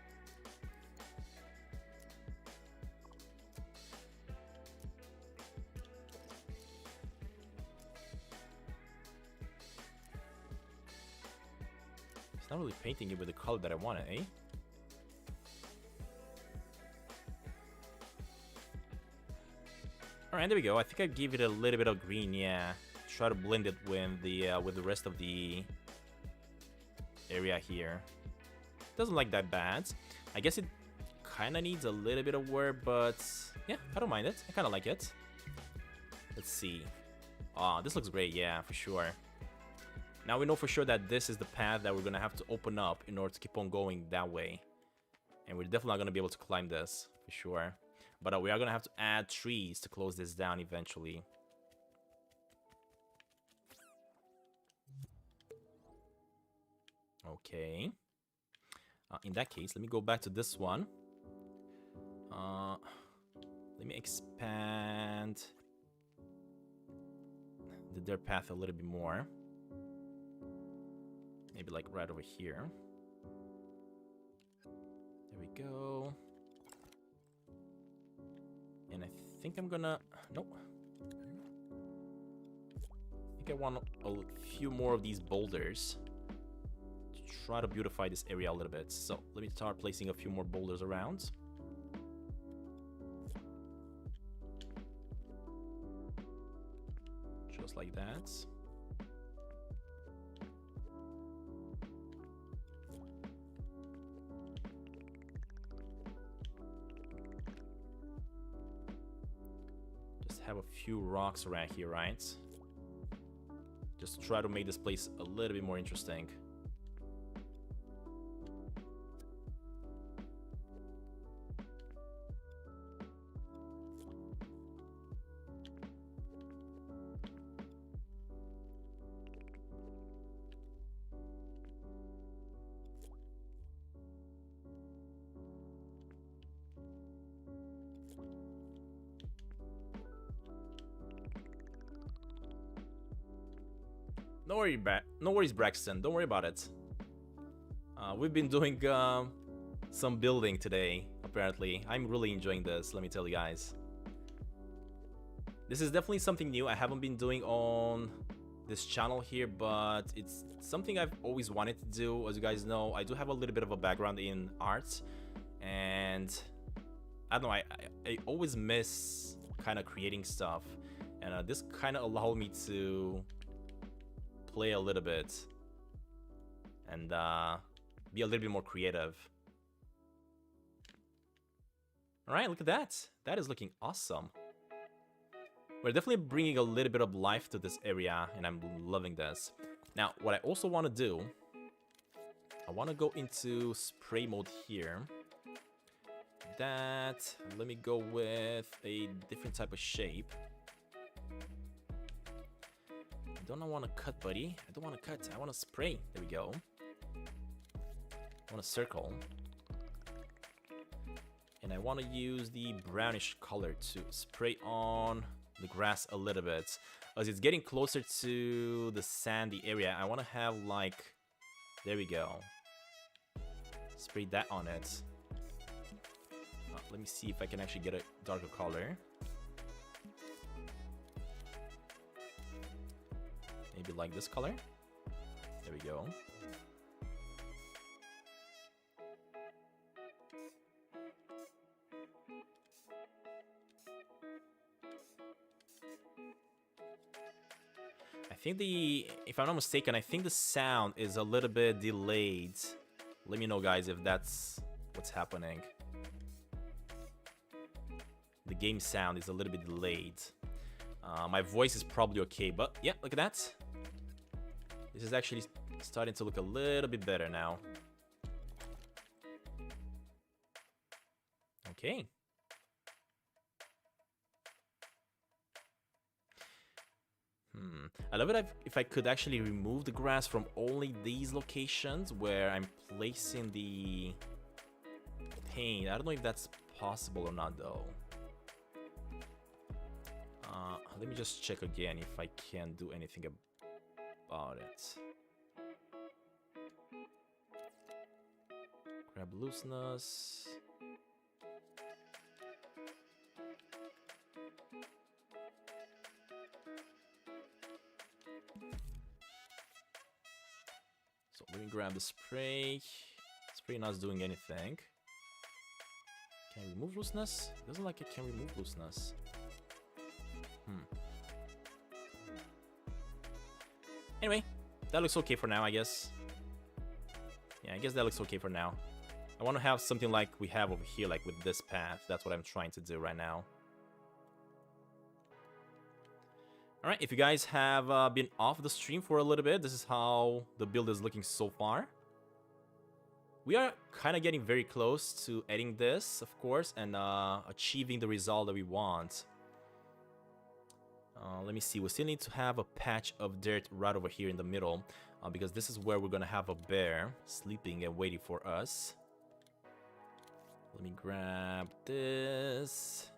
S1: It's not really painting it with the color that I wanted, eh? Alright, there we go. I think I give it a little bit of green, yeah. Try to blend it with the rest of the area here. Doesn't look that bad. I guess it kind of needs a little bit of work, but yeah, I don't mind it. I kind of like it. Let's see. Ah, this looks great, yeah, for sure. Now we know for sure that this is the path that we're going to have to open up in order to keep on going that way. And we're definitely not going to be able to climb this, for sure. But we are going to have to add trees to close this down eventually. Okay. In that case, let me go back to this one. Let me expand the dirt path a little bit more. Maybe like right over here. There we go. And I think I'm gonna... Nope. I think I want a few more of these boulders to try to beautify this area a little bit. So let me start placing a few more boulders around. Just like that. Have a few rocks around here, right? Just to try to make this place a little bit more interesting. No worries, Braxton. Don't worry about it. We've been doing some building today, apparently. I'm really enjoying this, let me tell you guys. This is definitely something new I haven't been doing on this channel here, but it's something I've always wanted to do. As you guys know, I do have a little bit of a background in art, and I don't know, I always miss kind of creating stuff, and this kind of allowed me to play a little bit and be a little bit more creative. All right, look at that. That is looking awesome. We're definitely bringing a little bit of life to this area, and I'm loving this. Now, what I also want to do, I want to go into spray mode here. Let me go with a different type of shape. I don't want to cut, buddy. I don't want to cut. I want to spray. There we go. I want to circle. And I want to use the brownish color to spray on the grass a little bit. As it's getting closer to the sandy area, I want to have like... There we go. Spray that on it. Let me see if I can actually get a darker color. Maybe like this color. There we go. I think if I'm not mistaken, I think the sound is a little bit delayed. Let me know, guys, if that's what's happening. The game sound is a little bit delayed. My voice is probably okay, but yeah, look at that. This is actually starting to look a little bit better now. Okay. I love it if I could actually remove the grass from only these locations where I'm placing the paint. I don't know if that's possible or not, though. Let me just check again if I can do anything about it. Grab looseness. So let me grab the spray. Spray not doing anything. Can I remove looseness? It doesn't like it can remove looseness. Anyway, that looks okay for now, I guess. Yeah, I guess that looks okay for now. I want to have something like we have over here, like with this path. That's what I'm trying to do right now. Alright, if you guys have been off the stream for a little bit, this is how the build is looking so far. We are kind of getting very close to editing this, of course, and achieving the result that we want. Let me see, we still need to have a patch of dirt right over here in the middle, because this is where we're gonna have a bear sleeping and waiting for us. Let me grab this.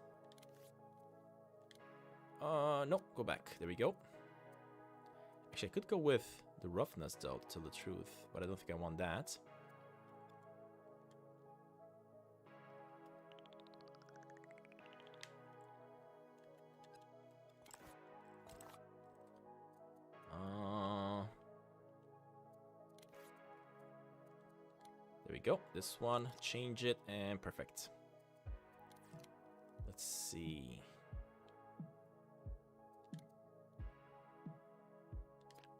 S1: No, go back. There we go. Actually, I could go with the roughness, though, to tell the truth, but I don't think I want that. There we go. This one, change it, and perfect. Let's see.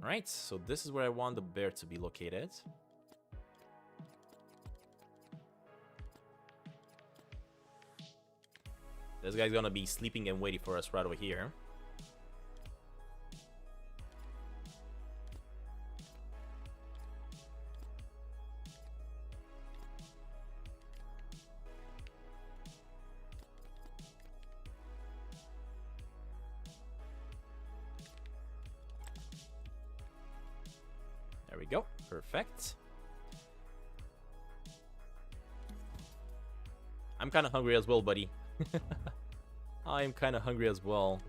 S1: Alright, so this is where I want the bear to be located. This guy's gonna be sleeping and waiting for us right over here. There we go. Perfect. I'm kind of hungry as well, buddy. I'm kind of hungry as well.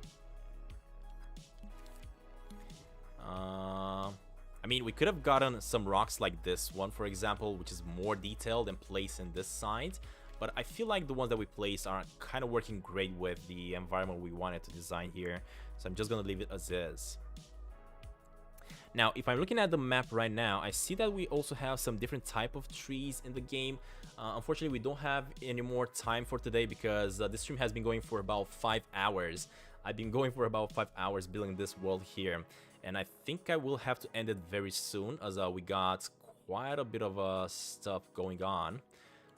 S1: mean, we could have gotten some rocks like this one, for example, which is more detailed and placed in this side. But I feel like the ones that we placed are kind of working great with the environment we wanted to design here. So I'm just going to leave it as is. Now, if I'm looking at the map right now, I see that we also have some different type of trees in the game. Unfortunately, we don't have any more time for today because this stream has been going for about 5 hours. I've been going for about 5 hours building this world here. And I think I will have to end it very soon as we got quite a bit of stuff going on.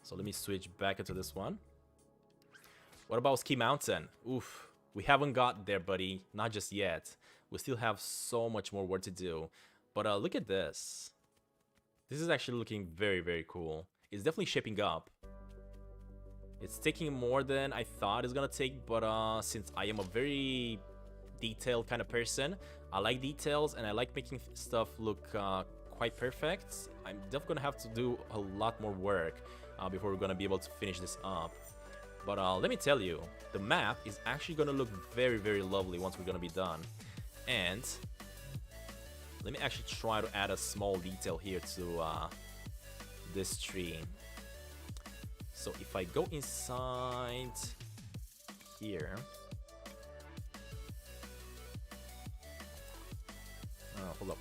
S1: So let me switch back into this one. What about Ski Mountain? Oof, we haven't got there, buddy. Not just yet. We still have so much more work to do. But look at this. This is actually looking very, very cool. It's definitely shaping up. It's taking more than I thought it's gonna take, but since I am a very detailed kind of person, I like details and I like making stuff look quite perfect. I'm definitely gonna have to do a lot more work before we're gonna be able to finish this up. But let me tell you, the map is actually gonna look very, very lovely once we're gonna be done. And let me actually try to add a small detail here to this tree. So if I go inside here, hold up.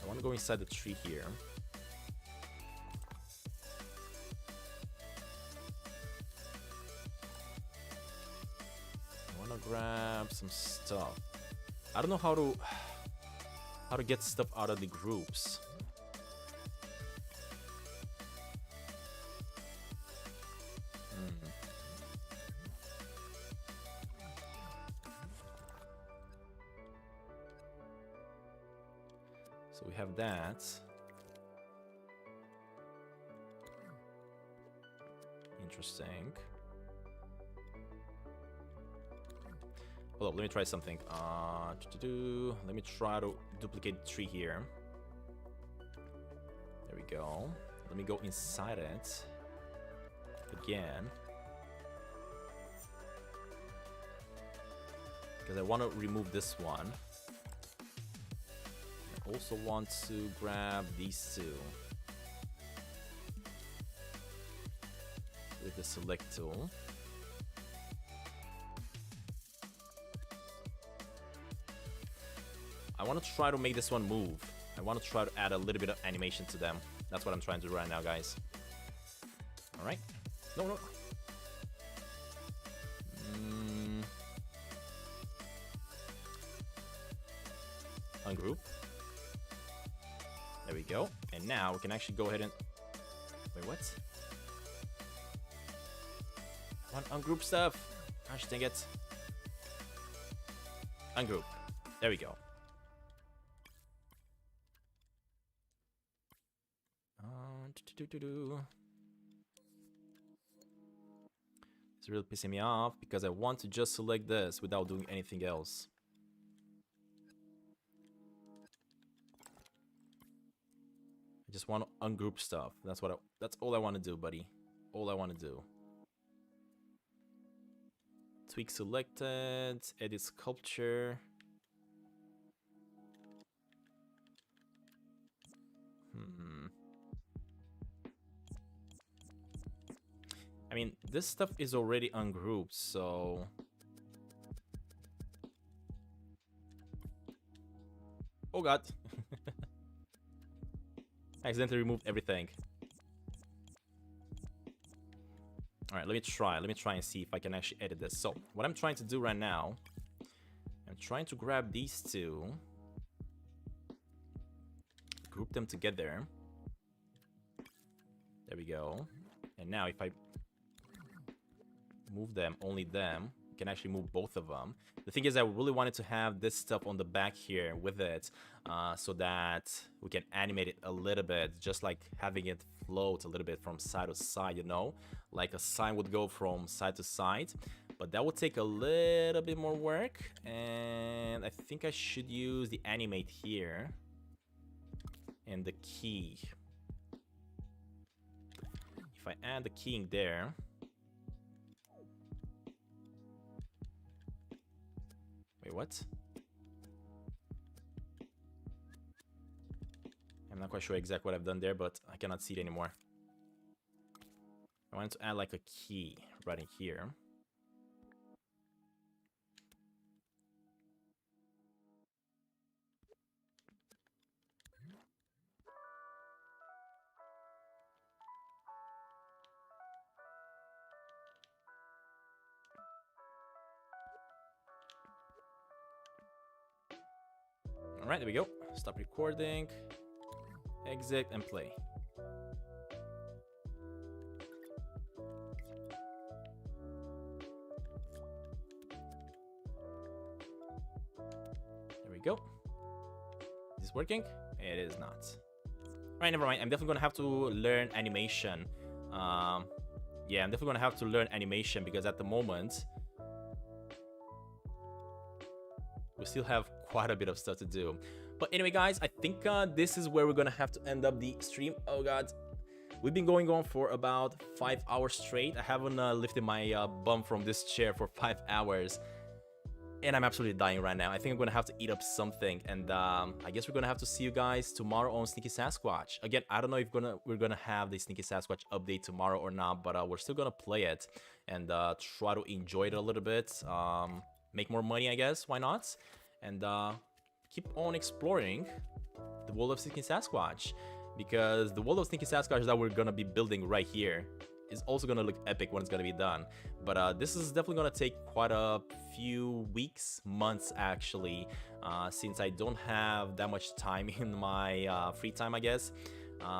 S1: I want to go inside the tree here. I want to grab some stuff. I don't know how to get stuff out of the groups. So we have that. Interesting. Hold up, let me try something. Let me try to duplicate the tree here. There we go. Let me go inside it again. Because I want to remove this one. I also want to grab these two with the select tool. I want to try to make this one move. I want to try to add a little bit of animation to them. That's what I'm trying to do right now, guys. Alright. No. Ungroup. There we go. And now we can actually go ahead and... Wait, what? I want ungroup stuff. Gosh dang it. Ungroup. There we go. It's really pissing me off because I want to just select this without doing anything else. I just want to ungroup stuff. That's all I want to do, buddy. All I want to do. Tweak selected, edit sculpture. I mean, this stuff is already ungrouped, so... Oh god. I accidentally removed everything. Alright, let me try and see if I can actually edit this. So, what I'm trying to do right now, I'm trying to grab these two, group them together. There we go. And now if I move them, only them, you can actually move both of them. The thing is, I really wanted to have this stuff on the back here with it, so that we can animate it a little bit, just like having it float a little bit from side to side, you know, like a sign would go from side to side. But that would take a little bit more work, and I think I should use the animate here and the key. If I add the keying there, wait, what? I'm not quite sure exactly what I've done there, but I cannot see it anymore. I wanted to add like a key right in here. Alright, there we go. Stop recording. Exit and play. There we go. Is this working? It is not. Alright, never mind. I'm definitely gonna have to learn animation. Yeah, I'm definitely gonna have to learn animation because at the moment we still have quite a bit of stuff to do. But anyway, guys, I think this is where we're gonna have to end up the stream. Oh god, we've been going on for about 5 hours straight. I haven't lifted my bum from this chair for 5 hours, and I'm absolutely dying right now. I think I'm gonna have to eat up something, and I guess we're gonna have to see you guys tomorrow on Sneaky Sasquatch. Again, I don't know if we're gonna have the Sneaky Sasquatch update tomorrow or not, but we're still gonna play it and try to enjoy it a little bit. Make more money, I guess. Why not? And keep on exploring the world of Sneaky Sasquatch, because the world of Sneaky Sasquatch that we're gonna be building right here is also gonna look epic when it's gonna be done. But this is definitely gonna take quite a few weeks, months actually, since I don't have that much time in my free time, I guess.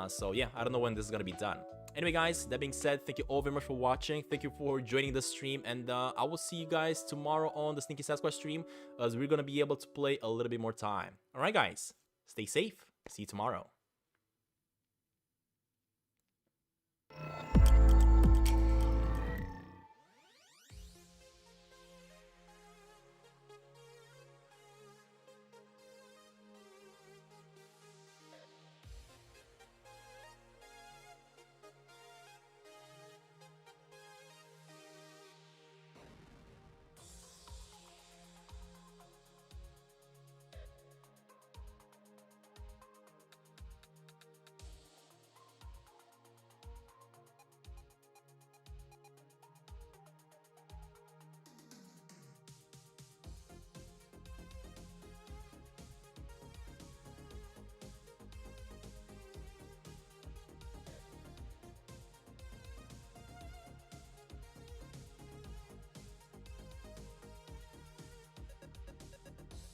S1: So yeah, I don't know when this is gonna be done. Anyway, guys, that being said, thank you all very much for watching. Thank you for joining the stream, and I will see you guys tomorrow on the Sneaky Sasquatch stream, as we're gonna be able to play a little bit more time. All right, guys, stay safe. See you tomorrow.